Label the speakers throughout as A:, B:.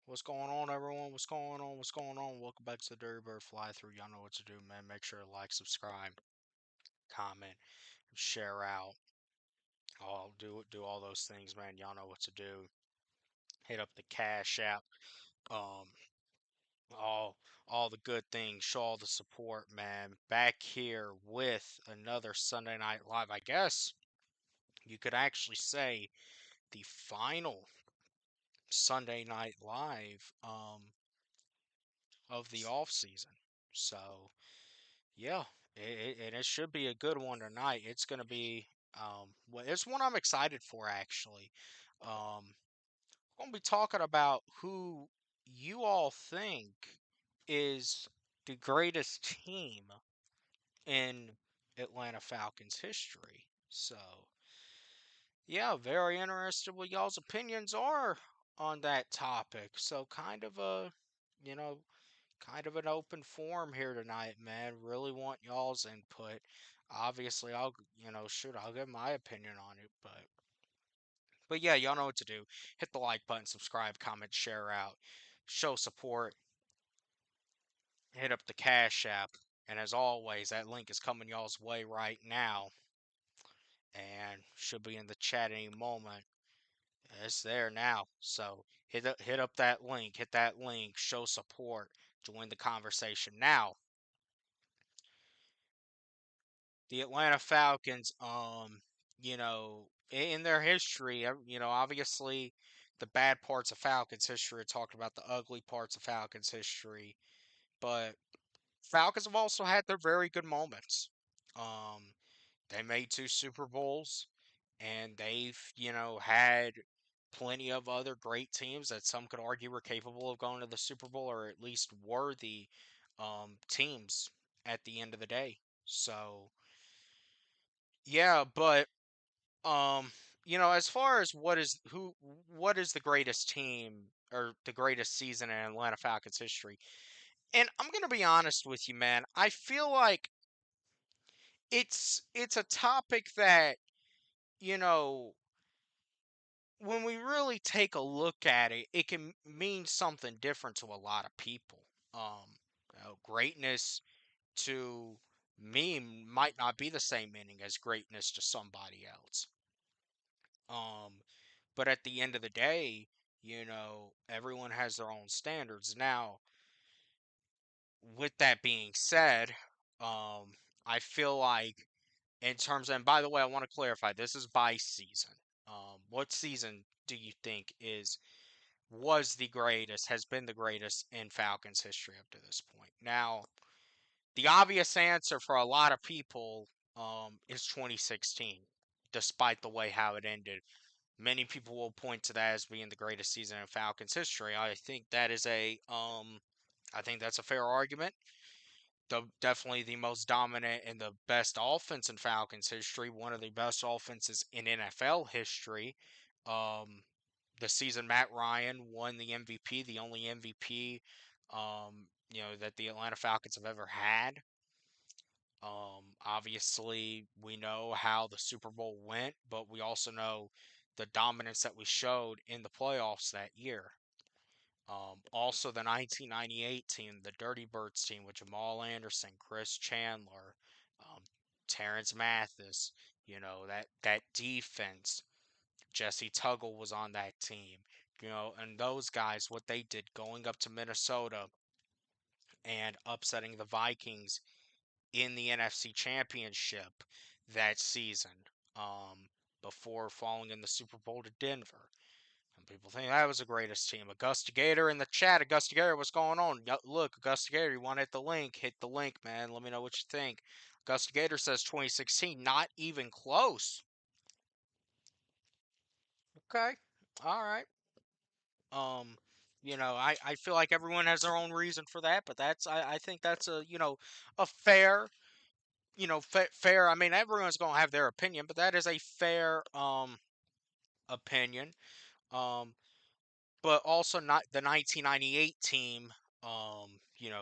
A: What's going on, everyone? What's going on? What's going on? Welcome back to the Dirty Bird Fly Through. Y'all know what to do, man. Make sure to like, subscribe, comment, share out. All do all those things, man. Y'all know what to do. Hit up the Cash App. Um, all all the good things. Show all the support, man. Back here with another Sunday Night Live. I guess you could actually say the final Sunday Night Live of the off season. So yeah, and it should be a good one tonight. It's going to be, well, it's one I'm excited for actually. I'm going to be talking about who you all think is the greatest team in Atlanta Falcons history. So, yeah, very interested what y'all's opinions are on that topic. So, you know, kind of an open forum here tonight, man. Really want y'all's input. Obviously, I'll give my opinion on it, but yeah, y'all know what to do. Hit the like button, subscribe, comment, share out, show support, hit up the Cash App, and as always, that link is coming y'all's way right now, and should be in the chat any moment. It's there now, so hit up that link, hit that link, show support, join the conversation now. The Atlanta Falcons, in their history, obviously the bad parts of Falcons history are talked about the ugly parts of Falcons history, but Falcons have also had their very good moments. Um, they made two Super Bowls, and they've, had plenty of other great teams that some could argue were capable of going to the Super Bowl or at least worthy teams at the end of the day. So, yeah, but as far as what is the greatest team or the greatest season in Atlanta Falcons history, and I'm gonna be honest with you, man, I feel like it's a topic that you know when we really take a look at it, it can mean something different to a lot of people. Greatness to me might not be the same meaning as greatness to somebody else. Um, but at the end of the day, everyone has their own standards. Now, with that being said, I feel like in terms, and by the way, I want to clarify, this is by season. What season do you think was the greatest, has been the greatest in Falcons history up to this point? Now, the obvious answer for a lot of people is 2016, despite the way how it ended. Many people will point to that as being the greatest season in Falcons history. I think that's a fair argument. Definitely the most dominant and the best offense in Falcons history, one of the best offenses in NFL history. Um, the season Matt Ryan won the MVP, the only MVP that the Atlanta Falcons have ever had. Obviously, we know how the Super Bowl went, but we also know the dominance that we showed in the playoffs that year. Also, the 1998 team, the Dirty Birds team with Jamal Anderson, Chris Chandler, um, Terrence Mathis, that defense. Jesse Tuggle was on that team, and those guys, what they did going up to Minnesota and upsetting the Vikings in the NFC Championship that season, um, before falling in the Super Bowl to Denver. And people think that was the greatest team. Augusta Gator in the chat. Augusta Gator, what's going on? Look, Augusta Gator, you want to hit the link? Hit the link, man. Let me know what you think. Augusta Gator says 2016, not even close. Okay, all right. Um, I feel like everyone has their own reason for that, but I think that's a fair fair. I mean, everyone's gonna have their opinion, but that is a fair opinion. Um, but also not the 1998 team.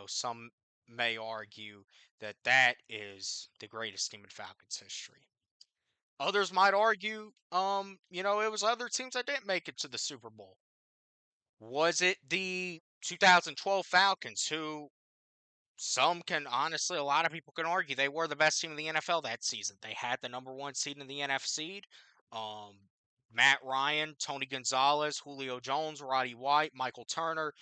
A: Some may argue that that is the greatest team in Falcons history. Others might argue, it was other teams that didn't make it to the Super Bowl. Was it the 2012 Falcons, who some can honestly, a lot of people can argue they were the best team in the NFL that season? They had the number one seed in the NFC. Um, Matt Ryan, Tony Gonzalez, Julio Jones, Roddy White, Michael Turner.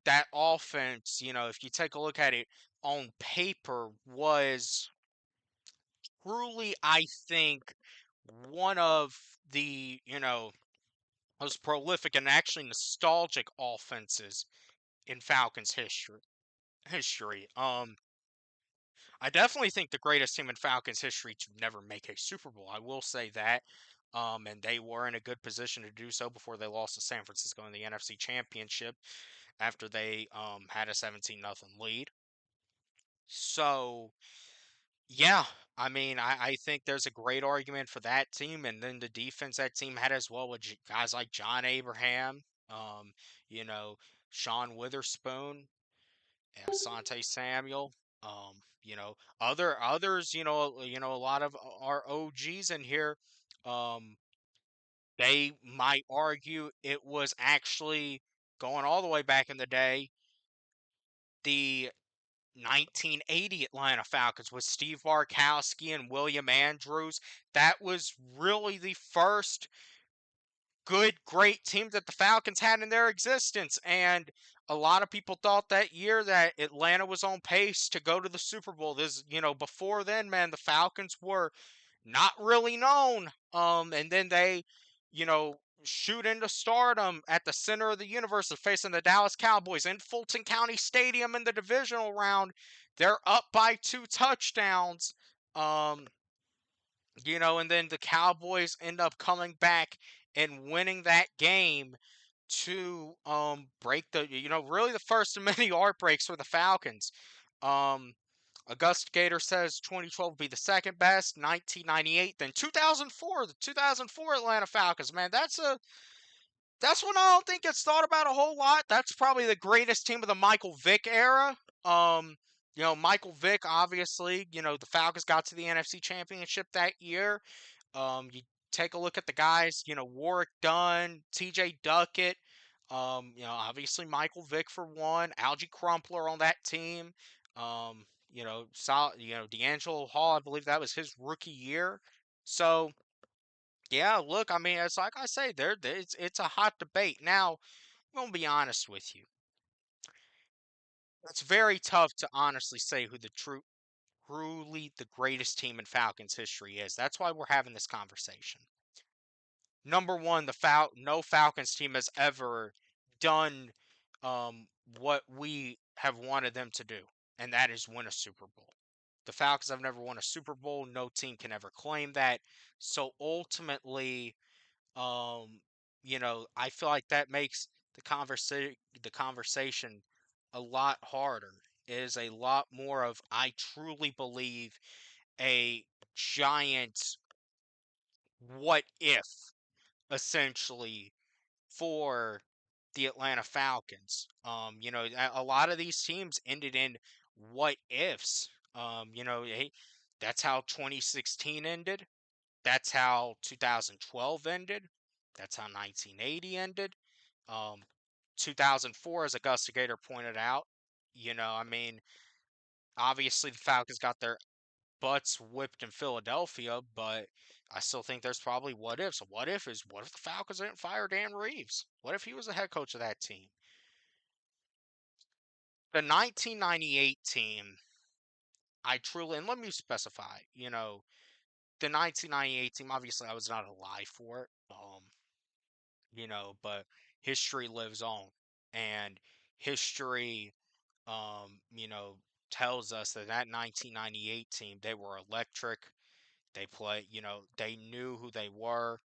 A: That offense, if you take a look at it on paper, was truly, I think, one of the, most prolific and actually nostalgic offenses in Falcons history. I definitely think the greatest team in Falcons history to never make a Super Bowl. I will say that. And they were in a good position to do so before they lost to San Francisco in the NFC Championship after they had a 17-0 lead. So, yeah, I mean, I think there's a great argument for that team, and then the defense that team had as well with guys like John Abraham, um, you know, Sean Witherspoon, Asante Samuel, others, a lot of our OGs in here, um, they might argue it was actually going all the way back in the day, the 1980 Atlanta Falcons with Steve Barkowski and William Andrews. That was really the first good, great team that the Falcons had in their existence. And a lot of people thought that year that Atlanta was on pace to go to the Super Bowl. Before then, man, the Falcons were not really known. And then they, shoot into stardom at the center of the universe of facing the Dallas Cowboys in Fulton County Stadium in the divisional round. They're up by 2 touchdowns. Um, and then the Cowboys end up coming back and winning that game to break really the first of many heartbreaks for the Falcons. Um, Augusta Gator says 2012 will be the second best, 1998, then 2004, the 2004 Atlanta Falcons. Man, that's one I don't think gets thought about a whole lot. That's probably the greatest team of the Michael Vick era. Um, Michael Vick, obviously, the Falcons got to the NFC Championship that year. You take a look at the guys, Warwick Dunn, TJ Duckett, obviously Michael Vick for one, Algie Crumpler on that team. D'Angelo Hall, I believe that was his rookie year. So, yeah, look, I mean, it's like I say, it's a hot debate. Now, I'm gonna be honest with you. It's very tough to honestly say who the truly the greatest team in Falcons history is. That's why we're having this conversation. Number one, no Falcons team has ever done what we have wanted them to do, and that is win a Super Bowl. The Falcons have never won a Super Bowl. No team can ever claim that. So ultimately, I feel like that makes the conversation a lot harder. It is a lot more of I truly believe a giant what if essentially for the Atlanta Falcons. A lot of these teams ended in what ifs. Hey, that's how 2016 ended. That's how 2012 ended. That's how 1980 ended. Um, 2004, as Augusta Gator pointed out, I mean, obviously the Falcons got their butts whipped in Philadelphia, but I still think there's probably what ifs. What if the Falcons didn't fire Dan Reeves? What if he was the head coach of that team? The 1998 team, I truly, and let me specify, the 1998 team, obviously I was not alive for it. But history lives on. And history, tells us that 1998 team, they were electric. They knew who they were.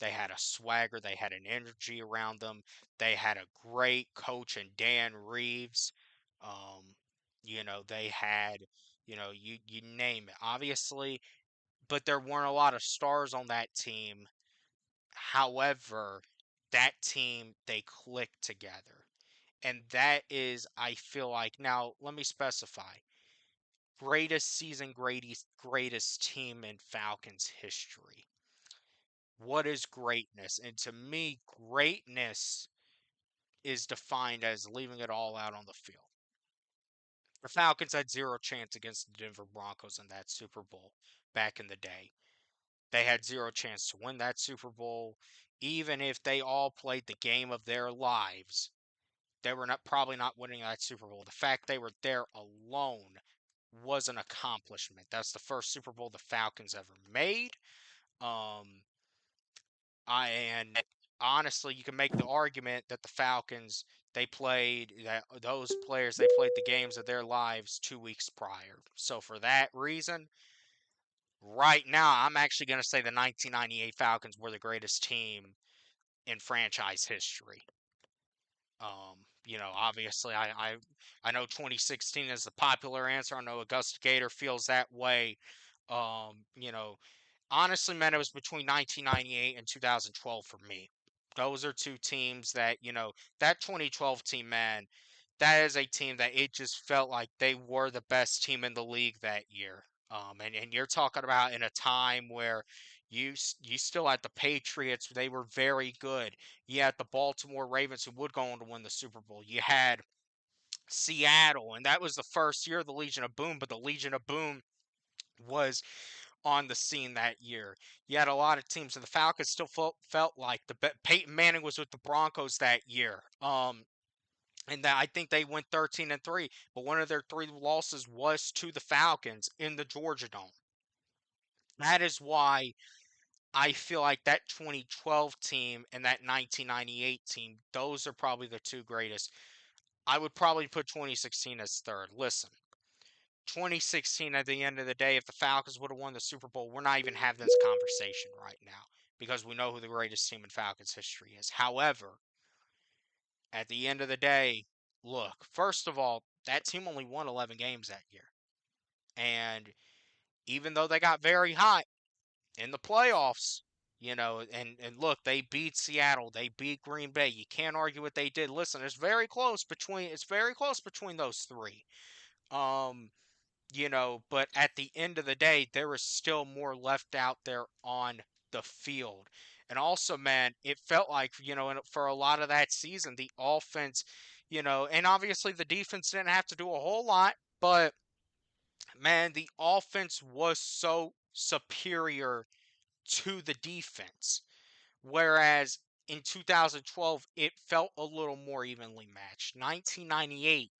A: They had a swagger, they had an energy around them. They had a great coach in Dan Reeves. They had, you name it, obviously, but there weren't a lot of stars on that team. However, that team, they clicked together. And that is, I feel like, now let me specify, greatest season, greatest team in Falcons history. What is greatness? And to me, greatness is defined as leaving it all out on the field. The Falcons had zero chance against the Denver Broncos in that Super Bowl back in the day. They had zero chance to win that Super Bowl. Even if they all played the game of their lives, they were probably not winning that Super Bowl. The fact they were there alone was an accomplishment. That's the first Super Bowl the Falcons ever made. And honestly, you can make the argument that the Falcons, those players, they played the games of their lives 2 weeks prior. So for that reason, right now, I'm actually going to say the 1998 Falcons were the greatest team in franchise history. Obviously, I know 2016 is the popular answer. I know Augusta Gator feels that way. You know, honestly, man, it was between 1998 and 2012 for me. Those are two teams that, that 2012 team, man, that is a team that it just felt like they were the best team in the league that year. And you're talking about in a time where you still had the Patriots, they were very good. You had the Baltimore Ravens who would go on to win the Super Bowl. You had Seattle, and that was the first year of the Legion of Boom, but the Legion of Boom was on the scene that year. You had a lot of teams, and the Falcons still felt like Peyton Manning was with the Broncos that year. And that I think they went 13-3, but one of their 3 losses was to the Falcons in the Georgia Dome. That is why I feel like that 2012 team and that 1998 team, those are probably the 2 greatest. I would probably put 2016 as third. Listen, 2016, at the end of the day, if the Falcons would have won the Super Bowl, we're not even having this conversation right now because we know who the greatest team in Falcons history is. However, at the end of the day, look, first of all, that team only won 11 games that year. And even though they got very hot in the playoffs, and look, they beat Seattle, they beat Green Bay. You can't argue what they did. Listen, it's very close between those 3. But at the end of the day, there is still more left out there on the field. And also, man, it felt like, for a lot of that season, the offense, and obviously the defense didn't have to do a whole lot, but man, the offense was so superior to the defense. Whereas in 2012, it felt a little more evenly matched. 1998,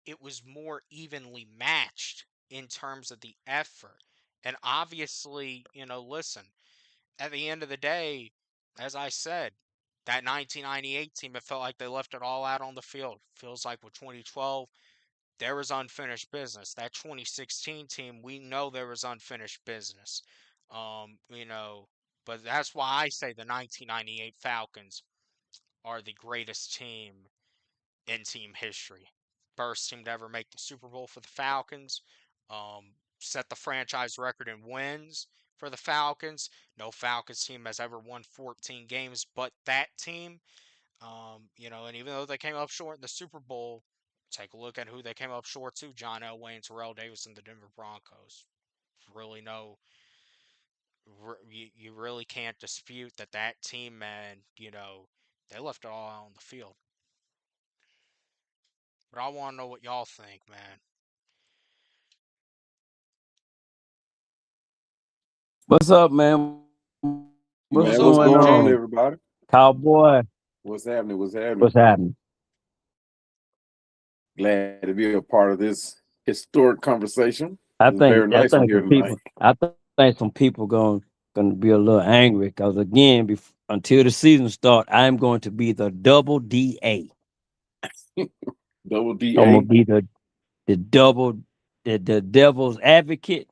A: it was more evenly matched in terms of the effort. And obviously, listen, at the end of the day, as I said, that 1998 team, it felt like they left it all out on the field. Feels like with 2012, there was unfinished business. That 2016 team, we know there was unfinished business. But that's why I say the 1998 Falcons are the greatest team in team history. First team to ever make the Super Bowl for the Falcons. Set the franchise record in wins for the Falcons. No Falcons team has ever won 14 games but that team. And even though they came up short in the Super Bowl, take a look at who they came up short to. John Elway and Terrell Davis and the Denver Broncos. Really you really can't dispute that team, man, they left it all out on the field. But I want to know what y'all think, man.
B: What's up, man?
C: What's going on, everybody?
B: Cowboy.
C: What's happening?
B: What's happening?
C: Glad to be a part of this historic conversation.
B: I think some people going to be a little angry because again, until the season start, I'm going to be the double DA.
C: Double DA.
B: I'm gonna be the devil's advocate.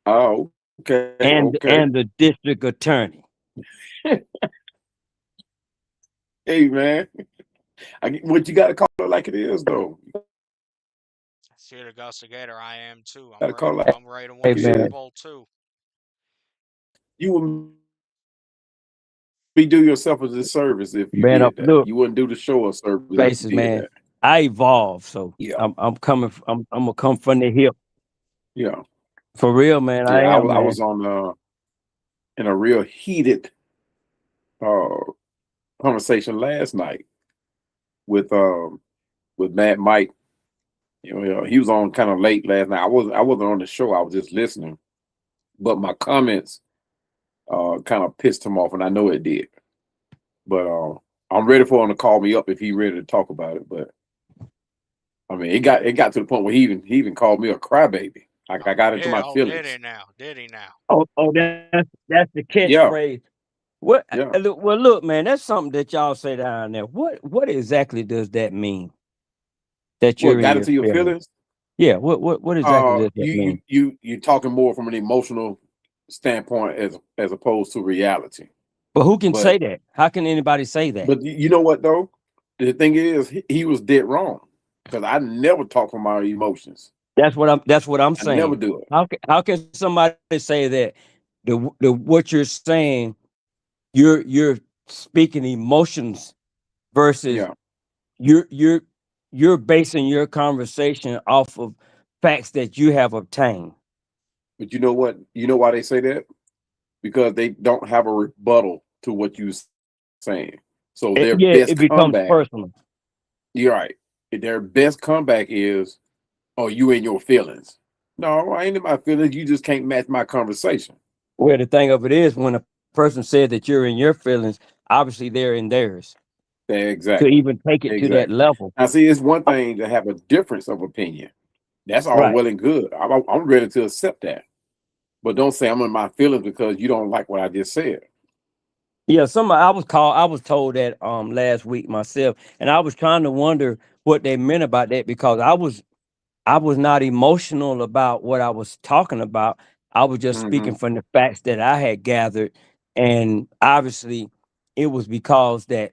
C: Oh, okay.
B: And the district attorney.
C: Hey, man, what you got to call it like it is, though.
A: See the Augusta Gator, I am too. I'm ready to win the Super Bowl too.
C: You would be do yourself a disservice if you did that. Look, you wouldn't do the show a service.
B: Faces, man. That. I evolve, so yeah. I'm coming. I'm gonna come from the hip.
C: Yeah,
B: for real, man.
C: Yeah, I was on in a real heated conversation last night with Matt Mike. He was on kind of late last night. I wasn't on the show. I was just listening, but my comments kind of pissed him off, and I know it did. But I'm ready for him to call me up if he's ready to talk about it. But I mean, it got to the point where he even called me a crybaby. Like I got into my feelings.
A: Did he now? Did he now?
B: Oh, that's the
C: Yeah,
B: catchphrase. What?
C: yeah.
B: Well, look, man, that's something that y'all say down there. What exactly does that mean? That
C: What
B: you're in
C: got
B: your
C: into your
B: feelings?
C: feelings?
B: Yeah. What exactly does that mean?
C: You're talking more from an emotional standpoint as opposed to reality.
B: But who can
C: But
B: say that? How can anybody say that?
C: but you know what though? The thing is, he was dead wrong because I never talk from my emotions.
B: That's what I'm
C: I never
B: saying.
C: do it.
B: How can somebody say that the what you're saying, you're speaking emotions versus
C: Yeah,
B: you're you're you're basing your conversation off of facts that you have obtained.
C: but you know what? You know why they say that? Because they don't have a rebuttal to what you're saying. So their
B: Yeah,
C: best
B: it becomes
C: comeback,
B: personal.
C: you're right. Their best comeback is, "Oh, you in your feelings." No, I ain't in my feelings. You just can't match my conversation.
B: Where the thing of it is, when a person said that you're in your feelings, obviously they're in theirs. To
C: Exactly.
B: even take it to that
C: Exactly.
B: level.
C: Now, see, it's one thing to have a difference of opinion. That's all
B: Right.
C: well and good. I'm ready to accept that. But don't say I'm in my feelings because you don't like what I just said.
B: Yeah, I was told that last week myself, and I was trying to wonder what they meant about that because I was not emotional about what I was talking about. I was just speaking
C: Hmm.
B: from the facts that I had gathered, and obviously it was because that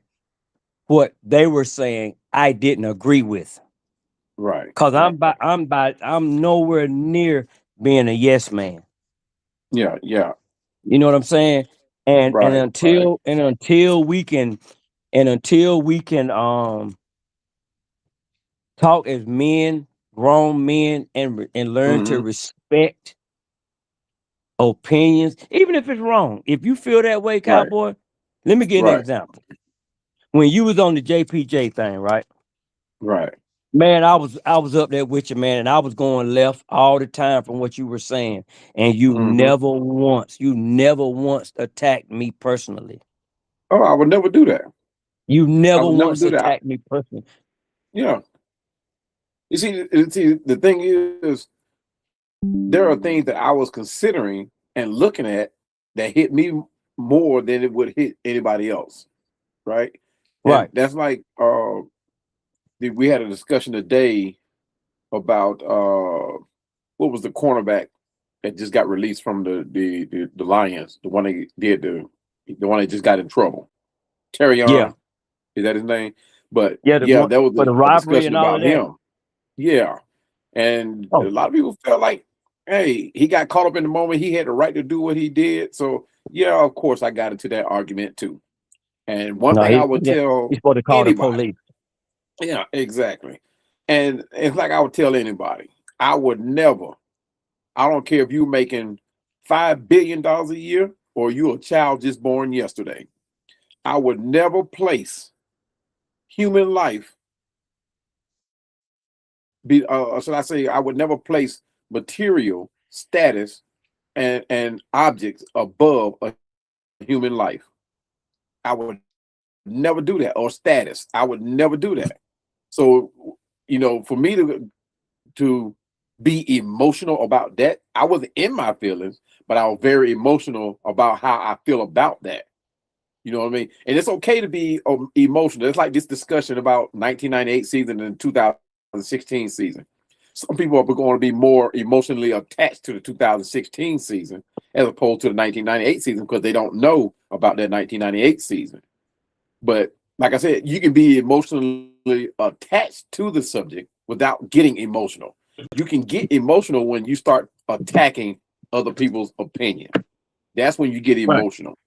B: what they were saying I didn't agree with.
C: Right.
B: Cause
C: Right.
B: I'm nowhere near being a yes man.
C: Yeah. Yeah.
B: You know what I'm saying? And
C: Right. Right.
B: until we can talk as men, grown men, and learn to
C: Hmm.
B: respect opinions, even if it's wrong. If you feel that way,
C: Right.
B: cowboy, let me give an
C: Right.
B: example. When you was on the JPJ thing, right?
C: Right.
B: Man, I was up there with you, man, and I was going left all the time from what you were saying, and
C: Hmm.
B: you never once attacked me personally.
C: Oh, I would never do that.
B: You
C: I
B: never
C: would never
B: once
C: do that.
B: attacked me personally.
C: Yeah. You see, the thing is, there are things that I was considering and looking at that hit me more than it would hit anybody else. Right. And
B: Right.
C: that's like we had a discussion today about what was the cornerback that just got released from the Lions, the one that did the one that just got in trouble.
B: Yeah.
C: Terrion, is that his name? But
B: Yeah, the
C: yeah,
B: one
C: there was
B: for the
C: a
B: rivalry
C: discussion
B: and all of
C: about
B: that.
C: him. Yeah. And a
B: Oh,
C: lot of people felt like, hey, he got caught up in the moment. He had the right to do what he did. So yeah, of course I got into that argument too. And one
B: no,
C: thing I would
B: he's
C: tell
B: supposed to call the
C: anybody,
B: police.
C: yeah, exactly. And it's like I would tell anybody, I would never, I don't care if you're making $5 billion a year or you're a child just born yesterday. I would never place human life should I say I would never place material status and objects above a human life. I would never do that, or status. I would never do that. So, for me to be emotional about that, I wasn't in my feelings, but I was very emotional about how I feel about that. You know what I mean? And it's okay to be emotional. It's like this discussion about 1998 season and 2016 season. Some people are going to be more emotionally attached to the 2016 season as opposed to the 1998 season because they don't know about that 1998 season. But like I said, you can be emotionally attached to the subject without getting emotional. You can get emotional when you start attacking other people's opinion. That's when you get
B: Right.
C: emotional.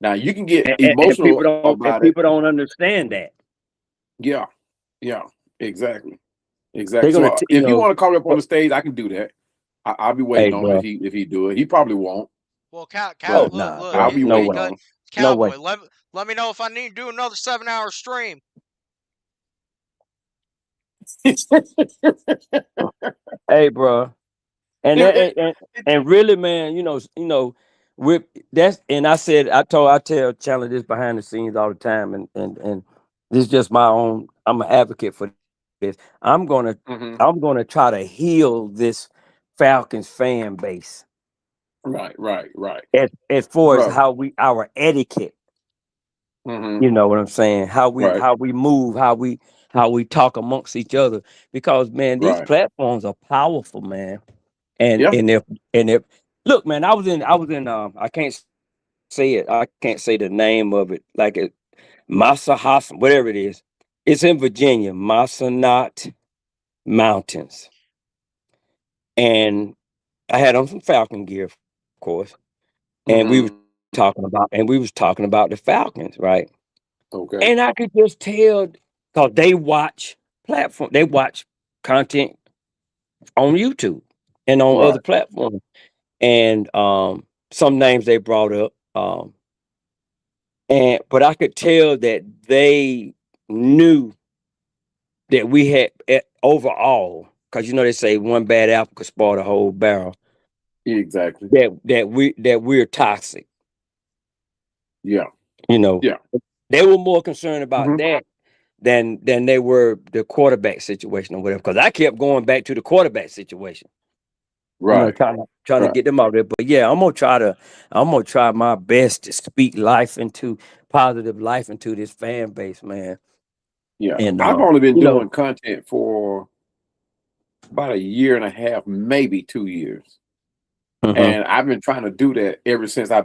C: Now you can get
B: And people
C: emotional
B: don't and
C: about it.
B: people don't understand that.
C: Yeah, yeah, exactly,
B: They're
C: exactly.
B: gonna,
C: So if you want to call me up on the stage, I can do that. I'll be
B: hey,
C: waiting on him
B: bro.
C: if he do it. He probably won't,
A: Well,
B: Oh
C: but
A: look,
B: nah,
A: look,
C: I'll
B: bro.
C: be
B: No
C: waiting
B: way.
C: on him.
B: No
A: Cowboy,
B: way.
A: let me know if I need to do another 7-hour stream.
B: Hey, bro. And
C: It,
B: that,
C: it, it,
B: and really, man, with that's and I tell Chandler this behind the scenes all the time, and this is just my own. I'm an advocate for this.
C: mhm.
B: I'm gonna try to heal this Falcons fan base
C: Right,
B: as far as
C: bro.
B: how we our etiquette.
C: Hmm.
B: You know what I'm saying?
C: Right,
B: How we move, how we talk amongst each other. Because man, these
C: right.
B: platforms are powerful, man. And
C: Yeah.
B: if look, man, I was in I can't say it. I can't say the name of it. Like it Massa House, whatever it is. It's in Virginia, Massanutten Mountains. And I had on some Falcon gear, of course. And
C: Hmm.
B: we was talking about the Falcons, right?
C: Okay.
B: And I could just tell because they watch content on YouTube and on other
C: Right.
B: platforms. And some names they brought up. And but I could tell that they knew that we had overall, because they say one bad apple could spoil the whole barrel.
C: Exactly.
B: That we're toxic.
C: Yeah.
B: You know,
C: Yeah.
B: they were more concerned about
C: Hmm.
B: that than they were the quarterback situation or whatever. Because I kept going back to the quarterback situation.
C: Right.
B: Trying to
C: Right.
B: get them out there. But yeah, I'm gonna try my best to speak positive life into this fan base, man.
C: Yeah.
B: And
C: I've only been
B: you know,
C: doing content for about a year and a half, maybe 2 years.
B: mhm.
C: And I've been trying to do that ever since I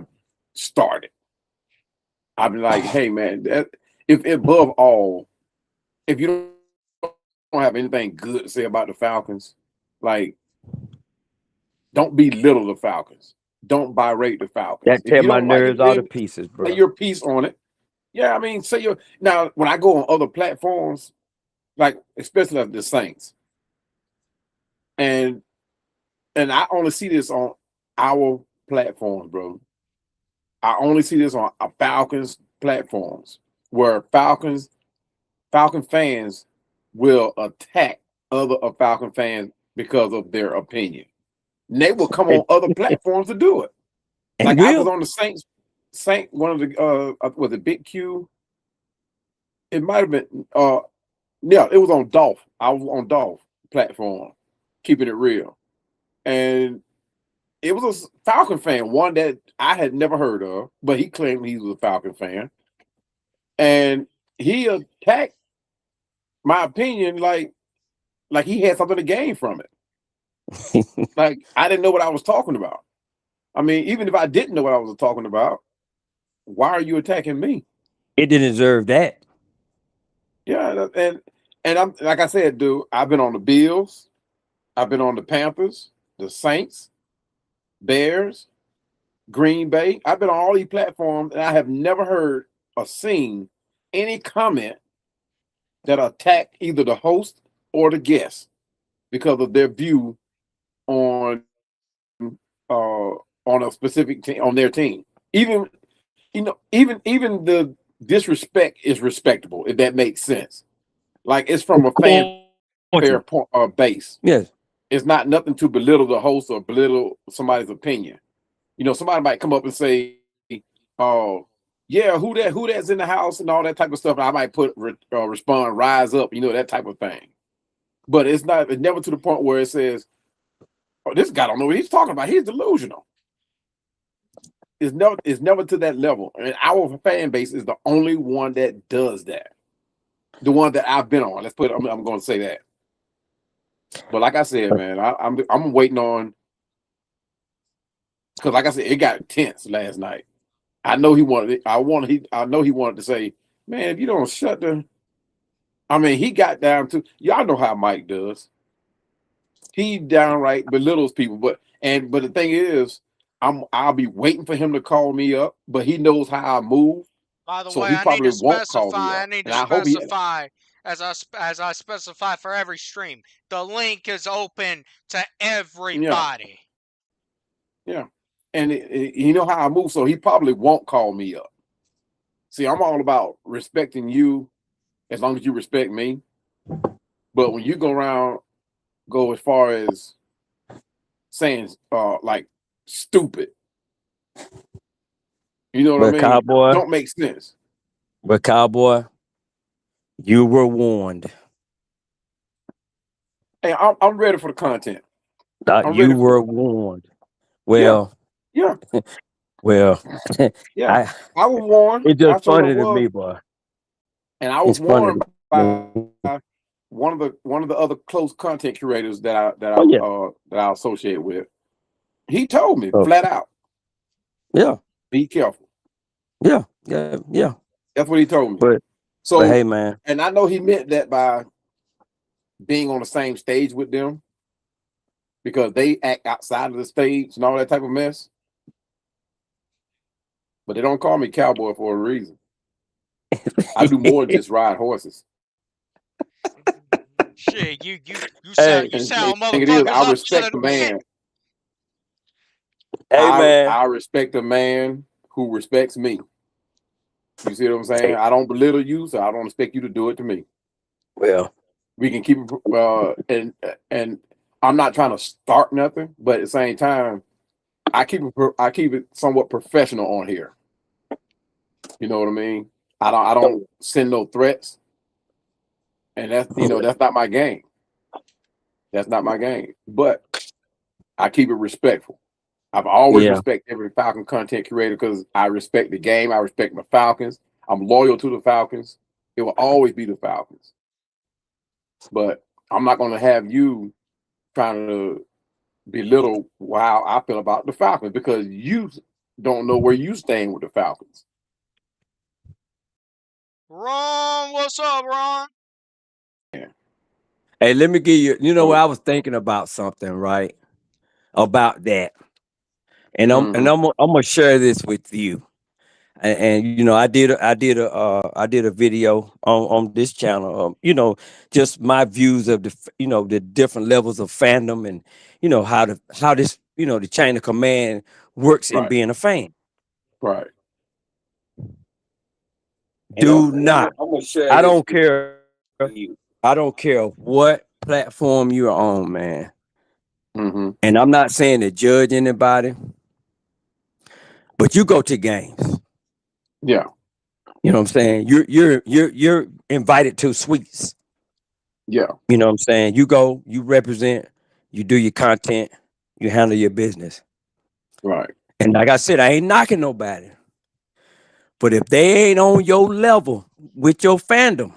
C: started. I've been like, hey man, if above all, if you don't have anything good to say about the Falcons, like don't belittle the Falcons. Don't berate the Falcons.
B: That
C: If
B: tear
C: you
B: my
C: don't like it,
B: nerves all to
C: then
B: pieces,
C: say
B: bro.
C: your piece on it. Yeah, I mean, say your now when I go on other platforms, like especially like the Saints, and I only see this on our platforms, bro. I only see this on Falcons platforms where Falcon fans will attack other Falcon fans because of their opinion. And they will come
B: And,
C: on other platforms to do it.
B: and
C: Like I was
B: will
C: on the Saint one of the was it Big Q? It might have been yeah, it was on Dolph. I was on Dolph platform, keeping it real. And it was a Falcon fan, one that I had never heard of, but he claimed he was a Falcon fan. And he attacked my opinion like he had something to gain from it. Like I didn't know what I was talking about. I mean, even if I didn't know what I was talking about, why are you attacking me?
B: it didn't deserve that.
C: Yeah, and I'm like I said, dude, I've been on the Bills, I've been on the Panthers, the Saints, Bears, Green Bay. I've been on all these platforms, and I have never heard or seen any comment that attacked either the host or the guest because of their view on on a specific team on their team. Even even the disrespect is respectable if that makes sense. Like it's from a fanfare
B: Cordial.
C: base.
B: Yes.
C: It's not nothing to belittle the host or belittle somebody's opinion. Somebody might come up and say, "Oh, yeah, who that's in the house and all that type of stuff." And I might respond, "Rise up," that type of thing. But it's never to the point where it says, "Oh, this guy don't know what he's talking about. He's delusional." It's never to that level. And our fan base is the only one that does that. The one that I've been on. I'm going to say that. But like I said, man, I'm waiting on because like I said, it got tense last night. I know he wanted it. I know he wanted to say, man, if you don't shut the. I mean, he got down to y'all know how Mike does. He downright belittles people, but the thing is, I'll be waiting for him to call me up, but he knows how I move,
A: By the
C: so
A: way,
C: he
A: I need
C: probably
A: to
C: won't call me
A: specify. I
C: up,
A: need
C: and
A: to
C: I hope he.
A: specify as I specify for every stream. The link is open to
C: Yeah,
A: everybody.
C: yeah, and you know how I move, so he probably won't call me up. See, I'm all about respecting you as long as you respect me. But when you go as far as saying like stupid, you know what I
B: But
C: mean?
B: Cowboy,
C: Don't make sense.
B: but Cowboy, you were warned.
C: Hey, I'm ready for the content. I'm
B: You
C: ready for
B: were
C: it.
B: warned.
C: Yeah,
B: Well,
C: yeah,
B: well,
C: yeah.
B: I
C: I was warned.
B: it's
C: I
B: just
C: sort of
B: funny to
C: was,
B: me, boy.
C: and I was
B: It's funny
C: warned
B: to
C: by
B: me.
C: one of the other close content curators
B: Oh yeah.
C: that I associate with. He told me
B: Oh
C: flat out,
B: yeah.
C: be careful.
B: Yeah. Yeah. Yeah.
C: That's what he told me.
B: But
C: So,
B: hey man.
C: and I know he meant that by being on the same stage with them because they act outside of the stage and all that type of mess. But they don't call me cowboy for a reason. I do more than just ride horses.
A: Shit,
B: Hey,
A: you
C: And the
A: sound
C: thing it is,
A: motherfuckers
C: I
A: up the
C: respect
A: other
C: the
A: day.
C: man.
B: hey man.
C: I respect a man who respects me. You see what I'm saying?
B: Hey,
C: I don't belittle you, so I don't expect you to do it to me.
B: well,
C: We can keep it, and I'm not trying to start nothing, but at the same time, I keep it somewhat professional on here. You know what I mean? I don't send no threats, and that's not my game. That's not my game. But I keep it respectful. I've always
B: yeah.
C: respected every Falcon content creator because I respect the game. I respect my Falcons. I'm loyal to the Falcons. It will always be the Falcons. But I'm not going to have you trying to belittle how I feel about the Falcons because you don't know where you stand with the Falcons.
A: Ron, what's up, Ron?
C: Yeah.
B: Hey, let me give you. You know what
C: So,
B: I was thinking about something, right? About that, and
C: mm-hmm.
B: I'm gonna share this with you. And you know, I did a video on this channel. You know, just my views of the different levels of fandom, and you know how this the chain of command works in
C: Right,
B: being a fan.
C: right.
B: Do
C: And
B: not.
C: I'm gonna share
B: I
C: this
B: don't care.
C: with you.
B: I don't care what platform you're on, man.
C: Mm-hmm.
B: And I'm not saying to judge anybody, but you go to games.
C: Yeah,
B: You know what I'm saying? You're invited to suites.
C: yeah,
B: You know what I'm saying? You go, you represent, you do your content, you handle your business.
C: right.
B: And like I said, I ain't knocking nobody. But if they ain't on your level with your fandom,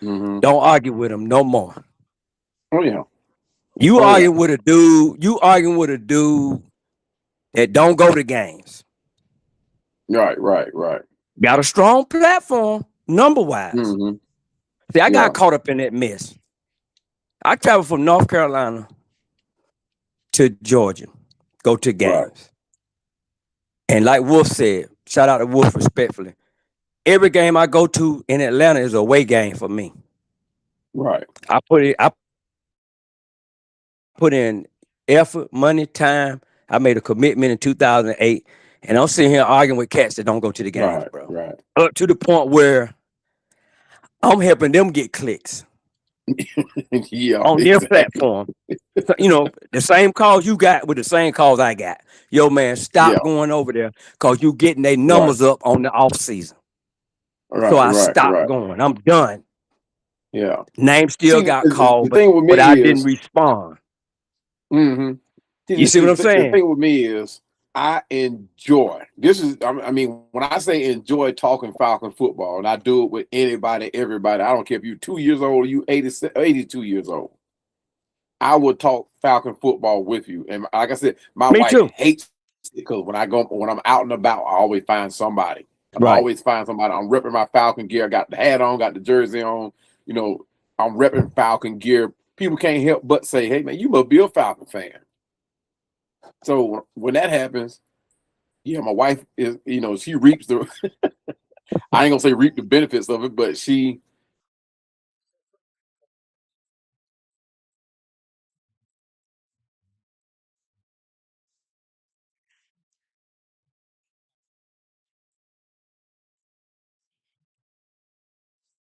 C: Mm-hmm.
B: don't argue with them no more.
C: Oh yeah,
B: You
C: oh yeah.
B: arguing with a dude, that don't go to games.
C: Right, right, right.
B: Got a strong platform, number wise.
C: Mm-hmm.
B: See, I got
C: Yeah,
B: caught up in that mess. I traveled from North Carolina to Georgia, go to
C: right,
B: games. And like Wolf said, shout out to Wolf respectfully. Every game I go to in Atlanta is a away game for me.
C: right,
B: I put in effort, money, time. I made a commitment in 2008, and I'm sitting here arguing with cats that don't go to the games,
C: right,
B: bro.
C: right.
B: Up to the point where I'm helping them get clicks
C: Yeah,
B: on their
C: exactly.
B: platform. So, the same calls you got with the same calls I got. Yo, man,
C: Yeah,
B: stop going over there because you getting their
C: right,
B: numbers up on the off season. So
C: right,
B: I
C: right,
B: stopped
C: right.
B: going. I'm done.
C: Yeah.
B: Name still
C: See,
B: got called,
C: the
B: but
C: thing with
B: but
C: me
B: I didn't
C: is,
B: respond.
C: mm-hmm. See,
B: You see what I'm
C: the
B: saying?
C: thing with me is, I enjoy. This is, I mean, when I say enjoy talking Falcon football, and I do it with anybody, everybody. I don't care if you're 2 years old or you 82 years old. I will talk Falcon football with you. And like I said, my
B: Me
C: wife
B: too.
C: hates it because when I'm out and about, I always find somebody. I'm
B: Right.
C: always find somebody. I'm repping my Falcon gear. I got the hat on, got the jersey on. You know, I'm repping Falcon gear. People can't help but say, "Hey, man, you must be a Falcon fan." So when that happens, yeah, my wife is, she reaps the. I ain't gonna say reap the benefits of it, but she.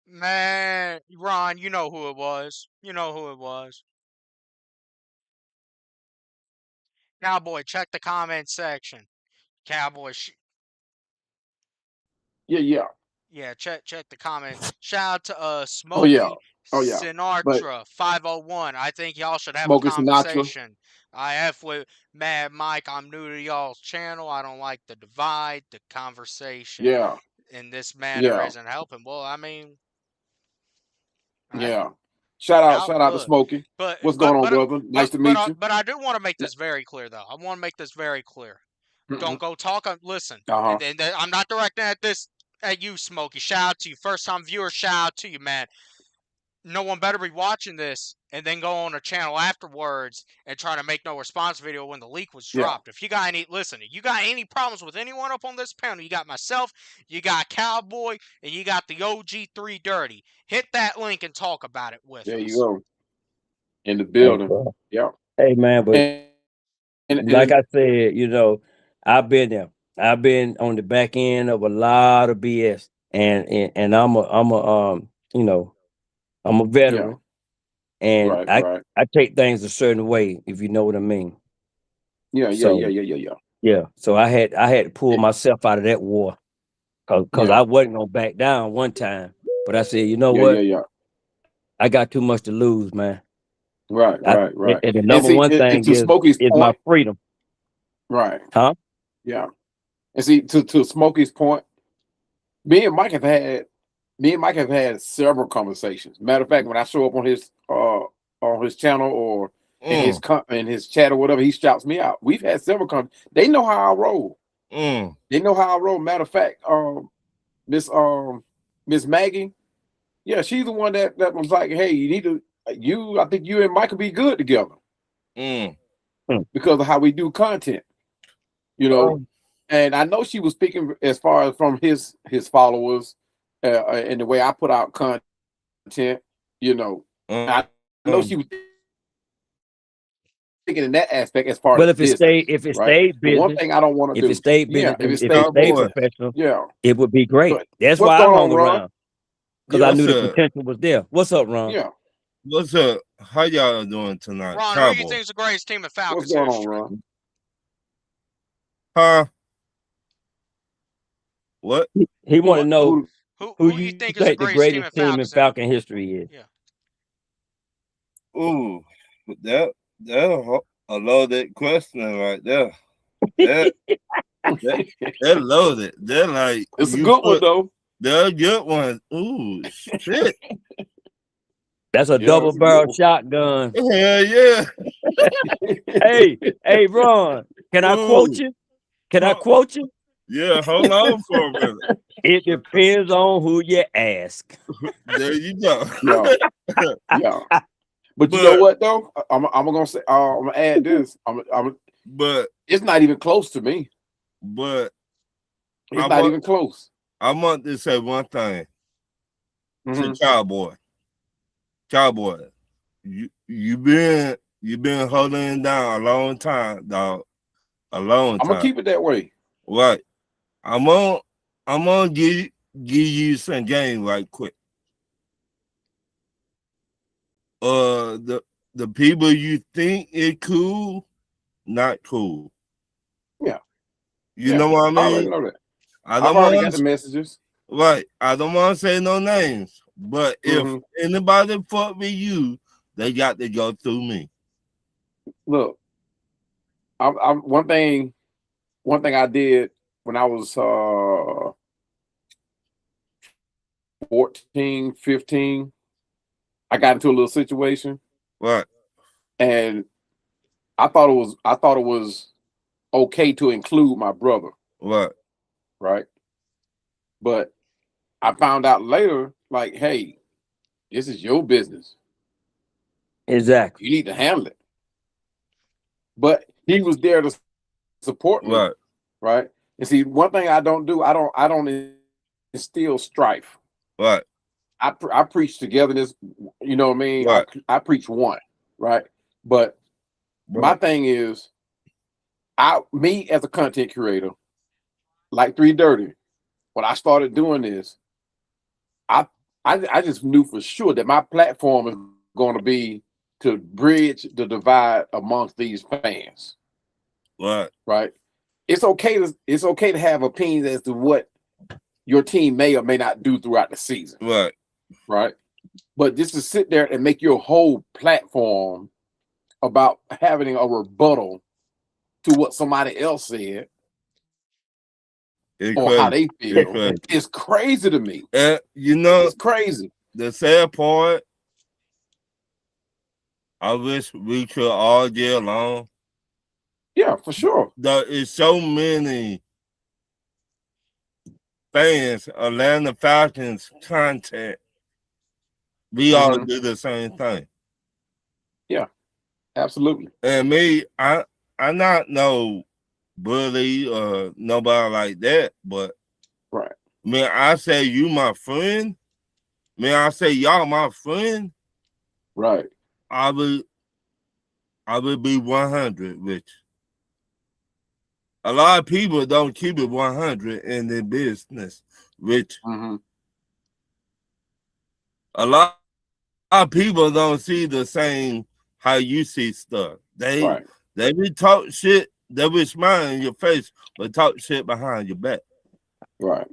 A: Man, Ron, you know who it was. You know who it was. Cowboy, check the comment section. Cowboy,
C: Yeah, yeah.
A: yeah, check the comment. Shout out to
C: Oh yeah.
A: Smokey
C: Oh yeah. But
A: Sinatra 501. I think y'all should have a
C: Smokey Sinatra.
A: conversation. I F with Mad Mike. I'm new to y'all's channel. I don't like the divide. The conversation
C: Yeah.
A: in this manner
C: Yeah.
A: isn't helping. Well, I mean, hey,
C: Yeah.
A: y'all
C: Shout out to
A: look,
C: Smokey.
A: but
C: What's
A: but
C: going on,
A: but
C: brother? Nice to meet you.
A: but I do want to make this very clear though. I want to make this very clear.
C: Mm-hmm.
A: Don't go talk. Listen,
C: Uh-huh.
A: and I'm not directing at you, Smokey. Shout out to you, first time viewer. Shout out to you, man. No one better be watching this and then go on a channel afterwards and try to make no response video when the leak was
C: Yeah.
A: dropped. If you got you got any problems with anyone up on this panel, you got myself, you got Cowboy, and you got the OG3 Dirty. Hit that link and talk about it with
C: There you
A: us.
C: go. In the
B: Hey,
C: building.
B: bro.
C: Yeah.
B: Hey, man, but like
C: And
B: I said, I've been there. I've been on the back end of a lot of BS, and I'm a
C: yeah.
B: veteran, and
C: Right,
B: I
C: right.
B: I take things a certain way, if you know what I mean.
C: Yeah, yeah, yeah,
B: So
C: yeah, yeah, yeah.
B: yeah, so I had to pull
C: Eh,
B: myself out of that war because
C: Yeah.
B: I wasn't gonna back down one time, but I said, you know
C: Yeah, yeah,
B: what,
C: yeah.
B: I got too much to lose, man.
C: Right,
B: I
C: right, right.
B: and the
C: And
B: number
C: see,
B: one
C: and
B: thing
C: to
B: is
C: Smokey's
B: my
C: point,
B: freedom,
C: right.
B: huh?
C: Yeah. And see, to Smokey's point, me and Mike have had me and Mike have had several conversations. Matter of fact, when I show up on his channel or
D: Mm,
C: in his chat or whatever, he shouts me out. We've had several they know how I roll.
D: mm.
C: They know how I roll. Matter of fact, Miss Miss Maggie, yeah, she's the one that was like, hey, I think you and Mike will be good together
D: Mm.
B: Hmm.
C: because of how we do content, you know.
D: Oh,
C: And I know she was speaking as far as from his followers, and the way I put out content, you know.
D: uh,
C: I know she was thinking in that aspect as far
B: Well,
C: as business,
B: if it
C: right?
B: stayed
C: But one
B: business,
C: thing I don't want to
B: if it
C: do,
B: stayed
C: yeah,
B: business,
C: if it
B: if it
C: stayed
B: stayed
D: Cowboy.
C: business,
B: professional,
C: yeah.
B: it would be great.
C: But
B: That's
C: what's
B: why I
C: going
B: hung
C: on, Ron?
B: around because I
D: Yes,
B: knew the
D: sir.
B: potential was there. What's up, Ron?
C: Yeah,
D: What's up? How y'all doing tonight?
A: Ron, who do you
D: Cowboy.
A: think is the greatest team in
C: what's
A: Falcons
C: going on,
A: history?
C: Ron?
D: Huh? What?
B: He want to
A: What
B: know
C: Who?
B: who
A: who you
B: you
A: think is the
B: think the
A: greatest team in
B: greatest team in
A: Falcons?
B: Falcon history is.
A: Yeah.
D: Ooh, that a loaded question right there. That that that loaded. That like
C: It's a
D: you
C: good one
D: put
C: though.
D: the good one. Ooh, shit.
B: That's a
C: Yeah,
B: double
C: it's a good
B: barrel
C: one.
B: shotgun.
D: Hell yeah.
B: Hey, Ron, can I quote
D: Ooh.
B: you? Can I
D: Huh.
B: quote you?
D: Yeah, hold on for a minute.
B: It depends on who you ask.
D: There you go.
C: Yeah, yeah. But you know
D: but
C: what though? I'm gonna say I'm gonna add this.
D: but
C: It's not even close to me.
D: but
C: It's
D: I
C: not
D: want
C: even close.
D: I want to say one thing to
C: Hmm.
D: Cowboy, you been holding down a long time, dog. A long
C: I'm gonna
D: time.
C: keep it that way.
D: Right. I'm on I'm gonna give you some game right quick. The people you think it cool, not cool.
C: Yeah,
D: You
C: yeah.
D: know what I
C: I already
D: mean?
C: know that.
D: I
C: I've
D: don't
C: already got
D: want
C: the messages.
D: right. I don't want to say no names, but if
C: Hmm.
D: anybody fuck with you, they got to go through me.
C: Look, I'm one thing I did when I was 14, 15. I got into a little situation,
D: Right,
C: and I thought it was okay to include my brother,
D: right,
C: right? But I found out later, like, hey, this is your business.
B: Exactly.
C: You need to handle it. But he was there to support me,
D: right,
C: right? And see, one thing I don't do, I don't instill strife.
D: right,
C: I preach togetherness. You know what I mean?
D: right,
C: I preach one, right? But my
D: right,
C: thing is, me as a content curator, like 3 Dirty, when I started doing this, I I just knew for sure that my platform is going to be to bridge the divide amongst these fans.
D: Right.
C: Right. It's okay to have opinions as to what your team may or may not do throughout the season.
D: Right.
C: Right. But just to sit there and make your whole platform about having a rebuttal to what somebody else said or how they feel is crazy to me.
D: You know,
C: it's crazy.
D: The sad part, I wish we could all get along.
C: Yeah, for sure.
D: There is so many fans, Atlanta Falcons content. We all do the same thing.
C: Yeah, absolutely.
D: And me, I not no bully or nobody like that, but
C: right.
D: Man, I say you my friend. Man, I say y'all my friend.
C: Right.
D: I would be 100 with you. A lot of people don't keep it 100 in their business, Rich. A lot of people don't see the same how you see stuff. They be talk shit, they be smile in your face, but talk shit behind your back.
C: Right.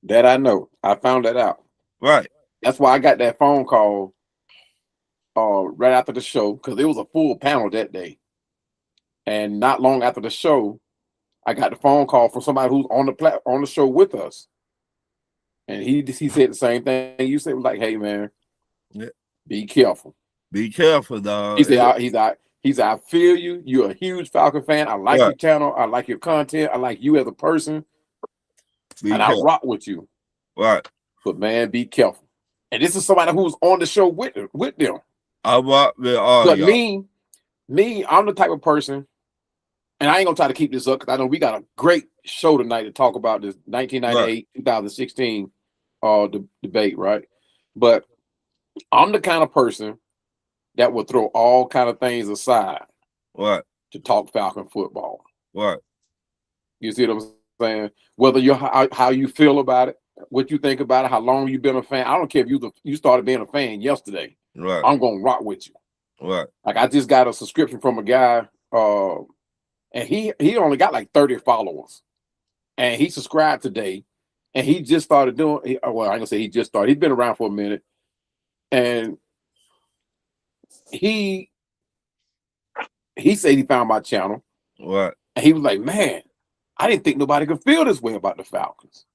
C: That I know. I found that out.
D: Right.
C: That's why I got that phone call right after the show, because it was a full panel that day. And not long after the show, I got the phone call from somebody who's on the show with us. And he said the same thing you said, like, hey man, be careful.
D: Be careful, dog.
C: He said, I feel you. You're a huge Falcon fan. I like your channel. I like your content. I like you as a person. I rock with you.
D: Right.
C: But man, be careful. And this is somebody who's on the show with them.
D: I rock with all
C: but
D: y'all.
C: Me, I'm the type of person, and I ain't gonna try to keep this up because I know we got a great show tonight to talk about this 1998, 2016 debate, right? But I'm the kind of person that will throw all kind of things aside to talk Falcon football.
D: Right.
C: You see what I'm saying? Whether you're how you feel about it, what you think about it, how long you've been a fan. I don't care if you started being a fan yesterday.
D: Right.
C: I'm gonna rock with you.
D: Right.
C: Like I just got a subscription from a guy, and he only got like 30 followers, and he subscribed today, and he just started doing. Well, I'm gonna say he just started. He's been around for a minute, and he said he found my channel.
D: Right.
C: And he was like, "Man, I didn't think nobody could feel this way about the Falcons."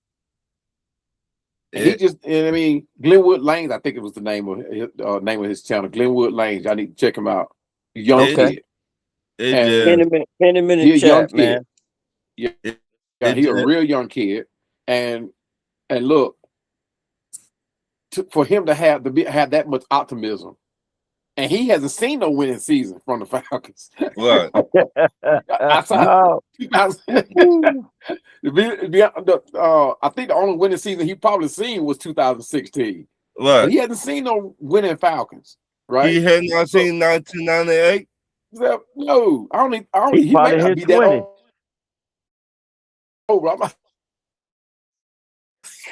C: And he just, and I mean, Glenwood Lanes, I think it was the name of his channel, Glenwood Lanes. I need to check him out. Young kid.
B: Pin him in the chat, man.
C: Yeah, he's a real young kid, and look, for him to have that much optimism, and he hasn't seen no winning season from the Falcons.
D: Right.
C: I think the only winning season he probably seen was 2016.
D: Right.
C: But he hasn't seen no winning Falcons, right?
D: He had not seen 1998.
C: No, I don't.
B: He
C: might not be
B: 20.
C: that old.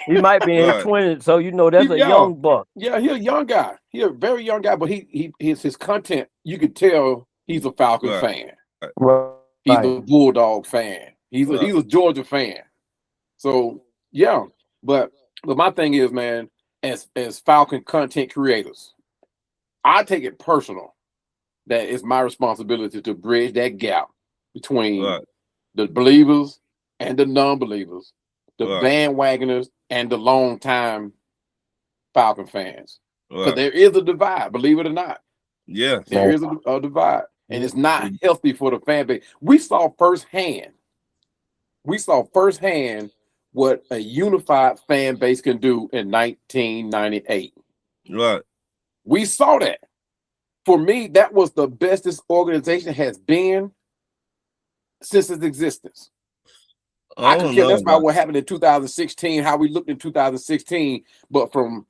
B: He might be in his 20s, so you know that's a young buck.
C: Yeah, he's a young guy. He's a very young guy, but his content, you could tell he's a Falcon fan.
B: Right.
C: He's a Bulldog fan. He's a Georgia fan. So yeah, but my thing is, man, as Falcon content creators, I take it personal that it's my responsibility to bridge that gap between the believers and the non-believers, the bandwagoners and the long-time Falcon fans. Because there is a divide, believe it or not.
D: Yeah.
C: There is a divide. And it's not healthy for the fan base. We saw firsthand what a unified fan base can do in 1998.
D: Right.
C: We saw that. For me, that was the best this organization has been since its existence. I could care less about what happened in 2016, how we looked in 2016, but from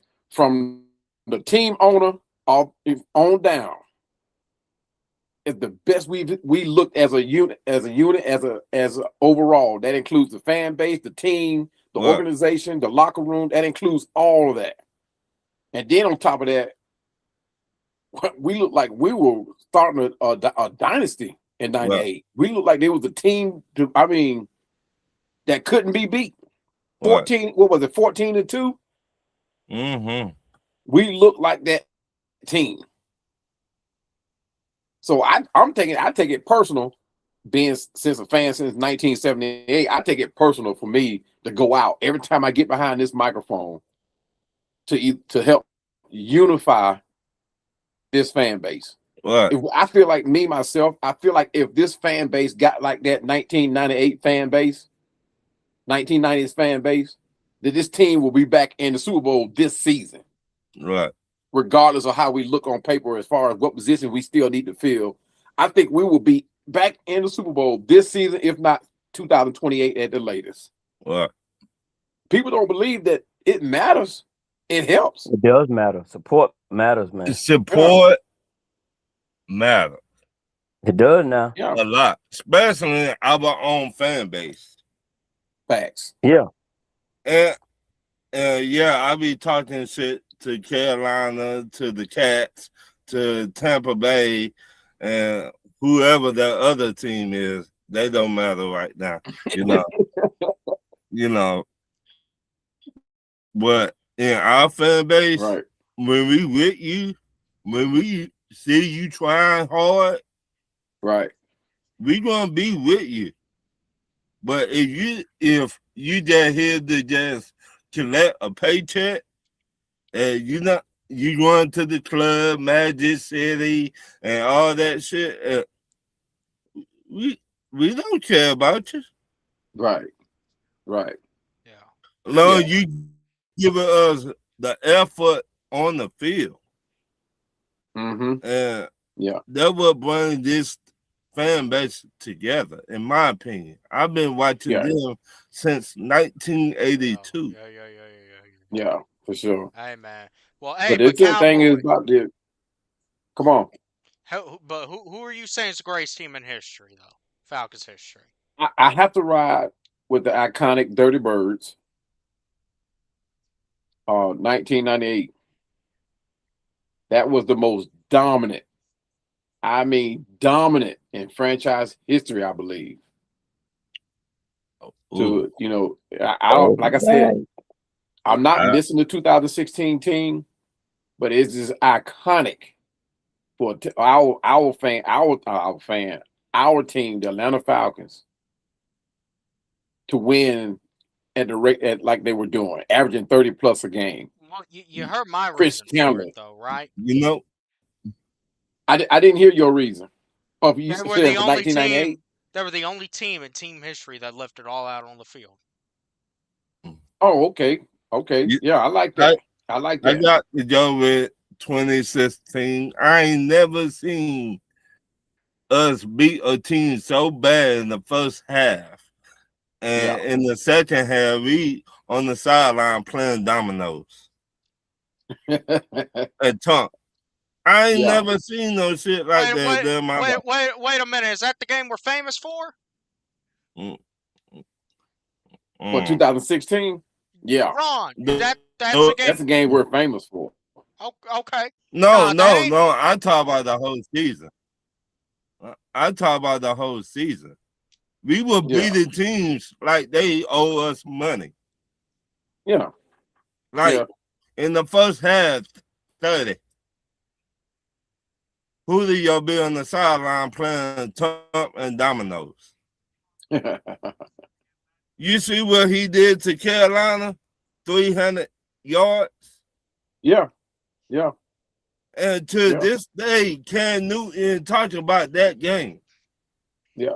C: the team owner on down, it's the best we looked as a unit, as a overall. That includes the fan base, the team, the organization, the locker room, that includes all of that. And then on top of that, we look like we were starting a dynasty in '98.
D: Right.
C: We looked like there was a team that couldn't be beat. 14, what was it, 14-2?
D: Mm-hmm.
C: We looked like that team. So I take it personal, being since a fan since 1978. I take it personal for me to go out every time I get behind this microphone to help unify this fan base.
D: Right.
C: I feel like I feel like if this fan base got like that 1998 fan base, 1990s fan base, that this team will be back in the Super Bowl this season.
D: Right.
C: Regardless of how we look on paper as far as what position we still need to fill. I think we will be back in the Super Bowl this season, if not 2028 at the latest.
D: Right.
C: People don't believe that it matters. It helps.
B: It does matter. Support matters, man.
D: Support matters.
B: It does now.
C: Yeah.
D: A lot, especially in our own fan base.
C: Facts.
B: Yeah.
D: And yeah, I be talking shit to Carolina, to the Cats, to Tampa Bay, and whoever that other team is. They don't matter right now, you know. But in our fan base,
C: right,
D: when we with you, when we see you trying hard,
C: right,
D: we gonna be with you. But if you just here to just collect a paycheck, and you going to the club, Magic City, and all that shit, we don't care about you.
C: Right.
A: Yeah.
D: No, you giving us the effort on the field.
C: Mm-hmm.
D: And that what brings this fan base together, in my opinion. I've been watching them since 1982.
C: Yeah, for sure.
A: Hey, man. Well, hey,
C: but the thing is about this. Come on.
A: But who are you saying is the greatest team in history, though? Falcons history.
C: I have to ride with the iconic Dirty Birds. 1998. That was the most dominant. I mean, dominant in franchise history, I believe.
D: Ooh.
C: To I don't, like I said, I'm not missing the 2016 team, but it's just iconic for our team, the Atlanta Falcons, to win at the rate like they were doing, averaging 30 plus a game.
A: Well, you heard my reason for it, though, right?
C: I didn't hear your reason. Oh, you
A: said
C: for 1998.
A: They were the only team in team history that left it all out on the field.
C: Oh, okay. Yeah, I like that. I like that.
D: I got to go with 2016. I ain't never seen us beat a team so bad in the first half. And in the second half, we on the sideline playing dominoes. At Tunk. I ain't never seen no shit like that.
A: Wait a minute. Is that the game we're famous for?
C: For 2016? Yeah.
A: Ron, that's the game.
C: That's a game we're famous for.
A: Okay.
D: No. I talk about the whole season. We were beating teams like they owe us money.
C: Yeah.
D: In the first half, 30. Who do y'all be on the sideline playing Tunk and dominoes? You see what he did to Carolina? 300 yards?
C: Yeah.
D: And to this day, Cam Newton talking about that game.
C: Yeah.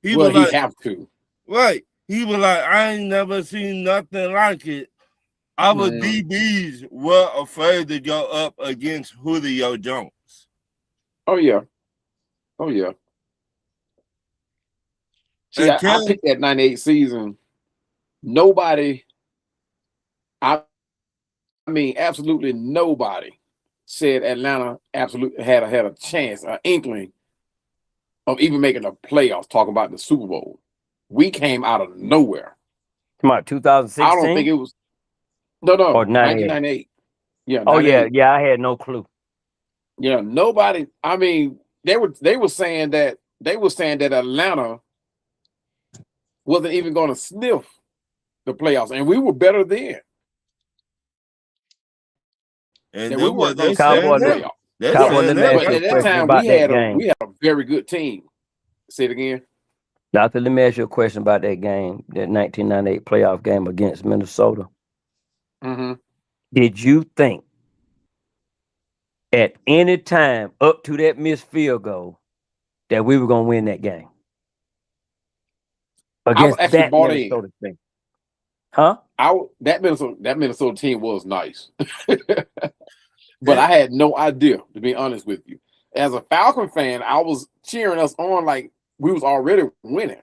D: He
C: have to.
D: Right. He was like, I ain't never seen nothing like it. Our DBs were afraid to go up against Julio Jones.
C: Oh, yeah. See, I picked that 98 season. Nobody, I mean, absolutely nobody said Atlanta absolutely had a chance, an inkling of even making the playoffs, talking about the Super Bowl. We came out of nowhere.
B: About
C: I don't think
B: 2016
C: it was. No,
B: or
C: no,
B: 98.
C: 1998. Yeah,
B: Oh yeah,
C: 98.
B: yeah. I had no clue.
C: Yeah, nobody. I mean, they were saying that Atlanta wasn't even going to sniff the playoffs, and we were better then.
D: And
C: That we
D: that
C: weren't
D: what
C: going
D: they
C: to sniff the
B: Cowboy,
D: saying that.
C: playoffs.
D: They're
C: Yeah,
B: Cowboy.
D: saying
B: Let me
D: that
B: ask
C: but
B: you
D: right
B: a
C: at that
D: now.
B: question
C: time
B: about that
C: we
B: game.
C: had a very good team. Say it again.
B: Doctor, let me ask you a question about that game, that 1998 playoff game against Minnesota.
C: Mm-hmm.
B: Did you think at any time up to that missed field goal that we were going to win that game
C: I was
B: against
C: actually
B: that
C: bought in.
B: Minnesota team? Huh?
C: That Minnesota team was nice, but
D: And,
C: I had no idea, to be honest with you. As a Falcon fan, I was cheering us on like we was already winning.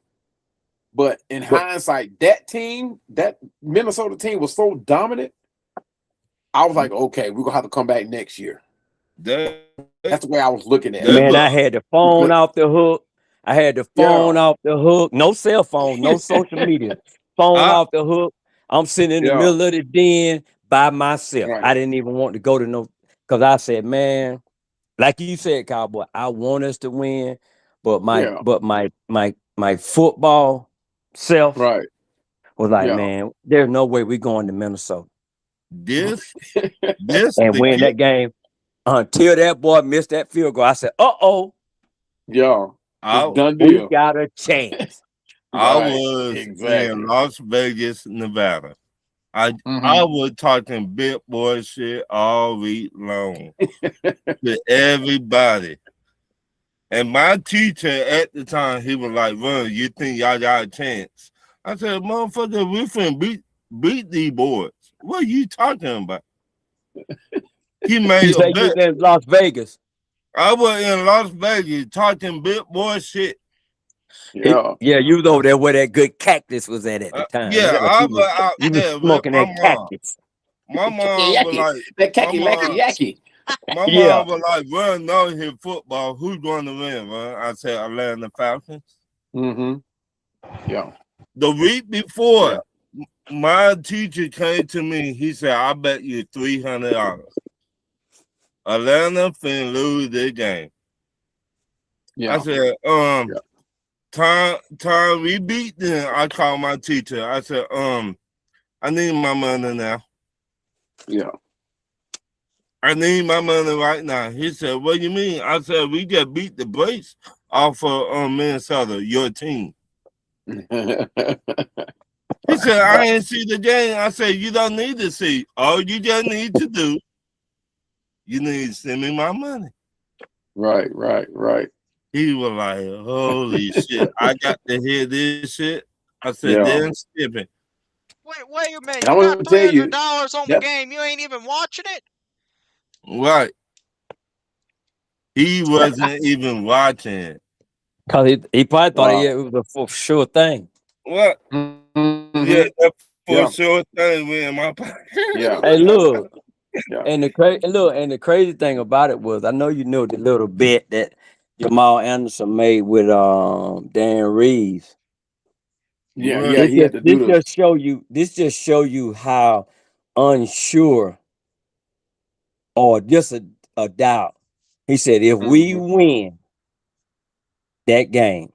C: But in
B: But
C: hindsight, that Minnesota team was so dominant. I was like, okay, we're gonna have to come back next year.
D: that
C: That's the way I was looking at it.
B: man,
D: but
B: I had the phone
C: Because
B: off the hook. I had the
C: yeah,
B: phone off the hook. No cell phone, no social media. Phone
D: I
B: off the hook. I'm sitting in the
C: yeah,
B: middle of the den by myself.
C: right,
B: I didn't even want to go to no, because I said, man, like you said, Cowboy, I want us to win, but
C: yeah,
B: my football self
C: right,
B: was like,
C: yeah,
B: man, there's no way we're going to Minnesota
D: this this
B: and
D: the
B: win
D: kid.
B: that game until that boy missed that field goal. I said, uh-oh,
C: yeah. It's
D: I
C: done
B: we
C: deal.
B: got a chance.
D: I
C: Right,
D: was in
C: exactly.
D: Las Vegas, Nevada. I
C: Mm-hmm.
D: was talking big boy shit all week long to everybody. And my teacher at the time, he was like, "Run, you think y'all got a chance?" I said, "Motherfucker, we finna beat these boys. What are you talking about?" He
B: You
D: made a
B: say you was
D: bet.
B: in Las Vegas.
D: I was in Las Vegas talking big boy shit.
C: Yeah,
B: Yeah, you was over there where that good cactus was at the time.
D: Yeah,
B: That's what
D: I was out
B: you was
D: there with
B: smoking
D: my
B: that
D: mom.
B: cactus.
D: My
C: Kaki
D: mom was
C: yaki.
D: like,
C: That
D: my
C: kaki laki
D: mom,
C: yaki.
D: my
B: Yeah.
D: mom was like, "Run, no hit football. Who's going to win?" Man? I said, "Atlanta Falcons."
C: Mm-hmm. Yeah,
D: The week
C: yeah,
D: before, my teacher came to me. He said, "I bet you $300. Atlanta finna lose this game." I
C: yeah,
D: said,
C: yeah,
D: time we beat them." I called my teacher. I said, I need my money now.
C: yeah.
D: I need my money right now. He said, "What do you mean?" I said, "We just beat the brakes off of Minnesota, your team." He said, "I ain't see the game." I said, "You don't need to see. All you just need to do, you need to send me my money."
C: Right, right, right.
D: He was like, "Holy shit. I got to hear this shit." I said,
C: Yeah.
D: "Then skip it."
A: Wait a minute.
C: And
A: You
C: I'm
A: got
C: gonna tell you
A: $300 on the
C: that
A: game. You ain't even watching it.
D: Right. He
C: that
D: wasn't even watching it.
B: Cause he probably thought
C: wow.
B: it was a for sure thing.
D: What?
C: Mm-hmm.
D: Yeah, that for
C: Yeah,
D: sure thing was in my pocket.
C: yeah,
B: Hey, look,
C: yeah.
B: and the crazy thing about it was, I know you know the little bit that Jamal Anderson made with Dan Reeves.
C: Yeah,
D: Right.
C: yeah,
B: This
C: he
B: just
C: had to
B: this
C: do the
B: just show you how unsure or just a doubt. He said, if we
C: mhm,
B: win that game,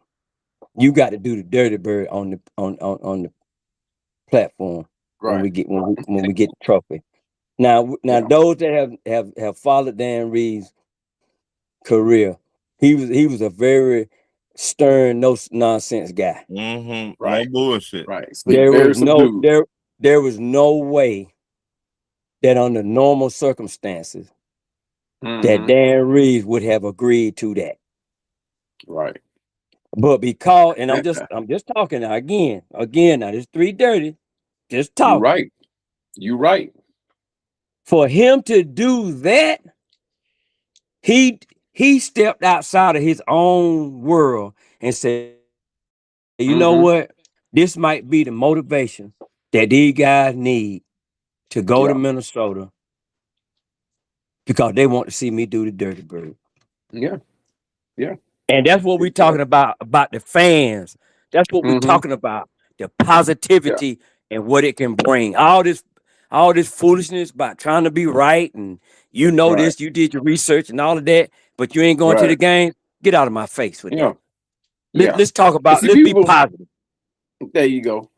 B: you got to do the dirty bird on the platform when
C: right.
B: we get the trophy. Now
C: Yeah.
B: those that have followed Dan Reeves' career, he was a very stern, no nonsense guy.
D: Mm-hmm. No
C: Right,
D: bullshit.
C: right.
B: There
C: Very
B: was no
C: subdued.
B: there was no way that under normal circumstances that
C: Mm-hmm.
B: Dan Reeves would have agreed to that.
C: Right.
B: But because, and I'm just talking now, again now, there's three dirty, just
C: You
B: talking.
C: right. You right.
B: For him to do that, he he stepped outside of his own world and said, you know what? This
C: Mm-hmm.
B: might be the motivation that these guys need to go to
C: Yeah.
B: Minnesota because they want to see me do the dirty bird.
C: Yeah. Yeah.
B: And that's what we're talking
C: Exactly.
B: about the fans. That's what we're
C: Mm-hmm.
B: talking about. The
C: Yeah.
B: positivity and what it can bring. All this foolishness about trying to be right, and you know
C: Right.
B: this, you did your research and all of that, but you ain't going to the
C: Right.
B: game. Get out of my face with
C: Yeah.
B: that.
C: Yeah.
B: Let's talk
C: And
B: about.
C: see,
B: Let's be
C: people.
B: positive.
C: There you go.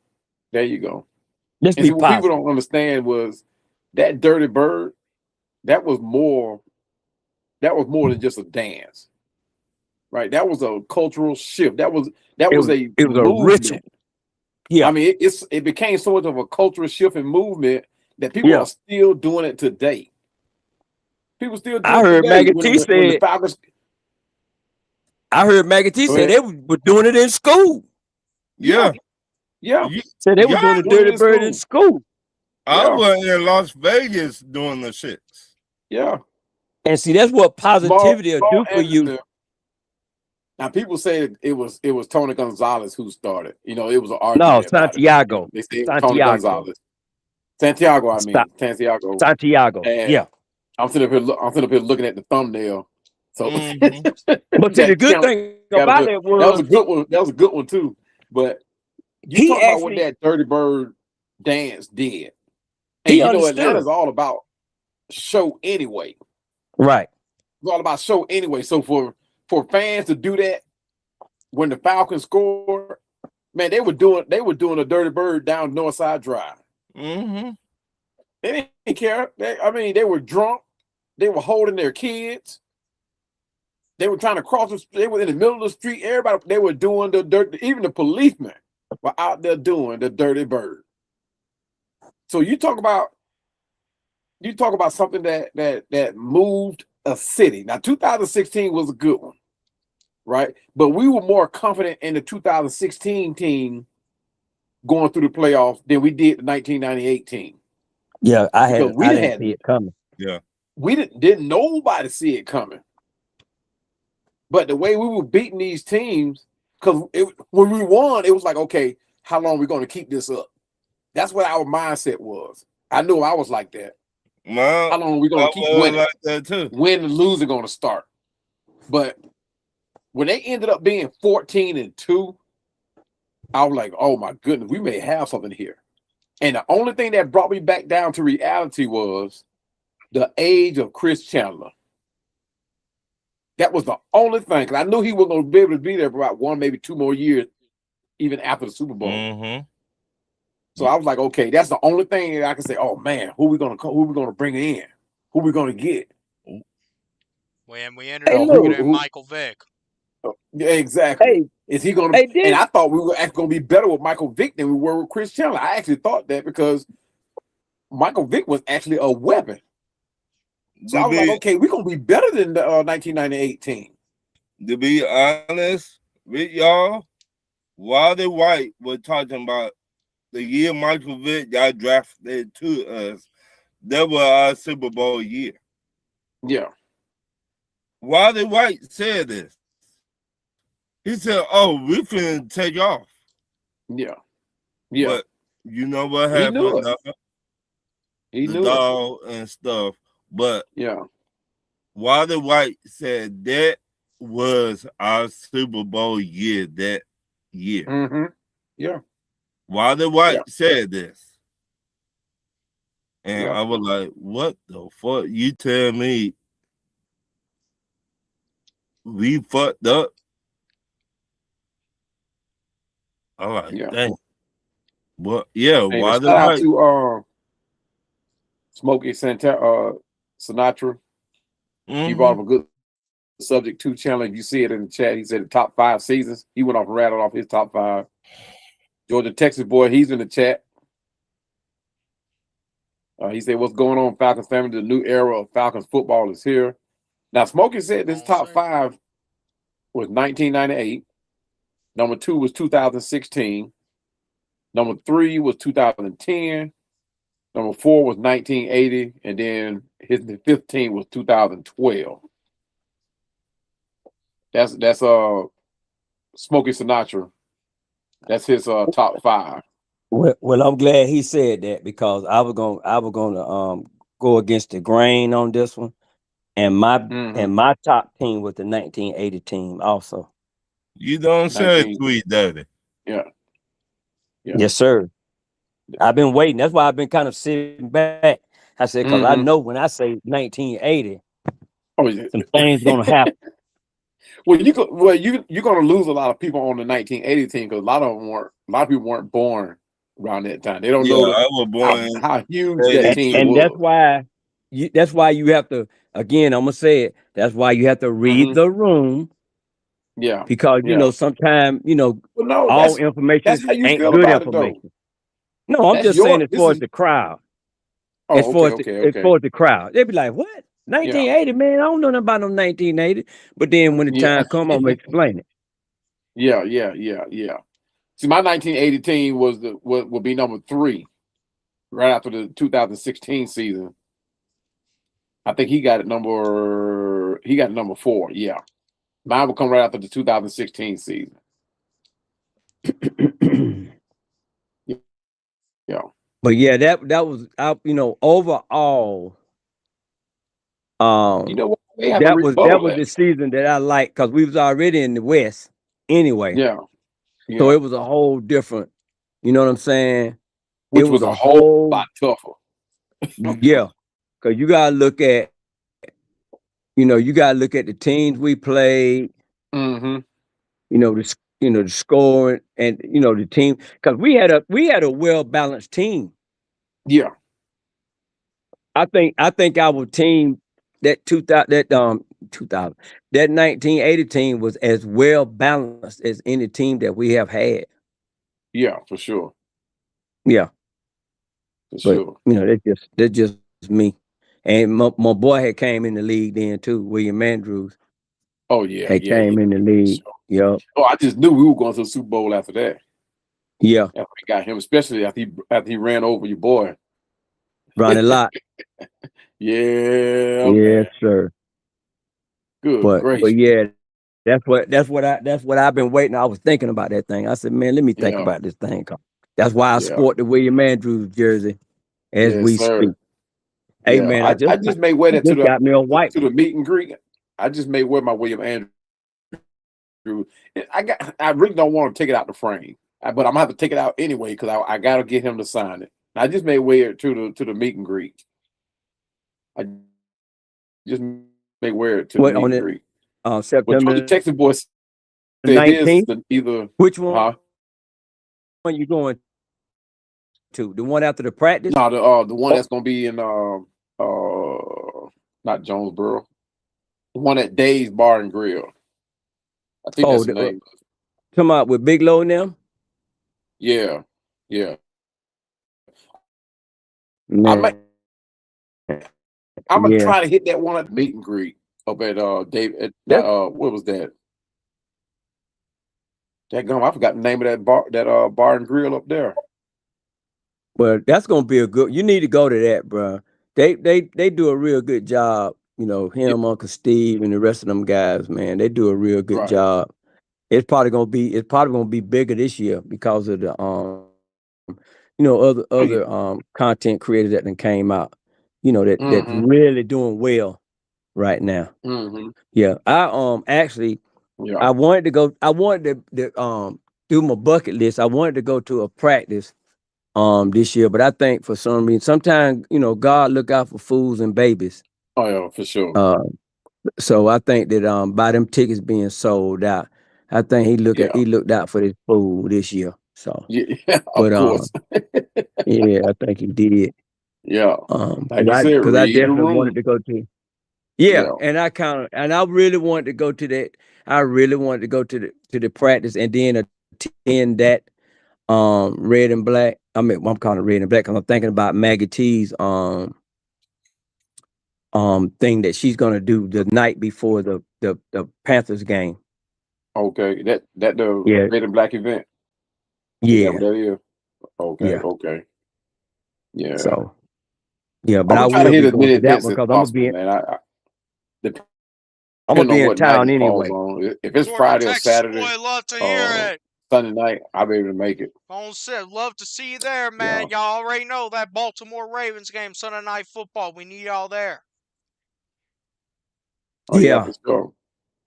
C: There you go.
B: Let's
C: And
B: be
C: see, what people
B: positive.
C: don't understand was that Dirty Bird. That was more. That was more than just a dance, right? That was a cultural shift. That was a
B: It was a ritual.
C: movement.
B: Yeah,
C: I mean, it became so much of a cultural shift and movement that people
B: yeah.
C: are still doing it today. People still do
B: I
C: it
B: heard
C: today.
B: Maggie T
C: When the
B: said.
C: Falcons.
B: I heard Maggie T
C: Go
B: said
C: ahead.
B: they were doing it in school.
C: Yeah.
D: Yeah.
C: Yeah.
D: You,
B: Said they were
D: y'all,
B: doing the
C: Doing it
B: Dirty
C: in
B: Bird in
C: school.
B: school.
D: I
C: Yeah.
D: was in Las Vegas doing the shits.
C: Yeah.
B: And see, that's what
C: Small
B: positivity will do for you.
C: Anderson. Now people say it was Tony Gonzalez who started. You know, it was an
B: No,
C: argument about it. You know,
B: Santiago.
C: they say it was Tony
B: Santiago.
C: Gonzalez. Santiago, I
B: Stop.
C: mean. Santiago.
B: Santiago.
C: And
B: Yeah.
C: I'm sitting up here. I'm sitting up here looking at the thumbnail. So
D: Mm-hmm.
B: But see, the
C: that
B: good
C: channel
B: thing
C: got
B: about
C: a,
B: that
C: that was
B: was
C: a good one. That was a good one too. But you
B: he
C: talk about what
B: actually
C: that Dirty Bird dance did, and
B: he
C: you know
B: understood.
C: Atlanta's all about show anyway.
B: Right.
C: It's all about show anyway. So for fans to do that when the Falcons scored, man, they were doing a Dirty Bird down Northside Drive.
D: Mm-hmm.
C: They didn't care. They were drunk. They were holding their kids. They were trying to cross the street. They were in the middle of the street. Everybody, they were doing the dirt. Even the policemen were out there doing the Dirty Bird. So you talk about something that moved a city. Now, 2016 was a good one, right? But we were more confident in the 2016 team going through the playoffs than we did the 1998 team.
B: Yeah, I
C: Because
B: didn't see it coming.
D: Yeah.
C: we didn't nobody see it coming. But the way we were beating these teams, because when we won, it was like, okay, how long are we going to keep this up? That's what our mindset was. I knew I was like that.
D: Well,
C: How long are we going
D: I
C: to keep
D: was
C: winning?
D: like that too.
C: Win and losing going to start. But when they ended up being 14-2, I was like, oh my goodness, we may have something here. And the only thing that brought me back down to reality was the age of Chris Chandler. That was the only thing, because I knew he was going to be able to be there for about 1, maybe 2 more years, even after the Super Bowl.
D: Mm-hmm.
C: So I was like, okay, that's the only thing that I can say. Oh man, who we gonna bring in? Who we gonna get?
A: When we ended
B: Hey,
A: up
B: look.
A: bringing in Michael Vick.
C: Yeah, exactly.
B: Hey,
C: Is he gonna?
B: hey,
C: And I thought we were actually gonna be better with Michael Vick than we were with Chris Chandler. I actually thought that because Michael Vick was actually a weapon. So I was like, okay, we're gonna be better than the 1998 team.
D: To be honest with y'all, Wally White was talking about the year Michael Vick got drafted to us. That was our Super Bowl year.
C: Yeah.
D: Wally White said this. He said, "Oh, we finna take off."
C: Yeah. Yeah.
D: But you know what
C: He knew
D: happened?
C: it. He
D: The
C: knew it.
D: dog and stuff. But
C: Yeah.
D: Wally White said that was our Super Bowl year that year.
C: Mm-hmm. Yeah.
D: Wally White
C: Yeah.
D: said this. And
C: Yeah.
D: I was like, what the fuck? You tell me we fucked up? I'm like,
C: Yeah.
D: dang. But yeah,
C: And
D: Wally
C: shout out
D: White.
C: to Smokey Sinatra. He brought up a good subject too, Chandler. If you see it in the chat, he said the top 5 seasons. He went off and rattled off his top 5. Georgia Texas boy, he's in the chat. He said, "What's going on, Falcons family? The new era of Falcons football is here." Now, Smokey said this top 5 was 1998. Number 2 was 2016. Number 3 was 2010. Number 4 was 1980, and then his 15 was 2012. That's Smokey Sinatra. That's his top 5.
B: Well, I'm glad he said that because I was gonna go against the grain on this one, and my top team was the 1980 team also.
D: You don't say tweet, daddy.
C: Yeah.
B: Yes, sir. I've been waiting. That's why I've been kind of sitting back. I said, because I
C: Mm-hmm.
B: know when I say 1980,
C: Oh yeah.
B: some things gonna happen.
C: You're gonna lose a lot of people on the 1980 team because a lot of people weren't born around that time. They don't
D: Yeah,
C: know
D: I was born
C: how huge
D: in
C: that
B: And,
C: team
D: 82.
B: and
C: was.
B: that's why you have to, again, I'm gonna say it. That's why you have to read
C: Mm-hmm.
B: the room,
C: Yeah,
B: because
C: yeah.
B: sometimes
C: Well, no,
B: all information
C: that's how you
B: ain't
C: feel
B: good
C: about it though.
B: information. No, I'm
C: That's
B: just saying
C: your
B: as
C: this
B: far as
C: is
B: the crowd. As
C: oh
B: far
C: okay,
B: as the
C: okay,
B: as
C: okay.
B: far as the crowd, they'd be like, "What?
C: Yeah,
B: 1980, man? I don't know nothing about no 1980." But then when the
C: yeah,
B: time come, I'm gonna explain it.
C: yeah. See, my 1980 team will be number 3 right after the 2016 season. I think he got number 4. Yeah, mine will come right after the 2016 season. Yeah.
B: But yeah, that was overall,
C: You
B: um,
C: know what? They have to
B: that
C: rebuttal
B: was
C: that.
B: the season that I liked because we was already in the West anyway.
C: Yeah,
B: So
C: yeah.
B: it was a whole different. You know what I'm saying? It
C: Which
B: was
C: was
B: a
C: a whole
B: whole
C: lot tougher.
B: yeah. Because you gotta look at the teams we played.
C: Mm-hmm.
B: The scoring and the team, because we had a well balanced team.
C: Yeah,
B: I think our team, that 2000 that 1980 team was as well balanced as any team that we have had.
C: yeah, for sure,
B: Yeah,
C: for
B: but
C: sure.
B: that's just me. And my boy had came in the league then too. William Andrews
C: Oh yeah,
B: had
C: yeah, yeah,
B: came in the
C: for
B: league.
C: sure.
B: Yep.
C: Oh, I just knew we were going to the Super Bowl after that.
B: Yeah.
C: After we got him, especially after he ran over your boy.
B: Ronnie Lott.
C: Yeah,
B: Yes,
C: man.
B: sir.
C: Good
B: But
C: gracious.
B: yeah, that's what I've been waiting. I was thinking about that thing. I said, man, let me think
C: Yeah,
B: about this thing. That's why I
C: yeah,
B: sport the William Andrews jersey as
C: yes,
B: we speak.
C: sir.
B: Hey
C: Yeah,
B: man,
C: I just may wear
B: I
C: that
B: just got me a white
C: to the
B: one.
C: meet and greet. I just may wear my William Andrews. I really don't want to take it out the frame, but I'm gonna have to take it out anyway because I got to get him to sign it. I just may wear it to the meet and greet. I just may wear it to the
B: What
C: meet
B: on
C: and
B: it?
C: greet. But Georgia
B: September
C: Texas boy said his
B: 19th.
C: either
B: Which one
C: huh?
B: you going to? The one after the practice?
C: No, the one
B: Oh,
C: that's gonna be in not Jonesboro, the one at Dave's Bar and Grill. I think
B: oh,
C: that's the name.
B: come out with Big Low now.
C: Yeah, yeah. I might.
B: Man,
C: I'm gonna
B: yeah.
C: try to hit that one at the meet and greet up at Dave.
B: That
C: What was that? That gum. I forgot the name of that bar and grill up there.
B: Well, that's gonna be a good. You need to go to that, bro. They do a real good job.
C: Yeah,
B: Him, Uncle Steve, and the rest of them guys, man. They do a real good
C: right.
B: job. It's probably gonna be bigger this year because of the
C: Oh yeah.
B: other content creators that then came out. That's
C: Mm-hmm.
B: really doing well right now.
C: Mm-hmm.
B: Yeah, I actually
C: Yeah.
B: I wanted to go. I wanted to do my bucket list. I wanted to go to a practice this year, but I think for some reason, sometimes God look out for fools and babies.
C: Oh yeah, for sure.
B: Uh, so I think that by them tickets being sold out, I think
C: Yeah.
B: he looked out for this fool this year. So,
C: Yeah. Yeah. Of
B: but
C: course.
B: yeah, I think he did.
C: Yeah. Like
B: Because
C: you
B: I
C: said,
B: because I
C: read the
B: definitely wanted
C: room.
B: to go to. Yeah,
C: Yeah.
B: and I really wanted to go to that. I really wanted to go to the practice and then attend that red and black. I mean, I'm calling it red and black because I'm thinking about Maggie T's thing that she's gonna do the night before the Panthers game.
C: Okay. That the
B: Yeah,
C: red and black event. Is that what
B: yeah,
C: that is? Okay.
B: yeah.
C: Okay. Yeah.
B: So yeah, but
C: I'm
B: I
C: gonna try to
B: will
C: hit
B: be
C: as
B: going
C: many
B: to that
C: events
B: one
C: as
B: because
C: possible, man.
B: I'm gonna
C: Depending on
B: be in
C: what night
B: town
C: it falls
B: anyway.
C: on. If it's
A: Georgia,
C: Friday or
A: Texas
C: Saturday,
A: boy, love to hear
C: uh,
A: it.
C: Sunday night, I'll be able to make it.
A: On set, love to see you there,
C: Yeah.
A: man. Y'all already know that Baltimore Ravens game, Sunday Night Football. We need y'all there.
C: Oh yeah,
B: Yeah,
C: for sure.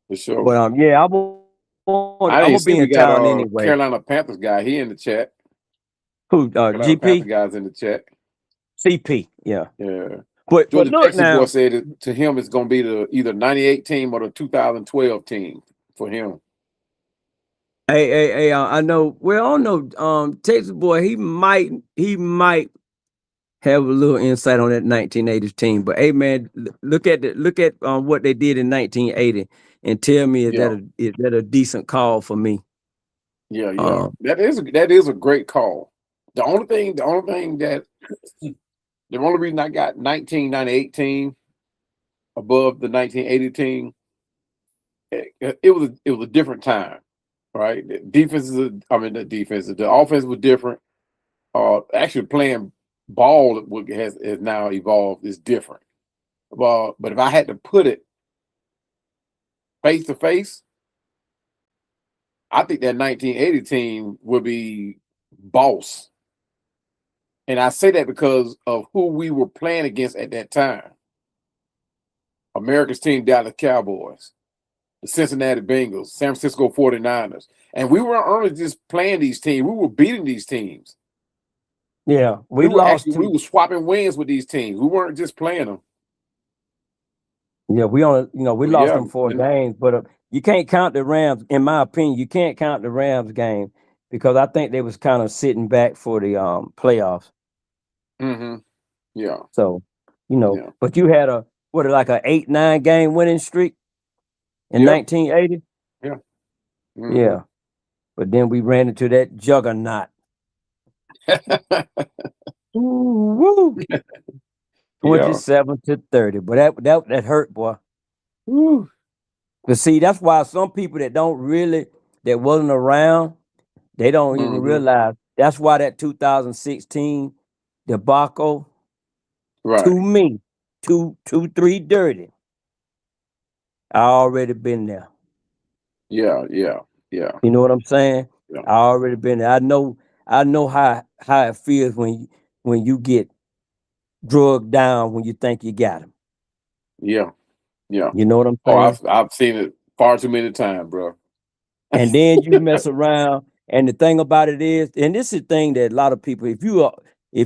C: For sure.
B: but yeah, I'm
C: I
B: gonna
C: didn't see
B: be
C: we
B: in
C: got
B: town anyway.
C: Carolina Panthers guy. He in the chat.
B: Who?
C: Carolina Panther
B: GP,
C: guys in the chat.
B: CP. Yeah.
C: Yeah.
B: But
C: Georgia
B: look
C: Texas boy
B: now.
C: said to him it's going to be the either 98 team or the 2012 team for him.
B: Hey, I know. Well, I don't know. Texas boy, he might have a little insight on that 1980s team. But hey, man, look at what they did in 1980 and tell me is that a decent call for me?
C: Yeah.
B: Um,
C: That is a great call. The only thing that the only reason I got 1998 team above the 1980 team, it was a different time, right? The offense was different. Actually playing ball has now evolved is different. Well, but if I had to put it face to face, I think that 1980 team would be boss. And I say that because of who we were playing against at that time. America's team, Dallas Cowboys, the Cincinnati Bengals, San Francisco 49ers. And we weren't only just playing these teams, we were beating these teams.
B: yeah,
C: We
B: we
C: were swapping wins with these teams. We weren't just playing them.
B: Yeah, we
C: But
B: lost
C: yeah,
B: them 4 games, but you can't count the Rams. In my opinion, you can't count the Rams game because I think they was kind of sitting back for the playoffs.
C: mm-hmm. Yeah.
B: So,
C: Yeah.
B: but you had like a 8-9 game winning streak in
C: Yeah.
B: 1980.
C: Yeah. Mm-hmm.
B: Yeah, but then we ran into that juggernaut. Woo!
C: Yeah.
B: 27-30, but that hurt, boy.
C: Woo.
B: But see, that's why some people that wasn't around, they don't even
C: Mm-hmm.
B: realize. That's why that 2016 debacle,
C: Right.
B: to me, 3 dirty. I already been there.
C: Yeah.
B: You know what I'm saying?
C: Yeah.
B: I already been there. I know how it feels when you get drugged down when you think you got him.
C: Yeah.
B: You know what I'm
C: Oh,
B: saying?
C: I've seen it far too many times, bro.
B: And then you mess around. And the thing about it is, and this is the thing that a lot of people, if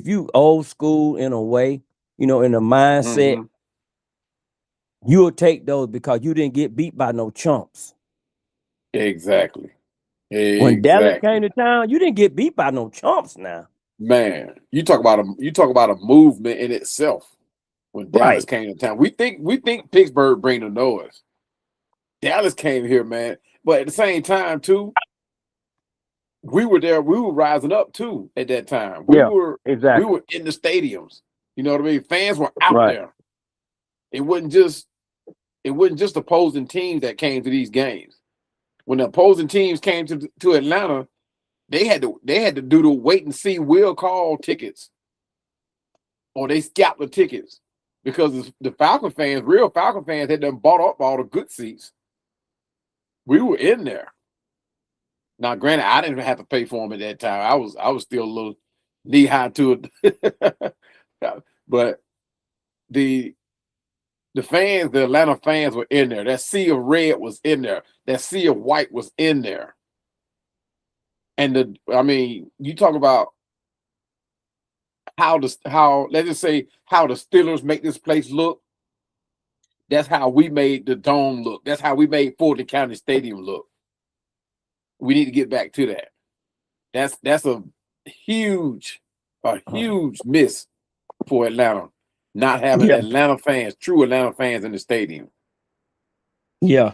B: you old school in a way, in a mindset,
C: Mm-hmm.
B: you'll take those because you didn't get beat by no chumps.
C: Exactly.
B: When Dallas came to town, you didn't get beat by no chumps now.
C: Man, you talk about a movement in itself. When Dallas
B: Right.
C: came to town, we think Pittsburgh bring the noise. Dallas came here, man. But at the same time, too, we were there. We were rising up too at that time. We
B: Yeah,
C: were
B: exactly.
C: in the stadiums. You know what I mean? Fans were out
B: Right.
C: there. It wasn't just opposing teams that came to these games. When the opposing teams came to Atlanta, they had to do the wait and see will call tickets, or they scalp the tickets because the real Falcon fans, had done bought up all the good seats. We were in there. Now, granted, I didn't have to pay for them at that time. I was still a little knee high to it, but the fans, the Atlanta fans were in there. That sea of red was in there. That sea of white was in there. And you talk about let's just say how the Steelers make this place look. That's how we made the dome look. That's how we made Fulton County Stadium look. We need to get back to that. That's a huge miss for Atlanta, not having
B: Yeah.
C: true Atlanta fans in the stadium.
B: Yeah.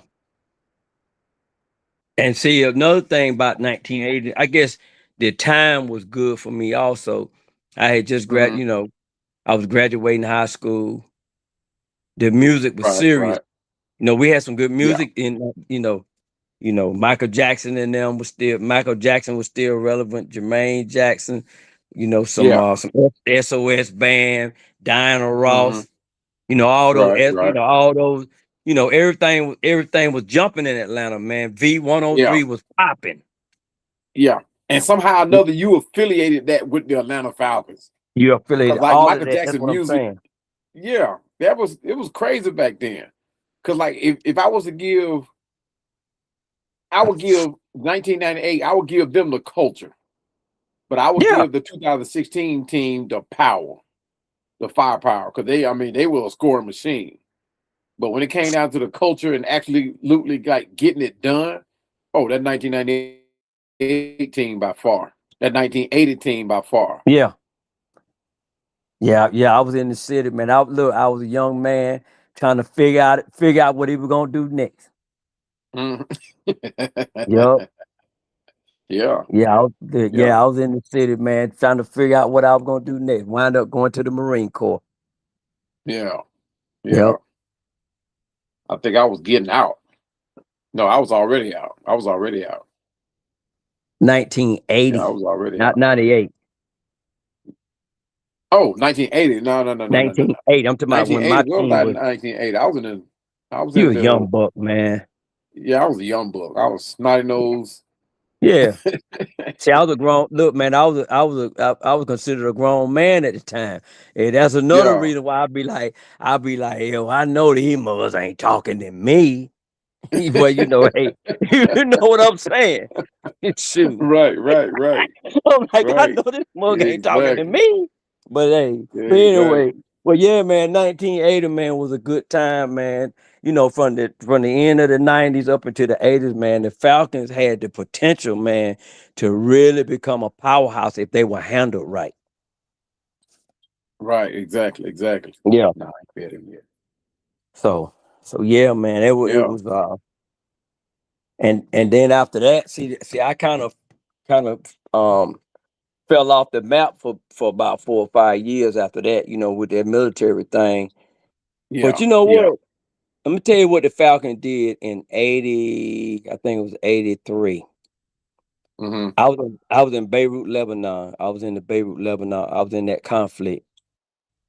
B: And see, another thing about 1980, I guess the time was good for me also. I had just I was graduating high school. The music was serious.
C: Right.
B: We had some good
C: Yeah.
B: music in, Michael Jackson Michael Jackson was still relevant, Jermaine Jackson, some SOS band, Diana Ross, all those,
C: Right.
B: all those, everything was jumping in Atlanta, man.
C: Yeah.
B: V103 was popping.
C: Yeah. And somehow or another, you affiliated that with the Atlanta Falcons.
B: You
C: Because
B: affiliated
C: like
B: all of
C: Michael
B: that. That's
C: Jackson
B: what I'm
C: music,
B: saying.
C: yeah, it was crazy back then. Because like if I was to give, I would give 1998, I would give them the culture. But I would
B: Yeah.
C: give the 2016 team the power, the firepower, because they were a scoring machine. But when it came down to the culture and actually like getting it done, that 1998 team by far. That 1980 team by far.
B: Yeah. Yeah. I was in the city, man. I was a young man trying to figure out what he was gonna do next.
C: Mhm.
B: Yep.
C: Yeah, yeah,
B: I was in the city, man, trying to figure out what I was gonna do next. Wind up going to the Marine Corps.
C: yeah, yeah.
B: Yep.
C: I think I was getting out. No, I was already out. I was already out. Yeah, I
B: 1980,
C: was already
B: not
C: out.
B: 98.
C: Oh, 1980. No, no, no, no, no, no, no.
B: 1980. I'm talking about when
C: 1980.
B: my
C: What was
B: team
C: I in
B: was.
C: 1980? I was
B: You
C: in
B: a
C: the
B: young buck, man.
C: yeah, I was a young buck. I was snotty nose.
B: Yeah. See, I was a grown look, man. I was considered a grown man at the time, and that's another
C: Yeah.
B: reason why I'd be like, yo, I know these mothers ain't talking to me. Well, hey, you know what I'm saying? Shoot,
C: Right, right, right,
B: I'm like, I
C: right.
B: know this mug ain't talking to
C: Exactly.
B: me. But hey, but anyway,
C: Exactly.
B: well, yeah, man, 1980, man, was a good time, man. From the end of the 90s up into the 80s, man, the Falcons had the potential, man, to really become a powerhouse if they were handled right.
C: Right, exactly, exactly.
B: Yeah.
C: No, I ain't bet him yet.
B: So yeah, man, it
C: Yeah.
B: was and then after that, see, I kind of fell off the map for about 4 or 5 years after that, with that military thing. But
C: Yeah.
B: you know
C: Yeah.
B: what? Let me tell you what the Falcon did in 80, I think it was 83.
C: Mm-hmm.
B: I was in Beirut, Lebanon. I was in the Beirut, Lebanon. I was in that conflict.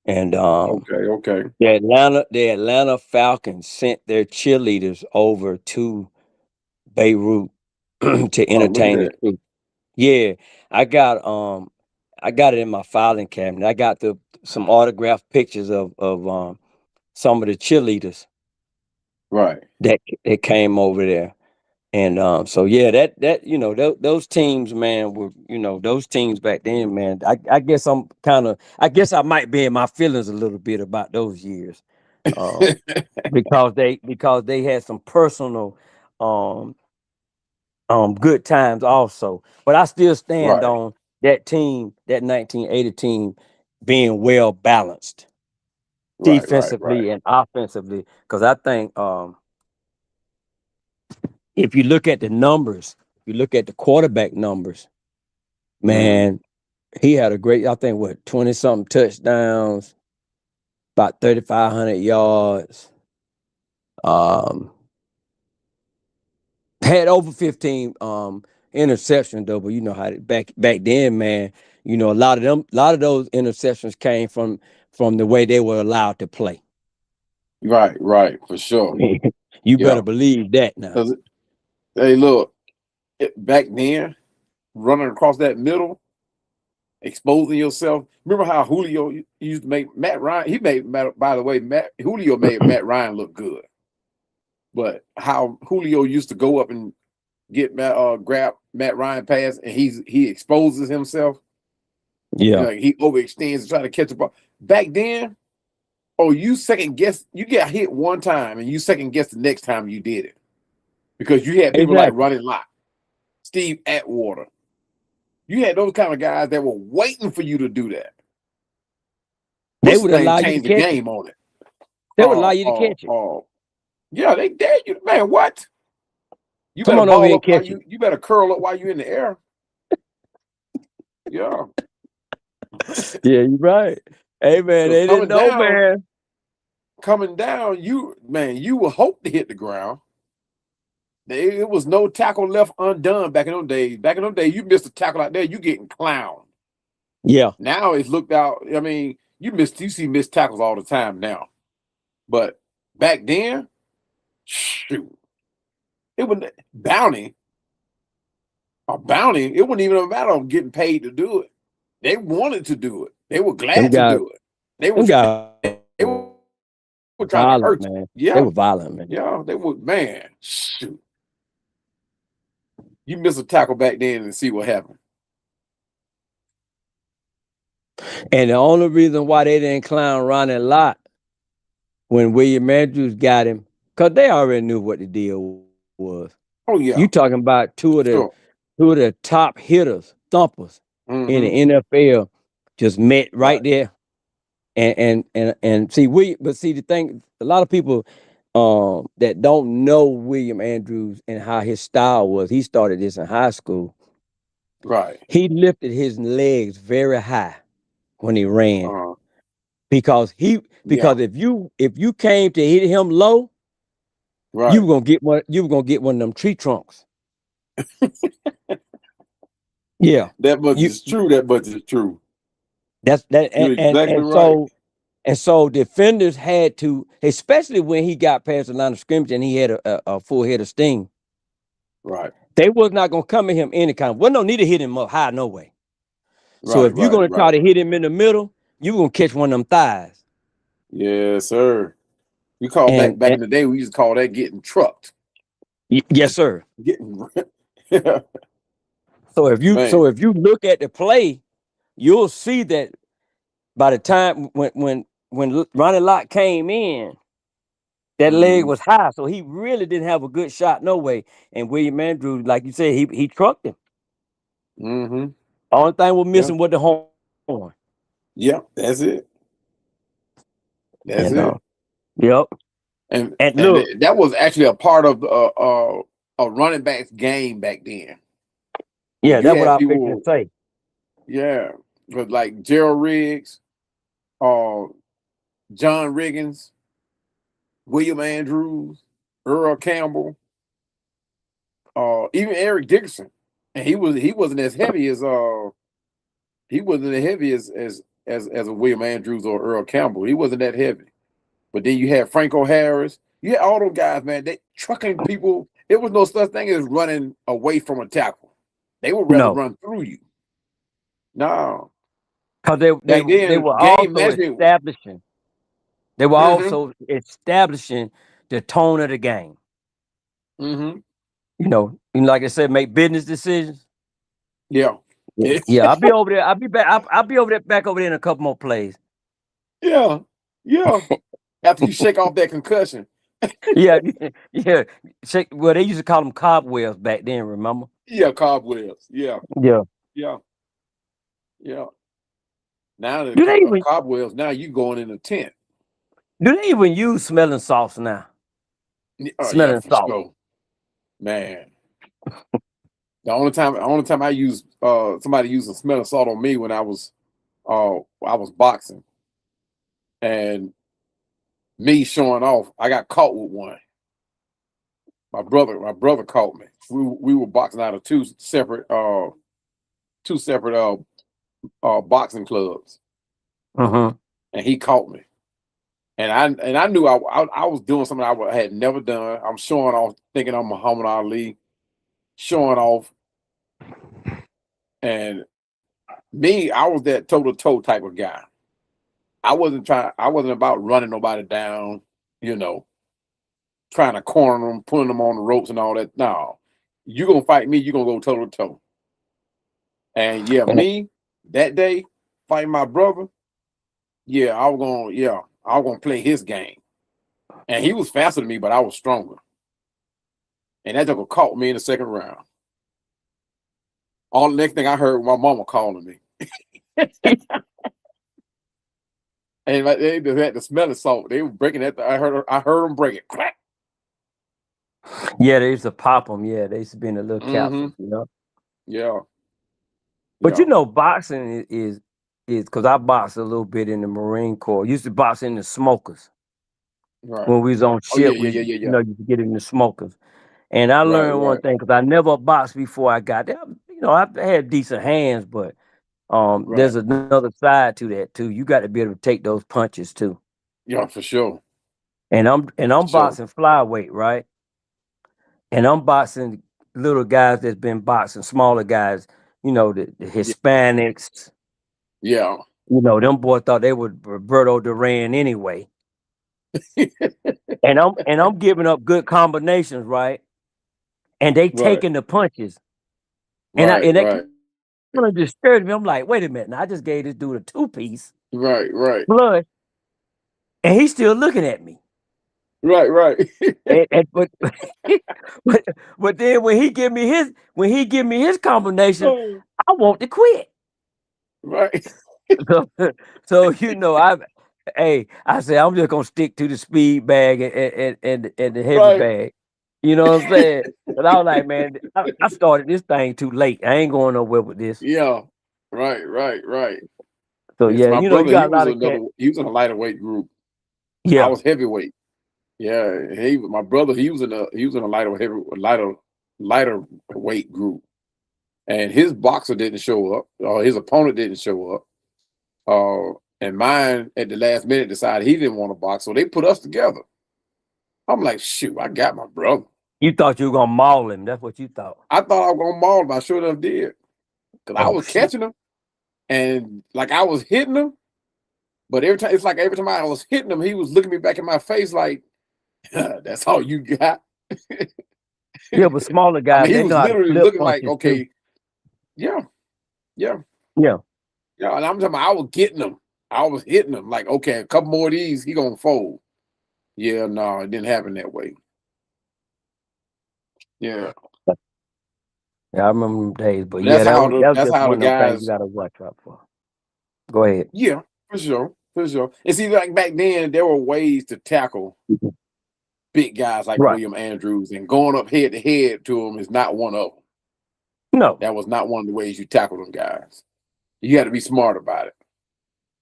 B: And
C: Okay, okay.
B: the Atlanta Falcons sent their cheerleaders over to Beirut to
C: Oh, look at
B: entertain the
C: that.
B: troops. Yeah, I got it in my filing cabinet. I got some autographed pictures of some of the cheerleaders
C: Right.
B: that came over there. And so yeah, those teams, man, were those teams back then, man. I guess I guess I might be in my feelings a little bit about those years, um, because they had some personal um good times also. But I still stand
C: Right.
B: on that team, that 1980 team, being well balanced
C: Right, right, right.
B: defensively and offensively. Because I think if you look at the numbers, if you look at the quarterback numbers,
C: Mm-hmm.
B: man, he had a great, I think, 20 something touchdowns, about 3,500 yards, um, had over 15 interceptions though. But you know how back then, man, a lot of those interceptions came from the way they were allowed to play.
C: Right, right, for sure.
B: You
C: Yeah.
B: better believe that now.
C: 'Cause hey, look, back then, running across that middle, exposing yourself. Remember how Julio used to make Matt Ryan? He made by the way, Julio made Matt Ryan look good. But how Julio used to go up and grab Matt Ryan pass, and he exposes himself.
B: Yeah,
C: He overextends and try to catch a ball. Back then, you second guess. You get hit one time, and you second guess the next time you did it because you had people like
B: exactly.
C: running lock, Steve Atwater. You had those kind of guys that were waiting for you to do that.
B: They
C: What's his
B: would
C: name
B: allow you to
C: changed the
B: catch it.
C: game on it.
B: They would allow you to catch it.
C: Yeah, they dare you, man. What? You
B: Come
C: better
B: on over
C: ball
B: here
C: up
B: and catch it.
C: you better curl up while you're in the air. Yeah.
B: Yeah, you're right. Hey man,
C: Because
B: they didn't know, man.
C: coming down, you will hope to hit the ground. It was no tackle left undone back in those days. Back in those days, you missed a tackle out there, you getting clowned.
B: Yeah,
C: Now it's looked out. You see missed tackles all the time now. But back then, shoot, it was bounty. A bounty, it wasn't even a matter of getting paid to do it. They wanted to do it. They were
B: them
C: glad to
B: guys,
C: do it. They were
B: them guys
C: they were trying to
B: violent,
C: hurt you.
B: man. They
C: Yeah,
B: were violent, man.
C: yeah, they were, man. Shoot. You miss a tackle back then and see what happened.
B: And the only reason why they didn't clown Ronnie Lott when William Andrews got him, because they already knew what the deal was. You
C: Oh
B: talking
C: yeah,
B: about
C: sure.
B: two of the top hitters, thumpers in the
C: Mm-hmm.
B: NFL just met right
C: Right.
B: there. And see but see the thing, a lot of people that don't know William Andrews and how his style was. He started this in high school.
C: Right.
B: He lifted his legs very high when he ran
C: Uh,
B: because
C: yeah.
B: if you came to hit him low,
C: Right.
B: you were gonna get one of them tree trunks. Yeah.
C: That much
B: You
C: is true. That much is true.
B: that's that
C: You're exactly right.
B: and so defenders had to, especially when he got past the line of scrimmage and he had a full head of steam,
C: Right.
B: they was not gonna come at him any kind. Well, no need to hit him up high, no way. So
C: Right.
B: if you're
C: Right.
B: gonna try
C: Right.
B: to hit him in the middle, you're gonna catch one of them thighs.
C: Yes, sir. We call back
B: And
C: in the day. We used to call that getting trucked.
B: yes, sir.
C: Getting.
B: So
C: Man.
B: if you look at the play, you'll see that by the time when Ronnie Lott came in, that leg
C: Mm-hmm.
B: was high, so he really didn't have a good shot, no way. And William Andrews, like you said, he trucked him.
C: Mm-hmm.
B: Only thing we're
C: Yeah.
B: missing was the horn.
C: Yeah. That's it. That's
B: And
C: it.
B: yep.
C: And
B: And
C: and
B: look,
C: that was actually a part of a running back's game back then.
B: yeah,
C: You
B: that's what
C: had
B: I was fixing to
C: people.
B: say.
C: Yeah. But like Gerald Riggs, uh, John Riggins, William Andrews, Earl Campbell, even Eric Dickerson, and he wasn't as heavy as he wasn't as heavy as a William Andrews or Earl Campbell. He wasn't that heavy. But then you had Franco Harris. You had all those guys, man. They trucking people. There was no such thing as running away from a tackle. They would rather
B: No,
C: run through you. No,
B: because
C: back
B: they
C: then,
B: were
C: game
B: also
C: management.
B: establishing. They were
C: Mm-hmm.
B: also establishing the tone of the game.
C: Mm-hmm.
B: Like I said, make business decisions.
C: Yeah.
B: Yeah, yeah. I'll be over there. I'll be back. I'll be over there, back over there in a couple more plays.
C: Yeah. Yeah. After you shake off that concussion.
B: Yeah, yeah. Well, they used to call them cobwebs back then. Remember?
C: Yeah, cobwebs. Yeah.
B: Yeah.
C: Yeah. Yeah. Now the
B: Do they even
C: cobwebs. Now you going in a tent.
B: do they even use smelling salts now?
C: Oh yeah,
B: Smelling
C: for
B: salt.
C: sure, man. The only time I used somebody used a smelling salt on me when I was boxing, and me showing off, I got caught with one. My brother caught me. We were boxing out of two separate boxing clubs,
B: Mm-hmm.
C: and he caught me. And I knew I was doing something I had never done. I'm showing off, thinking I'm Muhammad Ali, showing off, and me, I was that toe to toe type of guy. I wasn't about running nobody down, you know, trying to corner them, pulling them on the ropes and all that. No, you gonna fight me, you gonna go toe to toe. And yeah, me that day fighting my brother, I was gonna play his game. And he was faster than me, but I was stronger. And that joker caught me in the second round. All the next thing I heard was my mama calling me. And they had the smell of salt. They were breaking that. I heard them break it. Crack.
B: Yeah, they used to pop them. Yeah, they used to be in the little
C: Mm-hmm.
B: capsules.
C: Yeah.
B: But
C: Yeah.
B: boxing is because I boxed a little bit in the Marine Corps. Used to box in the smokers
C: Right.
B: when we was on
C: Oh yeah,
B: ship.
C: yeah,
B: We
C: yeah, yeah, yeah.
B: used to get in the smokers. And I
C: Right,
B: learned one
C: right,
B: thing because I never boxed before I got there. I had decent hands, but
C: right.
B: there's another side to that too. You got to be able to take those punches too.
C: Yeah, for sure.
B: And I'm
C: For sure.
B: boxing flyweight, right? And I'm boxing little guys that's been boxing, smaller guys, the
C: Yeah.
B: Hispanics.
C: Yeah.
B: Them boys thought they were Roberto Duran anyway. And I'm giving up good combinations, right? And they
C: Right.
B: taking the punches. And I
C: Right,
B: and that
C: right.
B: kept me It just scared me. I'm like, wait a minute. Now, I just gave this dude a 2-piece
C: Right, right,
B: blood, and he's still looking at me.
C: right, right.
B: And but, but but then when he give me his combination,
C: Oh,
B: I want to quit.
C: right,
B: So, so I I say I'm just gonna stick to the speed bag and the heavy
C: right.
B: bag. You know what I'm saying? But I was like, man, I started this thing too late. I ain't going nowhere with this.
C: Yeah, right, right, right.
B: So
C: Yes,
B: yeah,
C: my
B: you
C: brother,
B: got a lot of cat.
C: he was in a lighter weight group. I
B: Yeah,
C: was heavyweight. Yeah, my brother, he was in a lighter weight group, and his boxer didn't show up, or his opponent didn't show up. And mine at the last minute decided he didn't want to box, so they put us together. I'm like, shoot, I got my brother.
B: you thought you were gonna maul him. That's what you thought.
C: I thought I was gonna maul him. I sure enough did, because I
B: Oh
C: was
B: shit.
C: catching him and like I was hitting him, but every time I was hitting him, he was looking me back in my face like, "That's all you got."
B: Yeah, but smaller
C: I
B: guys,
C: mean, he
B: they
C: was
B: know how to
C: literally
B: flip
C: looking like,
B: punches too.
C: okay, yeah, yeah,
B: Yeah.
C: yeah. And I'm talking about, I was getting him. I was hitting him like, okay, a couple more of these, he gonna fold. Yeah, no, it didn't happen that way. Yeah,
B: Yeah, I remember them days. But
C: but
B: yeah, that was
C: that's
B: just
C: how the
B: one of them things you
C: guys.
B: gotta watch out for. Go ahead.
C: Yeah, for sure, for sure. And see, like back then, there were ways to tackle big guys like
B: Right.
C: William Andrews, and going up head to head to him is not one of them.
B: No.
C: That was not one of the ways you tackle them guys. You got to be smart about it.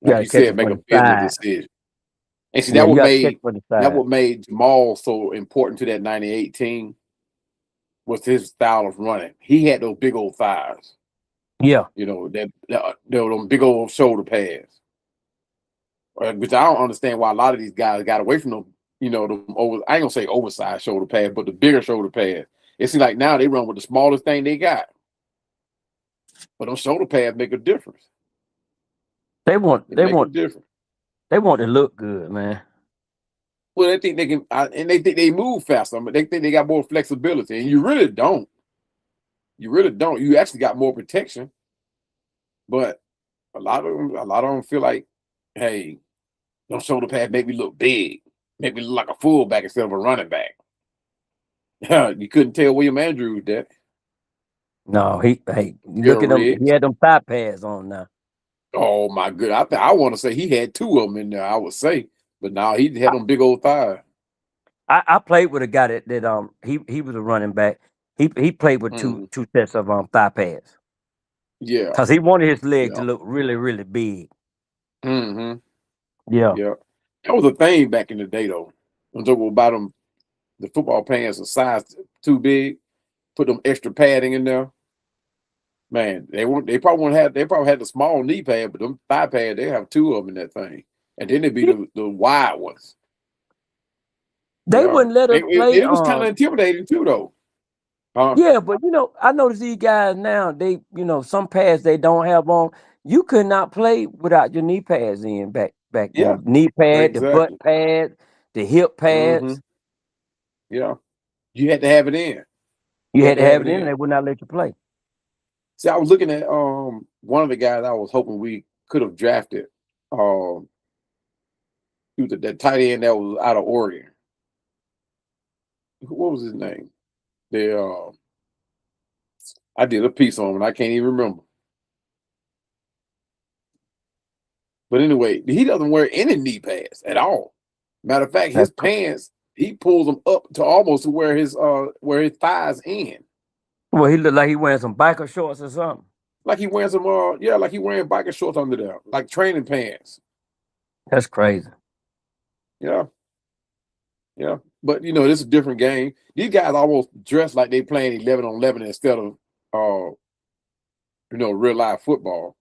B: You
C: Like
B: gotta
C: you
B: catch
C: said,
B: it
C: make
B: from
C: a
B: the
C: business
B: side.
C: decision. And see,
B: Yeah, you gotta catch from the
C: that
B: side.
C: what made Jamal so important to that '98 team was his style of running. He had those big old thighs.
B: Yeah.
C: You know that there were them big old shoulder pads, which I don't understand why a lot of these guys got away from them. You know, I ain't gonna say oversized shoulder pads, but the bigger shoulder pads. It seems like now they run with the smallest thing they got, but those shoulder pads make a difference.
B: They want
C: They
B: they
C: make a
B: want
C: difference.
B: they want to look good, man.
C: Well, they think they can, and they think they move faster, but they think they got more flexibility, and you really don't. You really don't. You actually got more protection, but a lot of them feel like, hey, those shoulder pads make me look big, make me look like a fullback instead of a running back. You couldn't tell William Andrews that.
B: No, you
C: Bill
B: look at him. He
C: Riggs.
B: had them thigh pads on now.
C: Oh my good. I want to say he had two of them in there. I would say, but now he had them big old thighs.
B: I played with a guy that he was a running back. He played with
C: Hmm.
B: two sets of thigh pads
C: Yeah.
B: because he wanted his legs to
C: Yeah.
B: look really really big.
C: Hmm.
B: Yeah.
C: Yeah. That was a thing back in the day, though. I'm talking about them. The football pants are size too big. Put them extra padding in there. Man, they won't. They probably won't have. They probably had the small knee pad, but them thigh pad, they have two of them in that thing, and then it'd be the wide ones.
B: They
C: Yeah,
B: wouldn't let us play.
C: it was kind of intimidating too, though. Huh?
B: Yeah, but I notice these guys now. They some pads they don't have on. You could not play without your knee pads in back
C: Yeah,
B: then. Knee pad, the butt
C: exactly.
B: pad, the hip
C: Hmm.
B: pads.
C: Yeah, you had to have it in.
B: You
C: You had
B: had
C: to
B: to
C: have
B: have
C: it
B: it in, and
C: in.
B: they would not let you play.
C: See, I was looking at one of the guys I was hoping we could have drafted. Um, he was that tight end that was out of Oregon. What was his name? The I did a piece on him, and I can't even remember. But anyway, he doesn't wear any knee pads at all. Matter of fact, his
B: That's
C: pants, he pulls them up to almost to where his thighs end.
B: well, he looked like he wearing some biker shorts or something.
C: Like he wearing like he wearing biker shorts under there, like training pants.
B: That's crazy.
C: Yeah, yeah. But this is a different game. These guys almost dress like they playing 11-on-11 instead of real life football.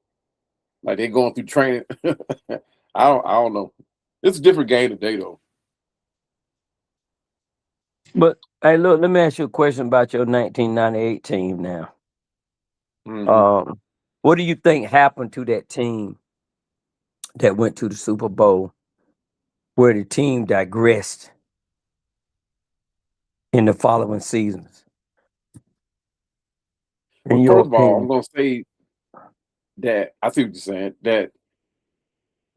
C: Like they going through training. I don't know. It's a different game today though.
B: But hey, look, let me ask you a question about your 1998 team now.
C: Hmm.
B: Um, what do you think happened to that team that went to the Super Bowl, where the team digressed in the following seasons? In
C: Well,
B: your
C: first of all, I'm
B: opinion?
C: gonna say that I see what you're saying. That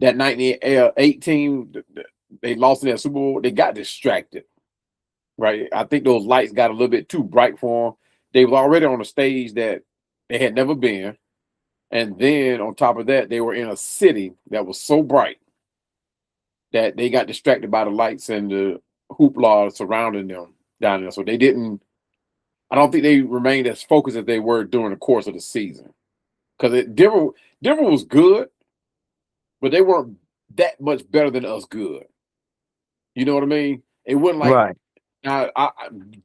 C: 98 team, they lost in that Super Bowl. They got distracted, right? I think those lights got a little bit too bright for them. They were already on a stage that they had never been, and then on top of that, they were in a city that was so bright that they got distracted by the lights and the hoopla surrounding them down there. So they didn't. I don't think they remained as focused as they were during the course of the season. Because Denver was good, but they weren't that much better than us good. You know what I mean? It wasn't like
B: Right.
C: now.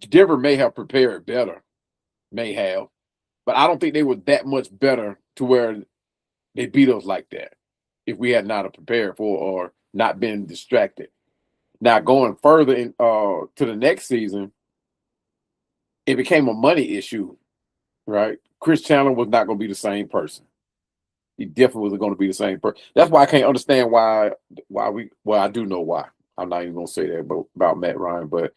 C: Denver may have prepared better, may have, but I don't think they were that much better to where they beat us like that. If we had not prepared for or not been distracted. Now going further to the next season, it became a money issue, right? Chris Chandler was not going to be the same person. He definitely wasn't going to be the same person. That's why I can't understand why we. Well, I do know why. I'm not even going to say that about Matt Ryan, but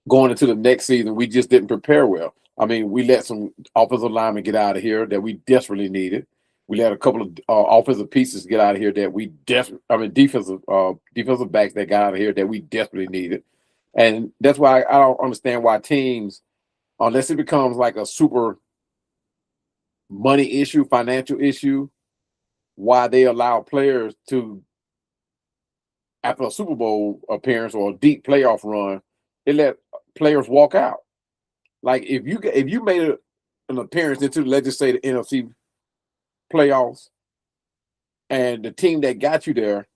C: going into the next season, we just didn't prepare well. I mean, we let some offensive linemen get out of here that we desperately needed. We let a couple of offensive pieces get out of here that we defensive backs that got out of here that we desperately needed. And that's why I don't understand why teams, unless it becomes like a super money issue, financial issue, why they allow players to, after a Super Bowl appearance or a deep playoff run, they let players walk out. Like if you made an appearance into, let's just say, the NFC playoffs, and the team that got you there,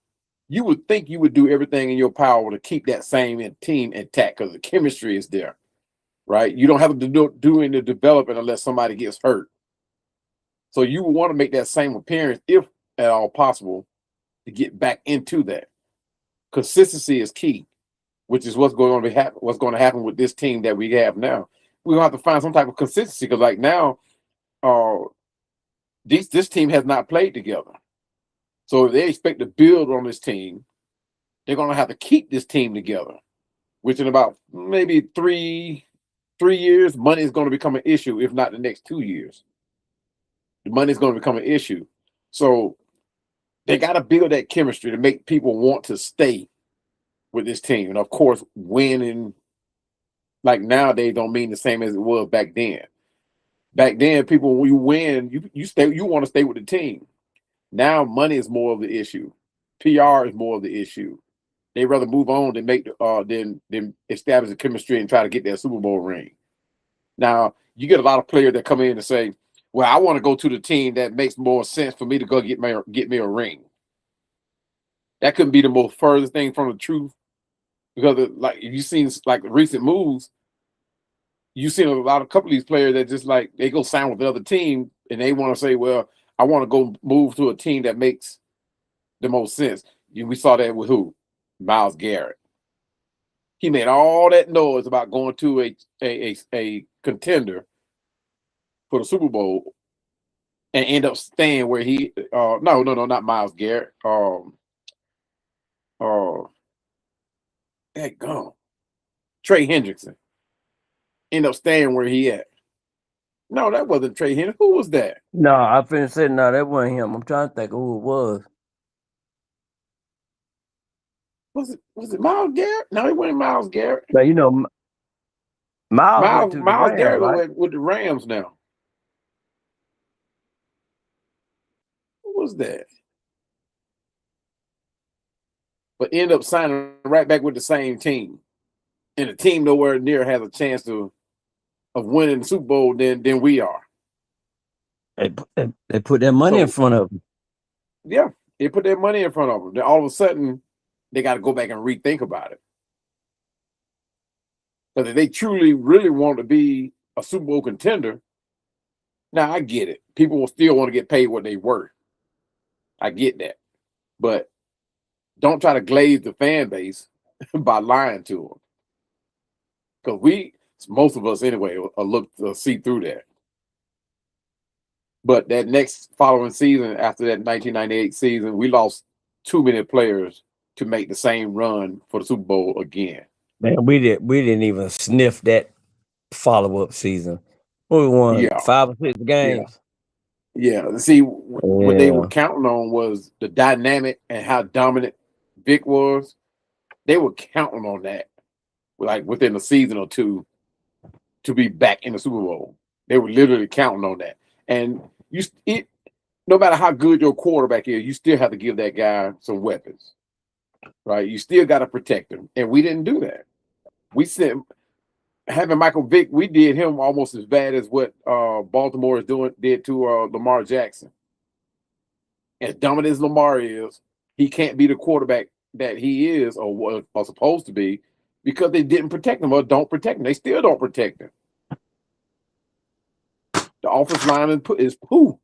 C: you would think you would do everything in your power to keep that same team intact because the chemistry is there, right? You don't have to do any development unless somebody gets hurt. So you would want to make that same appearance, if at all possible, to get back into that. Consistency is key, which is what's going to happen with this team that we have now. We're gonna have to find some type of consistency because, like now, this team has not played together. So if they expect to build on this team, they're gonna have to keep this team together. Which in about maybe three years, money is going to become an issue. If not the next 2 years, the money is going to become an issue. So they got to build that chemistry to make people want to stay with this team. And of course, winning like nowadays don't mean the same as it was back then. Back then, people, when you win, you want to stay with the team. Now, money is more of the issue. PR is more of the issue. They rather move on than establish a chemistry and try to get that Super Bowl ring. Now, you get a lot of players that come in and say, "Well, I want to go to the team that makes more sense for me to go get me a ring." That couldn't be the most furthest thing from the truth, because like if you've seen like recent moves, you've seen a couple of these players that just like they go sign with the other team and they want to say, "Well, I want to go move to a team that makes the most sense." We saw that with who? Myles Garrett. He made all that noise about going to a contender for the Super Bowl and end up staying where he no, not Myles Garrett. That gone. Trey Hendrickson. End up staying where he at. No, that wasn't Trey Hendrickson. Who was that?
B: No, I finished saying no, that wasn't him. I'm trying to think of who it was.
C: Was it Myles Garrett? No, it wasn't Myles Garrett.
B: But you know, Miles went to the
C: Myles
B: Rams,
C: Garrett
B: right?
C: with the Rams now. Who was that? But end up signing right back with the same team. And the team nowhere near has a chance of winning the Super Bowl than we are.
B: They put their money in front of them.
C: Yeah, they put their money in front of them. Then all of a sudden, they got to go back and rethink about it. Because if they truly, really want to be a Super Bowl contender, now I get it. People will still want to get paid what they worth. I get that. But don't try to glaze the fan base by lying to them. Because most of us anyway, will see through that. But that next following season, after that 1998 season, we lost too many players to make the same run for the Super Bowl again.
B: Man, we didn't even sniff that follow-up season. Who won
C: Yeah,
B: 5 or 6
C: yeah,
B: games?
C: yeah. See, what they were
B: Yeah.
C: counting on was the dynamic and how dominant Vic was. They were counting on that, like within a season or two, to be back in the Super Bowl. They were literally counting on that. And no matter how good your quarterback is, you still have to give that guy some weapons, right? You still got to protect him, and we didn't do that. We sent having Michael Vick. We did him almost as bad as what Baltimore did to Lamar Jackson. As dominant as Lamar is, he can't be the quarterback that he is or was supposed to be because they didn't protect him or don't protect him. They still don't protect him. The offensive line is poo,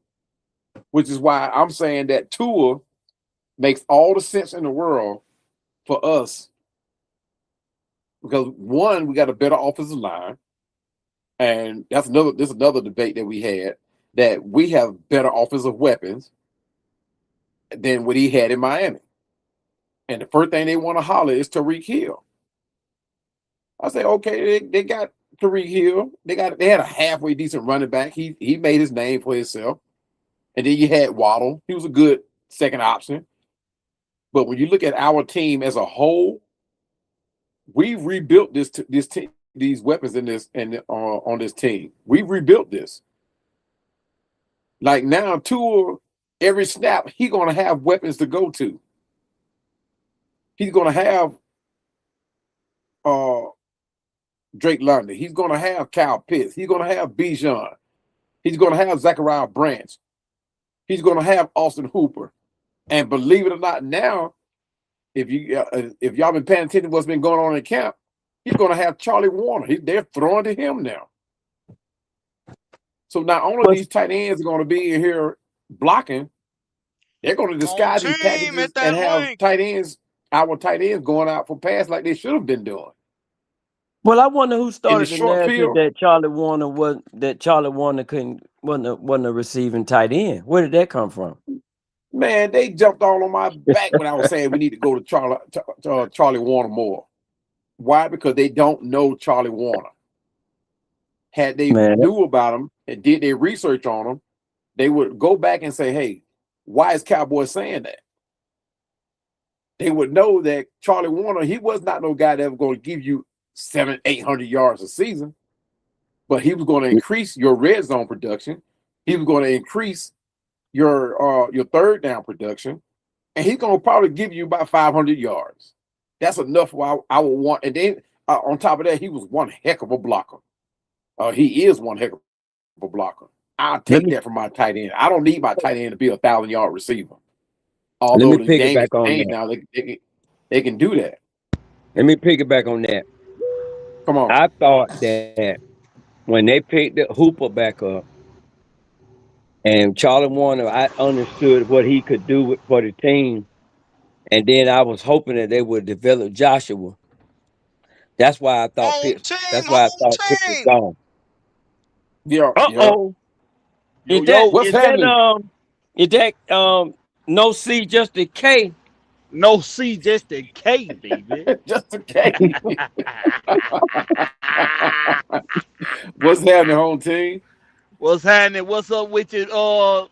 C: which is why I'm saying that Tua makes all the sense in the world for us because one, we got a better offensive line, and that's another debate that we had that we have better offensive weapons than what he had in Miami. And the first thing they want to holler is Tyreek Hill. I say, okay, they got Tyreek Hill. They had a halfway decent running back. He made his name for himself. And then you had Waddle. He was a good second option. But when you look at our team as a whole, we've rebuilt these weapons on this team. We've rebuilt this. Like now, Tua, every snap, he's gonna have weapons to go to. He's gonna have Drake London. He's gonna have Kyle Pitts. He's gonna have Bijan. He's gonna have Zachariah Branch. He's gonna have Austin Hooper. And believe it or not, now if y'all been paying attention to what's been going on in camp, he's going to have Charlie Warner. They're throwing to him now. So not only these tight ends are going to be in here blocking, they're going to disguise these packages and have our tight ends going out for pass like they should have been doing.
B: Well, I wonder who
C: In the
B: started the
C: short
B: narrative
C: field,
B: that Charlie Warner wasn't a receiving tight end. Where did that come from?
C: man, they jumped all on my back when I was saying we need to go to Charlie Warner more. Why? Because they don't know Charlie Warner. Had they knew about him and did their research on him, they would go back and say, hey, why is Cowboys saying that? They would know that Charlie Warner, he was not no guy that was going to give you 700-800 yards a season, but he was going to increase your red zone production. He was going to increase your third down production, and he's going to probably give you about 500 yards. That's enough for I would want. And then on top of that, he was one heck of a blocker. He is one heck of a blocker. I'll take that from my tight end. I don't need my tight end to be a 1,000-yard receiver. Although the game is changed now, they can do that.
B: Let me piggyback on that.
C: Come on.
B: I thought that when they picked the Hooper back up and Charlie Warner, I understood what he could do for the team. And then I was hoping that they would develop Joshua. That's why I thought Pitt was gone.
C: Yeah.
B: Uh-oh.
C: Yeah.
B: What's happening? Is that no C, just a K?
E: No C, just a K, baby.
C: Just a K. What's happening, home team?
E: What's happening? What's up with your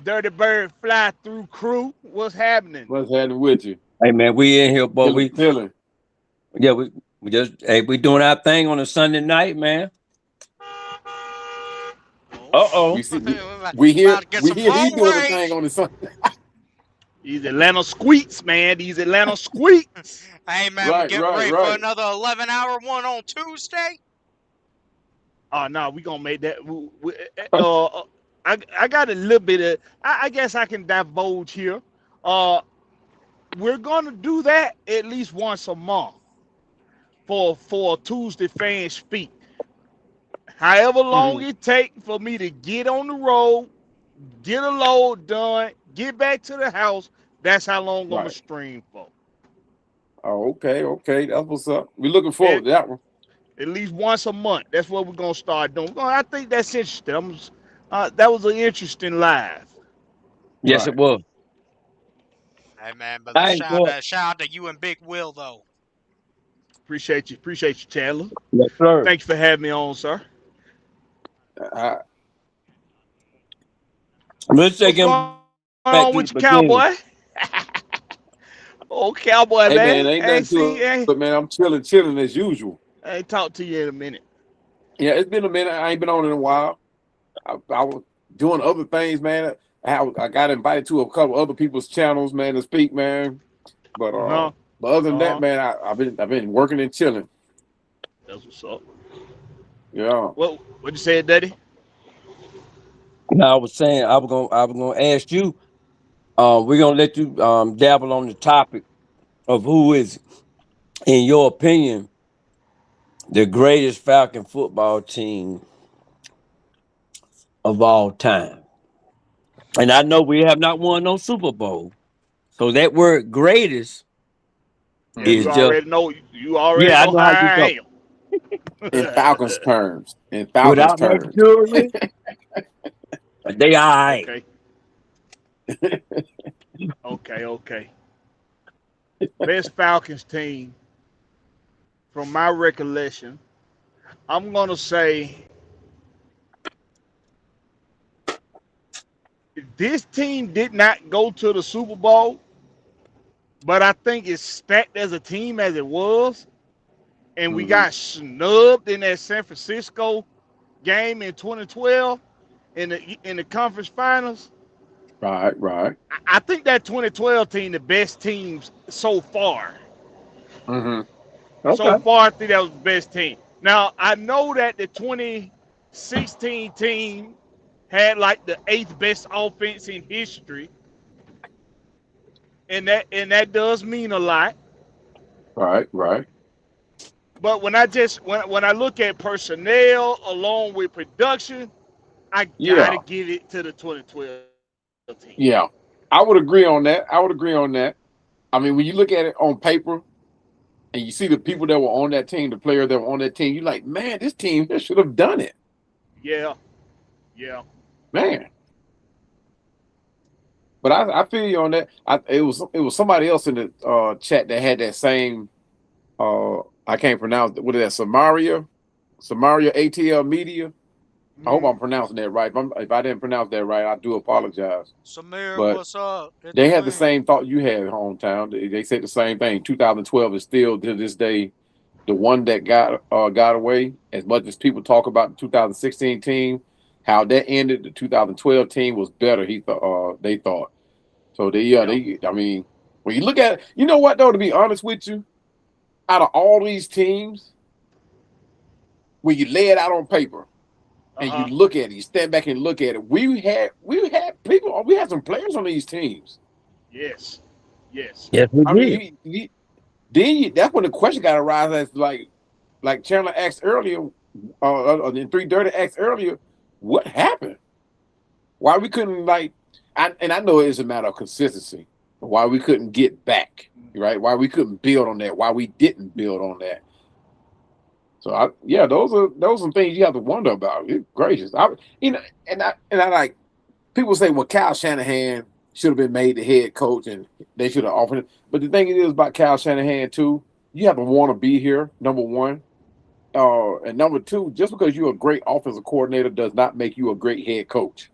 E: Dirty Bird fly through crew? What's happening?
C: What's happening with you?
B: Hey man, we in here, but we just we doing our thing on a Sunday night, man. Uh-oh.
C: We hear he doing the thing on the Sunday.
E: These Atlanta squeaks, man. These Atlanta squeaks.
A: Hey, man, we're getting ready for another 11-hour one on Tuesday.
E: Oh, no, we're going to make that. I got a little bit of, I guess I can divulge here. We're going to do that at least once a month for Tuesday fan speak. However long it takes for me to get on the road, get a load done, get back to the house, that's how long I'm going to stream for.
C: Oh, okay. That's what's up. We're looking forward to that one.
E: At least once a month. That's what we're going to start doing. I think that's interesting. That was an interesting live.
B: Yes, it was.
A: Hey, man, but shout out to you and Big Will, though.
E: Appreciate you, Chandler.
B: Yes, sir.
E: Thank you for having me on, sir.
C: I,
B: Let's take
E: What's
B: him
E: going
B: back to
E: on
B: the
E: with your cowboy?
B: beginning.
E: Old cowboy,
C: hey
E: man.
C: man, ain't
E: Ain't
C: nothing
E: see,
C: to it, man. I'm chilling as usual.
E: ain't talked to you in a minute.
C: Yeah, it's been a minute. I ain't been on in a while. I was doing other things, man. I got invited to a couple other people's channels, man, to speak, man. But
E: Uh huh.
C: other than
E: Uh
C: that,
E: huh.
C: man, I've been working and chilling.
E: That's what's up.
C: Yeah.
E: What you said, Daddy?
B: Now I was saying I was gonna ask you. We're gonna let you dabble on the topic of who is, in your opinion, the greatest Falcon football team of all time. And I know we have not won no Super Bowl, so that word "greatest"
E: Yeah,
B: is
E: you
C: Hmm.
B: just
E: already know. You already
B: yeah. I
E: know
B: know
E: how
B: how you go.
E: I
C: In
E: am.
C: Falcons terms. In Falcons
B: Without
C: terms.
B: Mercury, they all right.
E: Okay. Okay. Okay. Best Falcons team, from my recollection, I'm gonna say this team did not go to the Super Bowl, but I think it's stacked as a team as it was, and we
C: Hmm.
E: got snubbed in that San Francisco game in 2012 in the conference finals.
C: Right, right.
E: I think that 2012 team the best teams so far.
C: Hmm.
B: Okay.
E: So far, I think that was the best team. Now I know that the 2016 team had like the eighth best offense in history, and that does mean a lot.
C: Right, right.
E: But when I look at personnel along with production, I
C: Yeah,
E: gotta give it to the 2012 team.
C: yeah. I would agree on that. I would agree on that. I mean, when you look at it on paper and you see the people that were on that team, the players that were on that team, you're like, man, this team here should have done it.
E: Yeah, yeah.
C: Man. But I feel you on that. It was somebody else in the chat that had that same I can't pronounce it. What is that? Samaria ATL Media. I hope
E: Hmm.
C: I'm pronouncing that right. If I didn't pronounce that right, I do apologize.
A: Samir,
C: But
A: what's up? It's
C: they
A: the
C: had the
A: man.
C: same thought you had, hometown. They said the same thing. 2012 is still to this day the one that got away. As much as people talk about the 2016 team, how that ended, the 2012 team was better. They thought. So
E: Yeah.
C: they. I mean, when you look at it, you know what though? To be honest with you, out of all these teams, when you lay it out on paper
E: Uh
C: and you
E: huh.
C: look at it, you stand back and look at it. We had some players on these teams.
E: Yes. Yes.
B: Yes, we
C: I mean,
B: did.
C: that's when the question got to arise as like Chandler asked earlier, in 3:30 asked earlier, what happened? Why we couldn't and I know it's a matter of consistency. Why we couldn't get back, right? Why we couldn't build on that? Why we didn't build on that? So yeah, those are some things you have to wonder about. Good gracious, and I like people say, well, Kyle Shanahan should have been made the head coach and they should have offered it. But the thing is about Kyle Shanahan too, you have to want to be here. Number one, and number two, just because you're a great offensive coordinator does not make you a great head coach.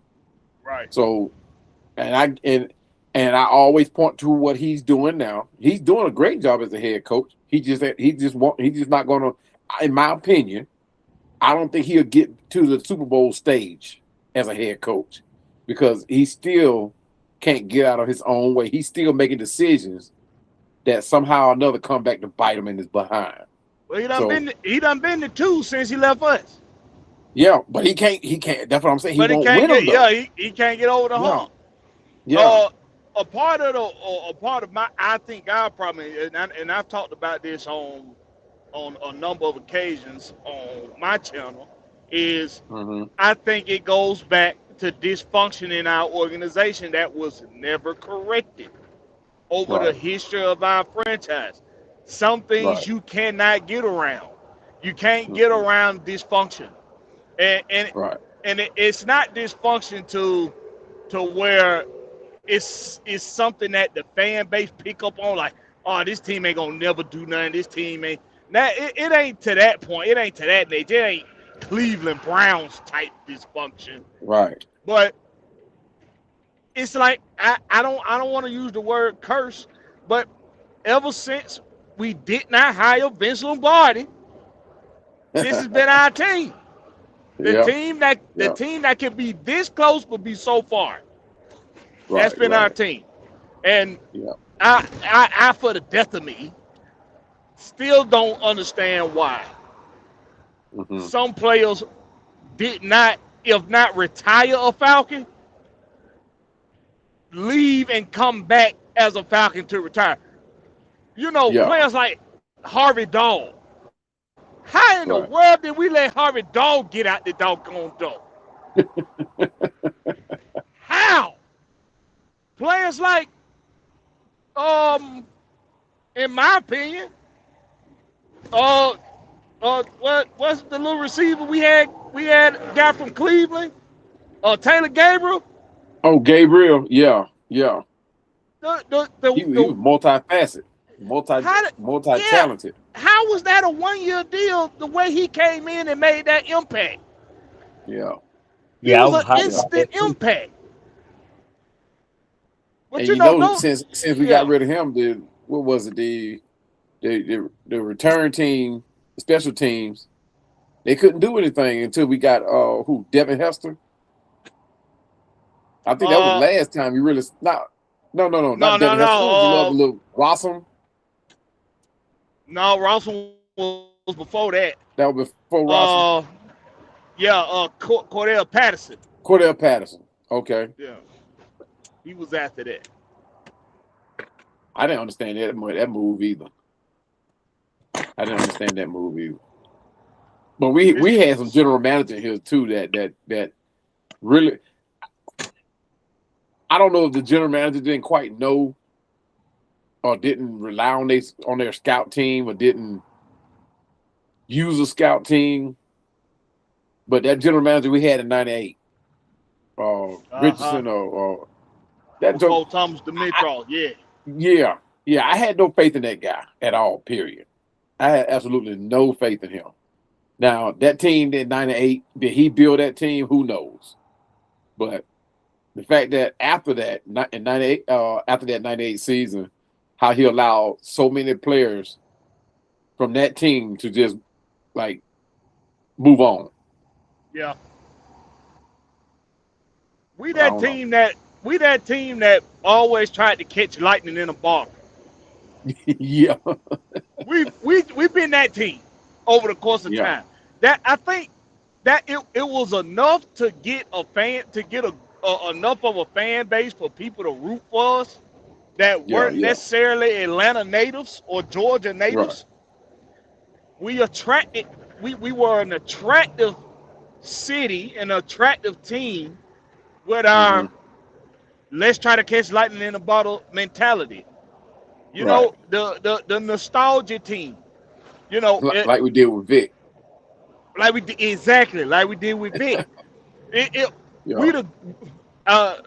E: Right.
C: So, and I and I always point to what he's doing now. He's doing a great job as a head coach. He's just not going to, in my opinion, I don't think he'll get to the Super Bowl stage as a head coach because he still can't get out of his own way. He's still making decisions that somehow or another come back to bite him in his behind.
E: Well,
C: So
E: he done been to two since he left us.
C: yeah, but he can't. That's what I'm saying. He
E: But he
C: won't
E: can't
C: win them
E: get
C: though.
E: he can't get over the
C: Yeah,
E: hump.
C: yeah.
E: Uh, a part of my I think our problem, and I've talked about this on a number of occasions on my channel, is
C: Hmm.
E: I think it goes back to dysfunction in our organization that was never corrected over the
C: Right,
E: history of our franchise. Some things
C: right.
E: you cannot get around. You can't get
C: Hmm.
E: around dysfunction, and and
C: Right.
E: it's not dysfunction to where it's something that the fan base pick up on, like, oh, this team ain't gonna never do nothing. This team ain't. Now it ain't to that point. It ain't to that nature. Cleveland Browns type dysfunction.
C: Right.
E: But it's like I don't want to use the word curse, but ever since we did not hire Vince Lombardi, this has been our team. The
C: Yeah.
E: team that
C: Yeah.
E: can be this close but be so far. That's
C: Right.
E: been our
C: Right.
E: team. And
C: Yeah.
E: I for the death of me, still don't understand why
C: Hmm.
E: some players did not, if not retire a Falcon, leave and come back as a Falcon to retire. You know,
C: Yeah.
E: players like Harvey Dog. How in the
C: Right.
E: world did we let Harvey Dog get out the doggone door? How? Players like, in my opinion, what's the little receiver we had? We had a guy from Cleveland, Taylor Gabriel.
C: Oh, Gabriel. Yeah. Yeah. He was
E: The
C: multifaceted,
E: how did,
C: multi
E: yeah,
C: talented.
E: how was that a 1 year deal? The way he came in and made that impact,
C: Yeah.
E: he
B: Yeah, I
E: was
B: was
E: an
B: hyped about
E: instant
B: that too.
E: impact. But
C: And
E: you
C: you
E: know,
C: know,
E: those,
C: since we got
E: yeah,
C: rid of him, what was it? The return team, the special teams, they couldn't do anything until we got who Devin Hester. I think that was the
E: uh,
C: last time you really not
E: no,
C: Devin
E: no,
C: Hester. Who was the
E: no,
C: other little Rossum?
E: no, Russell was before that.
C: That was before Rossum.
E: Uh, yeah, Cordell Patterson.
C: Cordell Patterson. Okay,
E: Yeah, he was after that.
C: I didn't understand that move either. I didn't understand that move either. But we had some general manager here too that really. I don't know if the general manager didn't quite know or didn't rely on their scout team or didn't use a scout team. But that general manager we had in '98,
E: Uh-huh.
C: Richardson or that
E: Before
C: joke,
E: Thomas Dimitrov, yeah.
C: yeah, I had no faith in that guy at all. Period. I had absolutely no faith in him. Now that team in '98, did he build that team? Who knows? But the fact that after that in '98, after that '98 season, how he allowed so many players from that team to just like move on.
E: Yeah. We
C: I
E: that
C: don't know.
E: team that we that team that always tried to catch lightning in a bottle.
C: Yeah,
E: We've been that team over the course of
C: yeah,
E: time. That I think that it was enough to get enough of a fan base for people to root for us that
C: yeah,
E: weren't
C: yeah.
E: necessarily Atlanta natives or Georgia
C: Right.
E: natives. We attracted we were an attractive city, an attractive team with
C: Hmm.
E: our let's try to catch lightning in a bottle mentality. You
C: Right.
E: know, the nostalgia team. You know,
C: Like we did with Vic.
E: like we did, exactly like we did with Vic. It
C: Yeah.
E: we the uh,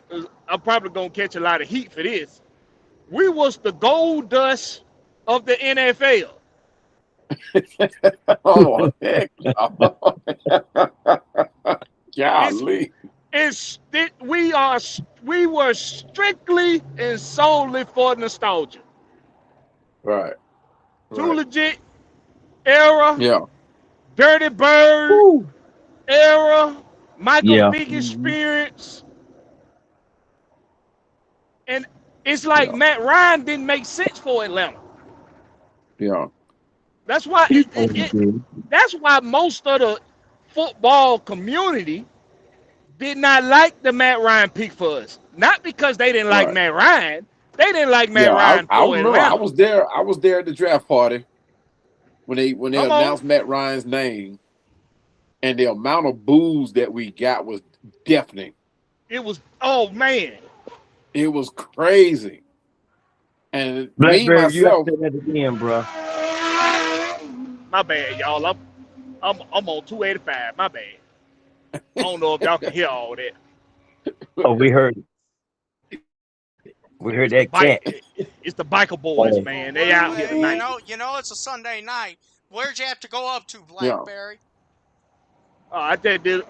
E: I'm probably gonna catch a lot of heat for this. We was the gold dust of the NFL.
C: Oh heck, no.
E: It's
C: Golly.
E: we were strictly and solely for nostalgia.
C: Right.
E: Too
C: Right.
E: legit era,
C: Yeah.
E: Dirty Bird
B: Woo.
E: era, Michael
B: Yeah.
E: Vick
B: Mhm.
E: experience, and it's like
C: Yeah.
E: Matt Ryan didn't make sense for Atlanta.
C: Yeah.
E: That's why
B: He totally did.
E: that's why most of the football community did not like the Matt Ryan pick for us. Not because they didn't like
C: Right.
E: Matt Ryan. They didn't like Matt
C: Yeah.
E: Ryan
C: I
E: for
C: remember I
E: Atlanta.
C: was there. I was there at the draft party when they
E: Come on.
C: announced Matt Ryan's name, and the amount of boos that we got was deafening.
E: It was, oh man.
C: It was crazy. And me
B: Blackberry, you have
C: myself,
B: to say that again, bro.
E: My bad, y'all. I'm on 285. My bad. I don't know if y'all can hear all that.
B: Oh, we heard it. We heard
E: It's the
B: that cat.
E: it's the biker boys,
B: Oh.
E: man. They out here tonight.
A: You know, it's a Sunday night. Where'd you have to go up to,
C: yeah,
A: Blackberry?
E: I just did.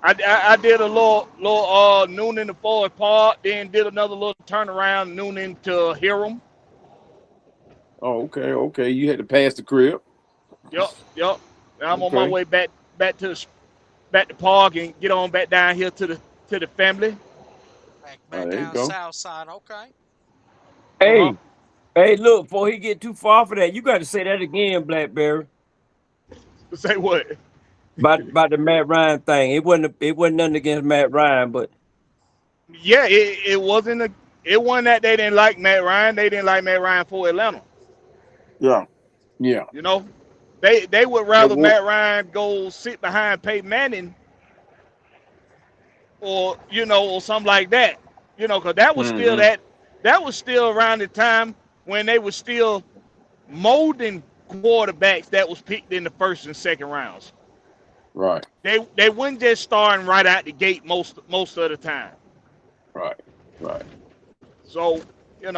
E: I did a little noon in the Forest Park, then did another little turnaround noon into Hiram.
C: Oh, okay, okay. You had to pass the crib.
E: Yep. Now I'm on my
C: Okay.
E: way back to the back to park and get on back down here to the family.
A: Back
C: There you
A: down
C: go.
A: south side. Okay.
E: Uh huh.
B: Hey, hey, look, before he get too far for that, you got to say that again, Blackberry.
E: Say what?
B: About the Matt Ryan thing. It wasn't nothing against Matt Ryan, but
E: Yeah, it wasn't that they didn't like Matt Ryan. They didn't like Matt Ryan for Atlanta.
C: Yeah. Yeah.
E: You know, they would
C: It
E: rather
C: won't.
E: Matt Ryan go sit behind Peyton Manning or or something like that. Because
C: Mm-hmm.
E: that was still around the time when they were still molding quarterbacks that was picked in the first and second rounds.
C: Right.
E: They wouldn't just starting right out the gate most of the time.
C: Right. Right.
E: So they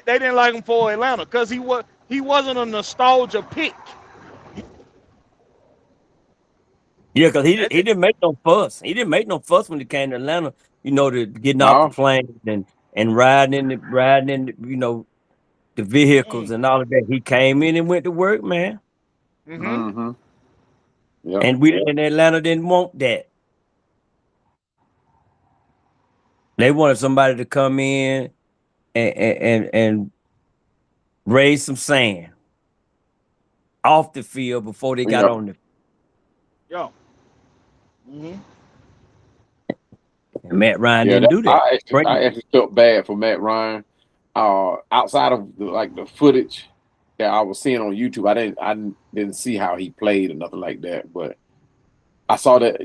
E: didn't like him for Atlanta because he wasn't a nostalgia pick.
B: yeah, because he
E: That's
B: he
E: it.
B: didn't make no fuss. He didn't make no fuss when he came to Atlanta. To getting off the
C: No.
B: plane and riding in the vehicles
E: Mm.
B: and all of that. He came in and went to work, man.
E: Mm-hmm.
C: Mm-hmm. Yeah.
B: And we in Atlanta didn't want that. They wanted somebody to come in and raise some sand off the field before they got
C: Yeah.
B: on the.
E: Yeah. Mm-hmm.
B: And Matt Ryan
C: Yeah.
B: didn't do that. Bring
C: I
B: it.
C: actually felt bad for Matt Ryan. Outside of the footage that I was seeing on YouTube, I didn't see how he played or nothing like that. But I saw that,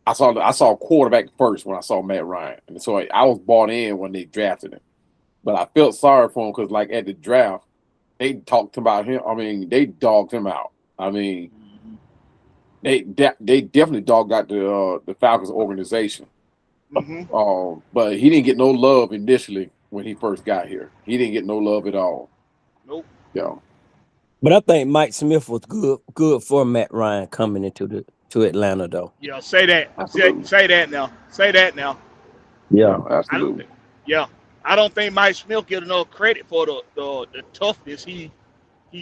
C: I saw quarterback first when I saw Matt Ryan, and so I was bought in when they drafted him. But I felt sorry for him because, like at the draft, they talked about him. I mean, they dogged him out. I mean, they definitely dogged out the Falcons organization.
E: Mm-hmm.
C: But he didn't get no love initially when he first got here. He didn't get no love at all.
E: Nope.
C: Yeah,
B: But I think Mike Smith was good for Matt Ryan coming to Atlanta though.
E: Yeah. Say that.
C: absolutely.
E: Say that now. Say that now.
B: Yeah.
C: Yeah,
E: I don't
C: absolutely.
E: think. Yeah. I don't think Mike Smith get enough credit for the toughness he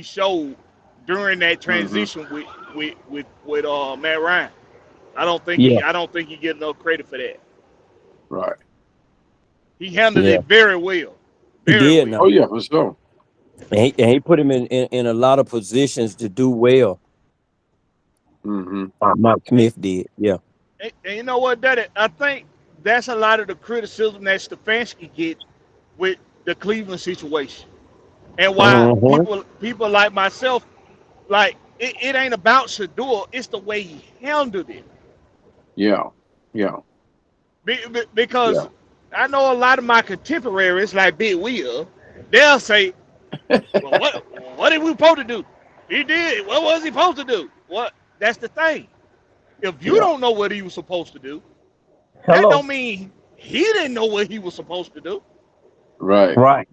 E: showed during that
C: Hmm.
E: transition with Matt Ryan.
B: Yeah.
E: I don't think he get enough credit for that.
C: Right.
E: He handled
B: Yeah.
E: it very well,
B: He
E: very
B: did
C: Oh
E: well.
B: now.
C: yeah, for sure.
B: And he put him in a lot of positions to do well.
C: Hmm.
B: Mike
E: And,
B: Smith did. Yeah.
E: and you know what, Daddy? I think that's a lot of the criticism that Stefanski get with the Cleveland situation, and why
B: Mhm.
E: people like myself like it ain't about Shador, it's the way he handled it.
C: Yeah. Yeah. Yeah.
E: Because I know a lot of my contemporaries, like Big Will, they'll say, "Well, what did we supposed to do? He did. What was he supposed to do? What? That's the thing. If you
C: Yeah.
E: don't know what he was supposed to do, that
B: Hello.
E: don't mean he didn't know what he was supposed to do.
C: Right.
B: Right.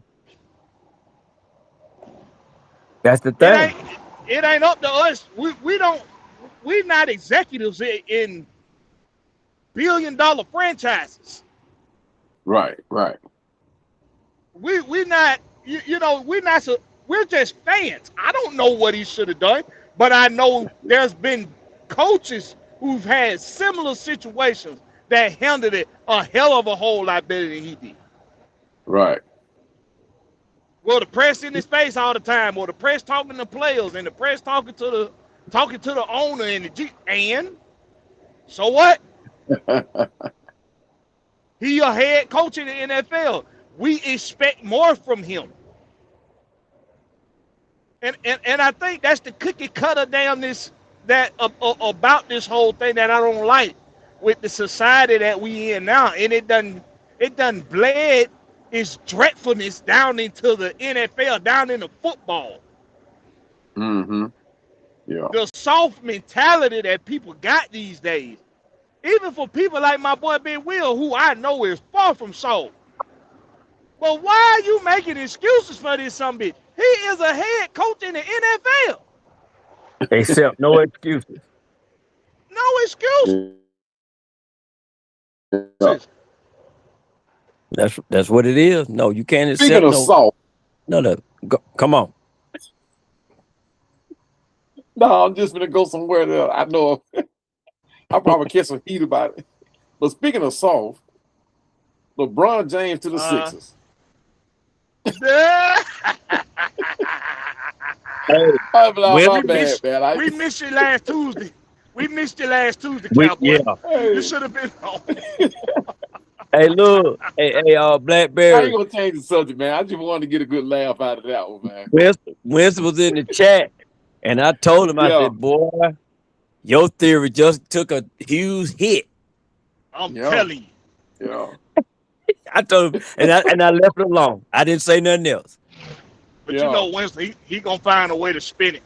B: That's the
E: It
B: thing.
E: ain't it ain't up to us. We don't we're not executives in billion-dollar franchises.
C: Right. Right.
E: We not we're not so we're just fans. I don't know what he should have done, but I know there's been coaches who've had similar situations that handled it a hell of a whole lot better than he did.
C: Right.
E: Well, the press in his face all the time, or the press talking to players, and the press talking to the owner and the G. And so what? He a head coach in the NFL. We expect more from him. And I think that's the cookie cutter down this that about this whole thing that I don't like with the society that we in now, and it done bled its dreadfulness down into the NFL, down into football.
C: Hmm. Yeah.
E: The soft mentality that people got these days, even for people like my boy Ben Will, who I know is far from soft. But why are you making excuses for this some bitch? He is a head coach in the NFL.
B: Accept no excuses.
E: excuses.
C: Yeah.
B: That's what it is. No, you can't
C: Speaking
B: accept
C: of
B: no.
C: soft,
B: No. Come on.
C: no, I'm just gonna go somewhere that I know I'll probably catch some heat about it. But speaking of soft, LeBron James to the
E: Uh,
C: Sixers.
B: Hey, when
C: My
E: we
C: bad,
E: missed
C: man.
E: we missed you last Tuesday. We missed you last Tuesday,
B: yeah.
E: Cowboy. You
C: Hey,
E: should have been home.
B: Hey, look. Hey,
C: I ain't
B: Blackberry.
C: gonna change the subject, man. I just wanted to get a good laugh out of that one, man.
B: Winston was in the chat, and I told him, I
C: Yeah,
B: said, boy, your theory just took a huge hit.
E: I'm
C: yeah,
E: telling you.
C: yeah,
B: I told him, and I left it alone. I didn't say nothing else.
E: But you
C: yeah.
E: know, Winston, he gonna find a way to spin it.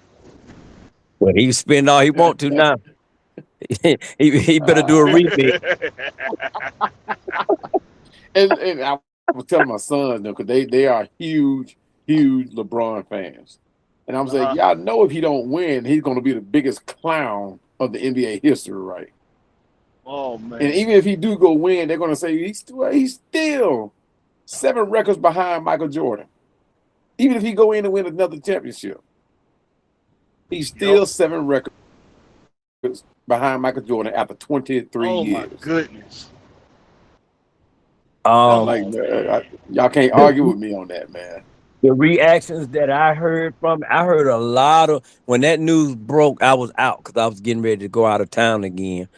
B: Well, he can spend all he want to now. he better do a
C: Uh,
B: remix.
C: and I was telling my sons though, because they are huge, huge LeBron fans, and I'm saying,
E: uh,
C: y'all know if he don't win, he's gonna be the biggest clown of the NBA history, right?
E: oh
C: And
E: man.
C: even if he do go win, they're gonna say he's still 7 records behind Michael Jordan. Even if he go in and win another championship, he's
E: Yep.
C: still 7 records behind Michael Jordan after 23
E: Oh my
C: years.
E: goodness.
C: I'm
E: Come
B: Um,
C: like,
E: on, man.
C: y'all can't
B: the,
C: argue with me on that, man.
B: the reactions that I heard I heard a lot of when that news broke. I was out because I was getting ready to go out of town again.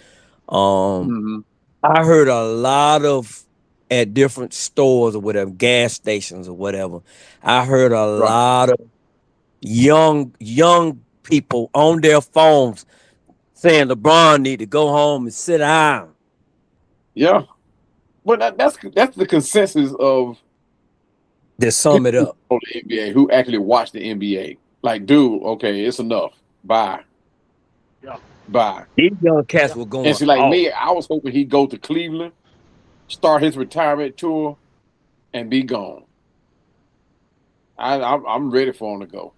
B: Um,
C: Mm-hmm.
B: I heard a lot of at different stores or whatever, gas stations or whatever. I heard a
C: Right.
B: lot of young people on their phones saying LeBron need to go home and sit down.
C: Yeah. But that's the consensus of
B: To sum
C: people
B: it
C: who
B: up.
C: follow the NBA, who actually watch the NBA. Like, dude, okay, it's enough. Bye.
E: Yeah.
C: Bye.
B: These young
E: Yeah.
B: cats were
C: And
B: going
C: see, like
B: off.
C: me, I was hoping he'd go to Cleveland, start his retirement tour, and be gone. I'm ready for him to go.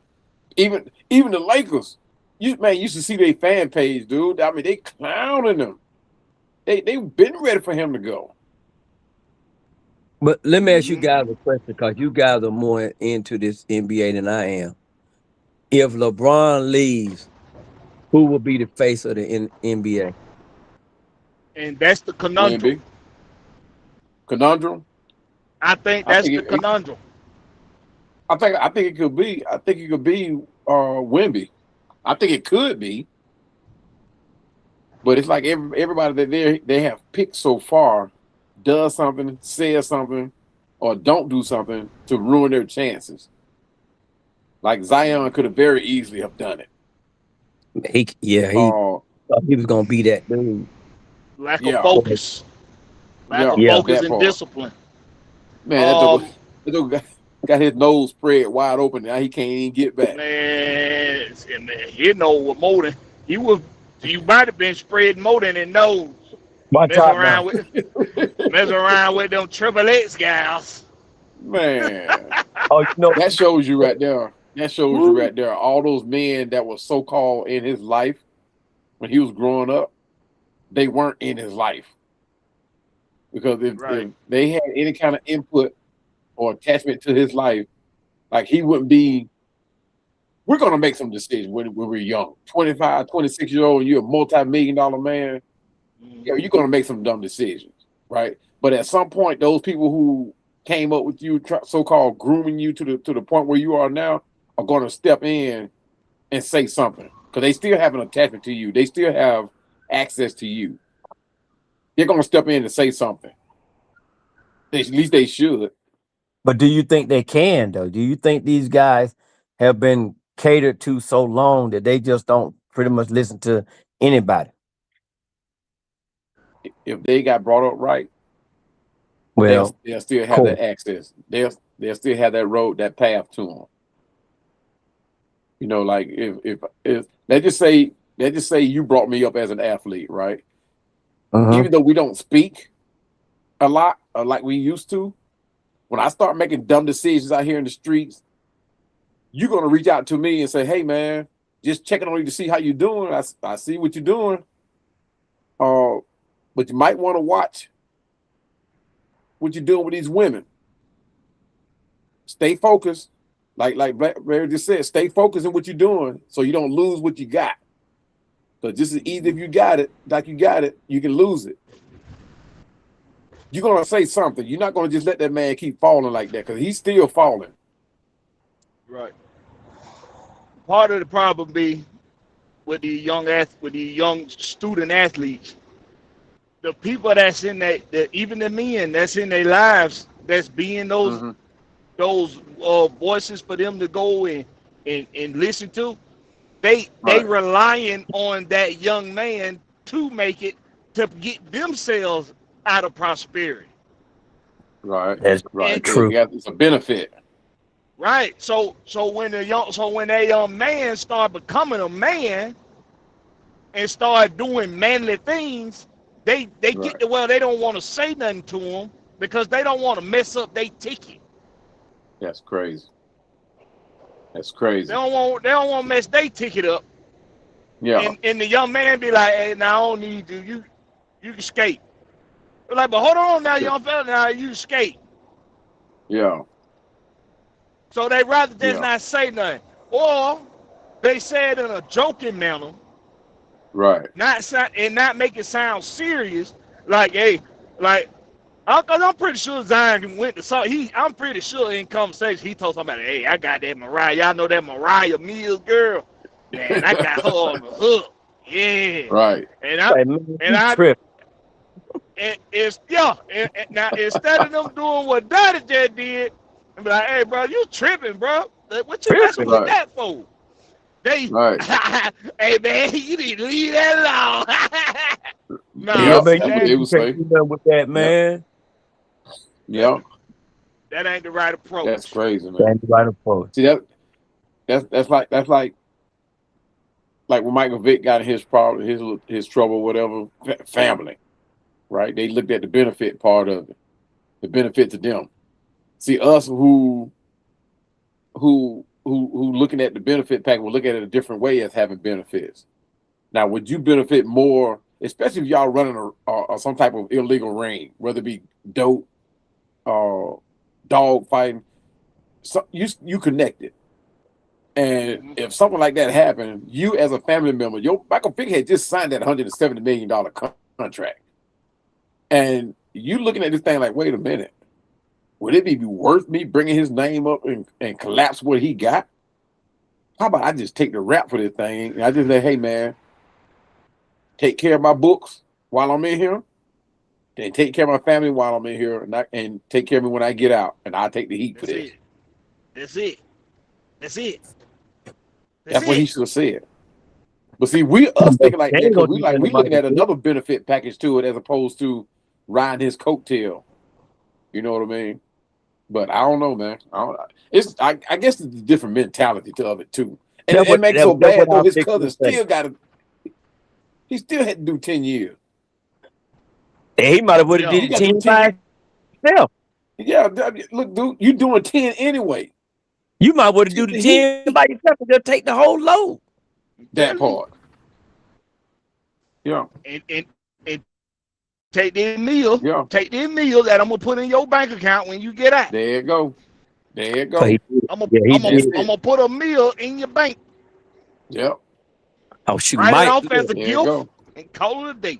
C: Even the Lakers, you used to see their fan page, dude. I mean, they clowning them. They've been ready for him to go.
B: But let me ask you
E: Mm-hmm.
B: guys a question because you guys are more into this NBA than I am. If LeBron leaves, who will be the face of the NBA?
E: And that's the conundrum.
C: Wemby, conundrum.
E: I think
C: I
E: that's
C: think
E: the conundrum.
C: I think it could be. I think it could be Wemby. I think it could be, but it's like everybody that they have picked so far does something, says something, or don't do something to ruin their chances. Like Zion could have very easily have done it.
B: He
C: Uh,
B: thought he was gonna be that dude.
E: Lack of
C: yeah,
E: focus. Lack of
B: Yeah,
E: focus
C: that
E: and
C: part.
E: discipline.
C: Man,
E: Um,
C: that dude got his nose spread wide open. Now he can't even get back.
E: man, and you know what more than he was. You might have been spreading more than it knows.
B: watch
E: Mess
B: out now.
E: around with, mess around with them Triple X gals.
C: Man,
B: Oh, you know,
C: that shows you right there. That shows you
B: woo,
C: right there. All those men that were so called in his life when he was growing up, they weren't in his life because if
E: Right.
C: they had any kind of input or attachment to his life, like he wouldn't be. We're gonna make some decisions when we're young. 25, 26 year old, and you're a multi-million-dollar man. Yeah,
E: Mm-hmm.
C: you're gonna make some dumb decisions, right? But at some point, those people who came up with you, so-called grooming you to the point where you are now, are gonna step in and say something because they still have an attachment to you. They still have access to you. They're gonna step in and say something. At least they should.
B: but do you think they can though? Do you think these guys have been catered to so long that they just don't pretty much listen to anybody?
C: If they got brought up right,
B: Well,
C: they'll still have
B: cool.
C: that access. They'll still have that road, that path to them. You know, like if let's just say you brought me up as an athlete, right?
B: Uh-huh.
C: Even though we don't speak a lot like we used to, when I start making dumb decisions out here in the streets, you're gonna reach out to me and say, "Hey, man, just checking on you to see how you're doing. I see what you're doing. But you might want to watch what you're doing with these women. Stay focused. Like Blackberry just said, stay focused on what you're doing so you don't lose what you got. Because just as easy if you got it, you can lose it. You're going to say something. You're not going to just let that man keep falling like that because he's still falling.
E: Right. Part of the problem be with the young student athletes, the people that's in that even the men that's in their lives that's being those voices for them to go and listen to, they relying on that young man to make it to get themselves out of prosperity.
C: Right.
B: That's
C: Right.
B: true.
C: It's a benefit.
E: Right. So when that young man start becoming a man and start doing manly things, they get to where they don't want to say nothing to him because they don't want to mess up their ticket.
C: That's crazy. That's crazy.
E: They don't want to mess their ticket up.
C: Yeah.
E: And the young man be like, hey, now I don't need you. You can skate. They're like, but hold on now, young fella, now you skate.
C: Yeah.
E: So they rather just not say nothing. Or they say it in a joking manner.
C: Right.
E: Not make it sound serious. Like, hey, like, because I'm pretty sure Zion went to some. I'm pretty sure in conversation he told somebody, "Hey, I got that Mariah. Y'all know that Mariah Mills girl? Man, I got her on the hook. Yeah.
C: Right.
E: Now instead of them doing what Daddy just did, and be like, "Hey, bro, you tripping, bro? What you messing with that for?" Hey man, you need to leave that alone.
B: No, man, you can't do nothing with that, man.
C: Yeah.
E: That ain't the right approach.
C: That's crazy, man.
B: That ain't the right approach.
C: See that's like when Michael Vick got in his problem, his trouble, whatever, family, right? They looked at the benefit part of it, the benefit to them. See, us who looking at the benefit package will look at it a different way as having benefits. Now, would you benefit more, especially if y'all running some type of illegal ring, whether it be dope, dog fighting? So you connected. And if something like that happened, you as a family member, Michael Vick had just signed that $170 million contract. And you looking at this thing like, wait a minute, would it be worth me bringing his name up and collapse what he got? How about I just take the rap for this thing and I just say, hey, man, take care of my books while I'm in here, and take care of my family while I'm in here, and take care of me when I get out, and I'll take the heat for this.
E: That's it.
C: That's what he should have said. But see, us thinking like that because we looking at another benefit package to it as opposed to riding his coattail. You know what I mean? But I don't know, man. I guess it's a different mentality of it too. And it makes so bad though. His cousin he still had to do 10 years.
B: He might have would have did 10 by himself.
C: Yeah, look, dude, you doing 10 anyway.
B: You might would have do the 10 by yourself and they'll take the whole load.
C: That part. Yeah.
E: And take this meal.
C: Yeah.
E: Take this meal that I'm gonna put in your bank account when you get out.
C: There you go.
E: I'm gonna put a meal in your bank.
C: Yep.
B: Oh shoot,
E: write it off as a gift and call it a day.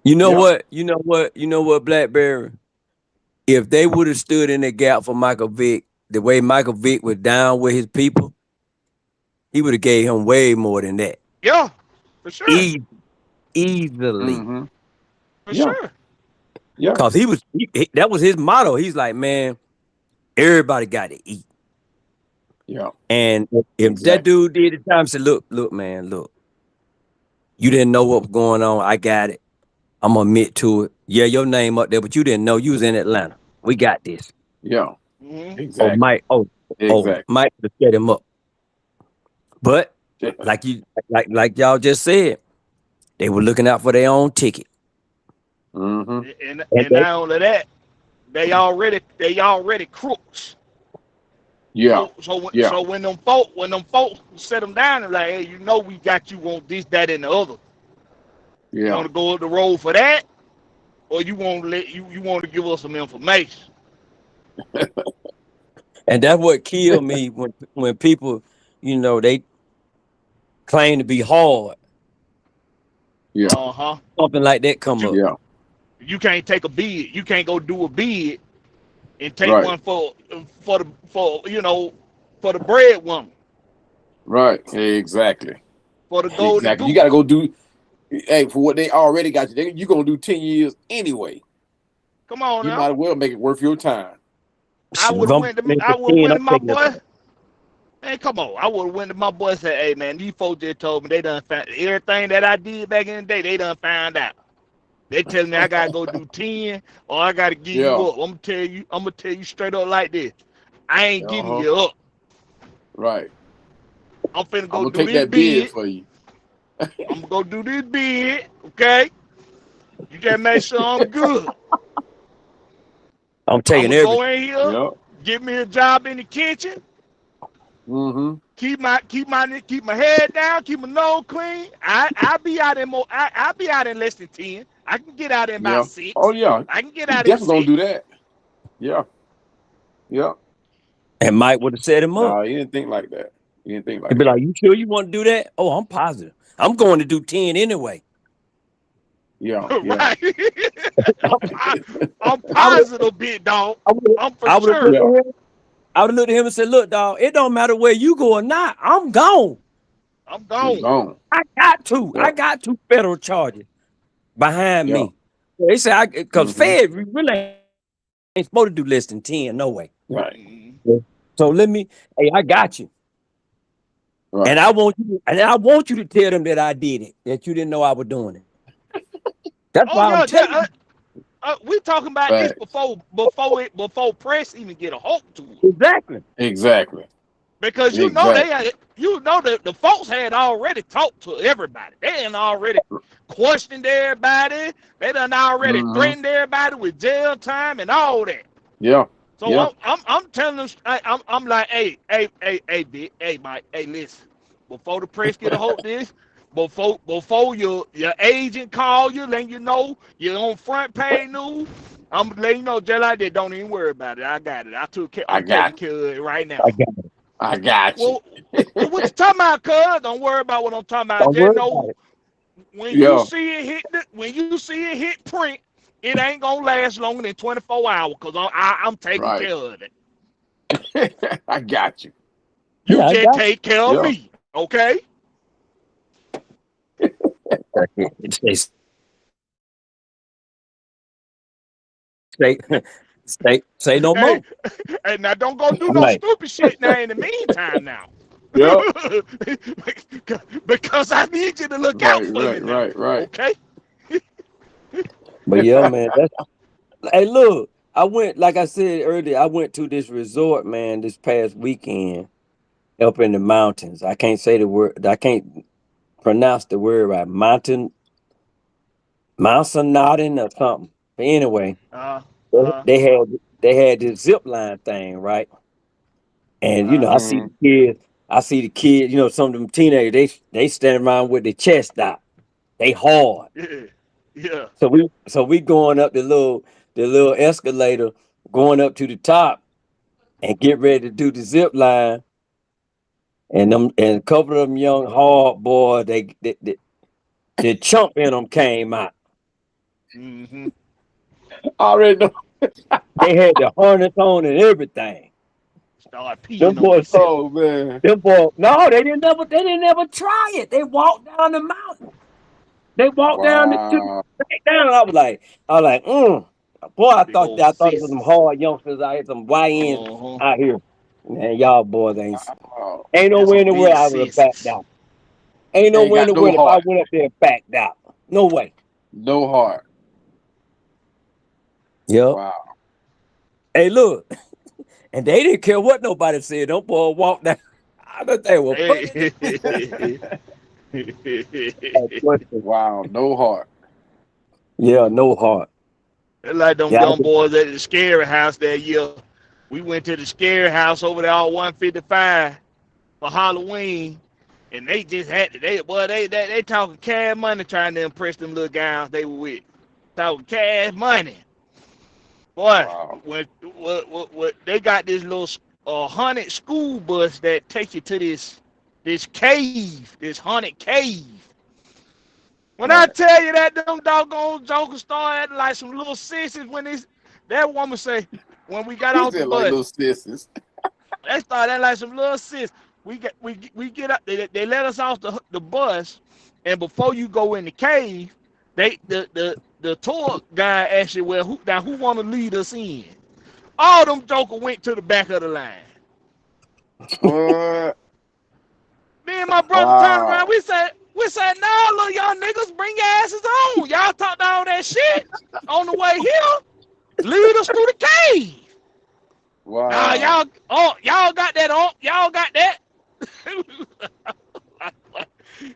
B: You know what? You know what, Blackberry? If they would have stood in the gap for Michael Vick, the way Michael Vick was down with his people, he would have gave him way more than that.
E: Yeah, for sure.
B: Easily.
C: Mm-hmm.
E: For sure.
C: Yeah.
B: Because that was his motto. He's like, man, everybody got to eat.
C: Yeah.
B: And if that dude did the time, said, look, man, look. You didn't know what was going on. I got it. I'm gonna admit to it. Yeah, your name up there, but you didn't know you was in Atlanta. We got this.
C: Yeah.
E: Mm-hmm.
C: Exactly.
B: Mike to set him up. But like y'all just said, they were looking out for their own ticket.
C: Mm-hmm.
E: And not only that, they already crooks.
C: Yeah.
E: So when them folks set them down and like, hey, we got you on this, that, and the other. You
C: Yeah.
E: want to go up the road for that, or you want to you want to give us some information?
B: And that's what killed me when people, they claim to be hard.
C: Yeah.
E: Uh-huh.
B: Something like that
E: But
B: come
E: you
B: up.
C: Yeah.
E: you can't take a bid. You can't go do a bid and take
C: Right.
E: one for for the bread woman,
C: Right. Exactly.
E: for the golden
C: Exactly. You got to
E: goose.
C: go do. Hey, for what they already got you, you gonna do 10 years anyway.
E: Come on
C: You might
E: now.
C: as well make it worth your time.
E: I
B: If
E: would have
B: I'm
E: went to
B: paying
E: I
B: for
E: would have
B: 10,
E: went
B: I'm
E: to my
B: taking it.
E: boy. Man, come on. I would have went to my boy and said, hey man, these folks just told me they done found everything that I did back in the day, they done found out. They telling me I gotta go do 10 or I gotta give you
C: Yeah.
E: up. I'm gonna tell you straight up like this. I ain't
C: Uh
E: giving
C: huh.
E: you up.
C: Right.
E: I'm finna
C: I'm
E: go
C: gonna
E: do
C: take
E: this
C: that bid
E: bid.
C: for you.
E: I'm gonna go do this bid, okay? You just make sure I'm good.
B: I'm
E: I'm
B: taking
E: gonna go
B: everything.
E: in here,
C: Yeah.
E: get me a job in the kitchen,
C: Mm-hmm.
E: keep my head down, keep my nose clean. I'll be out in I'll be out in less than 10. I can get out in about
C: Yeah. Oh
E: 6.
C: yeah.
E: I can get
C: You
E: out in
C: definitely gonna
E: 6.
C: do that. Yeah. Yeah.
B: And Mike would have set him up.
C: Nah, you didn't think like that. You didn't think
B: He'd
C: like
B: be
C: that.
B: like, "You sure you want to do that?" Oh, I'm positive. I'm going to do 10 anyway.
C: Yeah. Yeah.
E: Right. I'm
B: I would
E: positive, big dog.
B: I would
E: I'm for
B: I would have
E: sure.
B: looked
C: Yeah.
B: at him. I would have looked at him and said, "Look, dog, it don't matter where you go or not. I'm gone.
E: I'm
C: You
E: gone.
C: gone.
B: I got to.
C: Yeah.
B: I got two federal charges behind
C: Yeah.
B: me." They say, because
C: Mm-hmm.
B: Fed really ain't supposed to do less than 10. No way.
C: Right.
E: Mm-hmm.
B: Yeah. So hey, I got you. And
C: Right.
B: I want you to tell them that I did it, that you didn't know I was doing it. That's
E: Oh
B: why I'm
E: yeah,
B: telling you.
E: we talking about this
C: Right.
E: before press even get a hold to it.
B: Exactly.
C: Exactly.
E: Because
C: Exactly.
E: the folks had already talked to everybody. They had already questioned everybody. They done already
C: Mm-hmm.
E: threatened everybody with jail time and all that.
C: Yeah.
E: So
C: Yeah.
E: I'm telling them, I'm like, hey, Mike, hey, listen, before the press get a hold of this, before your agent call you, letting you know you're on front page news, I'm letting you know just like that. Don't even worry about it. I got it.
C: I
E: I'm taking
C: got.
E: care of it right
B: I
E: now.
B: got it.
C: I got you.
E: Well, what you talking about, cuz? Don't worry about what I'm talking about.
B: Don't
E: Just
B: worry about
E: know
B: it.
E: when you
C: Yeah.
E: see it when you see it hit print, it ain't gonna last longer than 24 hours because I'm taking
C: Right.
E: care of it.
C: I got you.
E: You
B: Yeah, I
E: just
B: got
E: take care of
C: Yeah.
E: me, okay?
B: you. Say, say no
E: Hey,
B: more.
E: hey, now don't go do
B: I'm
E: no
B: like,
E: stupid shit now in the meantime now.
C: Yeah.
E: Because I need you to look out
C: Right.
E: for me
C: Right.
E: now,
C: Right. Right.
E: okay?
B: but yeah, man. Hey, look, I went, like I said earlier, I went to this resort, man, this past weekend up in the mountains. I can't say the word, I can't pronounce the word right. Mount Sonoran or something. But anyway,
E: Uh,
B: they
E: uh,
B: they had they had this zip line thing, right? And
E: uh,
C: Mm.
B: I see the kids, some of them teenagers, they stand around with their chest out. They hard.
E: yeah, yeah.
B: So we going up the little escalator, going up to the top and get ready to do the zip line. And a couple of them young hard boys, the chump in them came out.
E: Mm-hmm.
C: I already know.
B: They had the harness on and everything.
E: Start
B: Them
E: peeing on
B: boys,
E: themselves.
C: Oh man.
B: them boys. No, they didn't ever try it. They walked down the mountain. They walked down
C: Wow.
B: back down. I was like. Boy, I
E: Big
B: thought
E: old
B: that I thought it was some
E: sissies.
B: hard youngsters out here, some YNs
E: Uh-huh.
B: out here. Man, y'all boys
C: Wow.
B: ain't
E: That's
B: nowhere
E: some
B: in the world
E: big
B: I would have backed
E: sissies.
B: out. Ain't
C: Ain't
B: nowhere in
C: got
B: the
C: no
B: world if I
C: heart.
B: went up there and backed out. No way.
C: No heart.
B: Yep.
C: Wow.
B: Hey, look, and they didn't care what nobody said. Them boys walked down. I thought they were funny.
E: Hey.
C: Wow. No heart.
B: Yeah, no heart.
E: They're like them
B: Yeah,
E: young boys at the scary house that year. We went to the scary house over there on 155 for Halloween, And they just had to, they talking cash money trying to impress them little guys they were with. Talking cash money. Boy,
C: Wow.
E: what they got this little haunted school bus that takes you to this cave, this haunted cave. When I
C: Right.
E: tell you that them doggone jokers started acting like some little sissies when that woman say, when we got
C: He
E: off the
C: said like little
E: bus,
C: sisters.
E: they started acting like some little sis. We get up. They let us off the bus, and before you go in the cave, the tour guy asked you, well, who want to lead us in? All them jokers went to the back of the line.
C: What?
E: Me and my brother turned around.
C: Wow.
E: We said, no, little young niggas, bring your asses on. Y'all talked all that shit on the way here. Lead us through the cave. Nah,
C: Wow.
E: y'all got that on. Y'all got that.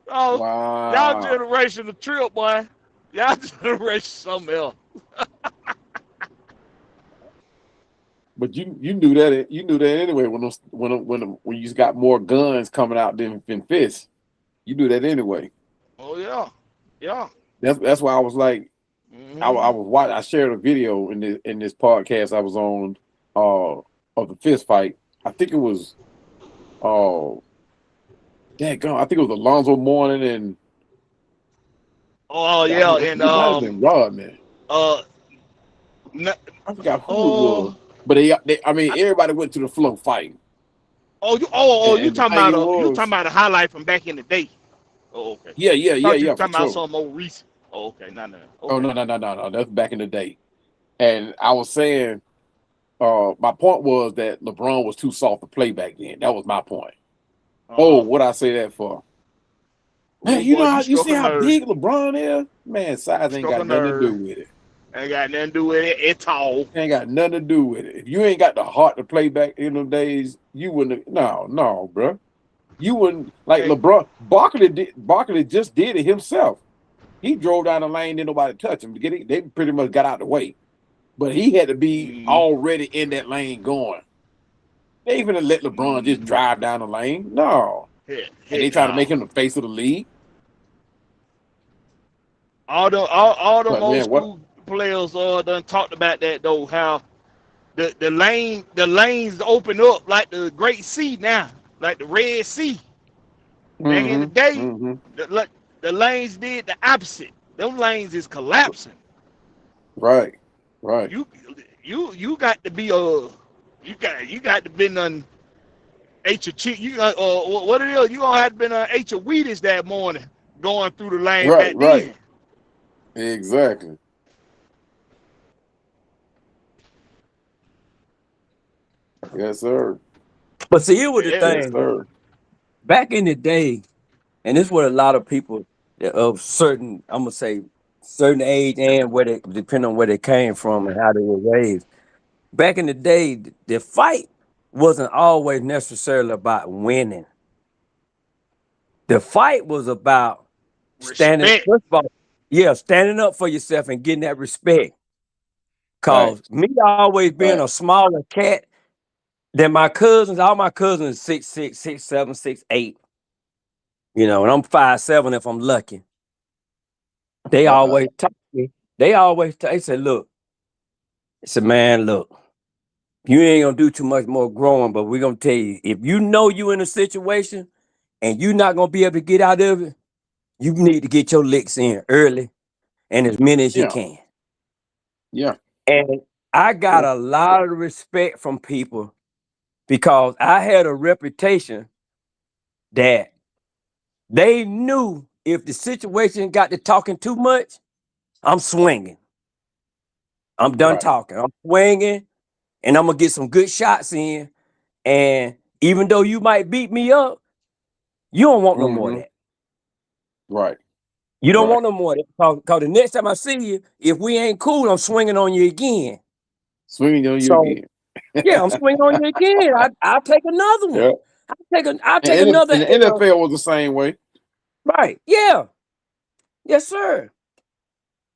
E: Oh, y'all
C: Wow.
E: generation of trip, boy. Y'all generation something else.
C: But you knew that anyway when you got more guns coming out than fists. You knew that anyway.
E: Oh yeah, yeah.
C: That's why I was like, I
E: Mm-hmm.
C: was watching. I shared a video in this podcast I was on of the fist fight. I think it was I think it was Alonzo Mourning and
E: Oh
C: God,
E: yeah,
C: it
E: and
C: might have been Rodman.
E: uh,
C: I forgot who it was.
E: oh,
C: But I mean, everybody went to the floor fighting.
E: you
C: And the
E: talking
C: thing it
E: about
C: was,
E: a highlight from back in the day? Oh, okay. Thought you
C: yeah, for
E: talking about
C: sure.
E: something more recent. Oh, okay, no.
C: Oh
E: Okay.
C: no. That's back in the day. And I was saying, my point was that LeBron was too soft to play back then. That was my point. Oh,
E: Uh-huh.
C: what I say that for? Man,
E: Oh boy, you
C: you
E: struck
C: see
E: a
C: how
E: nerve.
C: big LeBron is? Man, size ain't
E: Struck a
C: got nothing to do
E: nerve.
C: with it.
E: Ain't got nothing to do with it at all.
C: Ain't got nothing to do with it. If you ain't got the heart to play back in them days, you wouldn't. No, bro. You wouldn't like
E: Hey,
C: LeBron. Barkley just did it himself. He drove down the lane, didn't nobody touch him. They pretty much got out the way. But he had to be
E: mm,
C: already in that lane going. They even let LeBron just
E: mm,
C: drive down the lane. No. And they
E: heck
C: try to
E: no.
C: make him the face of the league.
E: All them
C: But
E: old
C: man, what?
E: school players done talked about that though, how the lanes open up like the Great Sea now, like the Red Sea. Back in the day,
C: Mm-hmm.
E: the lanes did the opposite. Them lanes is collapsing.
C: Right. Right.
E: You you got to be you got to been on H a cheat. You got what it is? You gonna have to been on H a Wheaties that morning going through the lane
C: Right.
E: back
C: Right.
E: then.
C: Exactly. Yes, sir.
B: But see, here was the
E: Yeah.
C: Yes,
B: thing.
C: sir.
B: Back in the day, and this is what a lot of people of certain, I'm gonna say, certain age and where they depending on where they came from and how they were raised. Back in the day, the fight wasn't always necessarily about winning. The fight was about standing,
E: Respect.
B: first of all, yeah, standing up for yourself and getting that respect.
C: Right.
B: Cause me always being
C: Right.
B: a smaller cat than my cousins, all my cousins 6'6", 6'7", 6'8", and I'm 5'7" if I'm lucky. They always taught me. They said, look, I said, man, look, you ain't gonna do too much more growing, but we're gonna tell you, if you know you in a situation and you're not gonna be able to get out of it, you need to get your licks in early and as many as you
C: Yeah.
B: can.
C: Yeah.
B: And I got
C: True.
B: a lot of respect from people because I had a reputation that they knew if the situation got to talking too much, I'm swinging. I'm done
C: Right.
B: talking. I'm swinging and I'm gonna get some good shots in. And even though you might beat me up, you don't want no more of
C: Mm-hmm.
B: that.
C: Right.
B: You don't
C: Right.
B: want no more of that. Because the next time I see you, if we ain't cool, I'm swinging on you again.
C: Swinging on you
B: So
C: again.
B: yeah, I'm swinging on you again. I'll take another one.
C: Yeah.
B: I'll take
C: And
B: another
C: the
B: L.
C: NFL was the same way.
B: Right. Yeah. Yes, sir.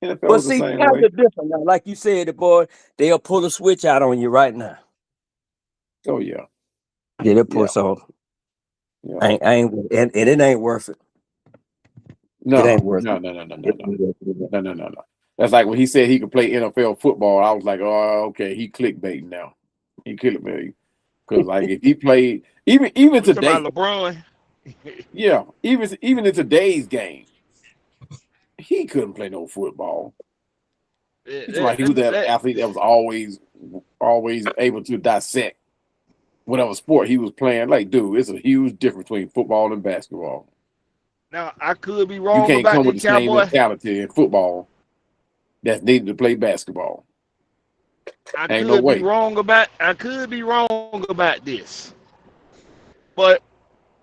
C: NFL
B: But
C: was the
B: see,
C: same
B: times
C: way.
B: are different now. Like you said, the boy, they'll pull a switch out on you right now.
C: Oh yeah.
B: Yeah, they'll pull
C: Yeah.
B: some.
C: Yeah.
B: and it ain't worth it. It
C: No,
B: ain't worth
C: no,
B: it.
C: no, no, no, no, no, no, no, no. That's like when he said he could play NFL football. I was like, oh, okay, he clickbaiting now. He clickbaiting because like if he played even
E: You talking
C: today,
E: about LeBron?
C: yeah, even in today's game, he couldn't play no football. It's like he was that athlete that was always able to dissect whatever sport he was playing. Like, dude, it's a huge difference between football and basketball.
E: Now I could be
C: You
E: wrong
C: can't
E: about
C: come with
E: this,
C: the same
E: Cowboy.
C: mentality in football that's needed to play basketball.
E: I
C: Ain't no
E: could be
C: way.
E: wrong about this. But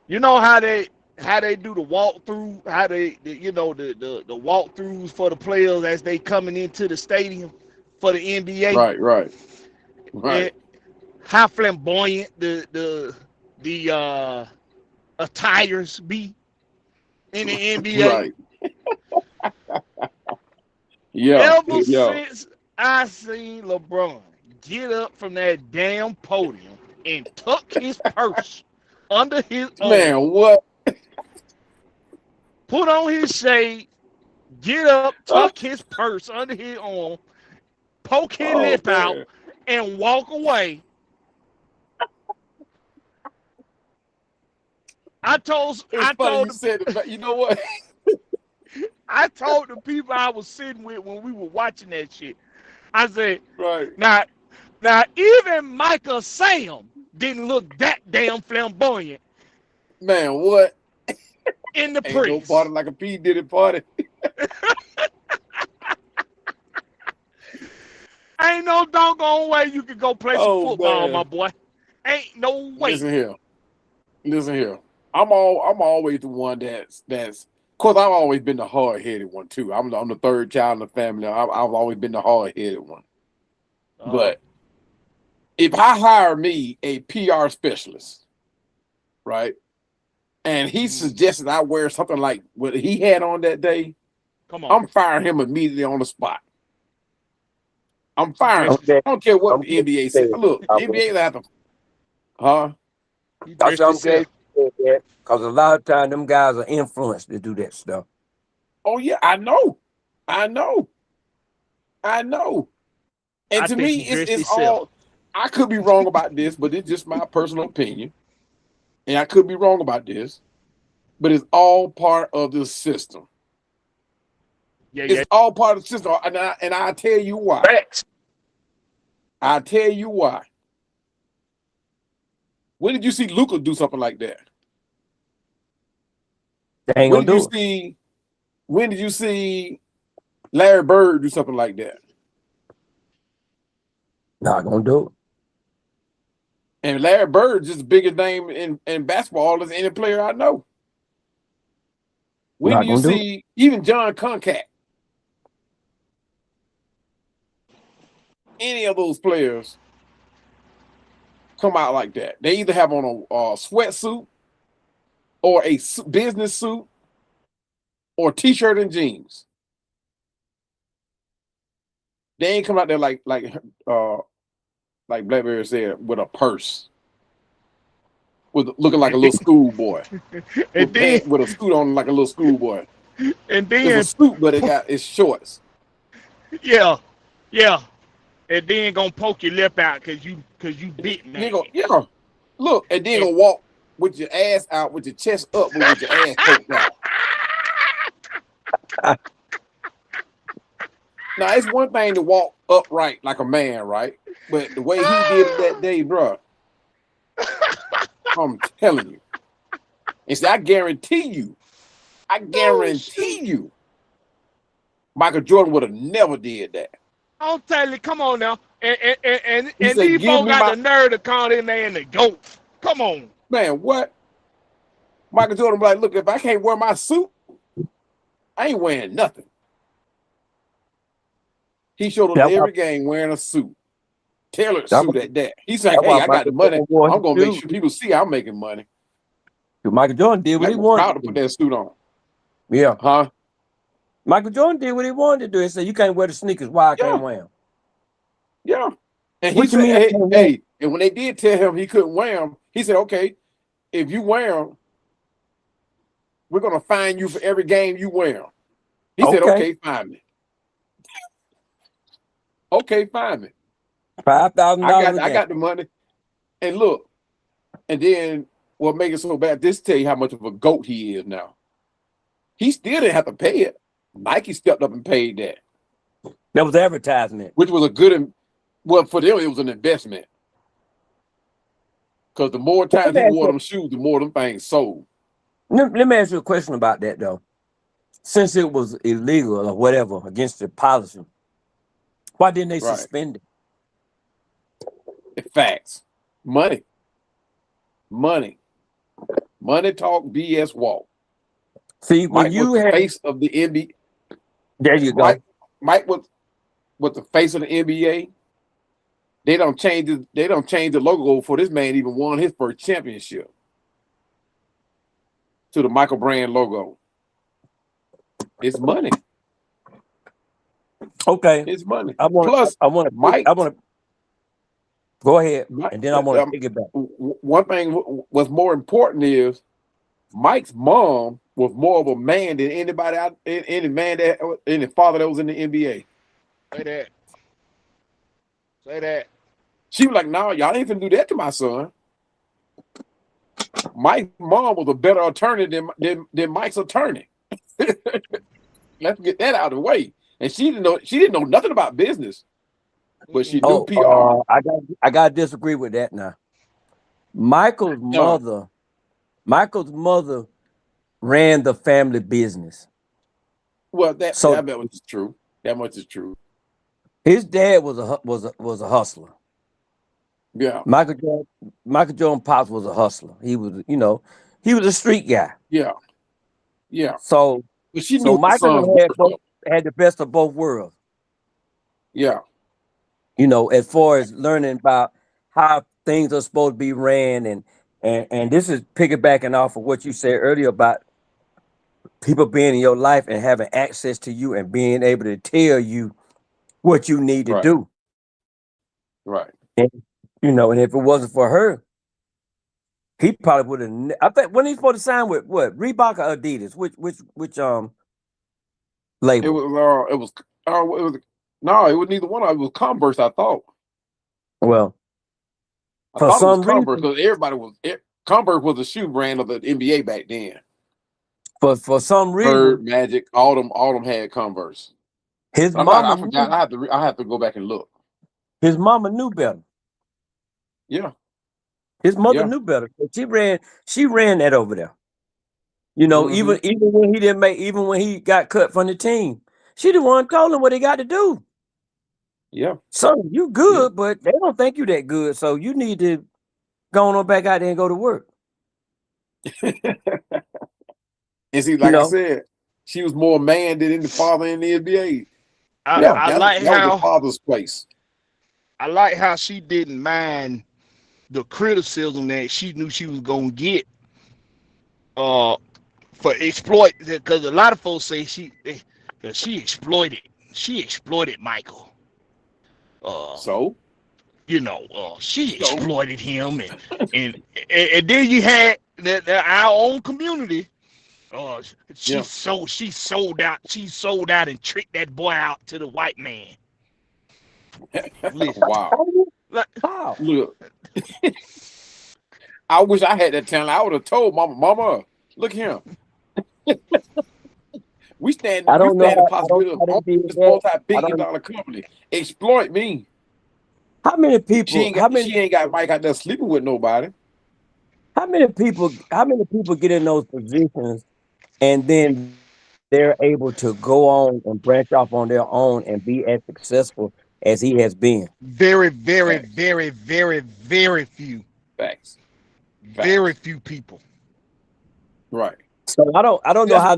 E: you know how they do the walkthrough, how the walkthroughs for the players as they coming into the stadium for the NBA.
C: Right.
E: And how flamboyant the attires be in the NBA.
C: Right. Yeah.
E: Ever since I seen LeBron get up from that damn podium and tuck his purse under his arm,
C: Man, what?
E: put on his shade, get up, tuck his purse under his arm, poke his
C: Oh
E: lip out,
C: man.
E: and walk away.
C: It's funny you said it, but you know what?
E: I told the people I was sitting with when we were watching that shit. I said,
C: Right.
E: now even Michael Sam didn't look that damn flamboyant
C: Man, what?
E: in the
C: Ain't no
E: press.
C: party like a P. Diddy party.
E: Ain't no doggone way you could go play some football, my boy. Ain't no way.
C: Listen here. I'm always the one that's. Of course, I've always been the hard-headed one too. I'm the third child in the family. I've always been the hard-headed one. But if I hire me a PR specialist, right, and he suggested I wear something like what he had on that day,
E: come on,
C: I'm firing him immediately on the spot. I'm firing him. I don't care what the NBA says. Look, the NBA have to, huh?
B: That's what I'm glad you said that, because a lot of times them guys are influenced to do that stuff.
C: Oh yeah, I know. And to me, it's all. I could be wrong about this, but it's just my personal opinion, and I could be wrong about this, but it's all part of the system. It's all part of the system, and I tell you why. I tell you why. When did you see Luka do something like that?
B: They ain't gonna do it.
C: When did you see Larry Bird do something like that?
B: Not gonna do it.
C: And Larry Bird's just the biggest name in basketball as any player I know. When do you see even John Concat? Any of those players come out like that? They either have on a sweatsuit or a business suit or t-shirt and jeans. They ain't come out there like Blackberry said, with a purse, with looking like a little schoolboy, with a suit on like a little schoolboy.
E: And then
C: it's a suit, but it's shorts.
E: Yeah, and then gonna poke your lip out because you bit me.
C: Look, and then gonna walk with your ass out, with your chest up, but with your ass poked out. Now, it's one thing to walk upright like a man, right? But the way he did it that day, bro, I'm telling you. And see, I guarantee you, Michael Jordan would have never did that.
E: I'll tell you, come on now. And these folks got the nerve to call this man the GOAT. Come on.
C: Man, what? Michael Jordan be like, look, if I can't wear my suit, I ain't wearing nothing. He showed up every game wearing a suit. Tailored suit at that. He's like, hey, I got the money. I'm going to make sure people see I'm making money.
B: Michael Jordan did what he wanted.
C: Proud to put that suit on.
B: Yeah.
C: Huh?
B: Michael Jordan did what he wanted to do. He said, you can't wear the sneakers. Why I can't wear them?
C: Yeah. And he said, hey, and when they did tell him he couldn't wear them, he said, okay, if you wear them, we're gonna fine you for every game you wear. He said,
B: Okay.
C: okay, fine me. Okay, fine me.
B: $5,000 a
C: I
B: game.
C: got the money. And look, and then what makes it so bad, this tell you how much of a goat he is now. He still didn't have to pay it. Nike stepped up and paid that.
B: That was advertisement.
C: Which was a good, well, for them, it was an investment. Because the more times he wore them shoes, the more them things sold.
B: Let me ask you a question about that, though. Since it was illegal or whatever against the policy, why didn't they suspend it?
C: Facts. Money. Money talk, BS walk.
B: See, when
C: Mike
B: you
C: was the
B: had
C: face of the NBA.
B: there you go.
C: Mike was the face of the NBA. They don't change the logo before this man even won his first championship to the Michael brand logo. It's money.
B: Okay.
C: It's money.
B: I want to go ahead, and then I want to take it back.
C: One thing what's more important is Mike's mom was more of a man than anybody out, any father that was in the NBA.
E: Say that.
C: She was like, "No, y'all ain't finna do that to my son." Mike's mom was a better attorney than Mike's attorney. Let's get that out of the way. And she didn't know nothing about business, but she knew PR.
B: I got to disagree with that now. Michael's mother ran the family business.
C: Well, that much is true. That much is true.
B: His dad was a hustler.
C: Yeah.
B: Michael Jordan Pops was a hustler. He was, he was a street guy.
C: Yeah. Yeah.
B: So Michael had the best of both worlds.
C: Yeah.
B: As far as learning about how things are supposed to be ran, and this is piggybacking off of what you said earlier about people being in your life and having access to you and being able to tell you what you need to do.
C: Right.
B: And, and if it wasn't for her, he probably would have. I think when he's supposed to sign with what, Reebok or Adidas, which label?
C: It was neither one. It was Converse, I thought.
B: Well,
C: I thought it was Converse because Converse was a shoe brand of the NBA back then.
B: But for some reason,
C: Bird, Magic, all them had Converse.
B: His mama,
C: I forgot. I have to go back and look.
B: His mama knew better.
C: Yeah.
B: His mother knew better. She ran that over there. Even when he got cut from the team, she the one told him what he got to do.
C: Yeah.
B: So you good, but they don't think you that good. So you need to go on back out there and go to work.
C: And see, like I said, she was more man than any father in the NBA.
E: I like how
C: the father's place.
E: I like how she didn't mind the criticism that she knew she was gonna get for exploit, because a lot of folks say she exploited Michael. She exploited him, and then you had our own community. She sold out and tricked that boy out to the white man.
C: Wow. Look. I wish I had that talent. I would have told Mama, look here. We stand the possibility of this multi-billion-dollar company. Exploit me.
B: How many people?
C: She ain't got Mike out there sleeping with nobody.
B: How many people get in those positions and then they're able to go on and branch off on their own and be as successful as he has been?
E: Very, very, very, very, very few.
C: Facts.
E: Very few people.
C: Right.
B: So I don't know how.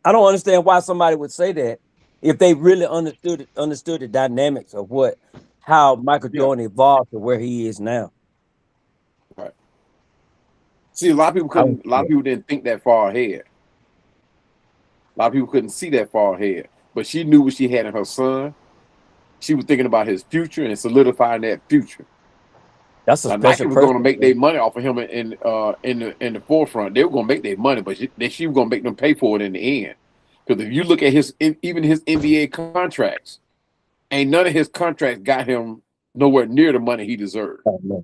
B: I don't understand why somebody would say that if they really understood the dynamics of how Michael Jordan evolved to where he is now.
C: Right. See, a lot of people didn't think that far ahead. A lot of people couldn't see that far ahead. But she knew what she had in her son. She was thinking about his future and solidifying that future.
B: That's a
C: Now Nike
B: special
C: was going to
B: person.
C: make their money off of him in the forefront. They were going to make their money, but she was going to make them pay for it in the end. Because if you look at even his NBA contracts, ain't none of his contracts got him nowhere near the money he deserved.
B: Oh, man.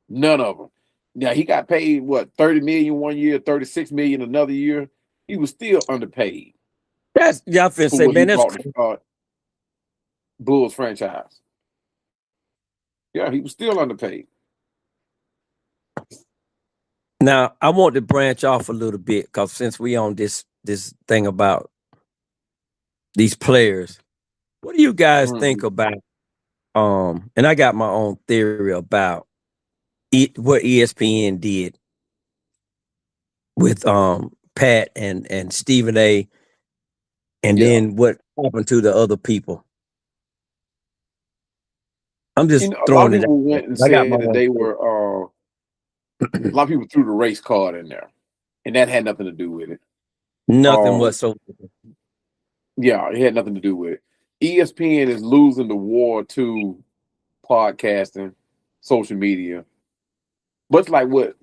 C: None of them. Now he got paid what 30 million one year, 36 million another year. He was still underpaid
B: That's yeah. I feel
C: for
B: say,
C: what he
B: man, that's
C: brought the Bulls franchise. Yeah, he was still underpaid.
B: now. I want to branch off a little bit because since we on this thing about these players, what do you guys think
C: Mhm.
B: about? And I got my own theory about what ESPN did with Pat and Stephen A. And
C: Yeah.
B: then what happened to the other people. I'm
C: You
B: just
C: know, a lot of
B: throwing it out
C: people
B: there.
C: went and
B: I got my
C: said that
B: own
C: they
B: theory.
C: were a lot of people threw the race card in there. And that had nothing to do with it.
B: Nothing
C: Um,
B: whatsoever.
C: yeah, it had nothing to do with it. ESPN is losing the war to podcasting, social media. Much like what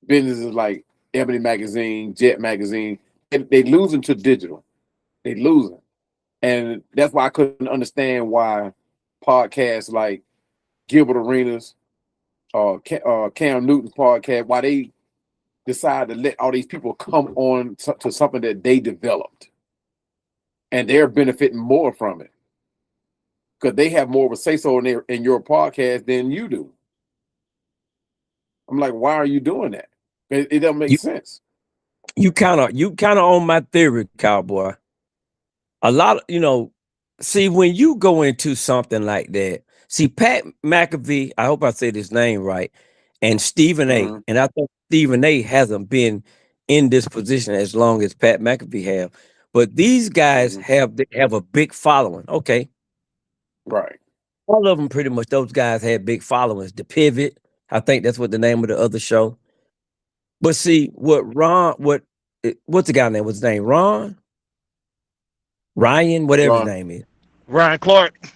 C: businesses like Ebony Magazine, Jet Magazine, they losing to digital. They losing. And that's why I couldn't understand why podcasts like Gilbert Arenas, Cam Newton's podcast, why they decide to let all these people come on to something that they developed. And they're benefiting more from it. Because they have more of a say-so in your podcast than you do. I'm like, why are you doing that? It doesn't make
B: You
C: sense.
B: you kind of on my theory, cowboy. A lot of see when you go into something like that. See Pat McAfee, I hope I said his name right, and Stephen A.
C: Mm-hmm.
B: And I think Stephen A. hasn't been in this position as long as Pat McAfee have. But these guys
C: Mm-hmm.
B: have a big following. Okay.
C: Right.
B: All of them pretty much, those guys had big followings. The Pivot, I think that's what the name of the other show. But see, what's the guy name? What's his name? Ryan, whatever his
C: Ron
B: name is.
E: Ryan Clark.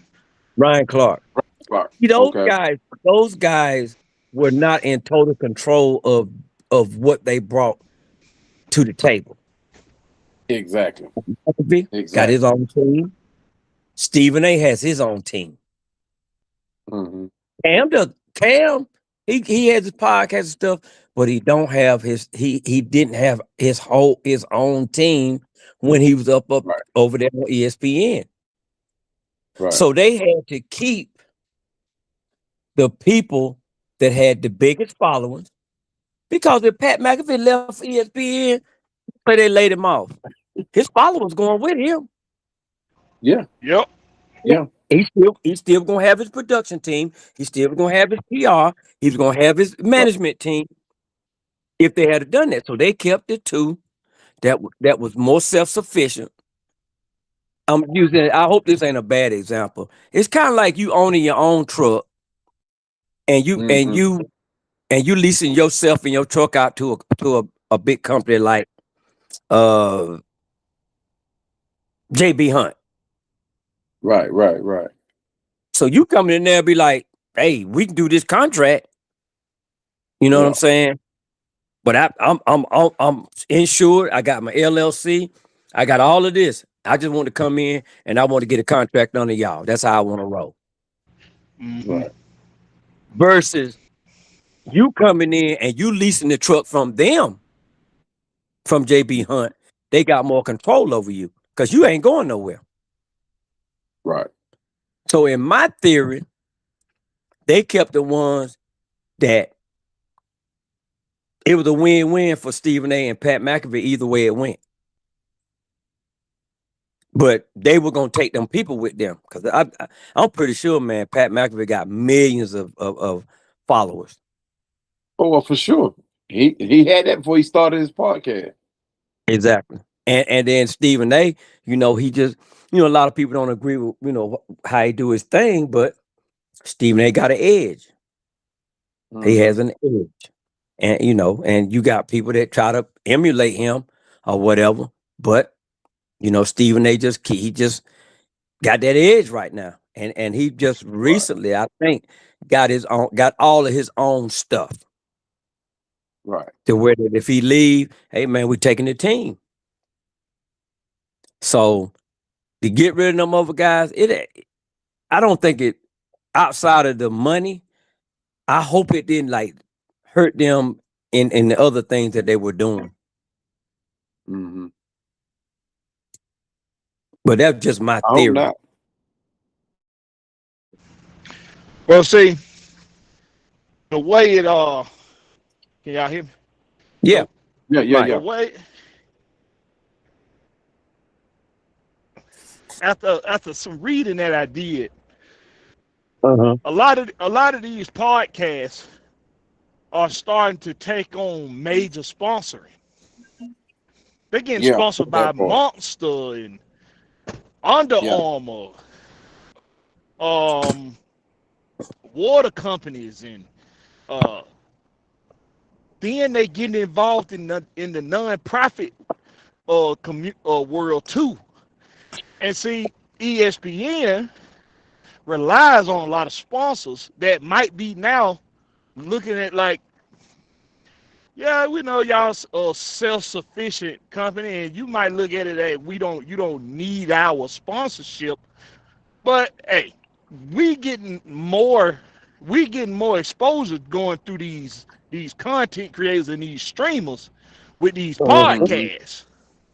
B: Ryan Clark.
C: Clark.
B: See,
C: Okay.
B: those guys were not in total control of what they brought to the table.
C: Exactly.
B: McAfee got his
C: Exactly.
B: own team. Stephen A has his own team.
C: Mm-hmm.
B: Cam, he has his podcast and stuff, but he don't have he didn't have his own team when he was up
C: Right.
B: over there on ESPN.
C: Right.
B: So they had to keep the people that had the biggest followings because if Pat McAfee left ESPN, they laid him off. His followers going with him.
C: Yeah.
E: Yep.
C: Yeah.
B: He's still gonna have his production team. He's still gonna have his PR. He's gonna have his
C: Right.
B: management team. If they had done that, so they kept the two that was more self sufficient. I'm using it. I hope this ain't a bad example. It's kind of like you owning your own truck and you and
C: Mm-hmm.
B: you and you leasing yourself and your truck out to a big company like uh JB Hunt.
C: Right. Right. Right.
B: So you come in there and be like, hey, we can do this contract. You know what I'm
C: Yeah.
B: saying? But I'm insured. I got my LLC. I got all of this. I just want to come in and I want to get a contract under y'all. That's how I want to roll.
E: Mm-hmm.
C: Right.
B: Versus you coming in and you leasing the truck from them, from JB Hunt. They got more control over you because you ain't going nowhere.
C: Right.
B: So in my theory, they kept the ones that it was a win-win for Stephen A. and Pat McAfee either way it went. But they were gonna take them people with them because I'm pretty sure, man, Pat McAfee got millions of followers.
C: Oh, well, for sure. He had that before he started his podcast.
B: Exactly. And then Stephen A, he just, a lot of people don't agree with, how he do his thing, but Stephen A got an edge. He
C: Mm-hmm.
B: has an edge. And and you got people that try to emulate him or whatever, but Stephen A he just got that edge right now. And he just
C: Right.
B: recently, I think got all of his own stuff.
C: Right.
B: To where that if he leave, hey man, we taking the team. So to get rid of them other guys, I don't think it outside of the money. I hope it didn't like hurt them in the other things that they were doing.
C: Mm-hmm.
B: But that's just my
C: I hope
B: theory.
C: not.
E: Well, see, the way it can y'all hear me?
B: Yeah,
E: So
C: Yeah, yeah,
B: right.
E: the
C: yeah.
E: way after some reading that I did,
B: Uh-huh.
E: a lot of these podcasts are starting to take on major sponsoring. They're getting
C: Yeah,
E: sponsored by
C: that part.
E: Monster and Under
C: Yeah.
E: Armour, um, water companies, and uh, then they getting involved in the non-profit world too. And see, ESPN relies on a lot of sponsors that might be now looking at like, yeah, we know y'all a self-sufficient company, and you might look at it as you don't need our sponsorship, but hey, we getting more we getting more exposure going through these content creators and these streamers with these
B: Uh-huh.
C: Mm-hmm.
E: podcasts.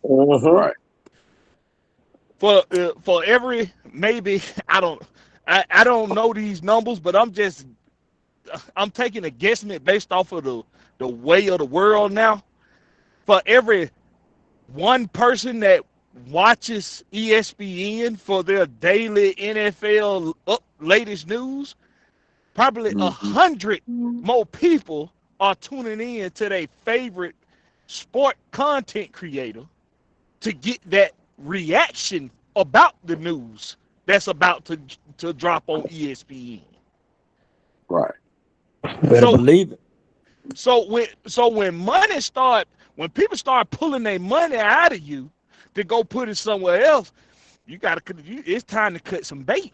B: Uh-huh.
C: Right.
E: For every maybe I don't know these numbers, but I'm taking a guesstimate based off of the way of the world now. For every one person that watches ESPN for their daily NFL latest news, probably
C: Mm-hmm.
E: 100 more people are tuning in to their favorite sport content creator to get that reaction about the news that's about to drop on ESPN.
C: Right.
B: Better
E: So
B: believe it.
E: when people start pulling their money out of you to go put it somewhere else, it's time to cut some bait.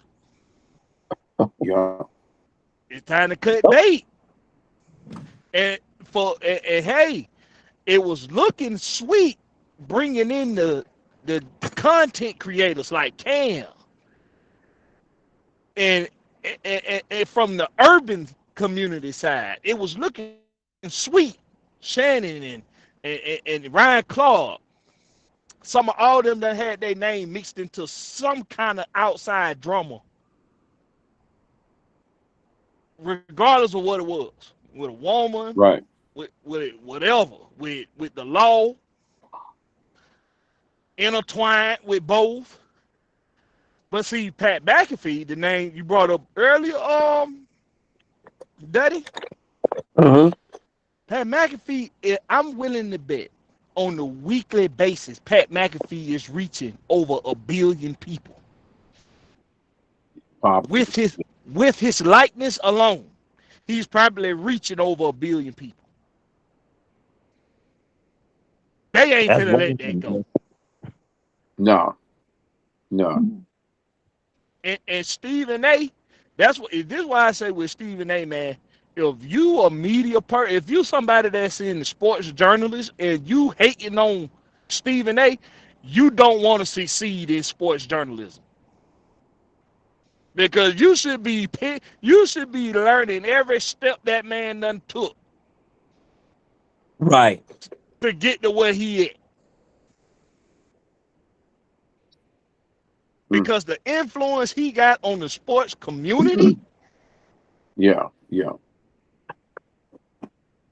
C: Yeah.
E: It's time to cut bait. And hey, it was looking sweet bringing in the content creators like Cam and, and from the urban community side, it was looking sweet. Shannon and Ryan Clark, some of all them that had their name mixed into some kind of outside drama, regardless of what it was, with a woman,
C: Right.
E: with whatever, with the law intertwined with both. But see, Pat McAfee, the name you brought up earlier, Duddy,
B: Uh-huh.
E: Pat McAfee, I'm willing to bet on a weekly basis, Pat McAfee is reaching over 1 billion people
C: Probably.
E: with his likeness alone. He's probably reaching over 1 billion people. They ain't
B: That's
E: finna let that
B: one.
E: go.
C: No. No.
E: And Stephen A. This is why I say with Stephen A. Man, if you a media person, if you somebody that's in the sports journalist and you hating on Stephen A., you don't want to succeed in sports journalism because you should be learning every step that man done took
B: Right.
E: to get to where he is.
C: Mm.
E: Because the influence he got on the sports community
C: Yeah. Yeah.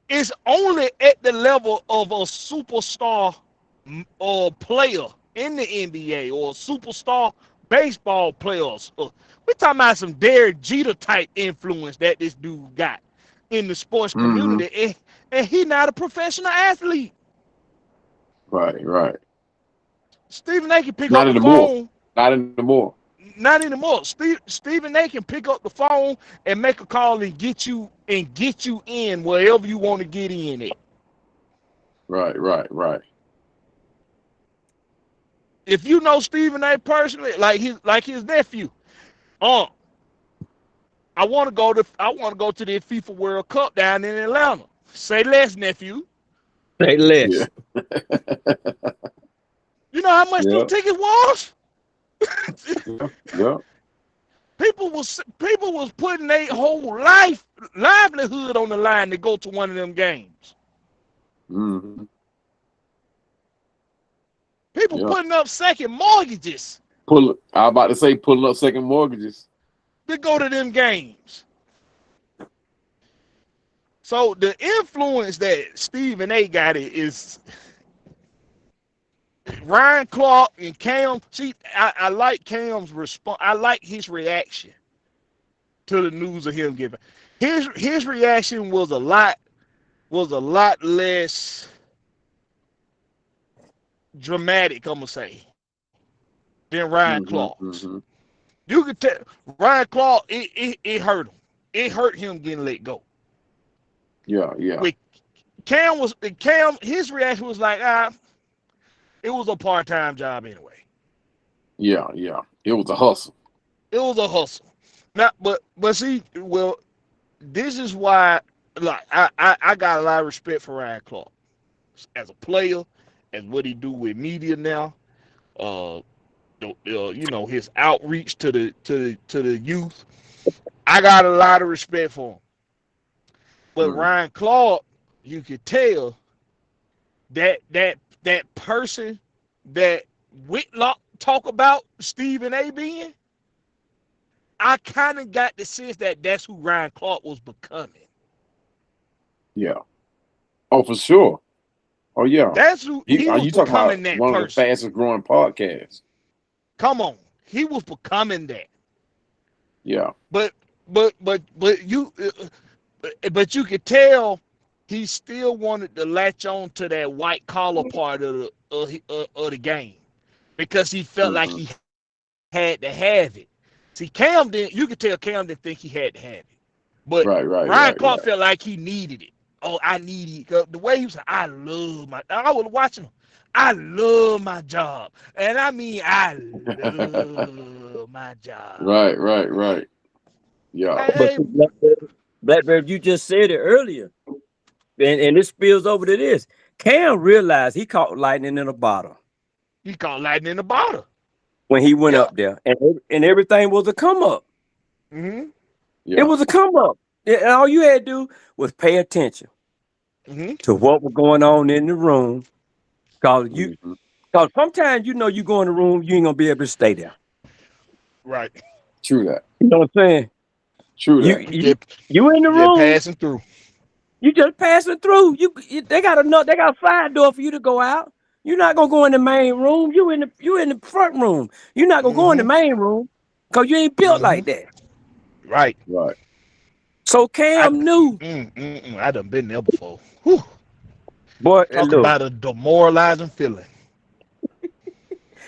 E: is only at the level of a superstar or player in the NBA or superstar baseball players. We're talking about some Derek Jeter type influence that this dude got in the sports
C: Mm-hmm.
E: community, and he not a professional athlete.
C: Right. Right.
E: Stephen A can pick
C: Not
E: up the
C: anymore.
E: phone.
C: Not anymore.
E: Not anymore. Stephen A can pick up the phone and make a call and get you in wherever you want to get in at.
C: Right. Right. Right.
E: If you know Stephen A personally, like his nephew, uh, I want to go to the FIFA World Cup down in Atlanta. Say less, nephew.
B: Say
C: Yeah.
B: less.
E: You know how much them
C: Yeah.
E: tickets was?
C: Yeah. Yeah.
E: People was putting their whole livelihood on the line to go to one of them games.
C: Mm-hmm.
E: People
C: Yeah.
E: putting up second mortgages
C: I was about to say pulling up second mortgages.
E: to go to them games. So the influence that Stephen A got it is Ryan Clark and Cam. See, I like Cam's response. I like his reaction to the news of him giving. His reaction was a lot less dramatic, I'm gonna say, than Ryan
C: Mm-hmm.
E: Clark's.
C: Mm-hmm.
E: You could tell Ryan Clark, it hurt him. It hurt him getting let go.
C: Yeah. Yeah.
E: With his reaction was like, it was a part-time job anyway.
C: Yeah. Yeah. It was a hustle.
E: It was a hustle. Now, but see, well, this is why, like, I got a lot of respect for Ryan Clark as a player, as what he do with media now. Uh, his outreach to the youth. I got a lot of respect for him. But
C: Mm.
E: Ryan Clark, you could tell that person that Whitlock talk about Stephen A being, I kind of got the sense that that's who Ryan Clark was becoming.
C: Yeah. Oh, for sure. Oh, yeah.
E: That's who he
C: Are
E: was
C: you talking about
E: becoming, that
C: one of the
E: person.
C: fastest growing podcasts?
E: Come on, he was becoming that.
C: Yeah.
E: But you could tell he still wanted to latch on to that white collar part of the game because he felt like
C: Mm-hmm.
E: he had to have it. See, Cam didn't. You could tell Cam didn't think he had to have it, but
C: Right. Right.
E: Ryan
C: Right.
E: Clark
C: Right.
E: felt like he needed it. Oh, I need it. The way he was, I was watching him. I love my job, and I mean, I love my job.
C: Right. Right. Right. Yeah.
E: Like,
B: But
E: hey,
B: see, Blackberry, you just said it earlier, and it spills over to this. Cam realized he caught lightning in a bottle
E: he caught lightning in the bottle.
B: when he went
E: Yeah.
B: up there, and everything was a come up.
E: Mm-hmm.
B: It
C: Yeah.
B: was a come up. And all you had to do was pay attention
E: Mm-hmm.
B: to what was going on in the room.
C: Mm-hmm.
B: Cause sometimes you go in the room, you ain't gonna be able to stay there.
E: Right.
C: True that.
B: You know what I'm saying?
C: True
B: You
C: that.
E: You
B: you
E: just,
B: you in the
E: you just
B: room,
E: passing through.
B: you just passing through. They got a side door for you to go out. You're not gonna go in the main room. You in the front room. You're not gonna go in the
E: Mm-hmm.
B: main room because you ain't built
E: Mm-hmm.
B: like that.
E: Right.
C: Right.
B: So
E: I
B: Cam knew,
E: I done been there before. Whew.
B: boy,
E: Talk
B: look,
E: about a demoralizing feeling.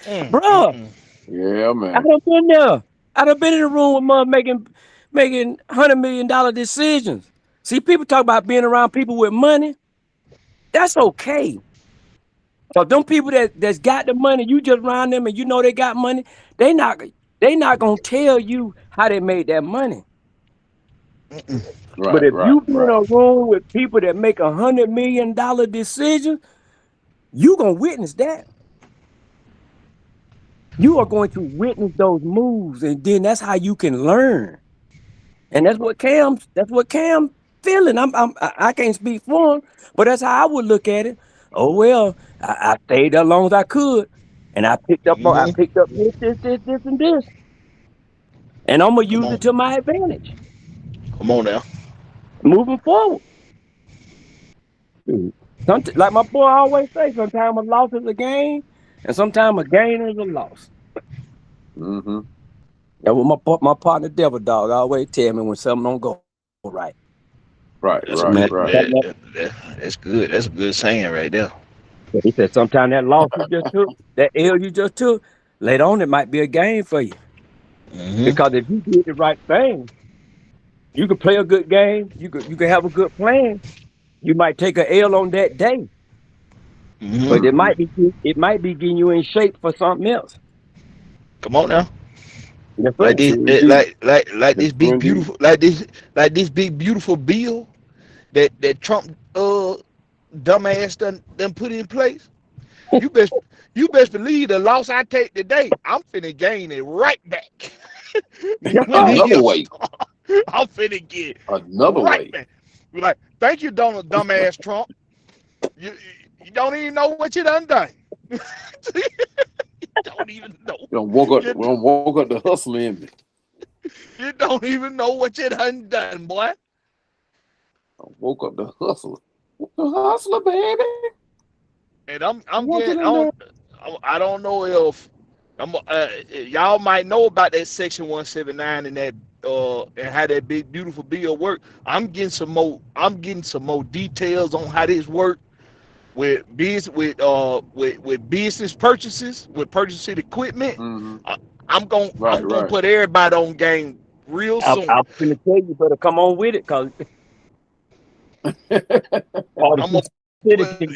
E: Mm, mm,
B: bruh,
E: mm.
C: Yeah,
B: I
C: man.
B: done been there. I done been in the room with mother making $100 million decisions. See, people talk about being around people with money. That's okay. So them people that's got the money, you just around them and you know they got money, they not they not gonna tell you how they made that money. But
C: Right.
B: if
C: Right.
B: you be in
C: Right.
B: a room with people that make $100 million decisions, you gonna witness that. You are going to witness those moves, and then that's how you can learn. And that's what Cam feeling. I can't speak for him, but that's how I would look at it. Oh well, I stayed as long as I could, and I
E: Mm-hmm.
B: picked up this, and this, and I'm gonna
E: Come
B: use
E: on.
B: it to my advantage
E: Come on now.
B: moving forward. Like my boy always say, sometimes a loss is a gain, and sometimes a gain is a loss.
C: Mm-hmm.
B: That's what my partner Devil Dog always tell me when something don't go right.
C: Right.
E: That's a
C: Right.
B: Man,
E: good.
C: Right.
E: That's good. That's a good saying right there.
B: he said sometimes that loss you just took, that L you just took, later on it might be a game for you.
E: Mm-hmm.
B: Because if you did the right thing, you could play a good game, you could have a good plan. You might take a L on that day,
E: Mm-hmm.
B: but
C: Mm-hmm.
B: it might be getting you in shape for something else.
E: Come on now.
B: Yes,
E: Like
B: sir.
E: this,
C: True indeed.
E: like
C: That's
E: this
C: true
E: big
C: indeed.
E: beautiful, like this big beautiful bill that Trump dumbass done put in place. You best you best believe the loss I take today, I'm finna gain it right back.
B: Yes,
E: When
B: sir.
E: the
C: Another
E: year
C: way.
E: start, I'm finna get
C: Another
E: right
C: way.
E: back. Be like, thank you, Donald dumbass Trump. You you don't even know what you done. You don't even know. You,
C: We don't woke up the hustler in me.
E: you don't even know what you done, boy.
C: Woke up the hustler. The hustler, baby.
E: And I'm
C: Walking
E: getting
C: in there.
E: I don't know if y'all might know about that Section 179 and that and how that big beautiful bill work. I'm getting some more details on how this work with business purchases, with purchasing equipment.
C: Mm-hmm.
E: I,
C: Right,
E: I'm gonna
C: right.
E: put everybody on game real soon.
B: I'm gonna tell you, better come on with it, cause all
E: I'm
B: the
E: gonna
B: city
E: put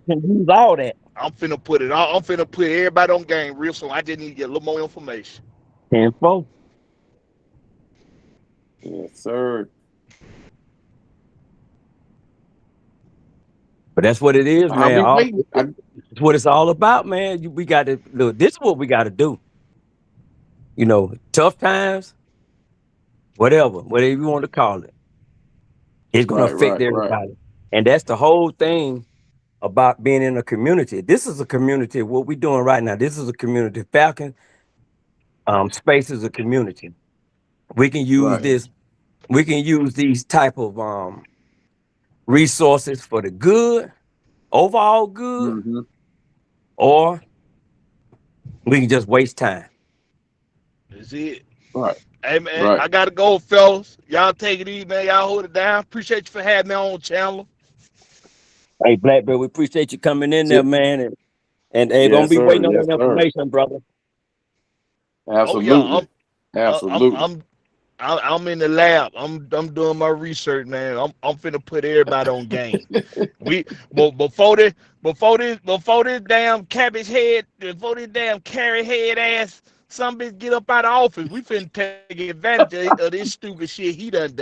B: can use all that.
E: I'm finna put it all. I'm finna put everybody on game real soon. I just need to get a little more information.
B: 10-4.
C: Yes, sir.
B: But that's what it is,
C: I'll
B: man.
C: be waiting.
B: It's what it's all about, man. We got to look. This is what we got to do. Tough times, whatever you want to call it, it's gonna
C: Right,
B: affect
C: right, right.
B: everybody, and that's the whole thing about being in a community. This is a community. What we're doing right now. This is a community. Falcon space is a community. We can use
C: Right.
B: this. We can use these type of resources for the good, overall good,
C: Mm-hmm.
B: or we can just waste time.
E: That's it.
C: Right,
E: Hey man,
C: right.
E: I gotta go, fellas. Y'all take it easy, man. Y'all hold it down. Appreciate you for having me on channel.
B: Hey, Blackbird, we appreciate you coming in there,
C: Si-
B: man, and hey, don't
C: Yes,
B: be
C: sir.
B: waiting on
C: Yes,
B: that
C: sir.
B: information, brother.
E: Oh yeah,
C: Absolutely.
E: I'm
C: Absolutely.
E: I'm in the lab. I'm doing my research, man. I'm finna put everybody on game. We but before this damn cabbage head, before this damn carrot head ass some bitch get up out of office, we finna take advantage of this stupid shit he done.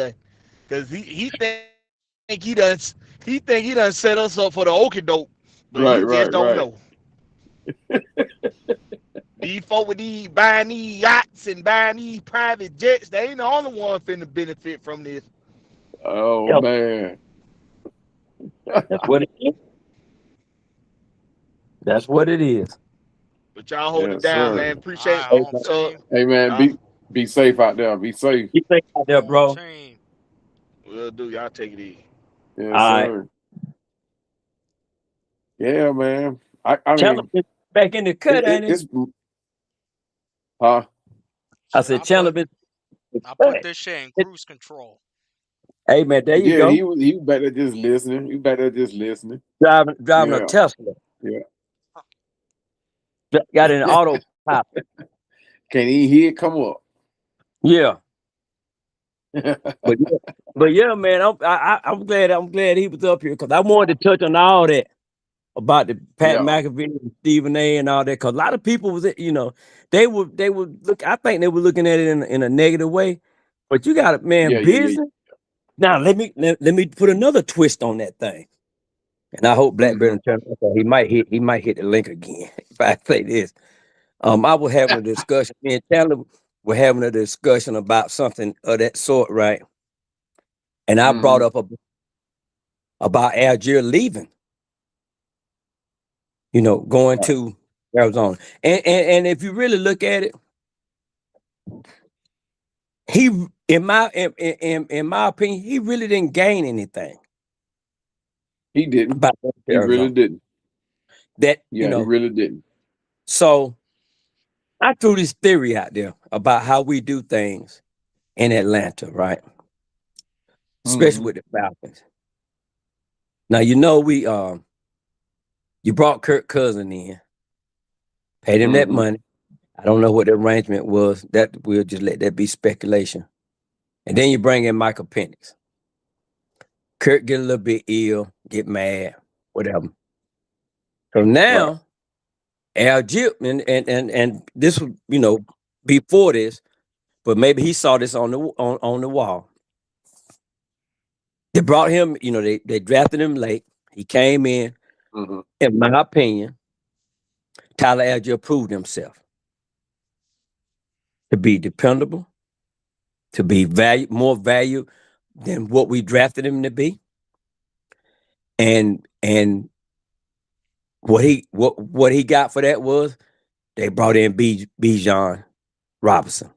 E: Cause he think he done set us up for the okie doke, but
C: Right,
E: he just
C: right,
E: don't
C: right.
E: know. These folk with these buying these yachts and buying these private jets, they ain't the only one finna benefit from this.
C: Oh
B: Yep,
C: man.
B: that's what it is. That's what it is.
E: But y'all hold it
C: Yes,
E: down,
C: sir.
E: man.
A: All
E: Appreciate
A: right,
B: Hey,
A: home
B: man,
E: uh
A: team,
C: Hey man,
E: y'all.
C: be safe out there. Be safe.
B: you think out there,
A: home
B: bro?
A: team.
E: Will do. Y'all take it easy.
C: Yes,
B: All right,
C: sir. Yeah, man. I
B: Chandler
C: mean
B: been back in the cut, ain't he?
C: it's huh?
B: I
A: Shit,
B: said Chandler been in
A: I
B: the
A: put
B: cut.
A: this shit in
B: It-
A: cruise control.
B: Hey, man, there you
C: Yeah,
B: go.
C: he was back there just listening. He back there just listening.
B: Driving a
C: Yeah,
B: Tesla.
C: yeah.
B: Got an autopilot.
C: Can't even hear it come up.
B: Yeah, but yeah, but yeah, man, I'm glad he was up here because I wanted to touch on all that about the Pat
C: Yeah,
B: McAfee and Stephen A. and all that because a lot of people they were look. I think they were looking at it in a negative way. But you got it, man.
C: yeah.
B: Business. Now let me put another twist on that thing. And I hope Blackberry
C: Mm-hmm.
B: and turn he might hit the link again if I say this. I was having a discussion. Me and Chandler were having a discussion about something of that sort, right? And I brought
C: Mm-hmm.
B: up about Algier leaving, going
C: Right.
B: to Arizona. And if you really look at it, he in my opinion, he really didn't gain anything
C: He didn't.
B: about going to
C: He really
B: Arizona.
C: didn't.
B: That
C: Yeah, he really didn't.
B: so I threw this theory out there about how we do things in Atlanta, right? Especially
C: Mm-hmm.
B: with the Falcons. Now we you brought Kirk Cousin in, paid him that
C: Mm-hmm.
B: money. I don't know what the arrangement was. That we'll just let that be speculation. And then you bring in Michael Penix. Kirk get a little bit ill, get mad, whatever. So
C: Right.
B: now Al Jip and this was, before this, but maybe he saw this on the wall. They brought him, they drafted him late. He came in.
C: Mhm.
B: In my opinion, Tyler Algier proved himself to be dependable, to be more value than what we drafted him to be. And what he got for that was they brought in Bijan Robinson.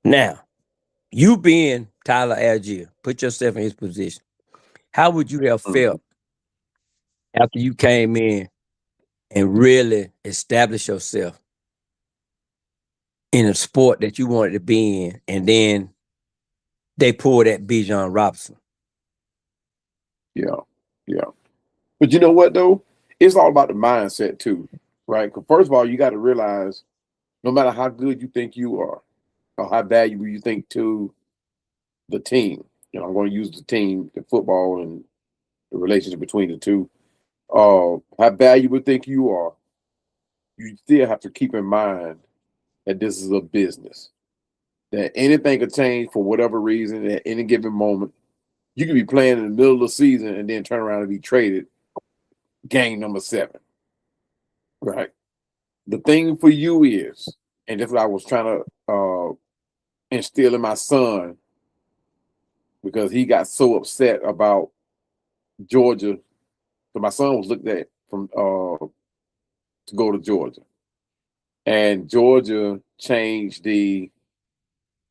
B: Now, you being Tyler Algier, put yourself in his position. How would you have
C: Mhm.
B: felt after you came in and really established yourself in a sport that you wanted to be in, and then they pulled that Bijan Robinson?
C: Yeah, yeah. But you know what though? It's all about the mindset too, right? 'Cause first of all, you got to realize no matter how good you think you are or how valuable you think to the team, I'm going to use the team, the football, and the relationship between the two. How valuable you think you are, you still have to keep in mind that this is a business. That anything could change for whatever reason at any given moment. You could be playing in the middle of the season and then turn around and be traded game number 7, right? The thing for you is, and that's what I was trying to instill in my son because he got so upset about Georgia. So my son was looked at from to go to Georgia, and Georgia changed the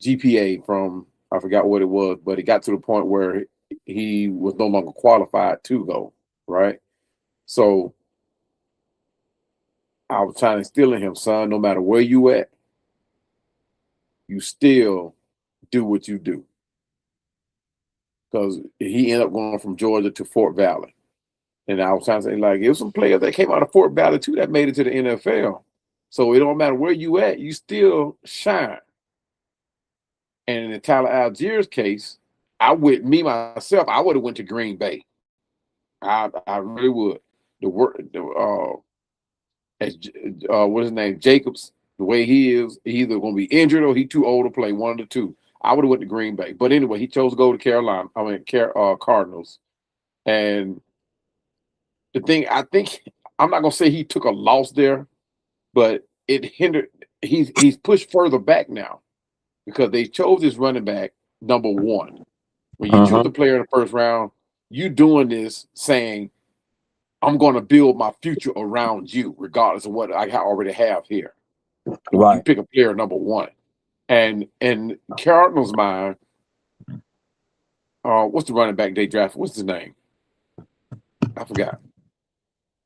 C: GPA from, I forgot what it was, but it got to the point where he was no longer qualified to go, right? So I was trying to instill in him, son, no matter where you at, you still do what you do. Because he ended up going from Georgia to Fort Valley. And I was trying to say, like, there's some players that came out of Fort Valley too that made it to the NFL. So it don't matter where you at, you still shine. And in the Tyler Algier's case, I would I would have went to Green Bay. I really would. The work, what's his name, Jacobs. The way he is, he either going to be injured or he too old to play. One of the two. I would have went to Green Bay, but anyway, he chose to go to Carolina. Cardinals. And the thing, I think, I'm not going to say he took a loss there, but it hindered. He's pushed further back now because they chose his running back number 1. When you choose a player in the first round, you doing this saying, I'm going to build my future around you, regardless of what I already have here. When you
B: Right.
C: pick a player number 1. And in Cardinals' mind, what's the running back they drafted? What's his name? I forgot.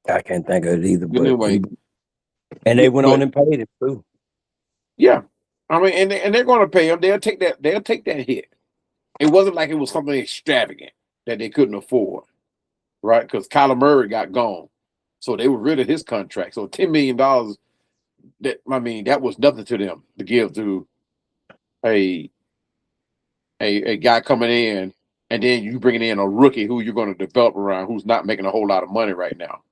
B: I can't think of it either,
C: But
B: but
C: anyway,
B: and they went on and paid him too.
C: yeah. I mean, and they're going to pay him. They'll take that hit. It wasn't like it was something extravagant that they couldn't afford, right? Because Kyler Murray got gone, so they were rid of his contract. So $10 million, that was nothing to them to give to a guy coming in, and then you bringing in a rookie who you're going to develop around, who's not making a whole lot of money right now.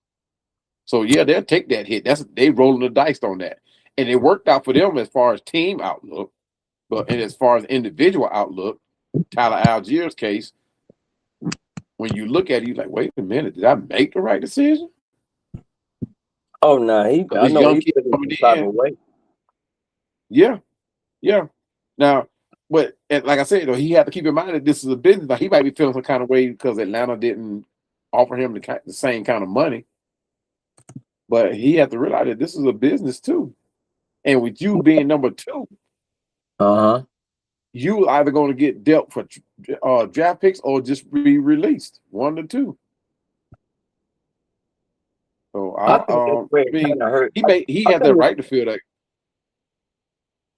C: So yeah, they'll take that hit. They rolling the dice on that, and it worked out for them as far as team outlook, and as far as individual outlook, Tyler Algier's case, when you look at it, you're like, wait a minute, did I make the right decision?
B: Oh no,
C: Because
B: I
C: this
B: know
C: young
B: he
C: kid
B: put it
C: coming
B: some type
C: in,
B: of way.
C: yeah. Now, but like I said, though, he had to keep in mind that this is a business. Like, he might be feeling some kind of way because Atlanta didn't offer him the same kind of money, but he had to realize that this is a business too. And with you being number 2,
B: Uh-huh.
C: you either going to get dealt for draft picks or just be released, 1 or 2. So
B: I think that's where
C: I
B: it
C: mean,
B: kind of hurt.
C: he
B: I
C: had the
B: think
C: right to feel that.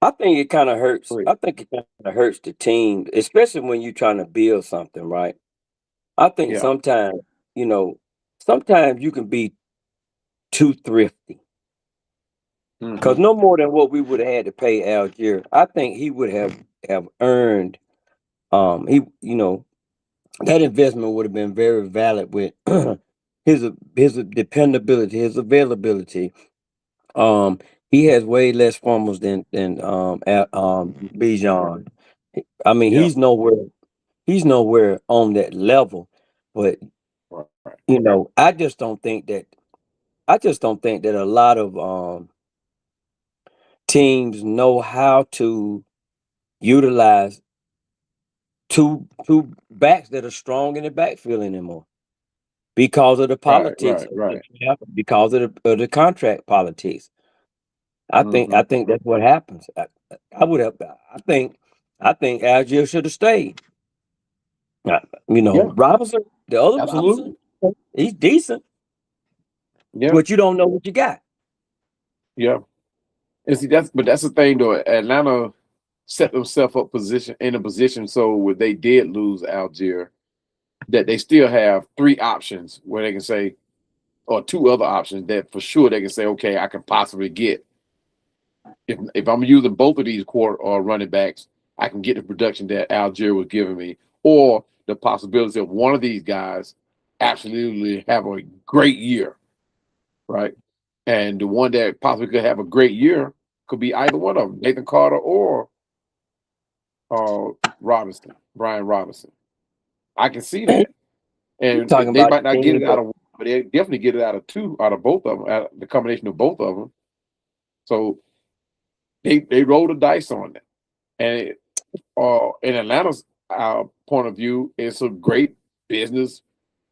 B: I think it kind of hurts.
C: Wait,
B: I think it kind of hurts the team, especially when you're trying to build something, right? I think
C: yeah.
B: sometimes you can be too thrifty. Because
C: Mm-hmm.
B: no more than what we would have had to pay Algier, I think he would have earned. That investment would have been very valid with his dependability, his availability. He has way less fumbles than Bijan. I mean,
C: Yeah.
B: he's nowhere on that level. But
C: Right.
B: I just don't think that a lot of teams know how to utilize two backs that are strong in the backfield anymore because of the
C: Right.
B: politics
C: Right.
B: of the
C: Right.
B: draft, because of the contract politics. I think
C: Mm-hmm.
B: I think that's what happens. I would have. I think Algier should have stayed.
C: Yeah.
B: Robinson, the other Robinson,
C: Absolutely.
B: he's decent,
C: Yeah.
B: but you don't know what you got.
C: Yeah. And see, that's the thing though. Atlanta set themselves up in a position so when they did lose Algier, that they still have three options where they can say, or two other options that for sure they can say, okay, I can possibly get if I'm using both of these quarter or running backs, I can get the production that Algier was giving me, or the possibility of one of these guys absolutely have a great year, right? And the one that possibly could have a great year could be either one of them, Nathan Carter or Robinson, Brian Robinson. I can see
B: You
C: that, and
B: talking
C: they
B: about
C: might not
B: the
C: get
B: team,
C: it out of, but they definitely get it out of two, out of both of them, out of the combination of both of them. So they roll the dice on it, and in Atlanta's point of view, it's a great business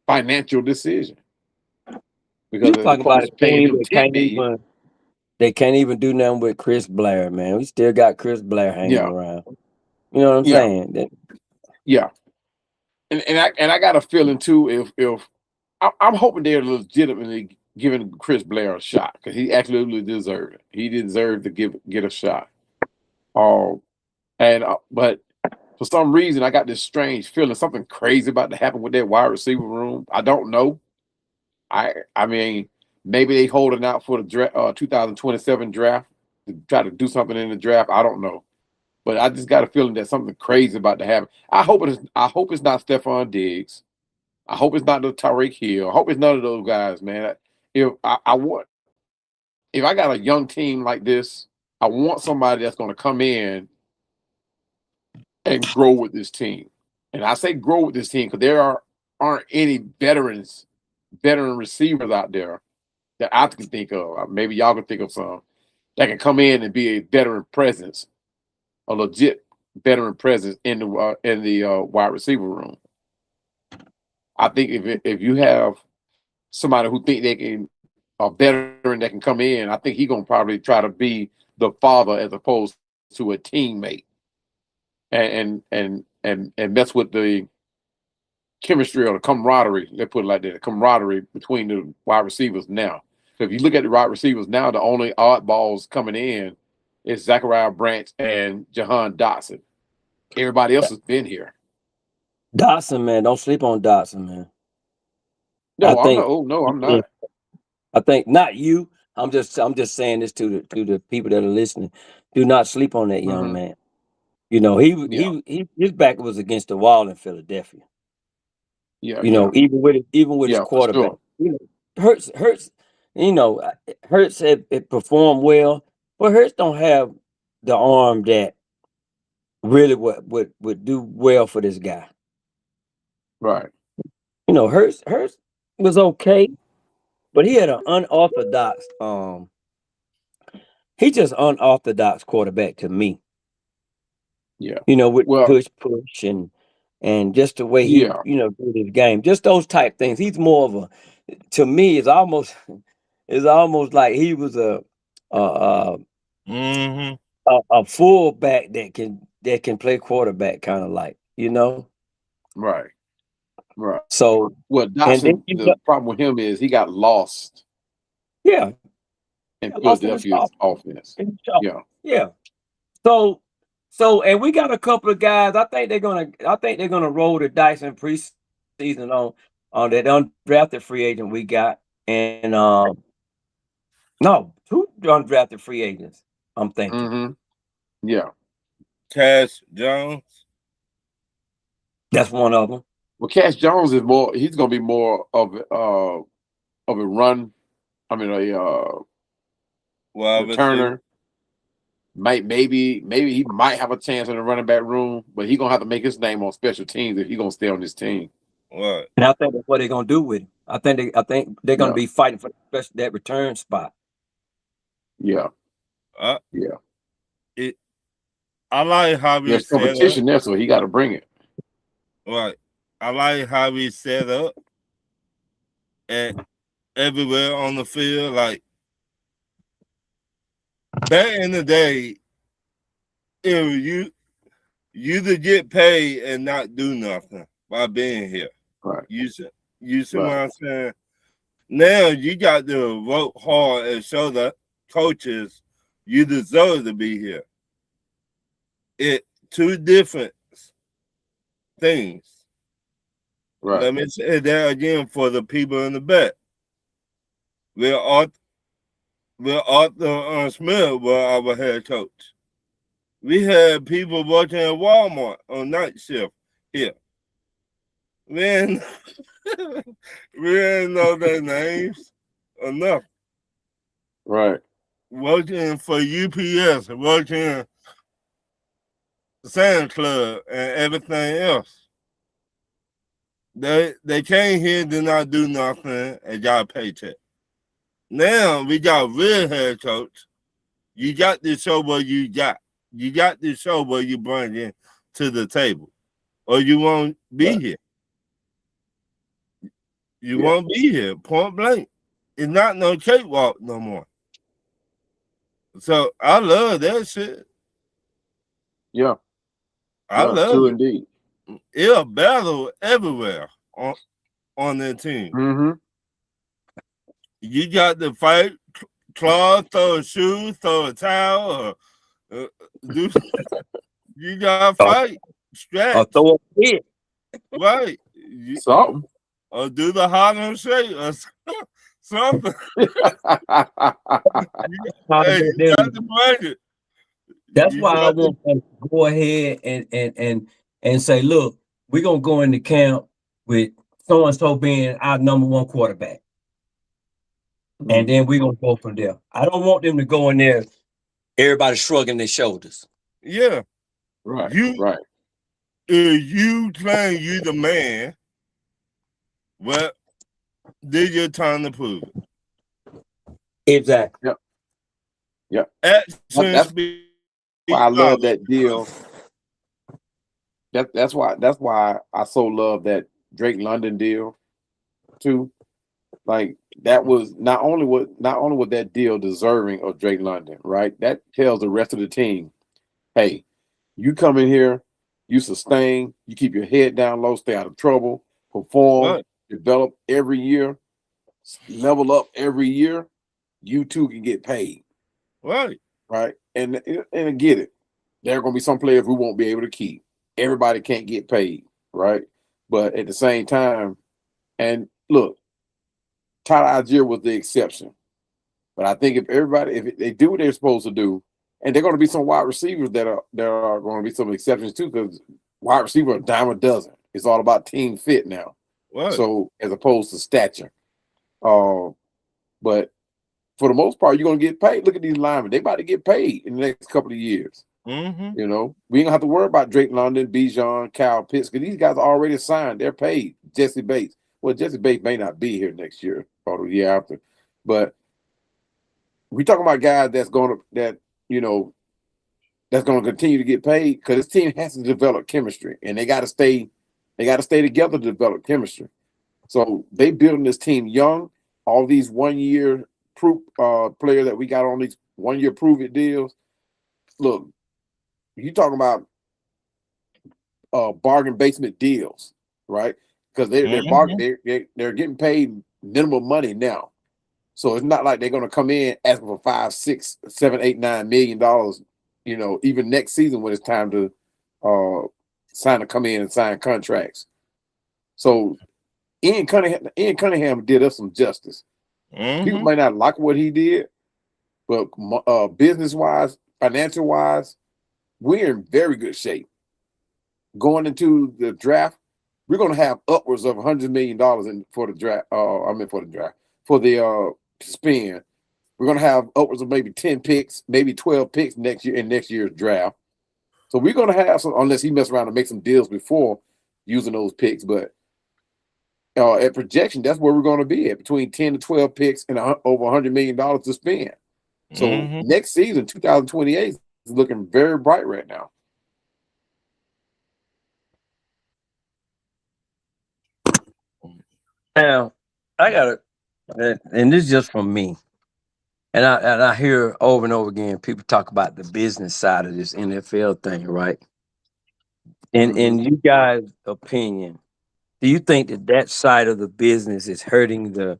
C: financial decision because
B: you
C: as
B: talking about
C: opposed
B: a
C: to paying
B: team
C: him
B: that
C: 10 million,
B: they can't even do nothing with Chris Blair, man. We still got Chris Blair hanging
C: yeah,
B: around. You know what I'm
C: yeah,
B: saying?
C: yeah, and I got a feeling too if I'm hoping they're legitimately giving Chris Blair a shot because he absolutely deserved it. He deserved to get a shot. Um, but for some reason, I got this strange feeling something crazy about to happen with that wide receiver room. I don't know. I mean, maybe they holding out for the 2027 draft to try to do something in the draft. I don't know, but I just got a feeling that something crazy about to happen. I hope it's not Stephon Diggs. I hope it's not the Tyreek Hill. I hope it's none of those guys, man. If I got a young team like this, I want somebody that's going to come in and grow with this team. And I say grow with this team because aren't any veteran receivers out there that I can think of. Maybe y'all can think of some that can come in and be a veteran presence, a legit veteran presence in the wide receiver room. I think if you have somebody who think they can a veteran that can come in, I think he's gonna probably try to be the father as opposed to a teammate and mess with the chemistry or the camaraderie. Let's put it like that: the camaraderie between the wide receivers now. So if you look at the wide receivers now, the only oddballs coming in is Zachariah Branch and Jahan Dotson. Everybody else has been here.
B: Dotson, man, don't sleep on Dotson, man. I
C: No, I'm not.
B: think
C: Oh no, I'm
B: if
C: not.
B: I think not you. I'm just saying this to the people that are listening. Do not sleep on that young
C: Mm-hmm.
B: man. He
C: Yeah,
B: his back was against the wall in Philadelphia.
C: yeah, yeah,
B: Even with his
C: yeah, for
B: quarterback.
C: sure.
B: Hurts. You know, Hurts had performed well, but Hurts don't have the arm that really would do well for this guy.
C: Right.
B: Hurts was okay, but he had an unorthodox he just unorthodox quarterback to me.
C: Yeah.
B: With
C: Well,
B: push and just the way he,
C: yeah.
B: did his game. Just those type things. He's more of a to me it's almost like he was a a,
D: Mm-hmm.
B: a fullback that can play quarterback kind of like.
C: Right. Right.
B: So
C: Well,
B: and then
C: Dotson,
B: you
C: the
B: got
C: problem with him is he got lost
B: yeah,
C: in
B: lost in the
C: Philadelphia's
B: shop.
C: offense.
B: In the shop.
C: Yeah.
B: Yeah. So and we got a couple of guys. I think they're gonna roll the dice in preseason on that undrafted free agent we got. And no, two undrafted free agents, I'm thinking.
C: Mm-hmm. Yeah.
D: Cash Jones.
B: That's one of them.
C: Well, Cash Jones is more. He's going to be more of a run. I mean,
D: Well,
C: returner. Maybe he might have a chance in the running back room, but he's gonna have to make his name on special teams if he's gonna stay on this team.
D: Right.
B: And I think that's what they're gonna do with him. I think they're gonna
C: Yeah.
B: be fighting for that return spot.
C: Yeah.
D: Uh,
C: Yeah.
D: I like how we
C: There's
D: set up.
C: competition there, so he got to bring it.
D: Right. I like how we set up and everywhere on the field. Like back in the day, if you to get paid and not do nothing by being here.
C: Right.
D: You see what I'm saying? Now you got to work hard and show the coaches you deserve to be here. It two different things.
C: Right.
D: Let me say that again for the people in the back. We're Arthur Smith was our head coach. We had people working at Walmart on night shift here. Man, we didn't know their names enough.
C: Right.
D: Working for UPS, working Sand Club and everything else. They came here, did not do nothing, and got a paycheck. Now we got real head coach. You got to show what you got. You got to show what you bring in to the table, or you won't be here. You won't be here, point blank. It's not no cakewalk no more. So I love that shit.
C: Yeah.
D: I love
C: true
D: it.
C: Indeed.
D: It'll battle everywhere on that team.
C: Mm-hmm.
D: You got to fight, claw, throw a shoe, throw a towel, or you got to fight, stretch.
B: Or throw a hit.
D: Right.
C: Something.
D: Or do the Harlem Shake or something. Hey, you got to bring it.
B: That's why I want them to go ahead and say, look, we're gonna go into camp with so and so being our number one quarterback. And then we're gonna go from there. I don't want them to go in there, everybody shrugging their shoulders.
D: Yeah.
C: Right.
D: Right. If you claim you the man, well, did your time to prove it.
B: Exactly.
C: Yep.
D: That's
C: why I love that deal. That's why I so love that Drake London deal too. Like that was not only was that deal deserving of Drake London, right? That tells the rest of the team, hey, you come in here, you sustain, you keep your head down low, stay out of trouble, perform, develop every year, level up every year, you too can get paid.
D: Right.
C: And I get it. There are gonna be some players we won't be able to keep. Everybody can't get paid, right? But at the same time, and look, Tyler Algier was the exception. But I think if they do what they're supposed to do, and they're going to be some wide receivers that are going to be some exceptions too, because wide receiver a dime a dozen. It's all about team fit now.
D: Right.
C: So as opposed to stature. But for the most part, you're going to get paid. Look at these linemen; they about to get paid in the next couple of years.
D: Mm-hmm.
C: You know, we ain't gonna have to worry about Drake London, Bijan, Kyle Pitts, because these guys are already signed. They're paid. Jesse Bates. Well, Jesse Bates may not be here next year or the year after, but we talking about guys that's going to continue to get paid because this team has to develop chemistry, and they got to stay together to develop chemistry. So they building this team young. All these 1 year proof players that we got on these 1 year prove it deals. Look, you talking about bargain basement deals, right? Because they're getting paid minimum money now. So it's not like they're going to come in asking for $5, $6, $7, $8, $9 million, even next season when it's time to come in and sign contracts. So Ian Cunningham did us some justice.
D: Mm-hmm.
C: People might not like what he did, but business-wise, financial-wise, we're in very good shape. Going into the draft, we're going to have upwards of $100 million for the draft. For the spend. We're going to have upwards of maybe 10 picks, maybe 12 picks next year in next year's draft. So we're going to have some, unless he mess around and make some deals before using those picks. But at projection, that's where we're going to be at, between 10 to 12 picks and over $100 million to spend. So next season, 2028, is looking very bright right now.
B: Now, I got to, and this is just from me. And I hear over and over again people talk about the business side of this NFL thing, right? And in you guys' opinion, do you think that side of the business is hurting the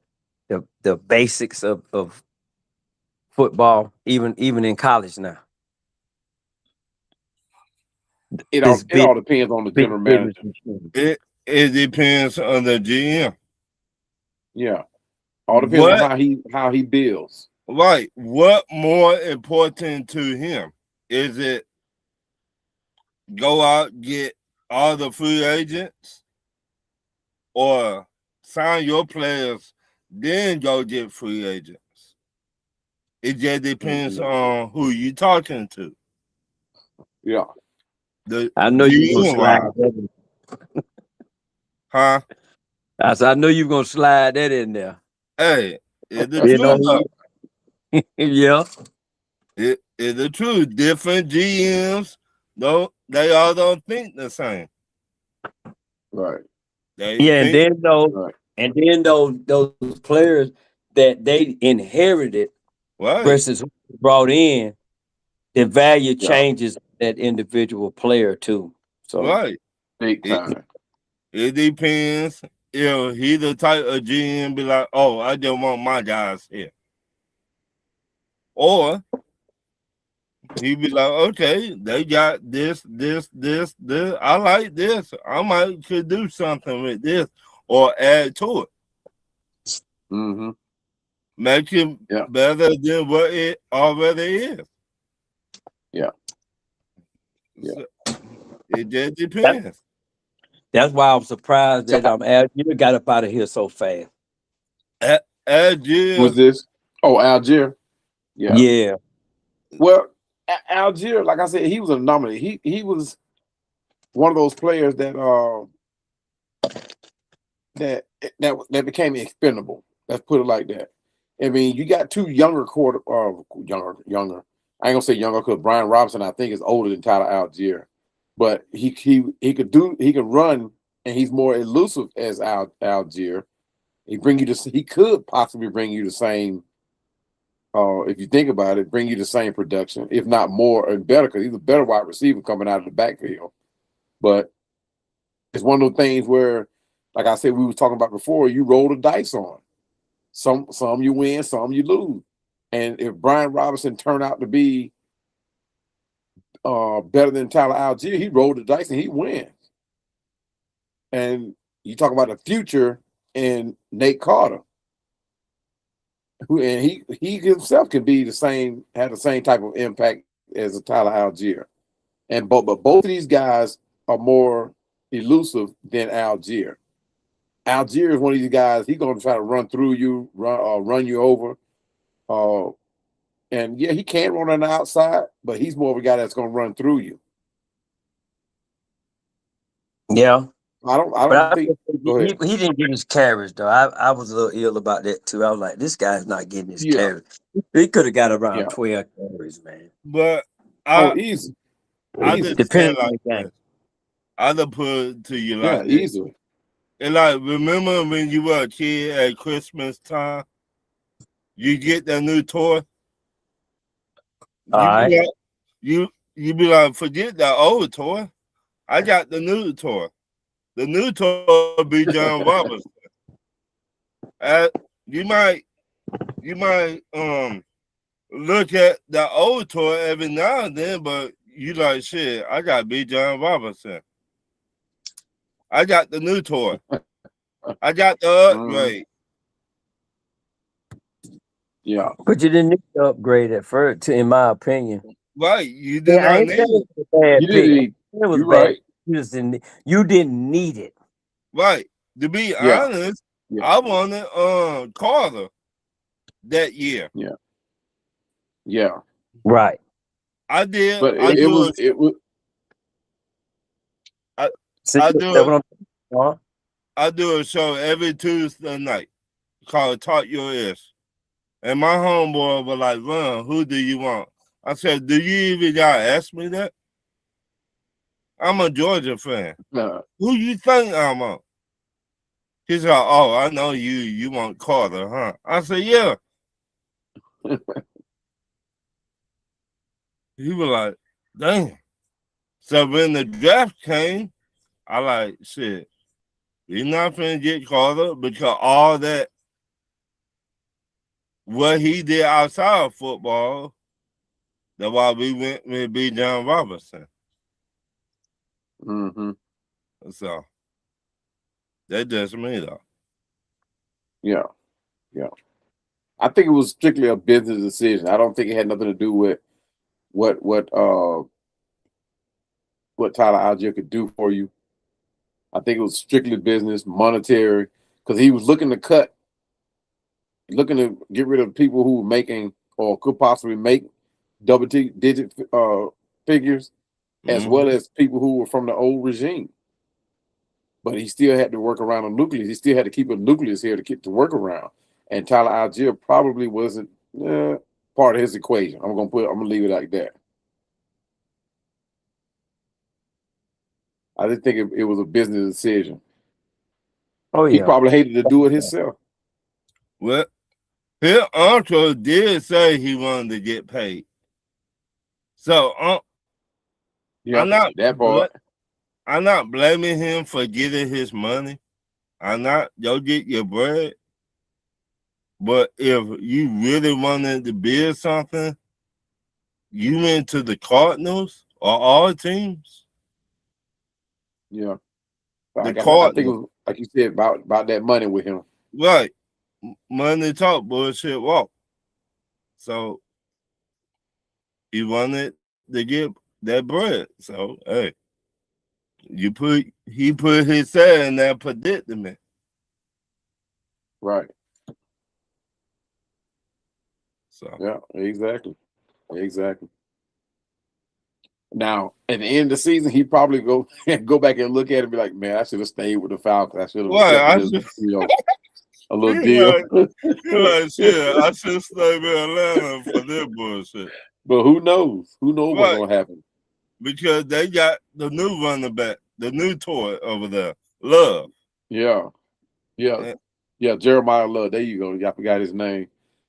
B: basics of football, even in college now?
C: It all depends on the general manager.
D: It depends on the GM.
C: Yeah, all depends on how he builds.
D: Right. What more important to him? Is it go out, get all the free agents, or sign your players, then go get free agents? It just depends on who you're talking to.
C: Yeah.
B: I know you're going to slide that in.
D: Huh?
B: I know you're going to slide that in there.
D: Hey, it's the truth.
B: Yeah.
D: It's the truth. Different GMs, though, they all don't think the same.
C: Right.
B: And then those players that they inherited versus who brought in, the value changes that individual player too. So
C: big time.
D: It depends. If he's the type of GM be like, oh, I just want my guys here. Or he be like, okay, they got this. I like this. I could do something with this or add to it. Make it better than what it already is.
C: Yeah.
D: So it just depends.
B: That's why I'm surprised that Algier got up out of here so fast.
D: Algier
C: was this? Oh, Algier. Yeah. Well, Algier, like I said, he was a anomaly. He was one of those players that became expendable. Let's put it like that. I mean, you got two younger younger. I ain't gonna say younger because Brian Robinson, I think, is older than Tyler Algier, but he could run, and he's more elusive as Algier. He could possibly bring you the same. If you think about it, bring you the same production, if not more and better, because he's a better wide receiver coming out of the backfield. But it's one of those things where, like I said, we were talking about before, you roll the dice on. Some you win, some you lose. And if Brian Robinson turned out to be better than Tyler Algier, he rolled the dice and he wins. And you talk about the future and Nate Carter, and he himself can be have the same type of impact as a Tyler Algier. But both of these guys are more elusive than Algier. Algier is one of these guys, he's gonna try to run through you, run you over. And yeah, he can run on the outside, but he's more of a guy that's gonna run through you.
B: Yeah.
C: I don't think
B: he didn't get his carries though. I was a little ill about that too. I was like, this guy's not getting his carries. He could have got around 12 carries, man.
D: But
C: easy.
D: Depending on the game. I'll put it to you like this.
C: Easily.
D: And like, remember when you were a kid at Christmas time, you get that new toy. You be like, forget that old toy. I got the new toy. The new toy be John Robinson. You might look at the old toy every now and then, but you like, shit, I got B. John Robinson. I got the new toy. I got the upgrade.
C: Yeah.
B: But you didn't need to upgrade at first, in my opinion.
D: Right. You did not need
C: it.
B: You're right. You didn't need it.
D: Right. To be honest, I wanted Carter that year.
C: Yeah. Yeah,
B: Right.
D: I did.
C: but
D: I do a
C: it was
D: I,
B: See,
D: I
B: that's
D: do
B: what huh?
D: I do a show every Tuesday night called Talk Your Ass. And my homeboy was like, Ron, who do you want? I said, do you even gotta ask me that? I'm a Georgia fan. Who you think I'm on? He's like, oh, I know you want Carter, huh? I said, yeah. He was like, damn. So when the draft came, I like, shit, he's not finna get Carter because all that, what he did outside of football, that's why we went with B. John Robinson.
C: Mm-hmm.
D: So that's just me though.
C: Yeah, yeah. I think it was strictly a business decision. I don't think it had nothing to do with what what uh what Tyler Algier could do for you. I think it was strictly business, monetary, because he was looking to get rid of people who were making or could possibly make double-digit figures, as well as people who were from the old regime. But he still had to work around a nucleus. He still had to keep a nucleus here to keep to work around. And Tyler Algier probably wasn't part of his equation. I'm gonna leave it like that. I just think it was a business decision.
B: Oh
C: He
B: yeah.
C: probably hated to do it himself.
D: Well, his uncle did say he wanted to get paid. So
C: Yeah,
D: I'm not
C: that part.
D: I'm not blaming him for getting his money. I'm not go get your bread. But if you really wanted to build something, you went to the Cardinals or all teams.
C: Yeah,
D: The
C: I think it
D: Cardinals,
C: was like you said about that money with him.
D: right? Money talk, bullshit walk. So he wanted to get that bread. So hey, he put his head in that predicament.
C: Right.
D: So
C: Yeah, exactly. Exactly. Now, at the end of the season, he probably go back and look at it and be like, man, I should have stayed with the Falcons. I should have
D: right,
C: accepted
D: I
C: this,
D: should
C: a little
D: he
C: deal.
D: like, he like shit. I should stay in Atlanta for this bullshit.
C: But who knows? Who knows what's
D: Right,
C: gonna happen?
D: because they got the new running back, the new toy over there, Love.
C: Yeah, yeah,
D: And,
C: yeah. Jeremiah Love. There you go. I forgot his name.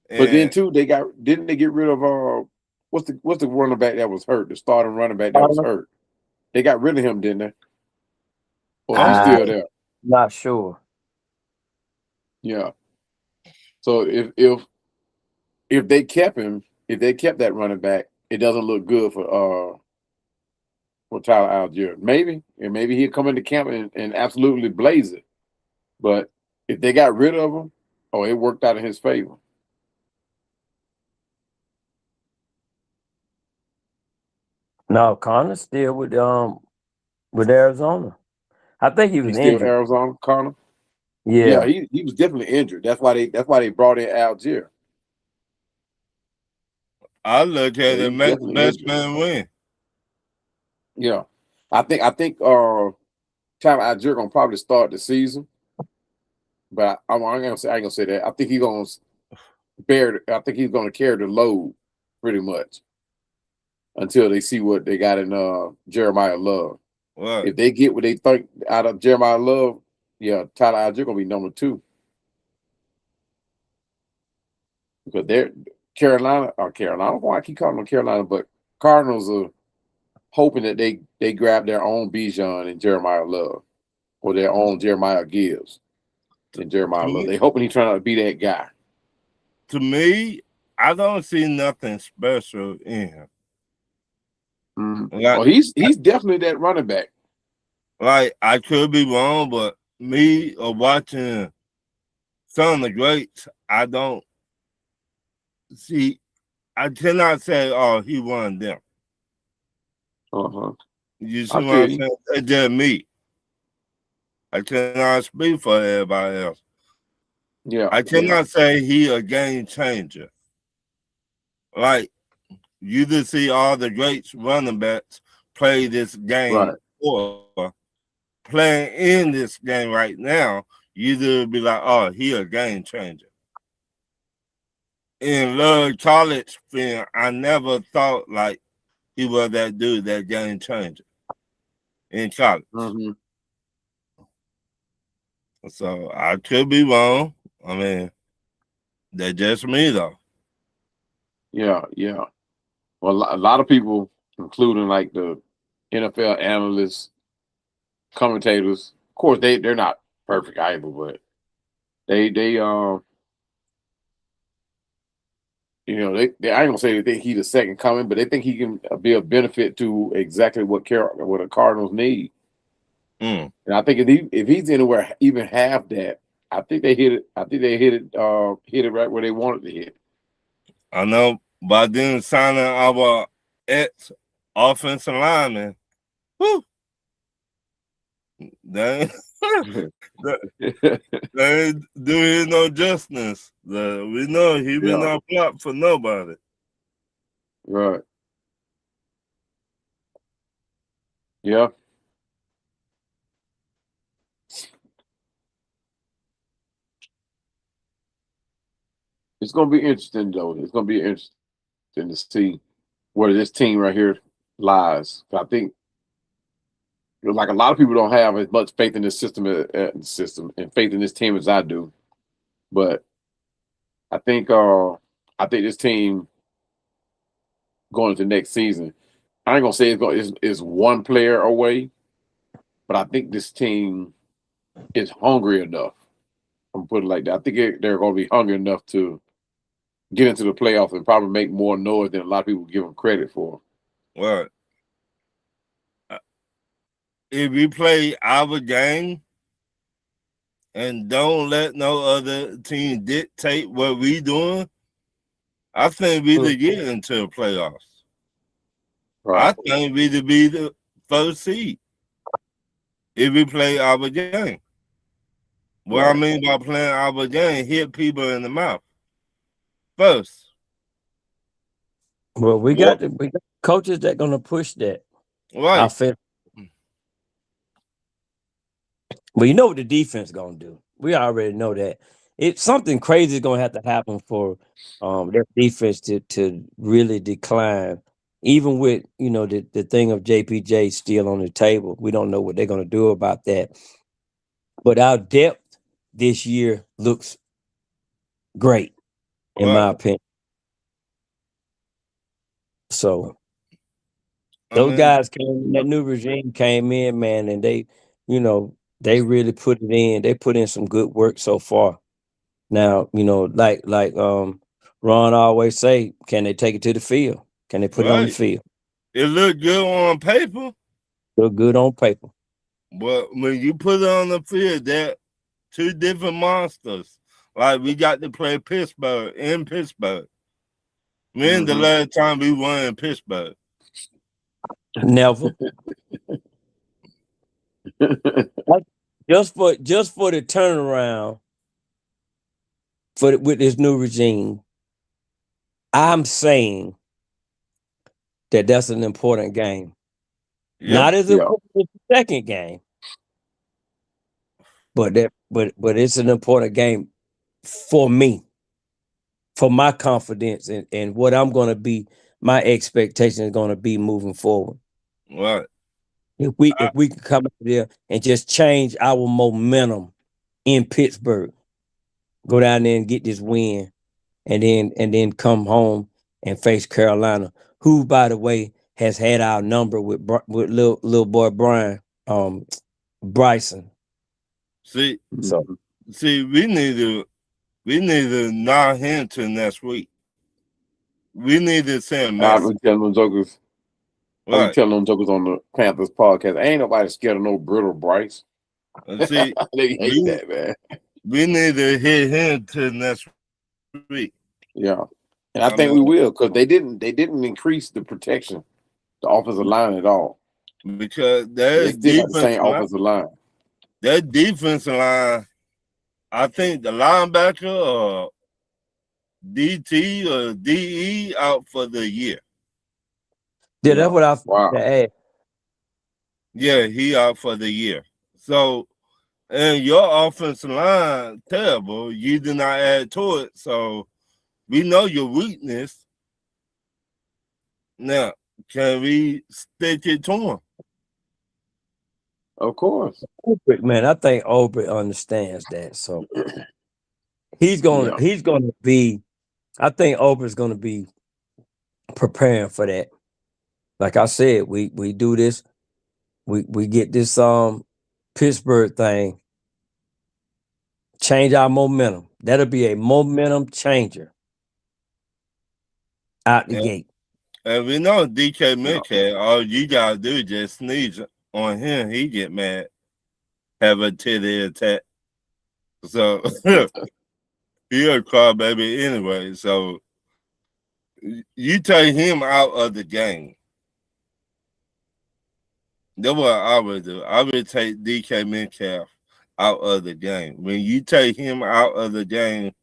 C: But then
D: and
C: too, didn't they get rid of what's the running back that was hurt? The starting running back that was hurt. They got rid of him, didn't they? Or he's
B: I'm
C: still there?
B: not sure.
C: Yeah. So if they kept him, if they kept that running back, it doesn't look good for Tyler Algier. Maybe, and maybe he'll come into camp and absolutely blaze it. But if they got rid of him, oh, it worked out in his favor.
B: No, Connor's still with Arizona. I think he was
C: He's still
B: injured.
C: Arizona, Connor. Yeah,
B: Yeah.
C: he was definitely injured. That's why they brought in Algier.
D: I look
C: Yeah,
D: at
C: he
D: it,
C: was
D: make the
C: definitely
D: best
C: injured.
D: man win.
C: Yeah, I think Tyler Algier gonna probably start the season, but I ain't gonna say that. I think he's gonna I think he's gonna carry the load pretty much until they see what they got in Jeremiah Love.
D: Right.
C: If they get what they think out of Jeremiah Love, yeah, Tyler Algier gonna be number 2 because they're Carolina. Why I keep calling them Carolina, but Cardinals are hoping that they grab their own Bijan and Jeremiah Love or their own Jeremiah Gibbs and
D: To
C: Jeremiah Love.
D: me,
C: They hoping he's trying to be that guy.
D: to me, I don't see nothing special in him.
C: Oh,
D: Like,
C: he's definitely that running back.
D: like I could be wrong, but me or watching some of the greats, I don't see. I cannot say, oh, he won them.
C: Uh-huh.
D: You see
C: I
D: what I'm
C: feel you.
D: saying? It's just me. I cannot speak for everybody else.
C: Yeah,
D: I
C: yeah.
D: cannot say he a game changer. Like you just see all the great running backs play this game
C: Right.
D: or playing in this game right now. You just be like, oh, he a game changer. In love college film, I never thought like he was that dude, that game changer in college.
C: Mm-hmm.
D: So I could be wrong. I mean, that's just me though.
C: Yeah, yeah. Well, a lot of people, including like the NFL analysts, commentators, of course they're not perfect either, but they they I ain't gonna say they think he's the second coming, but they think he can be a benefit to exactly what the Cardinals need.
D: Mm.
C: And I think if he's anywhere even half that, I think they hit it. I think they hit it right where they wanted to hit.
D: I know, but then signing our ex offensive lineman, whew, they ain't doing no justice. We know he been not blocked for nobody.
C: Right. Yeah. It's gonna be interesting though. It's gonna be interesting to see where this team right here lies. I think like a lot of people don't have as much faith in this system and faith in this team as I do. But I think this team going into next season, I ain't gonna say it's one player away, but I think this team is hungry enough. I'm put it like that. I think they're going to be hungry enough to get into the playoffs and probably make more noise than a lot of people give them credit for.
D: Well, if we play our game and don't let no other team dictate what we doing, I think we to get into the playoffs. Right. I think we to be the first seed if we play our game. What I mean by playing our game, hit people in the mouth first.
B: Well, we got coaches that gonna push that.
D: Right.
B: Offense. Well, you know what the defense gonna do. We already know that. It's something crazy is gonna have to happen for their defense to really decline. Even with the thing of JPJ still on the table, we don't know what they're gonna do about that. But our depth this year looks great, in my opinion. So those guys that new regime came in, man, and they really put it in. They put in some good work so far. Now, like Ron always say, can they take it to the field? Can they put it on the field?
D: It looked good on paper.
B: Look good on paper.
D: But when you put it on the field, they're two different monsters. Like we got to play Pittsburgh in Pittsburgh. When the last time we won in Pittsburgh?
B: Never. just for the turnaround with this new regime, I'm saying that's an important game. Yep. Not as important as the second game, but it's an important game for me, for my confidence and what I'm going to be. My expectation is going to be moving forward.
D: Right.
B: If we can come up there and just change our momentum in Pittsburgh, go down there and get this win, and then come home and face Carolina, who, by the way, has had our number with little boy Brian Bryson.
D: See, we need to knock him to next week. We need to send
C: I've been telling them jokers. Right. I'm telling them jokers on the Panthers podcast. Ain't nobody scared of no brittle Bryce.
D: See,
C: they hate that, man.
D: We need to hit him to next week.
C: Yeah, and I think we will because they didn't increase the protection, the offensive line at all.
D: Because there's
C: the same offensive line.
D: That defensive line, I think the linebacker or DT or DE out for the year.
B: Yeah, that's
C: Yeah.
B: what I forgot
C: Wow.
B: to add.
D: Yeah, he out for the year. So, and your offensive line terrible. You did not add to it, so we know your weakness. Now, can we stick it to him?
C: Of course.
B: Ulbrich, man, I think Ulbrich understands that. So
C: Yeah.
B: he's gonna be. I think Ulbrich's gonna be preparing for that. Like I said, we do this. We get this Pittsburgh thing, change our momentum. That'll be a momentum changer out the
D: And,
B: gate.
D: and we know DK
C: Yeah.
D: Metcalf, all you gotta do is just sneeze on him, he get mad, have a titty attack. So he a crybaby anyway. So you take him out of the game. That's what I would do. I would take DK Metcalf out of the game. When you take him out of the game,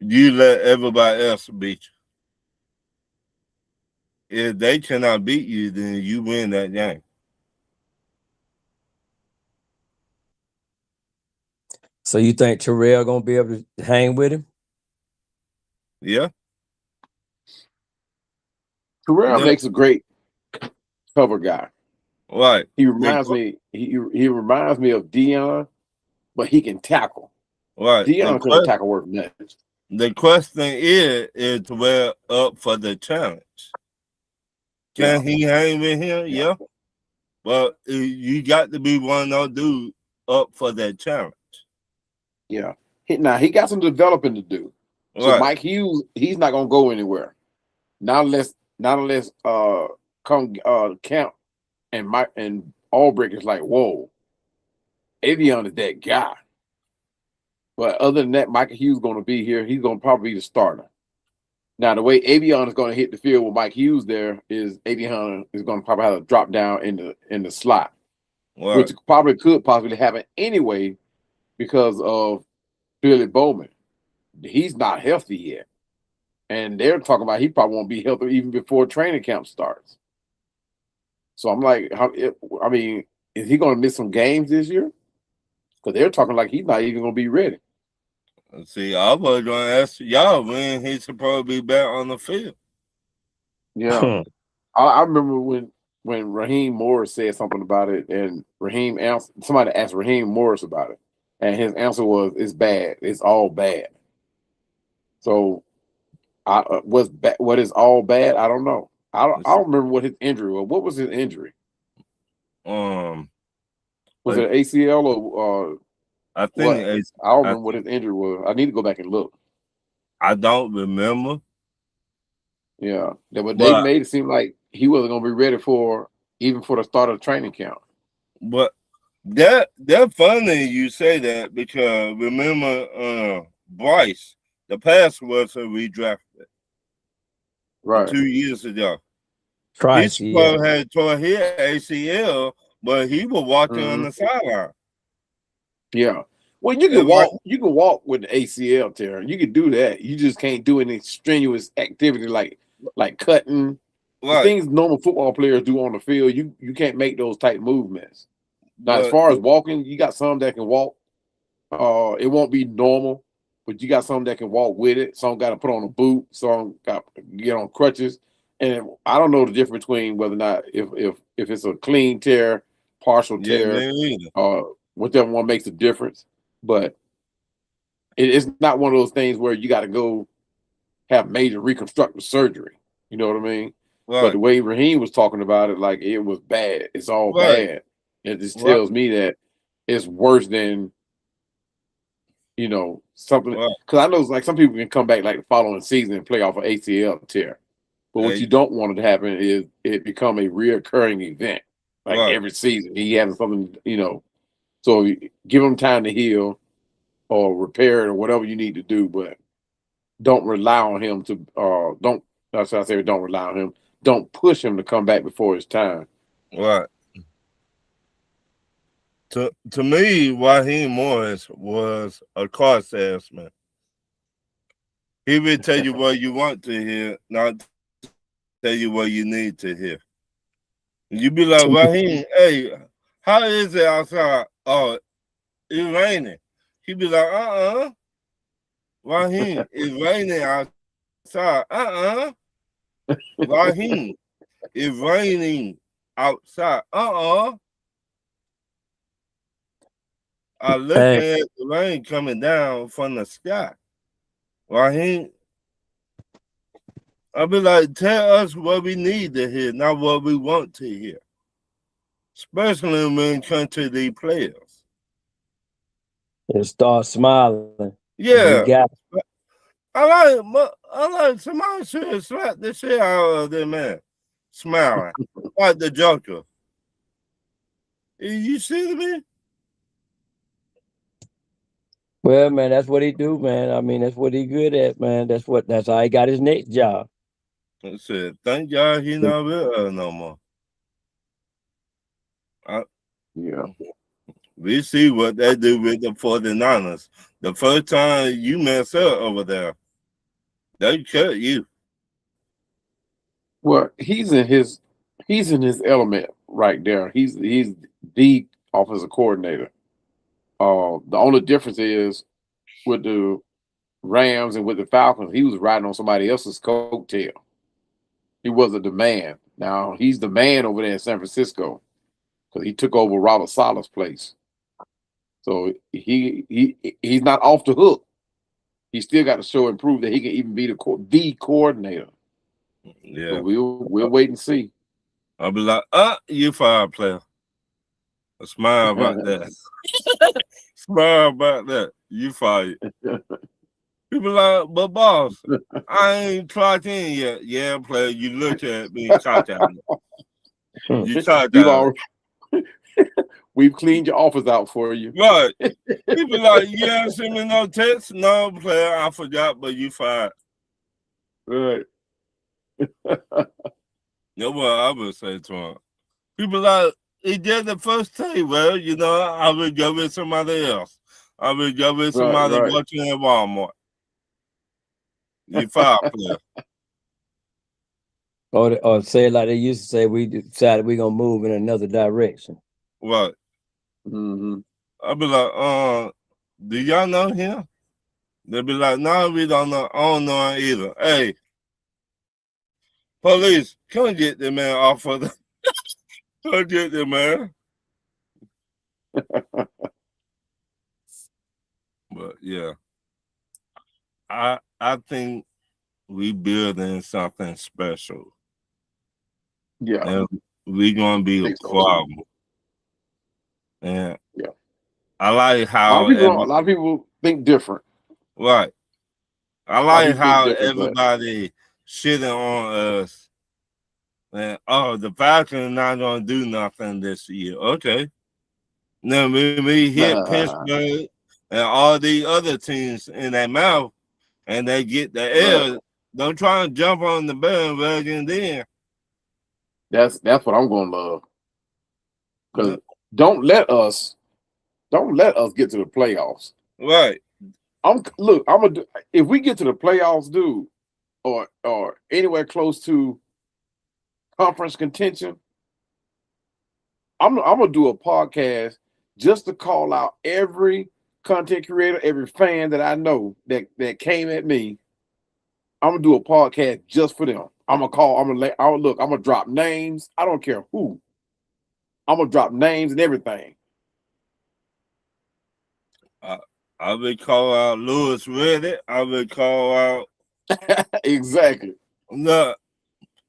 D: you let everybody else beat you. If they cannot beat you, then you win that game.
B: So you think Terrell gonna be able to hang with him?
D: Yeah.
C: Terrell
D: The,
C: makes a great cover guy.
D: right.
C: He
D: The,
C: reminds me. He reminds me of Dion, but he can tackle.
D: right.
C: Dion couldn't tackle worth nothing.
D: The question is well up for the challenge. Can he hang with him? Yeah. But you got to be one of those dudes up for that challenge.
C: Yeah. Now he got some developing to do. So
D: Right.
C: Mike Hughes, he's not gonna go anywhere. Not unless come Camp and Mike and Albrecht is like, whoa, Avion is that guy. But other than that, Mike Hughes gonna be here. He's gonna probably be the starter. Now the way Avion is gonna hit the field with Mike Hughes there is Avion is gonna probably have to drop down in the slot,
D: Right.
C: which probably could possibly happen anyway because of Billy Bowman. He's not healthy yet. And they're talking about he probably won't be healthy even before training camp starts. So I'm like, I mean, is he going to miss some games this year? Because they're talking like he's not even going to be ready.
D: See, I was going to ask y'all when he's supposed to be back on the field.
C: Yeah, I remember when Raheem Morris said something about it, and somebody asked Raheem Morris about it, and his answer was, "It's bad. It's all bad." So, what is all bad? I don't know. I don't remember what his injury was. What was his injury? Was it ACL or
D: I think
C: what?
D: it's,
C: I don't remember what his injury was. I need to go back and look.
D: I don't remember.
C: Yeah, but they made it seem like he wasn't going to be ready even for the start of training camp.
D: But that funny you say that because remember Bryce, the past was redrafted
C: Right
D: 2 years ago.
B: Price,
D: His
B: yeah.
D: had tore his ACL, but he was walking on the sideline.
C: Yeah. Well, you can walk. You can walk with the ACL tear. You can do that. You just can't do any strenuous activity like cutting.
D: Right.
C: The things normal football players do on the field. You can't make those type movements. Now, as far as walking, you got some that can walk. It won't be normal, but you got some that can walk with it. Some got to put on a boot. Some got to get on crutches. And I don't know the difference between whether or not if it's a clean tear, partial tear, whichever one makes a difference. But it's not one of those things where you got to go have major reconstructive surgery. You know what I mean? Right. But the way Raheem was talking about it, like it was bad. It's all bad. It just tells me that it's worse than, something. Because I know like some people can come back like the following season and play off an ACL tear. But what you don't want it to happen is it become a reoccurring event. Like every season, he having something, So give him time to heal or repair it or whatever you need to do, but don't rely on him to that's what I say, don't rely on him. Don't push him to come back before his time.
D: Right. To me, Raheem Morris was a car salesman. He will tell you what you want to hear, not tell you what you need to hear. You be like, Raheem, hey, how is it outside? Oh, it's raining. He be like, Raheem, it's raining outside. Raheem, it's raining outside. I looking
B: Hey,
D: at the rain coming down from the sky. Raheem, I be like, tell us what we need to hear, not what we want to hear. Especially when it comes to these players.
B: and start smiling. We
D: Yeah.
B: got
D: I like somebody should slap the shit out of them man. Smiling. Like the Joker. You see me?
B: well, man. That's what he do, man. I mean, that's what he good at, man. That's how he got his next job.
D: I said, thank God he not with us no more.
C: Yeah.
D: We see what they do with the 49ers. The first time you mess up over there, they cut you.
C: Well, he's in his element right there. He's the offensive coordinator. The only difference is with the Rams and with the Falcons, he was riding on somebody else's coattail. He wasn't the man. Now he's the man over there in San Francisco because he took over Robert Sala's place. So he's not off the hook. He still got to show and prove that he can even be the coordinator.
D: Yeah.
C: So we'll wait and see.
D: I'll be like, you fired, player. A smile about that. Smile about that. You fired. People like, but boss, I ain't clocked in yet. Yeah, player, you look at me, cocked out. You cocked out.
C: We've cleaned your office out for you.
D: Right. People like, you haven't sent me no text? No, player, I forgot, but you fired.
C: Right.
D: That's what I would say to him. People like, he did the first day. Well, you know, I would go with somebody else. I would go with somebody working at Walmart. You fired, player.
B: Or say it like they used to say, we decided we're gonna move in another direction.
D: Right.
C: Mm-hmm.
D: I'll be like, do y'all know him? They'll be like, no, we don't know. I don't know him either. Hey, police, come get the man off of the come get the man. But yeah. I think we building something special.
C: Yeah.
D: And we gonna be a problem. And
C: yeah.
D: I like how
C: a lot of people think different.
D: Right. I like how everybody shitting on us. And the Falcons not gonna do nothing this year. Okay. Now we hit Pittsburgh and all the other teams in their mouth and they get the air. Don't try and jump on the bandwagon then.
C: That's what I'm gonna love. Because don't let us get to the playoffs.
D: Right.
C: If we get to the playoffs, dude, or anywhere close to conference contention, I'm gonna do a podcast just to call out every content creator, every fan that I know that came at me. I'm gonna do a podcast just for them. I'm gonna drop names. I don't care who. I'm gonna drop names and everything.
D: I would call out Lewis Reddit. I would call out
C: exactly.
D: No,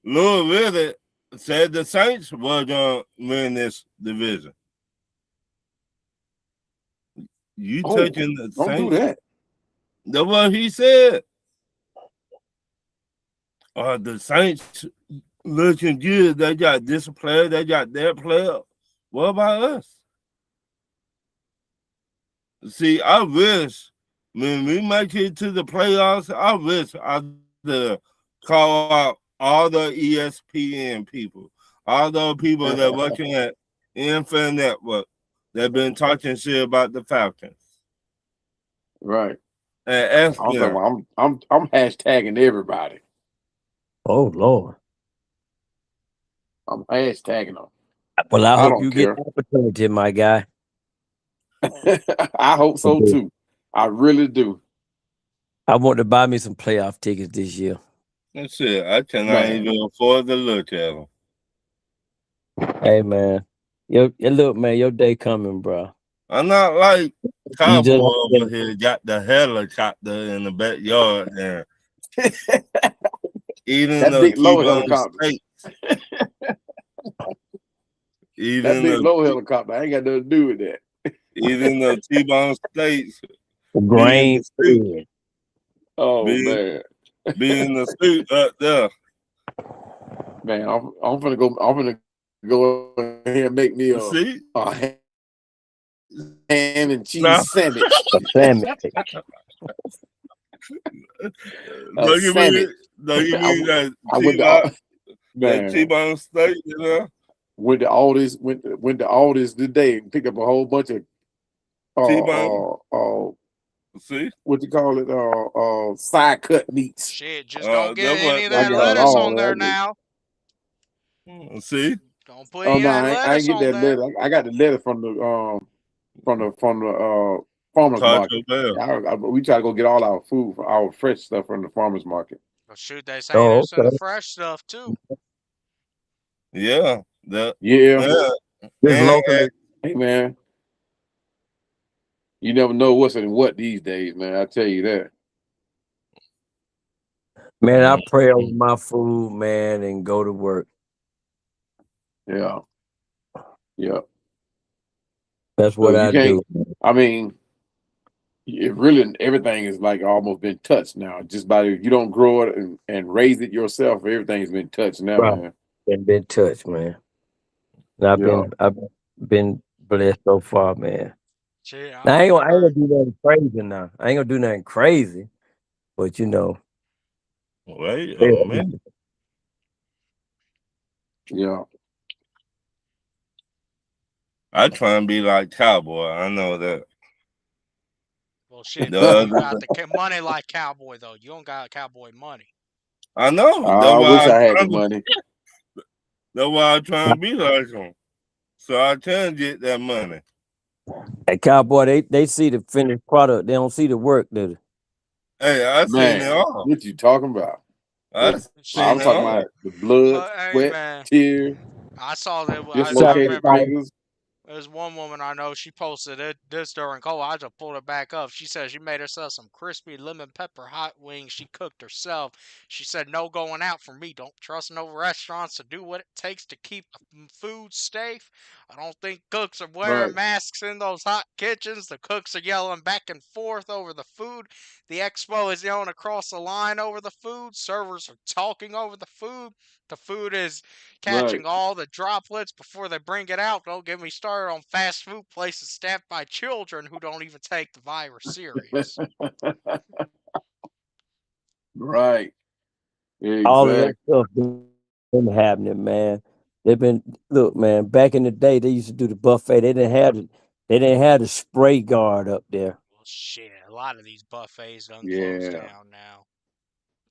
D: Lewis Reddit said the Saints were gonna win this division. You taking the
C: don't
D: Saints?
C: Do that.
D: That's what he said. The Saints looking good. They got this player. They got that player. What about us? See, I wish when we make it to the playoffs, I wish I could call out all the ESPN people, all those people that working at NFL Network that been talking shit about the Falcons.
C: Right.
D: And ask them.
C: I'm hashtagging everybody.
B: Oh Lord.
C: I'm hashtagging them.
B: Well, I
C: I
B: hope
C: don't
B: you get
C: care.
B: the opportunity, my guy.
C: I hope so too. I really do.
B: I want to buy me some playoff tickets this year.
D: That's it. I cannot
C: Man,
D: even afford to look at them.
B: Hey, man. Look, man, your day coming, bro.
D: I'm not like
B: You
D: Cowboy
B: just have
D: over
B: to,
D: here got the helicopter in the backyard and eating
C: that
D: the
C: big low
D: T-bone
C: helicopter.
D: steak,
C: That
D: eating
C: big
D: the
C: low helicopter. I ain't got nothing to do with that.
D: eating the T-bone steaks, be in
B: grain
D: the suit,
B: fed.
C: Oh
D: be
C: man.
D: be in the suit up there.
C: Man, I'm gonna go. I'm gonna go ahead and make me
D: See,
C: a ham and cheese
D: now
C: sandwich.
B: A sandwich.
C: A
D: don't you mean
C: sandwich.
D: don't you
C: I,
D: mean that
C: I went to
D: T-bone
C: all,
D: that
C: man.
D: T-bone steak, you know?
C: Went to all this today and picked up a whole bunch of
D: T-bone, see,
C: what you call it side cut meats.
A: Shit, just don't get
D: that
A: any
D: what
A: of
C: I
A: that
D: that
C: got
A: lettuce
D: called.
A: on
C: all
A: there
C: that.
A: now.
D: See,
A: Don't put
C: Oh
A: any
C: no,
A: of that
C: I ain't
A: lettuce
C: get
A: on
C: that
A: there.
C: letter. I got the letter from the farmers
D: Taco
C: market.
D: Bell.
C: We try to go get all our food, our fresh stuff from the farmers market.
A: But shoot, they saying
B: Oh,
A: it's in the
B: okay.
A: fresh stuff too.
D: Yeah, that
C: Yeah,
D: yeah,
B: Just
D: and
B: locally.
C: hey man, you never know what's in what these days, man. I tell you that.
B: Man, I pray over
D: mm,
B: my food, man, and go to work.
C: Yeah, yeah.
B: That's what
C: Because you
B: I
C: can't.
B: do.
C: I mean, it really everything is like almost been touched now. Just by if you don't grow it and raise it yourself, everything's been touched now,
B: Right.
C: man.
B: Been touched, man. And
C: Yeah,
B: I've been blessed so far, man.
A: Shit,
B: Now,
A: I'm
B: I ain't gonna
A: wondering.
B: do nothing crazy now. I ain't gonna do nothing crazy, but
D: wait a
B: yeah,
D: minute.
C: yeah.
D: I try and be like Cowboy. I know that.
A: Well, shit,
D: The
A: you
D: other,
A: got the money like Cowboy though. You don't got cowboy money.
D: I know.
C: I wish I had the money.
D: That's why I try and be like him. So I can get that money.
B: at Cowboy, they see the finished product. They don't see the work, do
D: Hey, I seen it
C: Man,
D: all.
C: what you talking about?
D: I
C: I'm
D: seen it
A: Shit.
C: talking
D: all.
C: about the blood,
A: Hey
C: sweat,
A: man,
C: tears,
A: I saw that.
B: they?
A: I
B: Side
C: dislocated
A: remember.
B: effects.
C: fingers.
A: There's one woman I know. She posted this during COVID. I just pulled it back up. She said she made herself some crispy lemon pepper hot wings. She cooked herself. She said no going out for me. Don't trust no restaurants to do what it takes to keep food safe. I don't think cooks are wearing
C: Right.
A: masks in those hot kitchens. The cooks are yelling back and forth over the food. The expo is yelling across the line over the food. Servers are talking over the food. The food is
C: Right.
A: catching all the droplets before they bring it out. Don't get me started on fast food places staffed by children who don't even take the virus serious.
C: Right.
B: All of that
C: Exactly.
B: stuff been happening, man. They've been look, man. Back in the day, they used to do the buffet. They didn't have the spray guard up there.
A: Well, shit, a lot of these buffets done closed
C: Yeah.
A: down now.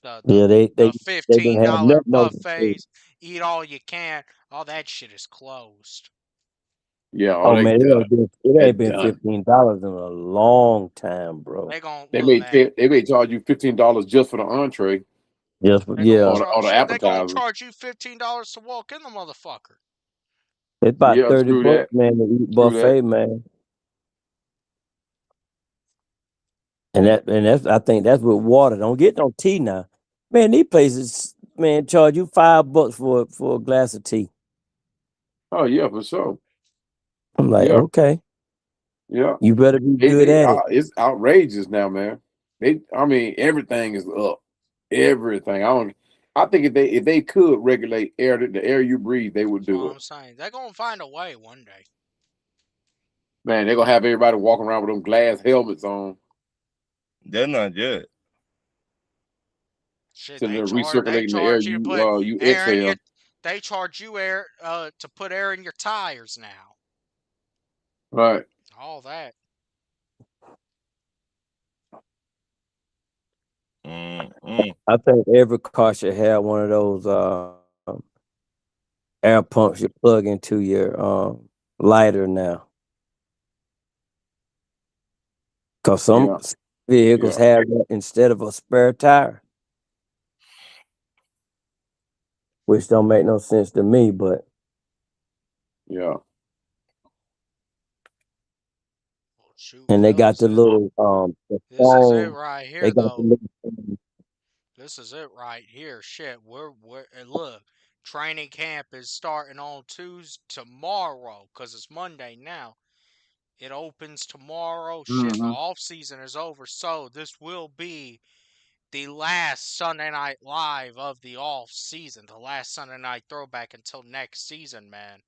A: The the
B: Yeah,
A: the
B: they didn't have
A: $15
B: nothing on the spray.
A: buffets, eat all you can, all that shit is closed.
C: Yeah. Oh,
B: Oh
C: they
B: man,
C: done.
B: it
C: They
B: ain't been
C: done.
B: $15 in a long time, bro.
A: They gon'
C: They
A: look,
C: may
A: man.
C: they may charge you $15 just for the entree
A: They gonna
B: Yeah,
C: or
A: charge
C: the
A: shit. They gonna
C: appetizers.
A: charge you $15 to walk in the motherfucker.
B: it's about
C: Yeah. Screw
B: $30,
C: that.
B: man, to eat
C: Screw that.
B: buffet, man. And that's I think that's with water. Don't get no tea now. Man, these places, man, charge you $5 for a glass of tea.
C: Oh yeah, for sure.
B: I'm like,
C: Yeah.
B: okay,
C: Yeah.
B: you better be good
C: They
B: at it.
C: it's outrageous now, man. I mean, everything is up. Everything. I think if they could regulate the air you breathe, they would
A: That's what
C: do it.
A: I'm saying. They gonna find a way one day.
C: Man, they're gonna have everybody walking around with them glass helmets on,
D: They're not yet.
A: Shit,
C: sitting there
A: they
C: recirculating the air
A: charge you to put
C: you
A: air in your
C: exhale.
A: they charge you air to put air in your tires now.
C: Right.
A: All that.
D: Mm-mm.
B: I think every car should have one of those air pumps you plug into your lighter now. Cause some
C: Yeah,
B: vehicles
C: yeah,
B: have that instead of a spare tire, which don't make no sense to me. But
C: yeah.
A: Well, shoot,
B: and they got
A: fellas,
B: the little the
A: this is it
B: phone.
A: right
B: They
A: here,
B: got the
A: though.
B: little phone.
A: This is it right here. Shit, we're and look, training camp is starting on Tuesday tomorrow, cause it's Monday now. It opens tomorrow. Shit, the
C: Mm-hmm.
A: off season is over, so this will be the last Sunday Night Live of the off season, the last Sunday Night Throwback until next season, man.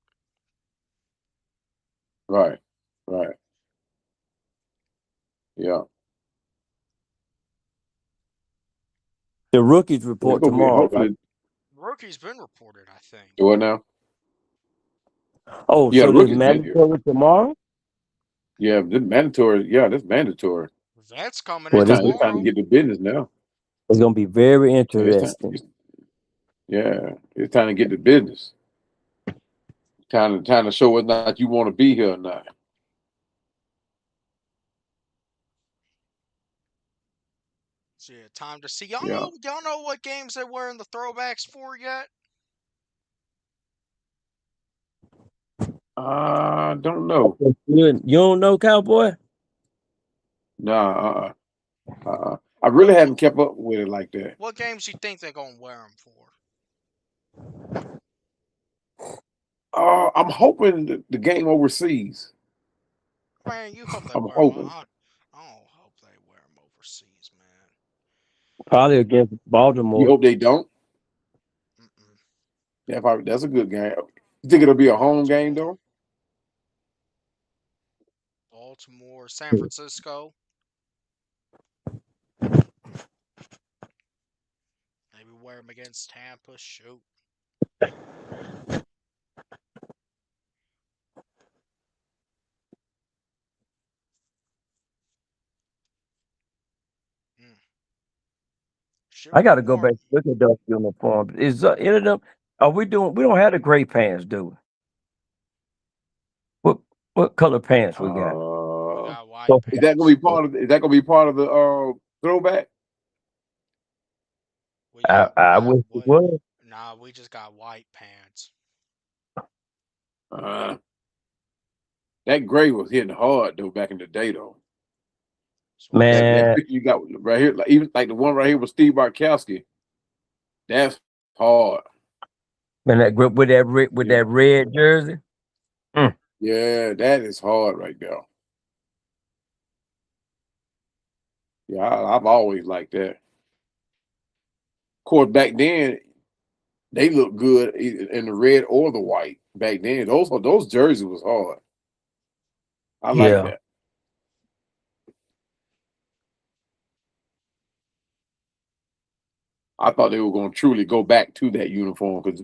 C: Right, right. Yeah.
B: The rookies
C: It's
B: report
C: gonna be
B: tomorrow, right?
C: hopefully
A: Rookie's been reported, I think.
C: do it now.
B: Oh,
C: Yeah,
B: so
C: the
B: this
C: rookie's been here.
B: mandatory tomorrow?
C: Yeah, this mandatory. Yeah, this mandatory.
A: That's coming in
B: Well,
C: It's
B: this
C: time.
B: is
C: It's time to
A: tomorrow.
C: get to business now.
B: it's gonna be very
C: It's time.
B: interesting.
C: Yeah, it's time to get to business. Time to show whether or not you want to be here or not.
A: So yeah, time to see. Y'all
C: Yeah.
A: know what games they were in the throwbacks for yet?
C: I don't know.
B: You don't know, Cowboy?
C: Nah. I really
A: What
C: haven't kept up with it like that.
A: what games you think they're gonna wear them for?
C: I'm hoping the game overseas.
A: Man, you hope they
C: I'm
A: wear them.
C: hoping.
A: I don't hope they wear them overseas, man.
B: Probably against
C: You
B: Baltimore.
C: hope they don't.
A: Mm-mm.
C: That's a good game. You think it'll be a home game
A: Baltimore,
C: though?
A: Baltimore, San Francisco. Maybe wear them against Tampa. Shoot. Mm. Should
B: I
A: be
B: got to go back
A: warm.
B: and look at those uniforms. Is any of them? Are we doing? We don't have the gray pants, do we? What what color pants we got?
A: We
C: Uh,
A: got white
B: So-
C: is that gonna
A: pants.
C: be part of? Is that gonna be part of the throwback?
B: I
A: We got
B: wish it
A: what?
B: was.
A: Nah, we just got white pants.
C: Uh, that gray was hitting hard though back in the day though.
A: That's what I'm
C: That
B: Man,
A: saying.
C: picture you got right here, like even like the one right here with Steve Bartkowski, that's hard.
B: man, that grip with with
C: Yeah,
B: that red jersey. Mm.
C: yeah, that is hard right there. Yeah, I've always liked that. Of course, back then they looked good in the red or the white. Back then, those jerseys was hard. I like
B: Yeah,
C: that. I thought they were going to truly go back to that uniform because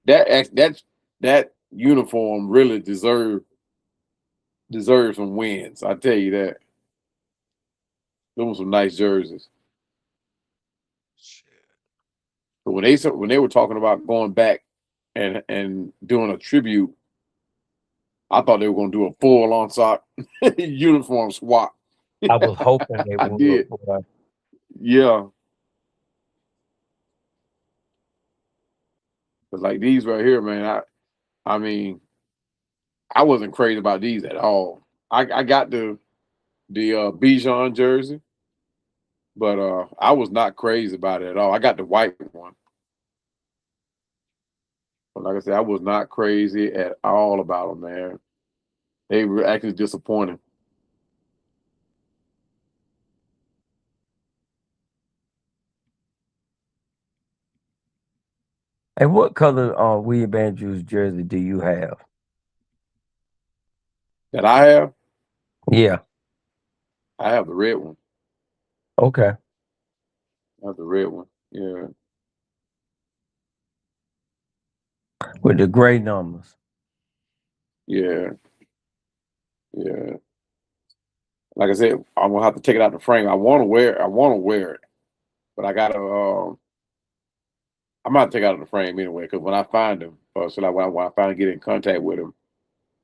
C: that uniform really deserves some wins. I tell you that. Those were some nice jerseys.
A: Shit.
C: But when they were talking about going back and doing a tribute, I thought they were going to do a full on sock uniform swap.
B: I was hoping they
C: I
B: would.
C: did.
B: Boy.
C: Yeah. But like these right here, man, I mean, I wasn't crazy about these at all. I got the Bijan jersey, but I was not crazy about it at all. I got the white one. But like I said, I was not crazy at all about them, man. They were actually disappointing.
B: Hey, what color William Andrews jersey do you have?
C: That
B: Yeah.
C: I have the red one.
B: Okay.
C: I have the red one. Yeah.
B: With the gray numbers.
C: Yeah. Yeah. Like I said, I'm gonna have to take it out the frame. I want to wear it. I want to wear it, but I gotta. I'm gonna take it out of the frame anyway because when I find them, So like when I finally get in contact with him,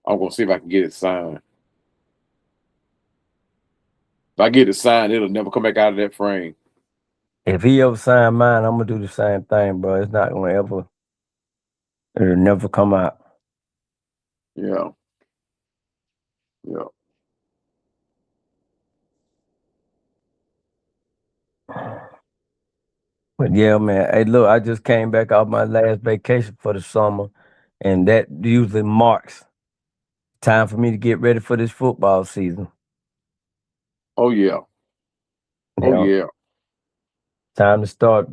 C: I'm gonna see if I can get it signed. If I get it signed, it'll never come back out of that frame.
B: If he ever sign mine, I'm gonna do the same thing, bro. It's not gonna ever. It'll never come out.
C: Yeah, yeah.
B: But yeah, man. Hey, look, I just came back off my last vacation for the summer, and that usually marks time for me to get ready for this football season.
C: Oh yeah.
B: You
C: Oh
B: know,
C: yeah.
B: time to start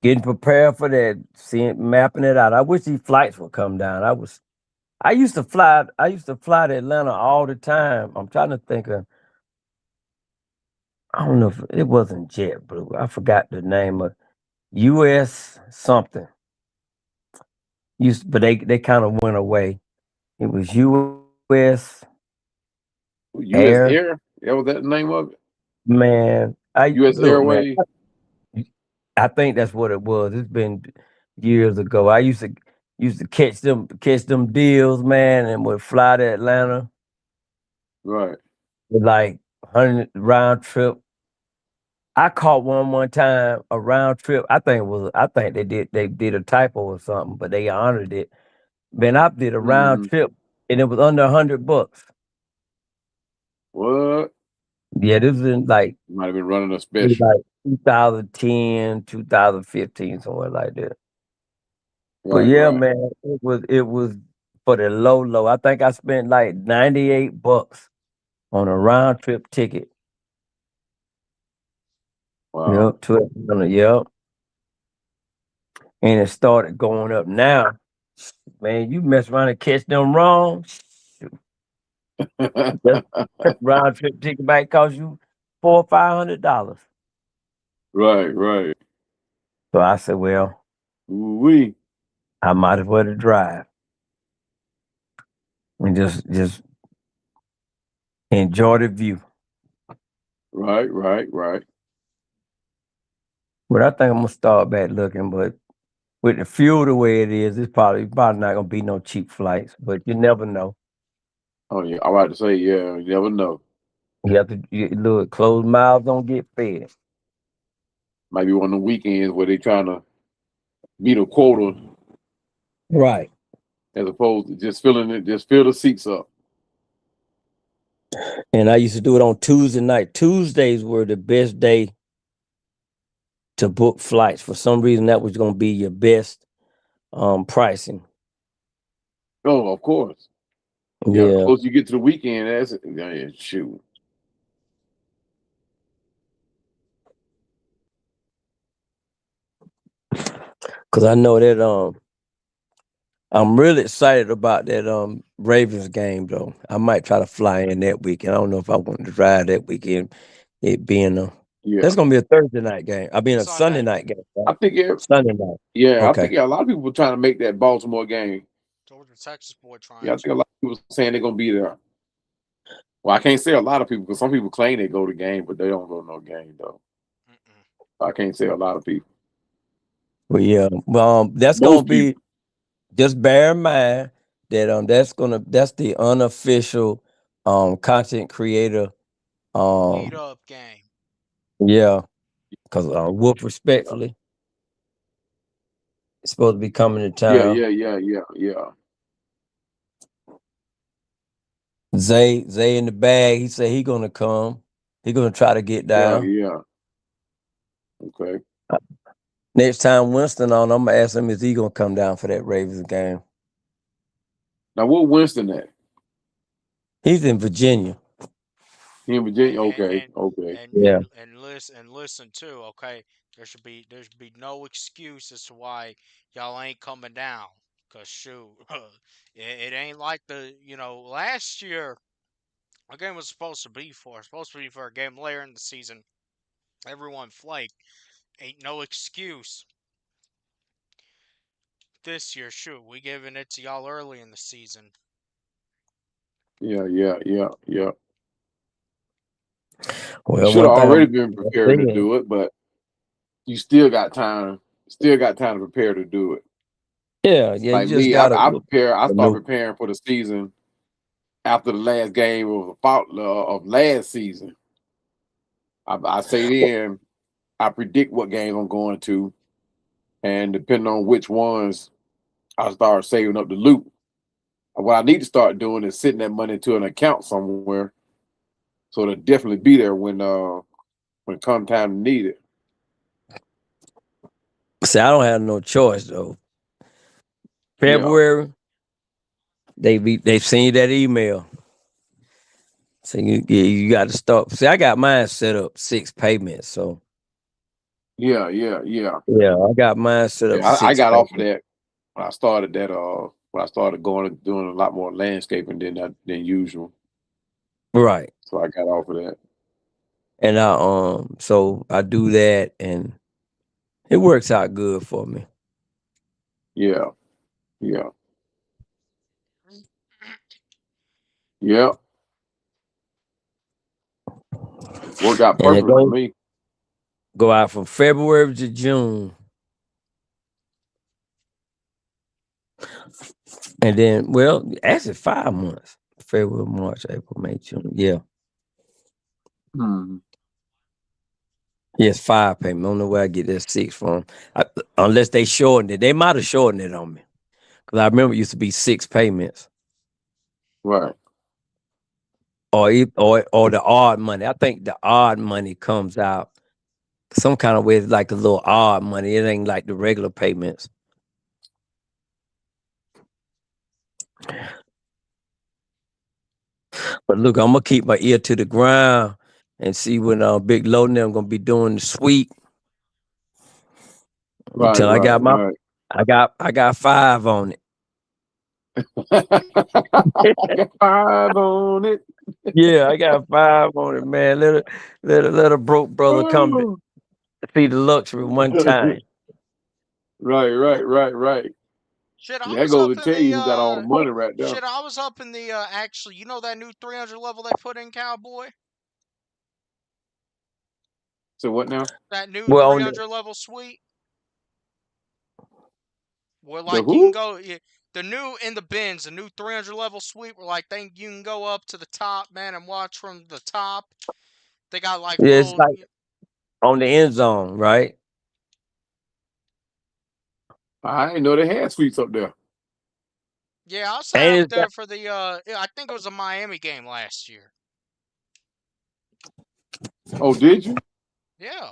B: getting prepared for that, seeing mapping it out. I wish these flights would come down. I used to fly. I used to fly to Atlanta all the time. I'm trying to think of. I don't know if it wasn't JetBlue. I forgot the name of US something. But they kind of went away. It was US
C: U.S.
B: Air.
C: Air. That was that the name of it.
B: Man, I
C: U.S.
B: look, man.
C: Airways.
B: I think that's what it was. It's been years ago. I used to catch them deals, man, and would fly to Atlanta
C: Right.
B: with like 100 round trip. I caught one time a round trip. I think they did a typo or something, but they honored it. Man, I did a round
C: Mm-hmm.
B: trip and it was under $100.
C: What?
B: Yeah, this was in
C: Might have been running a
B: it was
C: special.
B: like 2010, 2015, somewhere like that. But
C: Right.
B: yeah,
C: Right.
B: man, it was for the low. I think I spent like $98 on a round trip ticket.
C: Wow.
B: Yep, to Atlanta. Yep. And it started going up now. Man, you mess around and catch them wrong. Shoot, That round trip ticket might cost you $400 or $500.
C: Right. Right.
B: So I said, well,
C: We.
B: I might as well to drive and just enjoy the view.
C: Right. Right. Right.
B: But I think I'm gonna start back looking. But with the fuel the way it is, it's probably not gonna be no cheap flights. But you never know.
C: Oh yeah. I about to say yeah. You never know.
B: Look. Closed mouths don't get fed.
C: Might be one of the weekends where they trying to meet a quota
B: Right.
C: as opposed to just filling it. Just fill the seats up.
B: And I used to do it on Tuesday night. Tuesdays were the best day to book flights. For some reason, that was gonna be your best pricing.
C: Oh, of course. Yeah. The
B: Yeah.
C: closer you get to the weekend, that's yeah, shoot.
B: Cause I know that I'm really excited about that Ravens game though. I might try to fly in that weekend. I don't know if I want to drive that weekend. It being
C: Yeah.
B: that's gonna be a Thursday night game. I mean a Sunday
A: Sunday.
B: night game,
C: I
B: right?
C: think yeah.
B: Sunday night.
C: Yeah. I
B: Okay.
C: think yeah, a lot of people were trying to make that Baltimore game.
A: Georgia Texas boy
C: Yeah. I
A: trying
C: think a
A: to.
C: lot of people saying they're gonna be there. Well, I can't say a lot of people because some people claim they go to game, but they don't go to no game though.
A: Mm-mm.
C: I can't say a lot of people.
B: Well, yeah. That's gonna
C: Most people.
B: be. Just bear in mind that that's the unofficial content creator.
A: Meet
B: Um,
A: up game.
B: yeah, because Whoop respectfully is supposed to be coming to
C: Yeah,
B: town.
C: yeah, yeah, yeah, yeah,
B: Zay in the bag. He said he gonna come. He gonna try to get
C: yeah,
B: down.
C: yeah. Okay.
B: Next time Winston on, I'm gonna ask him is he gonna come down for that Ravens game.
C: Now, what Winston at?
B: He's in Virginia.
C: He in
A: And
C: Virginia?
A: and
C: Okay,
A: and
C: okay.
A: and
B: Yeah.
A: and, and listen too. Okay, there should be no excuse as to why y'all ain't coming down. Cause shoot, it ain't like last year. A game was supposed to be for a game later in the season. Everyone flaked. Ain't no excuse this year. Shoot, we giving it to y'all early in the season.
C: Yeah, yeah, yeah, yeah. You
B: Well,
C: should have
B: one thing
C: already
B: I'm
C: been prepared to
B: saying,
C: do it, but you still got time. Still got time to prepare to do it.
B: Yeah, yeah. You
C: Like
B: just
C: me,
B: gotta
C: I prepare. I start
B: maneuver.
C: preparing for the season after the last game of last season. I say then I predict what games I'm going to, and depending on which ones, I start saving up the loot. What I need to start doing is sitting that money into an account somewhere, so it'll definitely be there when come time to need it.
B: See, I don't have no choice though.
C: Yeah,
B: February, they've seen you that email. So you got to start. See, I got mine set up 6 payments. So
C: yeah.
B: yeah, I got mine set up
C: Yeah, I
B: six
C: got off of
B: payments.
C: that when I started that. When I started going and doing a lot more landscaping than usual.
B: Right.
C: So I got off of that.
B: And so I do that and it works out good for me.
C: Yeah, yeah, yeah. Worked out
B: And it
C: perfectly for
B: go
C: me.
B: go out from February to June. And then actually 5 months. February, March, April, May, June. Yeah.
C: Hmm.
B: Yes, 5 payments. I don't know where I get that 6 from. Unless they shortened it. They might have shortened it on me. Because I remember it used to be 6 payments.
C: Right.
B: Or the odd money. I think the odd money comes out some kind of way. It's like a little odd money. It ain't like the regular payments. But look, I'm gonna keep my ear to the ground and see when Big Low and them gonna be doing the sweep
C: Right.
B: until
C: Right.
B: I got 5 on it.
C: I got 5 on it.
B: Yeah, I got 5 on it, man. Let a broke brother come
C: Oh.
B: see the luxury one time.
C: Right.
A: Shit, I
C: That
A: was
C: goes
A: up
C: to
A: in
C: tell you
A: the
C: who got all the money right there.
A: shit, I was up in the actually, you know that new 300 level they put in, Cowboy?
C: So what now?
A: That new
B: Well, on the,
A: 300 level suite where
C: The
A: like you can
C: who?
A: go the new in the bins, the new 300 level suite where like you can go up to the top, man, and watch from the top. They got like
B: yeah, it's
A: little
B: like on the end zone, right?
C: I didn't know they had suites up there.
A: yeah, I sat up
B: Ain't it?
A: there for the I think it was a Miami game last year.
C: Oh, did you?
A: Yeah.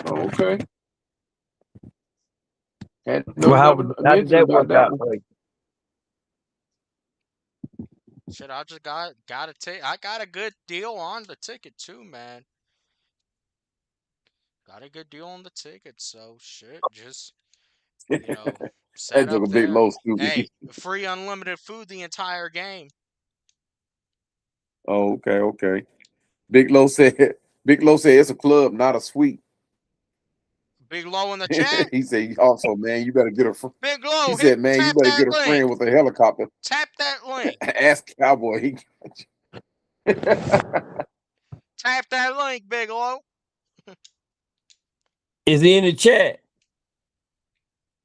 C: Oh, okay. Had
B: Well,
C: never
B: how did
C: mentioned
B: that
C: about
B: work
C: that
B: out
C: one.
B: for you?
A: Shit, I just got a ticket. I got a good deal on the ticket too, man. Got a good deal on the ticket, so shit, just you know, sat
C: That took
A: up
C: a big
A: there.
C: low stupid.
A: Hey, free unlimited food the entire game.
C: Oh, okay. Big Low said. Big Low said it's a club, not a suite.
A: Big Low in the chat.
C: He said also, man, you better get a.
A: Big
C: He
A: Low,
C: said, man, you
A: tap
C: better
A: that
C: get a
A: link.
C: friend with a helicopter.
A: Tap that link.
C: Ask Cowboy. He
A: Tap that link, Big Low.
B: Is he in the chat?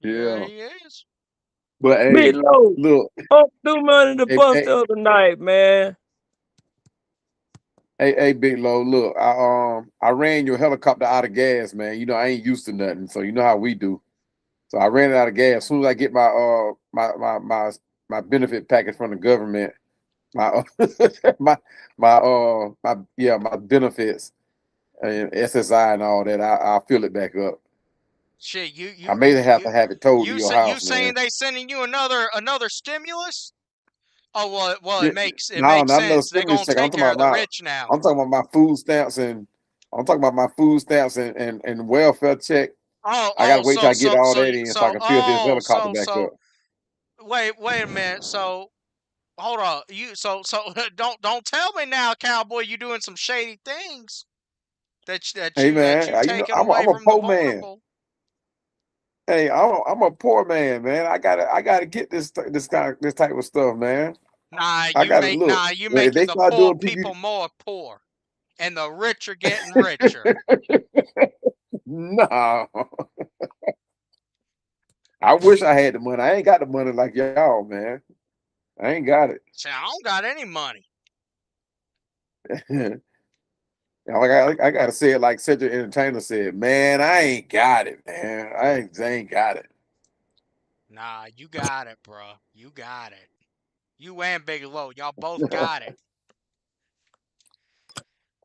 A: Yeah,
C: yeah.
A: he is.
C: But
B: Big
C: hey,
B: Low,
C: look,
B: threw money in the
C: hey,
B: bus
C: hey,
B: the other night, man.
C: hey, Big Low, look, I ran your helicopter out of gas, man. You know I ain't used to nothing, so you know how we do. So I ran it out of gas. As soon as I get my benefit package from the government, my my benefits and SSI and all that, I'll fill it back up.
A: Shit,
C: I may have to have it towed to your
A: you
C: house,
A: saying
C: man.
A: they sending you another stimulus? Oh well,
C: Yeah,
A: it
C: no,
A: makes
C: not another
A: sense. They're
C: stimulus
A: gonna
C: check.
A: take care of the rich now.
C: I'm talking about my food stamps and I'm talking about my food stamps and welfare check. I gotta wait till I get all that in so I can fill this helicopter back up.
A: wait a minute. So hold on. Don't tell me now, Cowboy, you doing some shady things
C: Hey
A: that
C: man,
A: you
C: you know
A: taking away
C: I'm a
A: from the
C: poor man.
A: vulnerable.
C: Hey, I'm a poor man, man. I gotta get this type of stuff, man. I gotta look.
A: You
C: If
A: making
C: they
A: the
C: start
A: poor
C: doing
A: people
C: people,
A: more poor, and the rich are getting richer.
C: no, I wish I had the money. I ain't got the money like y'all, man. I ain't got it.
A: Say, I don't got any money.
C: I gotta say it like Cedric Entertainer said, man, I ain't got it, man. I ain't got it.
A: Nah, you got it, bro. You got it. You and Big Low, y'all both got it.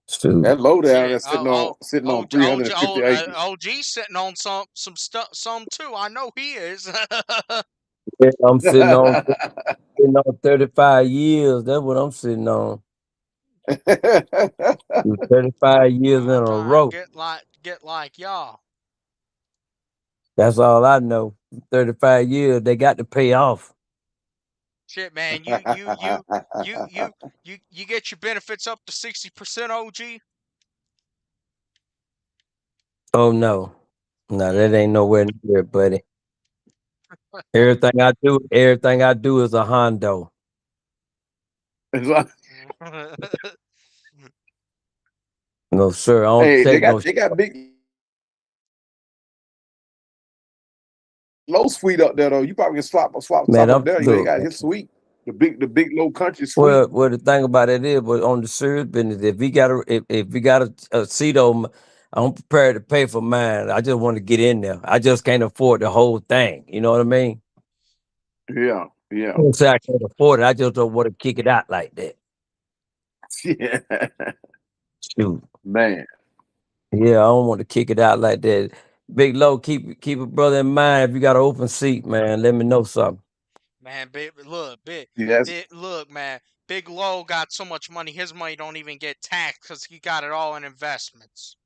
B: Shoot.
C: That low down
A: Shit.
C: that's sitting on
A: OG,
C: 350 acres.
A: OG sitting on some stuff, some too. I know he is.
B: Yeah, I'm sitting on 35 years. That's what I'm sitting on. 35 years in
A: I'm
B: a
A: trying to
B: row.
A: get like y'all.
B: That's all I know. 35 years, they got to pay off.
A: Shit, man. You get your benefits up to 60%, OG.
B: Oh no. No, that
A: Mm.
B: ain't nowhere near, buddy. Everything I do is a Hondo.
C: It's like,
B: No, sir. I don't
C: hey,
B: take no
C: they got big low suite up there though. You probably can swap
B: man.
C: some up
B: I'm
C: there. You ain't
B: look.
C: got his suite. The big low country suite.
B: Well, the thing about it is, but on the serious business, if we got a seat on, I'm prepared to pay for mine. I just want to get in there. I just can't afford the whole thing. You know what I mean?
C: Yeah,
B: I
C: yeah.
B: don't say I can't afford it. I just don't want to kick it out like that.
C: Yeah.
B: Shoot.
C: Man.
B: Yeah, I don't want to kick it out like that. Big Low, keep a brother in mind. If you got an open seat, man, let me know something.
A: Man,
C: Yes.
A: look, man. Big Low got so much money, his money don't even get taxed because he got it all in investments.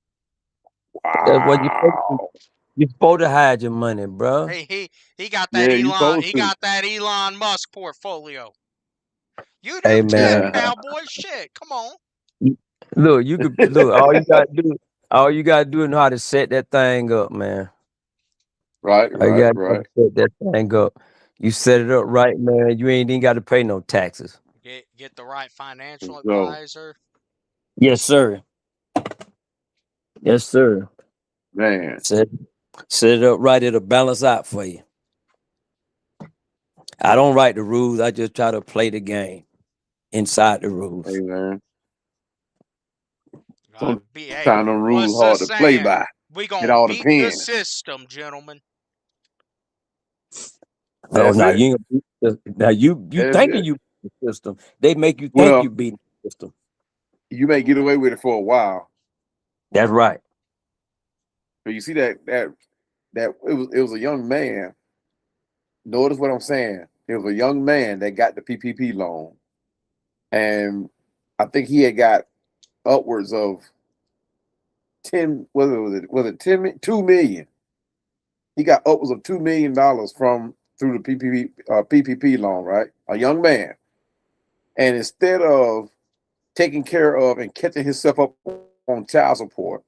B: That's what
C: Wow.
B: you supposed to hide your money, bro.
A: He got that
C: Yeah, you
A: Elon
C: supposed
A: he
C: to.
A: got that Elon Musk portfolio. You
B: Hey,
A: do too,
B: man.
A: cowboy. Shit, come on.
B: Look, you could look. All you gotta do is know how to set that thing up, man.
C: Right,
B: All you
C: right,
B: gotta do
C: right.
B: is set that thing up. You set it up right, man. You ain't even got to pay no taxes.
A: Get the right financial
C: So,
A: advisor.
B: Yes, sir. Yes, sir.
C: man,
B: Set set it up right. It'll balance out for you. I don't write the rules. I just try to play the game inside the rules.
C: hey man.
A: Gotta
C: Sometimes
A: be hey,
C: the
A: what's
C: rules
A: the
C: hard to play
A: saying?
C: by.
A: We
C: It
A: gonna
C: all
A: beat the
C: depends.
A: system, gentlemen.
B: Oh,
C: That's it.
B: now you
C: That's
B: thinking
C: it.
B: you beat the system. They make you think
C: Well,
B: you beat the system.
C: you may get away with it for a while,
B: That's right.
C: but you see that it was a young man. Notice what I'm saying. It was a young man that got the PPP loan, and I think he had got upwards of 10. Whether was it 2 million? He got upwards of $2 million from through the PPP loan, right? A young man, and instead of taking care of and catching himself up on child support,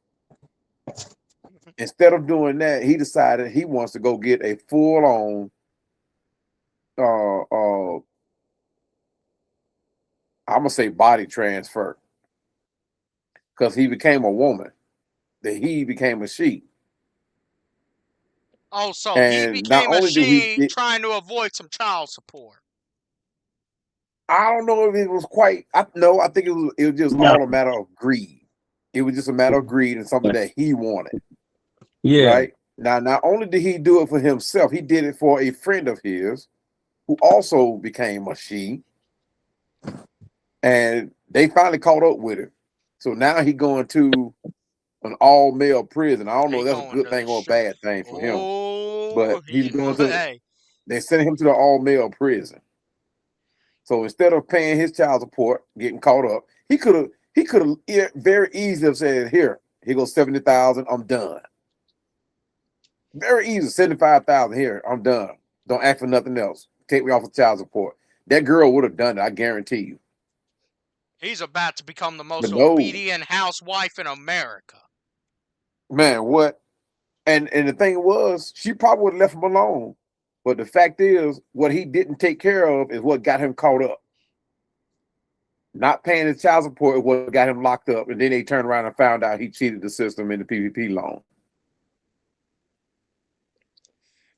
C: instead of doing that, he decided he wants to go get a full on I'm gonna say body transfer because he became a woman. That he became a she.
A: Oh, so he
C: And not
A: became a
C: only do he
A: she trying to avoid some child support.
C: I don't know if it was quite no, I think it was just
B: No.
C: all a matter of greed. It was just a matter of greed and something that he wanted.
B: Yeah.
C: Right? Now, not only did he do it for himself, he did it for a friend of his who also became a she, and they finally caught up with him. So now he going to an all male prison. I don't know
A: He
C: if that's a
A: going
C: good
A: to the
C: thing or a
A: straight.
C: bad thing for him, but
A: Oh,
C: he's
A: he
C: going to.
A: hey.
C: They sent him to the all male prison. So instead of paying his child support, getting caught up, he could have very easily have said, here goes 70,000. I'm done. Very easy, 75,000. Here, I'm done. Don't ask for nothing else. Take me off of child support. That girl would have done it. I guarantee you.
A: He's about to become the
C: But
A: most
C: no,
A: obedient housewife in America.
C: man, what? And the thing was, she probably would have left him alone. But the fact is, what he didn't take care of is what got him caught up. Not paying his child support is what got him locked up. And then they turned around and found out he cheated the system in the PPP loan.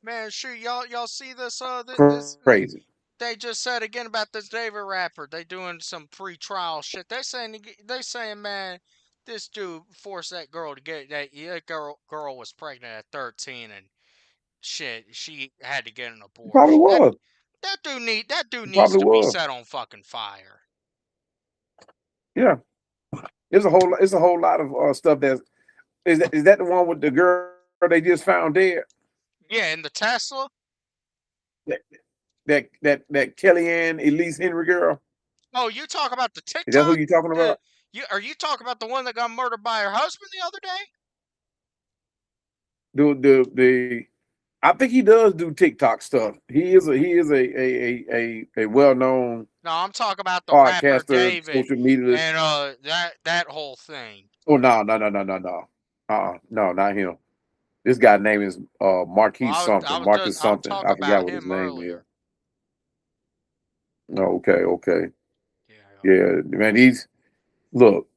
A: Man, shoot, y'all see this? This
C: Crazy.
A: they just said again about this David rapper. They doing some pre-trial shit. They saying, man, this dude forced that girl to get that girl was pregnant at 13 and shit. She had to get an
C: He probably
A: abortion.
C: was.
A: That dude
C: He
A: needs
C: probably
A: to be
C: was.
A: set on fucking fire.
C: Yeah. It's a whole lot of stuff that's is that the one with the girl they just found dead?
A: Yeah, in the Tesla.
C: That that Kellyanne Elise Henry girl?
A: Oh, you talk about the
C: Is that who
A: TikTok?
C: you talking
A: The
C: about?
A: you talking about the one that got murdered by her husband the other day?
C: The I think he does do TikTok stuff. He is a well known
A: No, I'm talking about the rapper
C: podcaster,
A: David
C: social media.
A: and that whole thing.
C: Oh no. No, not him. This guy's name is
A: Well,
C: Marquise something. Marcus
A: I was
C: something. I
A: talking
C: forgot
A: about
C: what his
A: him
C: name is.
A: earlier.
C: No, okay.
A: Yeah.
C: Yeah, man, look,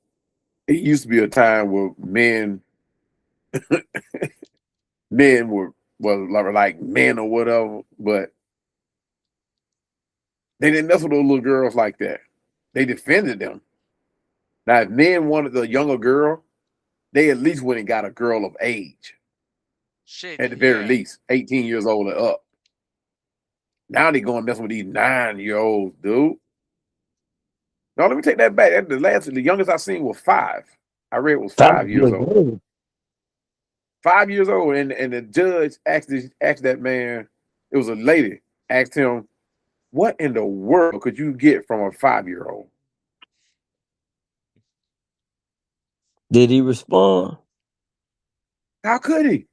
C: it used to be a time where men were like men or whatever, but they didn't mess with those little girls like that. They defended them. Now, if men wanted a younger girl, they at least went and got a girl of age,
A: Shit,
C: at the very
A: yeah.
C: least, 18 years old and up. Now they going messing with these 9-year-olds, dude. No, let me take that back. The youngest I seen was 5. I read it was 5 years old. 5 years old, and the judge asked that man. It was a lady. Asked him, "What in the world could you get from a 5-year-old?"
B: Did he respond?
C: How could he?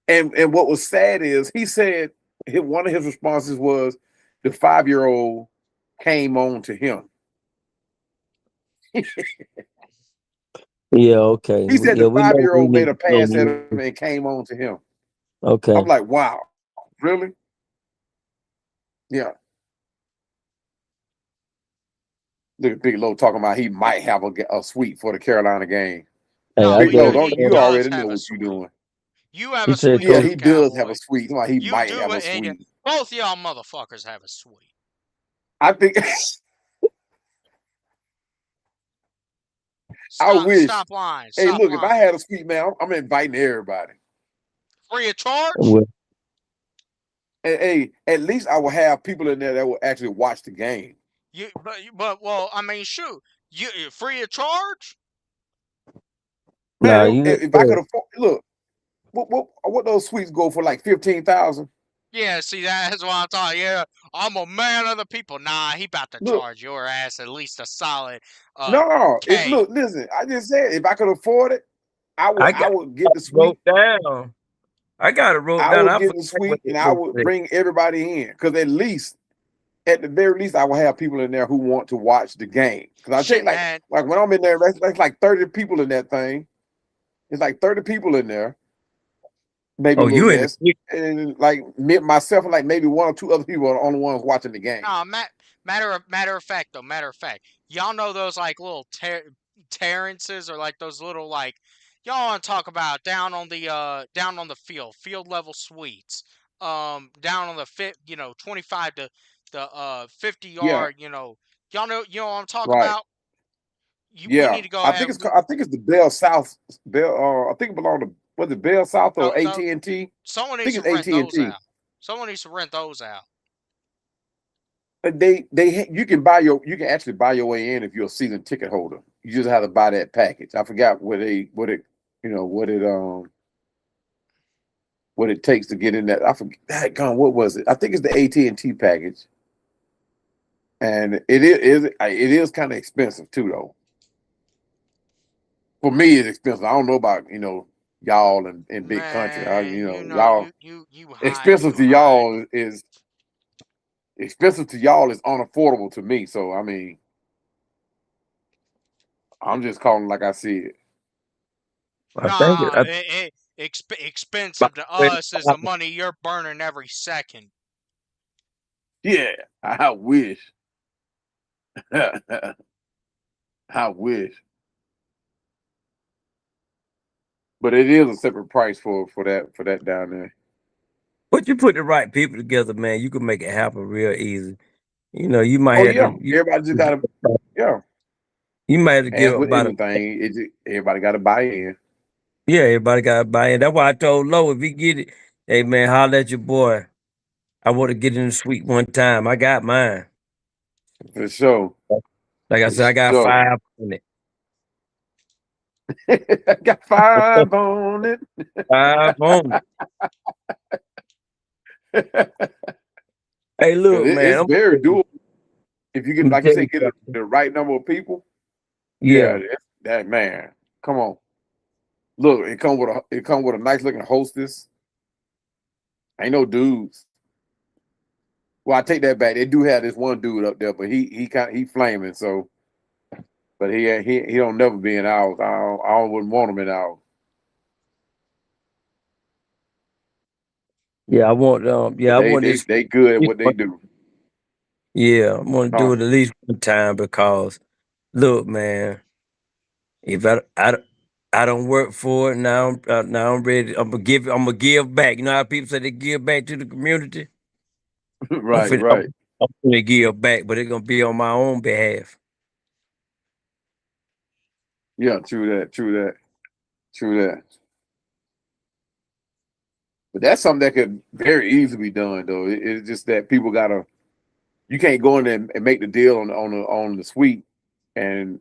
C: And what was sad is he said one of his responses was the 5-year-old came on to him.
B: Yeah, okay.
C: He said
B: Yeah,
C: the
B: we know
C: five
B: what
C: year
B: we
C: old made
B: need
C: a
B: to do.
C: pass at him and came on to him. I'm
B: Okay.
C: like, wow, really? Yeah. Look at Big Low talking about he might have a suite for the Carolina game.
B: Hey,
A: No,
B: I
C: Big
B: got
C: Low,
B: it.
C: don't
A: he
C: you
A: does
C: already know
A: have a
C: what you're
A: suite.
C: doing?
A: You have
B: He
A: a
B: said
A: suite
C: Yeah,
B: Coach.
A: too,
C: he does have a
A: cowboy.
C: suite. Like he
A: You
C: might
A: do,
C: have a
A: and
C: suite.
A: both y'all motherfuckers have a suite.
C: I think I wish.
A: Stop lying.
C: Hey,
A: Stop
C: look, if I
A: lying.
C: had a suite, man, I'm inviting everybody.
A: Free of charge?
B: Well,
C: And hey, at least I will have people in there that will actually watch the game.
A: Well, I mean, shoot, you free of charge?
B: nah,
C: Man,
B: you.
C: if I could afford, look, what those suites go for like 15,000?
A: Yeah, see, that's what I'm talking. Yeah, I'm a man of the people. Nah, he about to
C: Look,
A: charge your ass at least a solid
C: no,
A: K.
C: look, listen. I just said if I could afford it, I would
B: I
C: I
B: got
C: would get the
B: wrote
C: suite.
B: down. I got it wrote
C: I
B: down.
C: would
B: I
C: get
B: forgot
C: the
B: what
C: suite,
B: they
C: and I
B: both
C: would
B: said.
C: bring everybody in because at the very least, I will have people in there who want to watch the game. Because I tell you,
A: Shit, man.
C: like when I'm in there, that's like 30 people in that thing. It's like 30 people in there, maybe a
B: Oh,
C: little
B: you in the
C: less, and like myself and like maybe one or two other people are the only ones watching the game.
A: No, matter of fact though. Matter of fact, y'all know those like little terrances or like those little like y'all want to talk about down on the field level suites. Down on the 25 to the 50
C: Yeah,
A: yard. Y'all know what I'm talking
C: right.
A: about. We
C: Yeah,
A: need to go ahead.
C: I think it's the Bell South. I think it belonged to was it Bell South
A: No,
C: or
A: no,
C: AT&T?
A: someone
C: I
A: needs
C: think
A: to
C: it's
A: rent those
C: AT&T.
A: out. Someone needs to rent those out.
C: You can actually buy your way in if you're a season ticket holder. You just have to buy that package. I forgot what it takes to get in that. I forget. God, what was it? I think it's the AT&T package, and it is kind of expensive too, though. For me, it's expensive. I don't know about y'all in big country.
A: Man, know
C: Y'all
A: you high
C: expensive
A: you
C: to
A: high.
C: y'all is expensive to y'all is unaffordable to me. So I mean, I'm just calling like I see it.
B: I think it.
A: Nah, expensive to us is the money you're burning every second.
C: Yeah, I wish. I wish, but it is a separate price for that down there.
B: But you put the right people together, man, you can make it happen real easy. You know, you might
C: Oh
B: have
C: yeah,
B: to
C: everybody just gotta, yeah.
B: you might have to give
C: As
B: up
C: with
B: about
C: anything, everybody gotta buy in.
B: yeah, everybody got to buy in. That's why I told Lowe if he get it, hey man, holler at your boy. I want to get in the suite one time. I got mine.
C: For sure.
B: Like I
C: For
B: said, I got
C: sure.
B: 5 on it.
C: I got 5 on it.
B: 5 on it.
C: Because
B: Hey, look, man,
C: it's very doable. If you get,
B: I'm
C: like you
B: tell
C: say,
B: you
C: get
B: something.
C: the right number of people, yeah,
B: Yeah,
C: that man. Come on. Look, it come with a nice looking hostess. Ain't no dudes. Well, I take that back. They do have this one dude up there, but he flaming, so but he don't never be in ours. I don't wouldn't want him in ours.
B: yeah, I want
C: But
B: yeah, I want this
C: they good at
B: this
C: what they
B: one.
C: do.
B: Yeah, I want to do
C: Huh?
B: it at least one time because look, man, if I don't work for it now. Now I'm ready. I'm gonna give back. You know how people say they give back to the community. I'm
C: Right,
B: finna, I'm,
C: right.
B: I'm finna give back, but it's gonna be on my own behalf.
C: Yeah, true that, true that, true that. But that's something that could very easily be done though. It's just that people gotta you can't go in there and make the deal on the suite and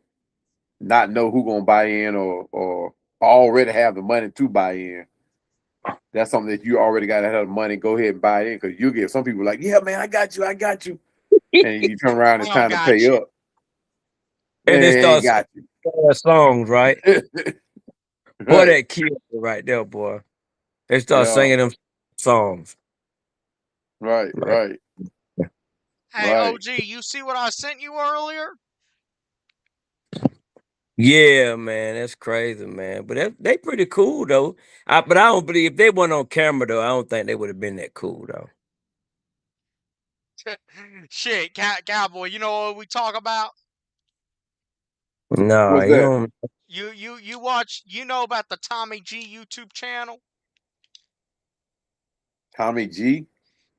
C: not know who gonna buy in or already have the money to buy in. That's something that you already gotta have the money. Go ahead and buy in because you get some people like, yeah, man, I got you, and you turn around, it's
A: I don't
C: time to pay
A: got you.
C: up.
B: And they
C: They
B: start
C: ain't
B: singing
C: got you.
B: their songs, right? Boy,
C: Right.
B: that killed me right there, boy. They start
C: Yeah.
B: singing them songs.
C: Right.
B: Like,
C: Right.
A: Hey,
C: Right.
A: OG, you see what I sent you earlier?
B: yeah, man, that's crazy, man. But they pretty cool though. But I don't believe if they weren't on camera though, I don't think they would have been that cool though.
A: Shit, cowboy, you know what we talk about?
B: No,
C: What's
B: you
C: that?
B: don't.
A: You watch, you know about the Tommy G YouTube channel?
C: Tommy G.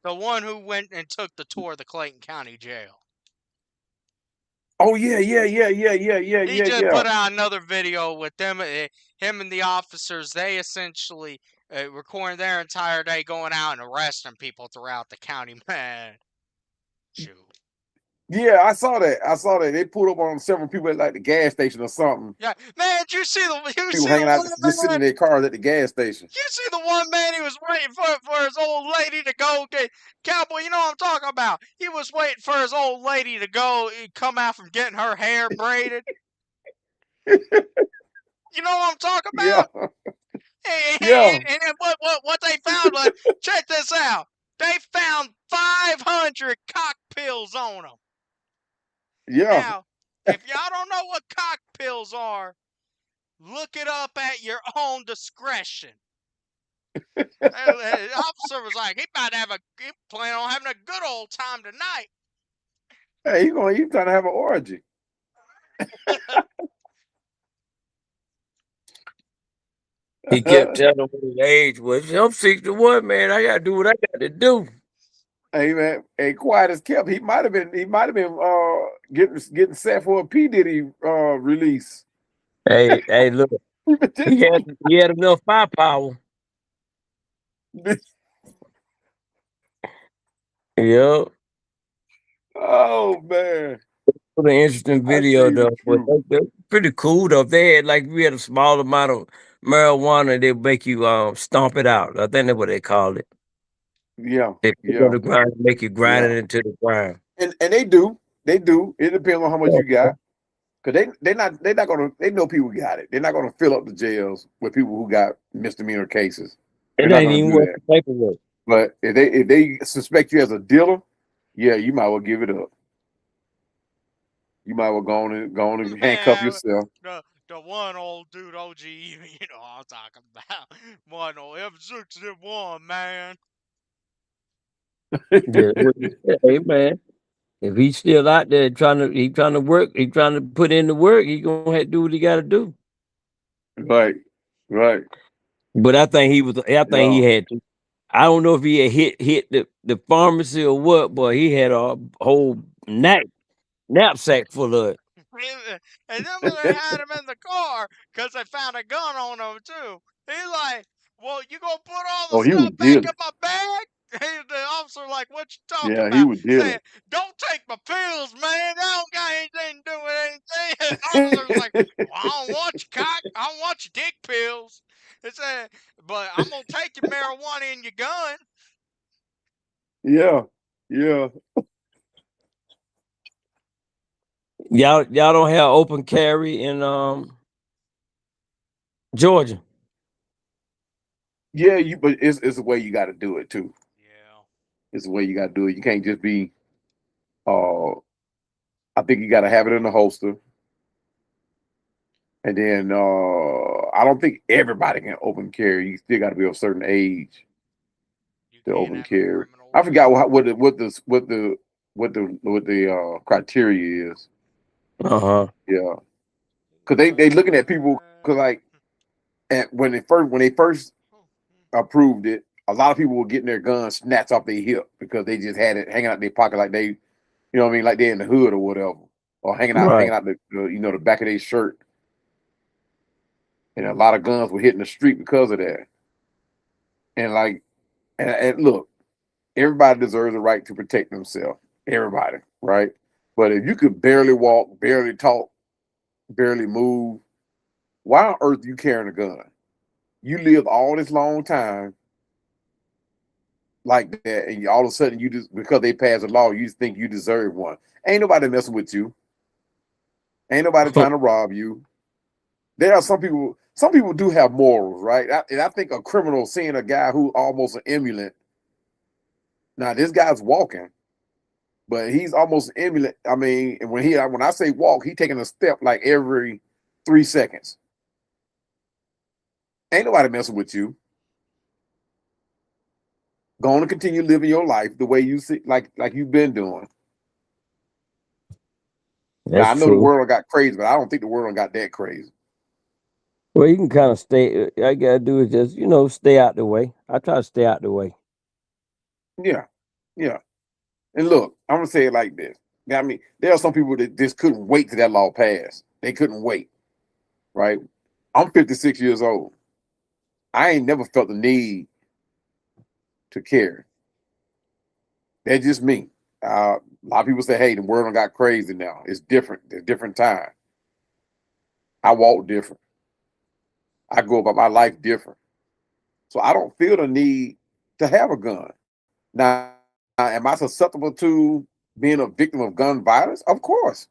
A: The one who went and took the tour of the Clayton County Jail.
C: Oh yeah, yeah, yeah, yeah, yeah, yeah,
A: He
C: yeah,
A: just
C: yeah.
A: put out another video with them, him and the officers. They essentially recording their entire day going out and arresting people throughout the county. Man, shoot.
C: Yeah, I saw that. I saw that. They pulled up on several people at like the gas station or something.
A: Yeah, man, did you
C: People
A: see the
C: hanging out,
A: one
C: just sitting
A: man?
C: in their cars at the gas station.
A: You see the one man, he was waiting for his old lady to go get cowboy. You know what I'm talking about? He was waiting for his old lady to go come out from getting her hair braided. You know what I'm talking
C: Yeah,
A: about? And,
C: yeah,
A: and what they found? Like, check this out. They found 500 cock pills on them.
C: yeah.
A: Now, if y'all don't know what cock pills are, look it up at your own discretion. The officer was like, he about to he plan on having a good old time tonight.
C: Hey, he's trying to have an orgy.
B: He kept telling him what his age was. I'm 61, man. I gotta do what I got to do.
C: Hey man, hey, quiet as kept. He might have been getting set for a P Diddy release.
B: Hey, look, he had enough firepower. Yeah.
C: Oh man,
B: What an interesting
C: I tell
B: video
C: you the
B: though. But
C: truth.
B: they're pretty cool though. If they had like we had a small amount of marijuana, they make you stomp it out. I think that's what they call it.
C: Yeah,
B: They put it on
C: yeah,
B: the ground and make you grind
C: yeah.
B: it into the ground.
C: And they do. It depends on how much you got. Cause they're not gonna they know people got it. They're not gonna fill up the jails with people who got misdemeanor cases. They're
B: It
C: not
B: ain't
C: gonna
B: even
C: do
B: worth
C: that.
B: the paperwork.
C: But if they suspect you as a dealer, yeah, you might well give it up. You might well go on and handcuff
A: Man,
C: yourself.
A: the one old dude, OG, you know what I'm talking about. One old F61, man.
B: Yeah, hey man. If he's still out there trying to work, he trying to put in the work, he gonna have to do what he gotta do.
C: Right, right.
B: But I think he
C: Yeah.
B: had to. I don't know if he had hit the pharmacy or what, but he had a whole knapsack full of it.
A: And then when they had him in the car, because they found a gun on him too, he's like, "Well, you gonna put all the
C: Oh, he was
A: stuff back in
C: dealing.
A: my bag?" The officer like, "What you talking
C: Yeah, he
A: about?"
C: was dealing.
A: Saying, "Don't take my pills, man. I don't got anything to do with anything." And the officer was like, "Well, I don't want your cock. I don't want your dick pills." It said, "But I'm gonna take your marijuana in your gun."
C: Yeah, yeah.
B: Y'all don't have open carry in Georgia.
C: Yeah, but it's the way you got to do it too.
A: Yeah.
C: It's the way you got to do it. You can't just be. Uh, I think you got to have it in the holster, and then I don't think everybody can open carry. You still got to be of a certain age
A: You
C: to
A: can't
C: open
A: have a
C: carry.
A: criminal
C: I forgot
A: record.
C: what the criteria is.
B: Uh-huh.
C: Yeah, because they looking at people because
A: What?
C: like when they first approved it, a lot of people were getting their guns snatched off their hip because they just had it hanging out their pocket like they, you know what I mean, like they're in the hood or whatever, or hanging
B: Right.
C: out the back of their shirt. And a lot of guns were hitting the street because of that. And like, and look, everybody deserves a right to protect themselves. Everybody, right? But if you could barely walk, barely talk, barely move, why on earth are you carrying a gun? You live all this long time like that, and all of a sudden you just because they passed a law, you just think you deserve one. Ain't nobody messing with you. Ain't nobody trying to rob you. There are some people. Some people do have morals, right? And I think a criminal seeing a guy who almost an emulant. Now this guy's walking, but he's almost an emulant. I mean, when I say walk, he taking a step like every 3 seconds. Ain't nobody messing with you. Going to continue living your life the way you see, like you've been doing. Now
B: That's
C: I know the
B: true.
C: world got crazy, but I don't think the world got that crazy.
B: Well, you can kind of stay. All you gotta do is just stay out the way. I try to stay out the way.
C: Yeah, yeah. And look, I'm gonna say it like this. I mean, there are some people that just couldn't wait till that law passed. They couldn't wait, right? I'm 56 years old. I ain't never felt the need to carry. That's just me. A lot of people say, "Hey, the world done got crazy now. It's different. It's different time." I walk different. I go about my life different. So I don't feel the need to have a gun. Now, am I susceptible to being a victim of gun violence? Of course.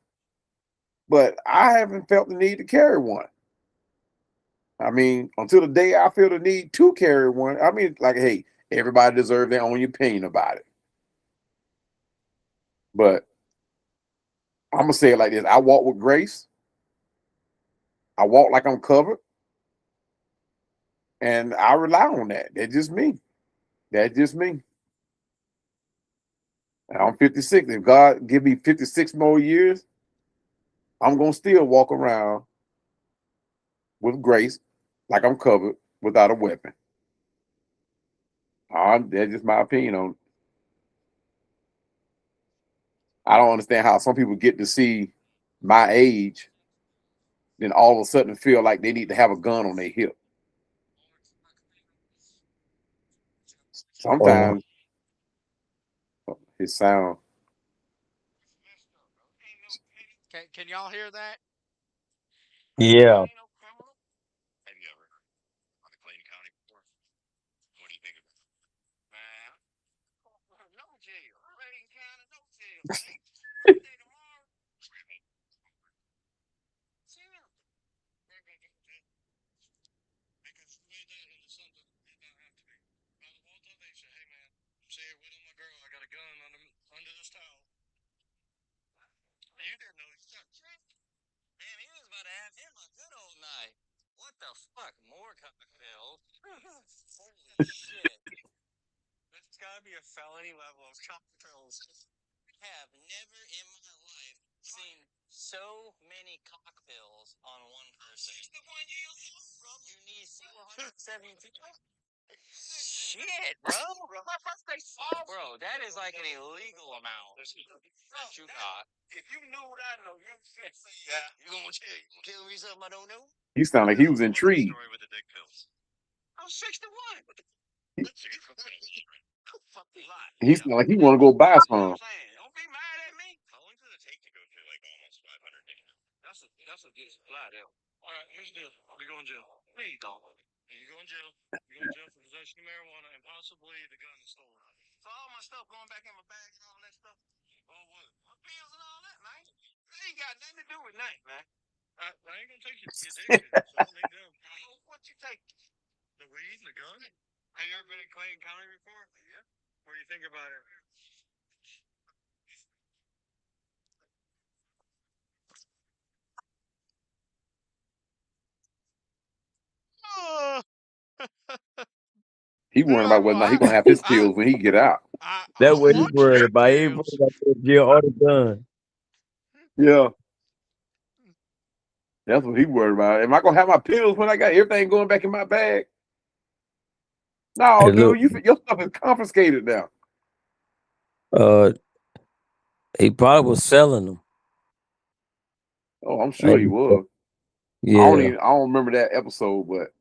C: But I haven't felt the need to carry one. I mean, until the day I feel the need to carry one, I mean, like, hey, everybody deserves their own opinion about it. But I'm gonna say it like this: I walk with grace. I walk like I'm covered, and I rely on that. That's just me. That's just me. And I'm 56. If God give me 56 more years, I'm gonna still walk around with grace, like I'm covered, without a weapon. That's just my opinion on it. I don't understand how some people get to see my age, then all of a sudden feel like they need to have a gun on their hip.
B: Oh
C: Sometimes it sound.
A: Can y'all hear that?
B: yeah.
A: I ain't no criminal. Have you ever gone to Clayton County before? What do you think of it? Man, no jail. Clayton County, no jail. Man. Birthday tomorrow. Chill. They're gonna get jail. Because you made that into something it don't have to be. By the both of they say, hey man, I'm sitting here waiting on my girl. I got a gun under this towel. You didn't know he's got tripped. Man, he was about to have him a good old night. What the fuck? More cocktails? Holy shit. That's gotta be a felony level of cocktails. I have never in my life seen so many cocktails on one person. 61 years old, bro. You need 472.
F: shit, bro. Bro, that is like an illegal amount that you got. If you knew what I know, you say, yeah, you gonna tell me something I don't know?
C: He sounded like he was
F: What's the
C: intrigued.
F: story with the dick pills? I'm 61.
C: He sounded like he want to go buy some.
F: Don't be mad at me. How long does it take to go through like almost 500 days? That's a good supply there. All right, here's the deal. We go in jail. Please don't. You go in jail. You go in jail for possession of marijuana and possibly the gun is stolen. So all my stuff going back in my bag and all that stuff. Oh, what? My pills and all that, man. That ain't got nothing to do with nothing, man. I ain't gonna take your addiction. So they do. What you take? The weed and the gun? Have you ever been in Clayton County before? Yeah. What do you think about it?
C: He worried about whether or not he gonna have his pills when he get out.
B: That's what he's worried about. He ain't worried about that jail or the gun.
C: Yeah. That's what he worried about. Am I gonna have my pills when I got everything going back in my bag? No,
B: Hey,
C: dude,
B: look,
C: your stuff is confiscated now.
B: he probably was selling them.
C: Oh, I'm sure he was.
B: Yeah.
C: I don't remember that episode, but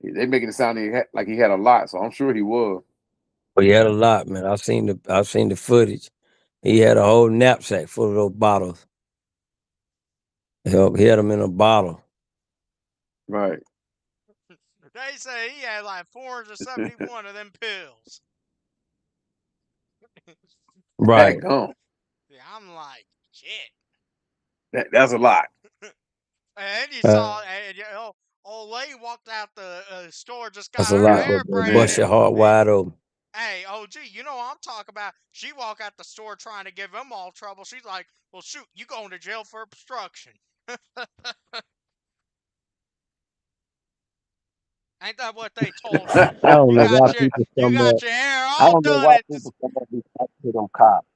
C: they making it sound like he had a lot, so I'm sure he was.
B: But he had a lot, man. I've seen the footage. He had a whole knapsack full of those bottles. He had them in a bottle.
C: Right.
A: They say he had like 471 of them pills.
B: Right.
C: Gone.
A: Yeah, I'm like, shit.
C: That's a lot.
A: And you saw, old lady walked out the store, just got
B: That's a
A: her
B: lot.
A: hair
B: Bust
A: braided.
B: your heart wide open.
A: Hey, OG, you know what I'm talking about. She walked out the store trying to give them all trouble. She's like, well, shoot, you going to jail for obstruction. Ain't that what they told her?
B: I don't know why
A: You got your hair all done.
B: To them cops.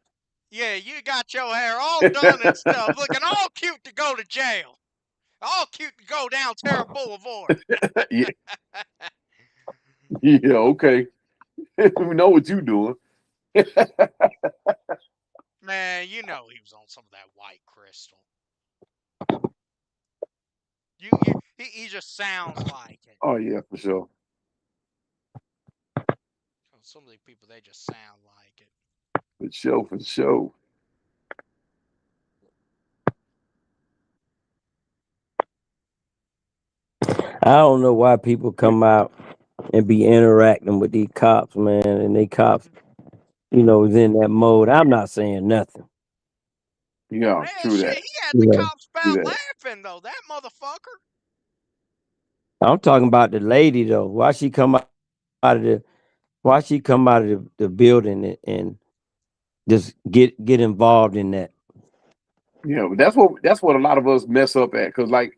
A: Yeah, you got your hair all done and stuff, looking all cute to go to jail. All cute to go down Terra Boulevard.
C: Yeah. Yeah, okay. We know what you doing.
A: Man, you know he was on some of that white crystal. He just sounds like it.
C: Oh yeah, for sure.
A: Some of these people, they just sound like it.
C: For sure.
B: I don't know why people come out and be interacting with these cops, man, and they cops, is in that mode. I'm not saying nothing.
C: Yeah,
A: Man,
C: true
A: shit,
C: that.
A: he had the cops about laughing though. That motherfucker.
B: I'm talking about the lady though. Why she come out of the building and just get involved in that?
C: Yeah, but that's what a lot of us mess up at, because like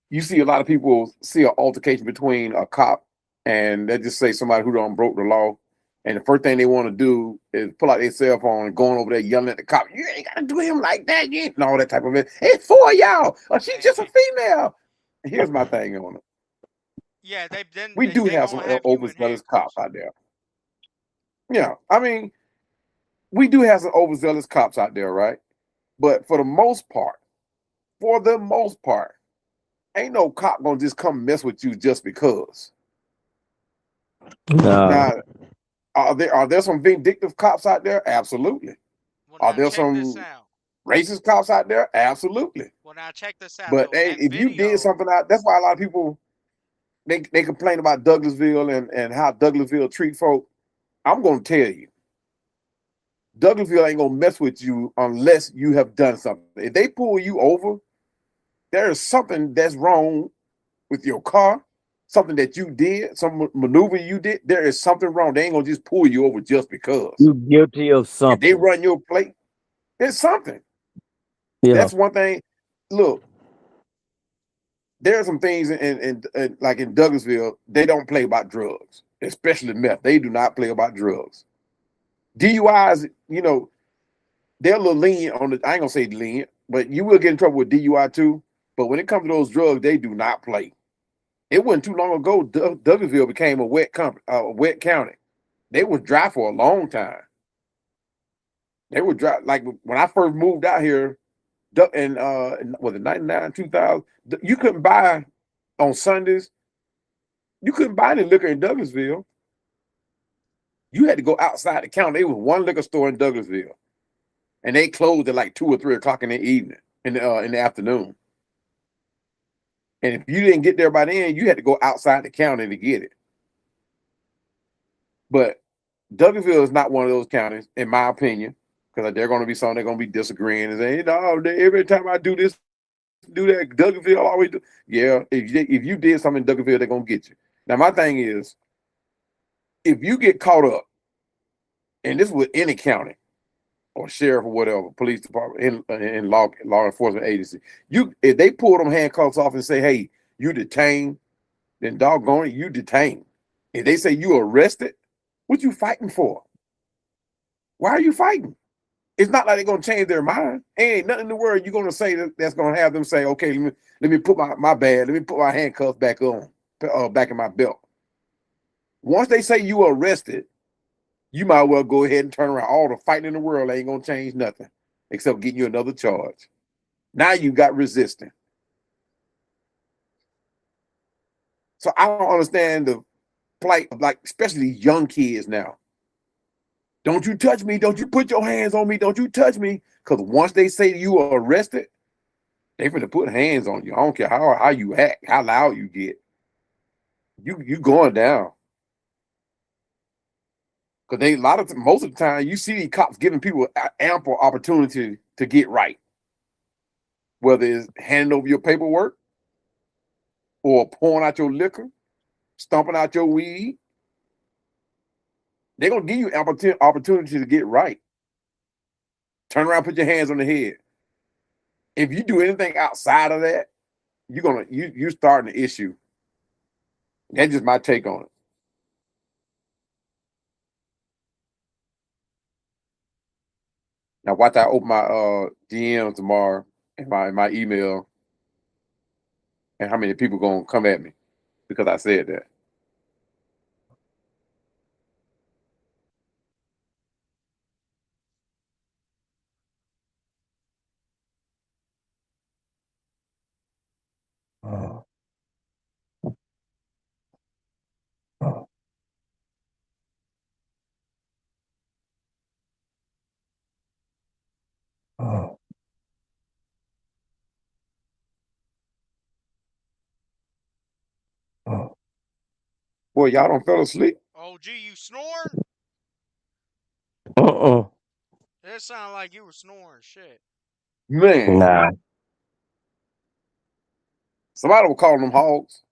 C: you see a lot of people see an altercation between a cop and they just say somebody who done broke the law, and the first thing they want to do is pull out their cell phone and going over there yelling at the cop. You ain't gotta do him like that, you ain't, and all that type of it. It's for y'all. Or she's just a female. And here's my thing on it.
A: Yeah,
C: we do have some overzealous cops out there. Yeah, I mean, we do have some overzealous cops out there, right? But for the most part, ain't no cop gonna just come mess with you just because. Now, are there some vindictive cops out there? Absolutely.
A: Well,
C: are there some racist cops out there? Absolutely.
A: Well, now check this out.
C: But hey, if you did something out, that's why a lot of people they complain about Douglasville and how Douglasville treat folk. I'm gonna tell you, Douglasville ain't gonna mess with you unless you have done something. If they pull you over, there is something that's wrong with your car, something that you did, some maneuver you did. There is something wrong. They ain't gonna just pull you over just because
B: you're guilty of something.
C: If they run your plate, there's something. Yeah. That's one thing. Look, there are some things in like in Douglasville, they don't play about drugs, especially meth. They do not play about drugs. DUIs, they're a little lenient on it. I ain't gonna say lenient, but you will get in trouble with DUI too. But when it comes to those drugs, they do not play. It wasn't too long ago, Douglasville became a wet county. They was dry for a long time. They were dry. Like when I first moved out here, was it 99, 2000? You couldn't buy on Sundays. You couldn't buy any liquor in Douglasville. You had to go outside the county. There was one liquor store in Douglasville, and they closed at like 2 or 3 o'clock in the evening, in the afternoon. And if you didn't get there by then, you had to go outside the county to get it. But Douglasville is not one of those counties, in my opinion, because they're going to be some they're going to be disagreeing and saying, every time I do this, do that, Douglasville always do. Yeah, if you did something in Douglasville, they're going to get you. Now, my thing is, if you get caught up, and this with any county or sheriff or whatever, police department, in law enforcement agency, if they pull them handcuffs off and say, hey, you detained, then doggone it, you detained. If they say you arrested, what you fighting for? Why are you fighting? It's not like they're gonna change their mind. Ain't nothing in the world you're gonna say that's gonna have them say, okay, let me put my bag, let me put my handcuffs back on, back in my belt. Once they say you arrested, you might well go ahead and turn around. All the fighting in the world ain't gonna change nothing except getting you another charge. Now you got resisting. So I don't understand the plight of, like, especially young kids now. Don't you touch me. Don't you put your hands on me. Don't you touch me. Because once they say you are arrested, they finna put hands on you. I don't care how you act, how loud you get. You going down. Because most of the time, you see these cops giving people ample opportunity to get right. Whether it's handing over your paperwork or pouring out your liquor, stomping out your weed. They're going to give you opportunity to get right. Turn around, put your hands on the head. If you do anything outside of that, you're starting an issue. That's just my take on it. Now watch I open my DMs tomorrow in my email, and how many people gonna come at me because I said that.
B: Oh, oh, oh, oh.
C: Boy, y'all don't fell asleep,
A: Oh, gee, you snoring?
B: Uh-uh.
A: It sounded like you were snoring. Shit.
C: man.
B: Nah.
C: Somebody will call them hogs.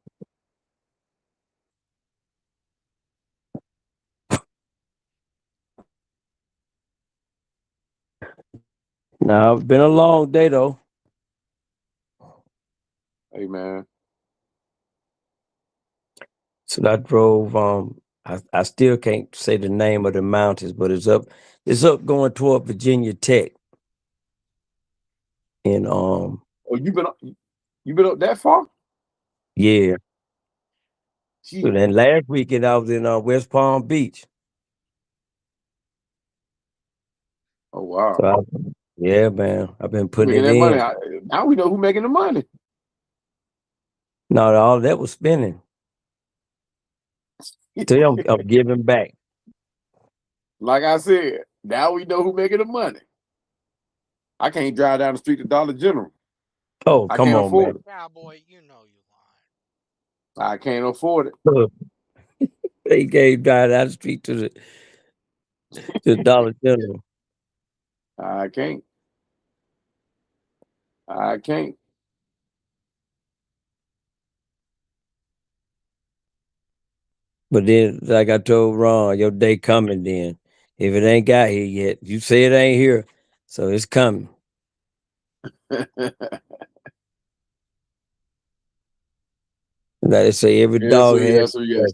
B: Nah, it's been a long day though.
C: Hey man,
B: So I drove I still can't say the name of the mountains, but it's up going toward Virginia Tech. And
C: oh you been up that far?
B: yeah. So
C: Gee,
B: then last weekend I was in West Palm Beach.
C: oh wow,
B: So yeah, man, I've been
C: you
B: putting
C: making
B: it
C: that money.
B: in.
C: Now we know who making the money.
B: No, all that was spending. Today I'm giving back.
C: Like I said, now we know who making the money. I can't drive down the street to Dollar General.
B: Oh,
C: I
B: come
C: can't
B: on,
C: afford
B: man.
C: it.
A: Cowboy, you know you
C: I can't afford it.
B: Look, they gave drive down the street to the Dollar General.
C: I can't. I can't.
B: But then, like I told Ron, your day coming then. If it ain't got here yet, you say it ain't here, so it's coming. Like they say, every
C: Yes,
B: dog
C: sir.
B: has
C: Yes, sir. Yes.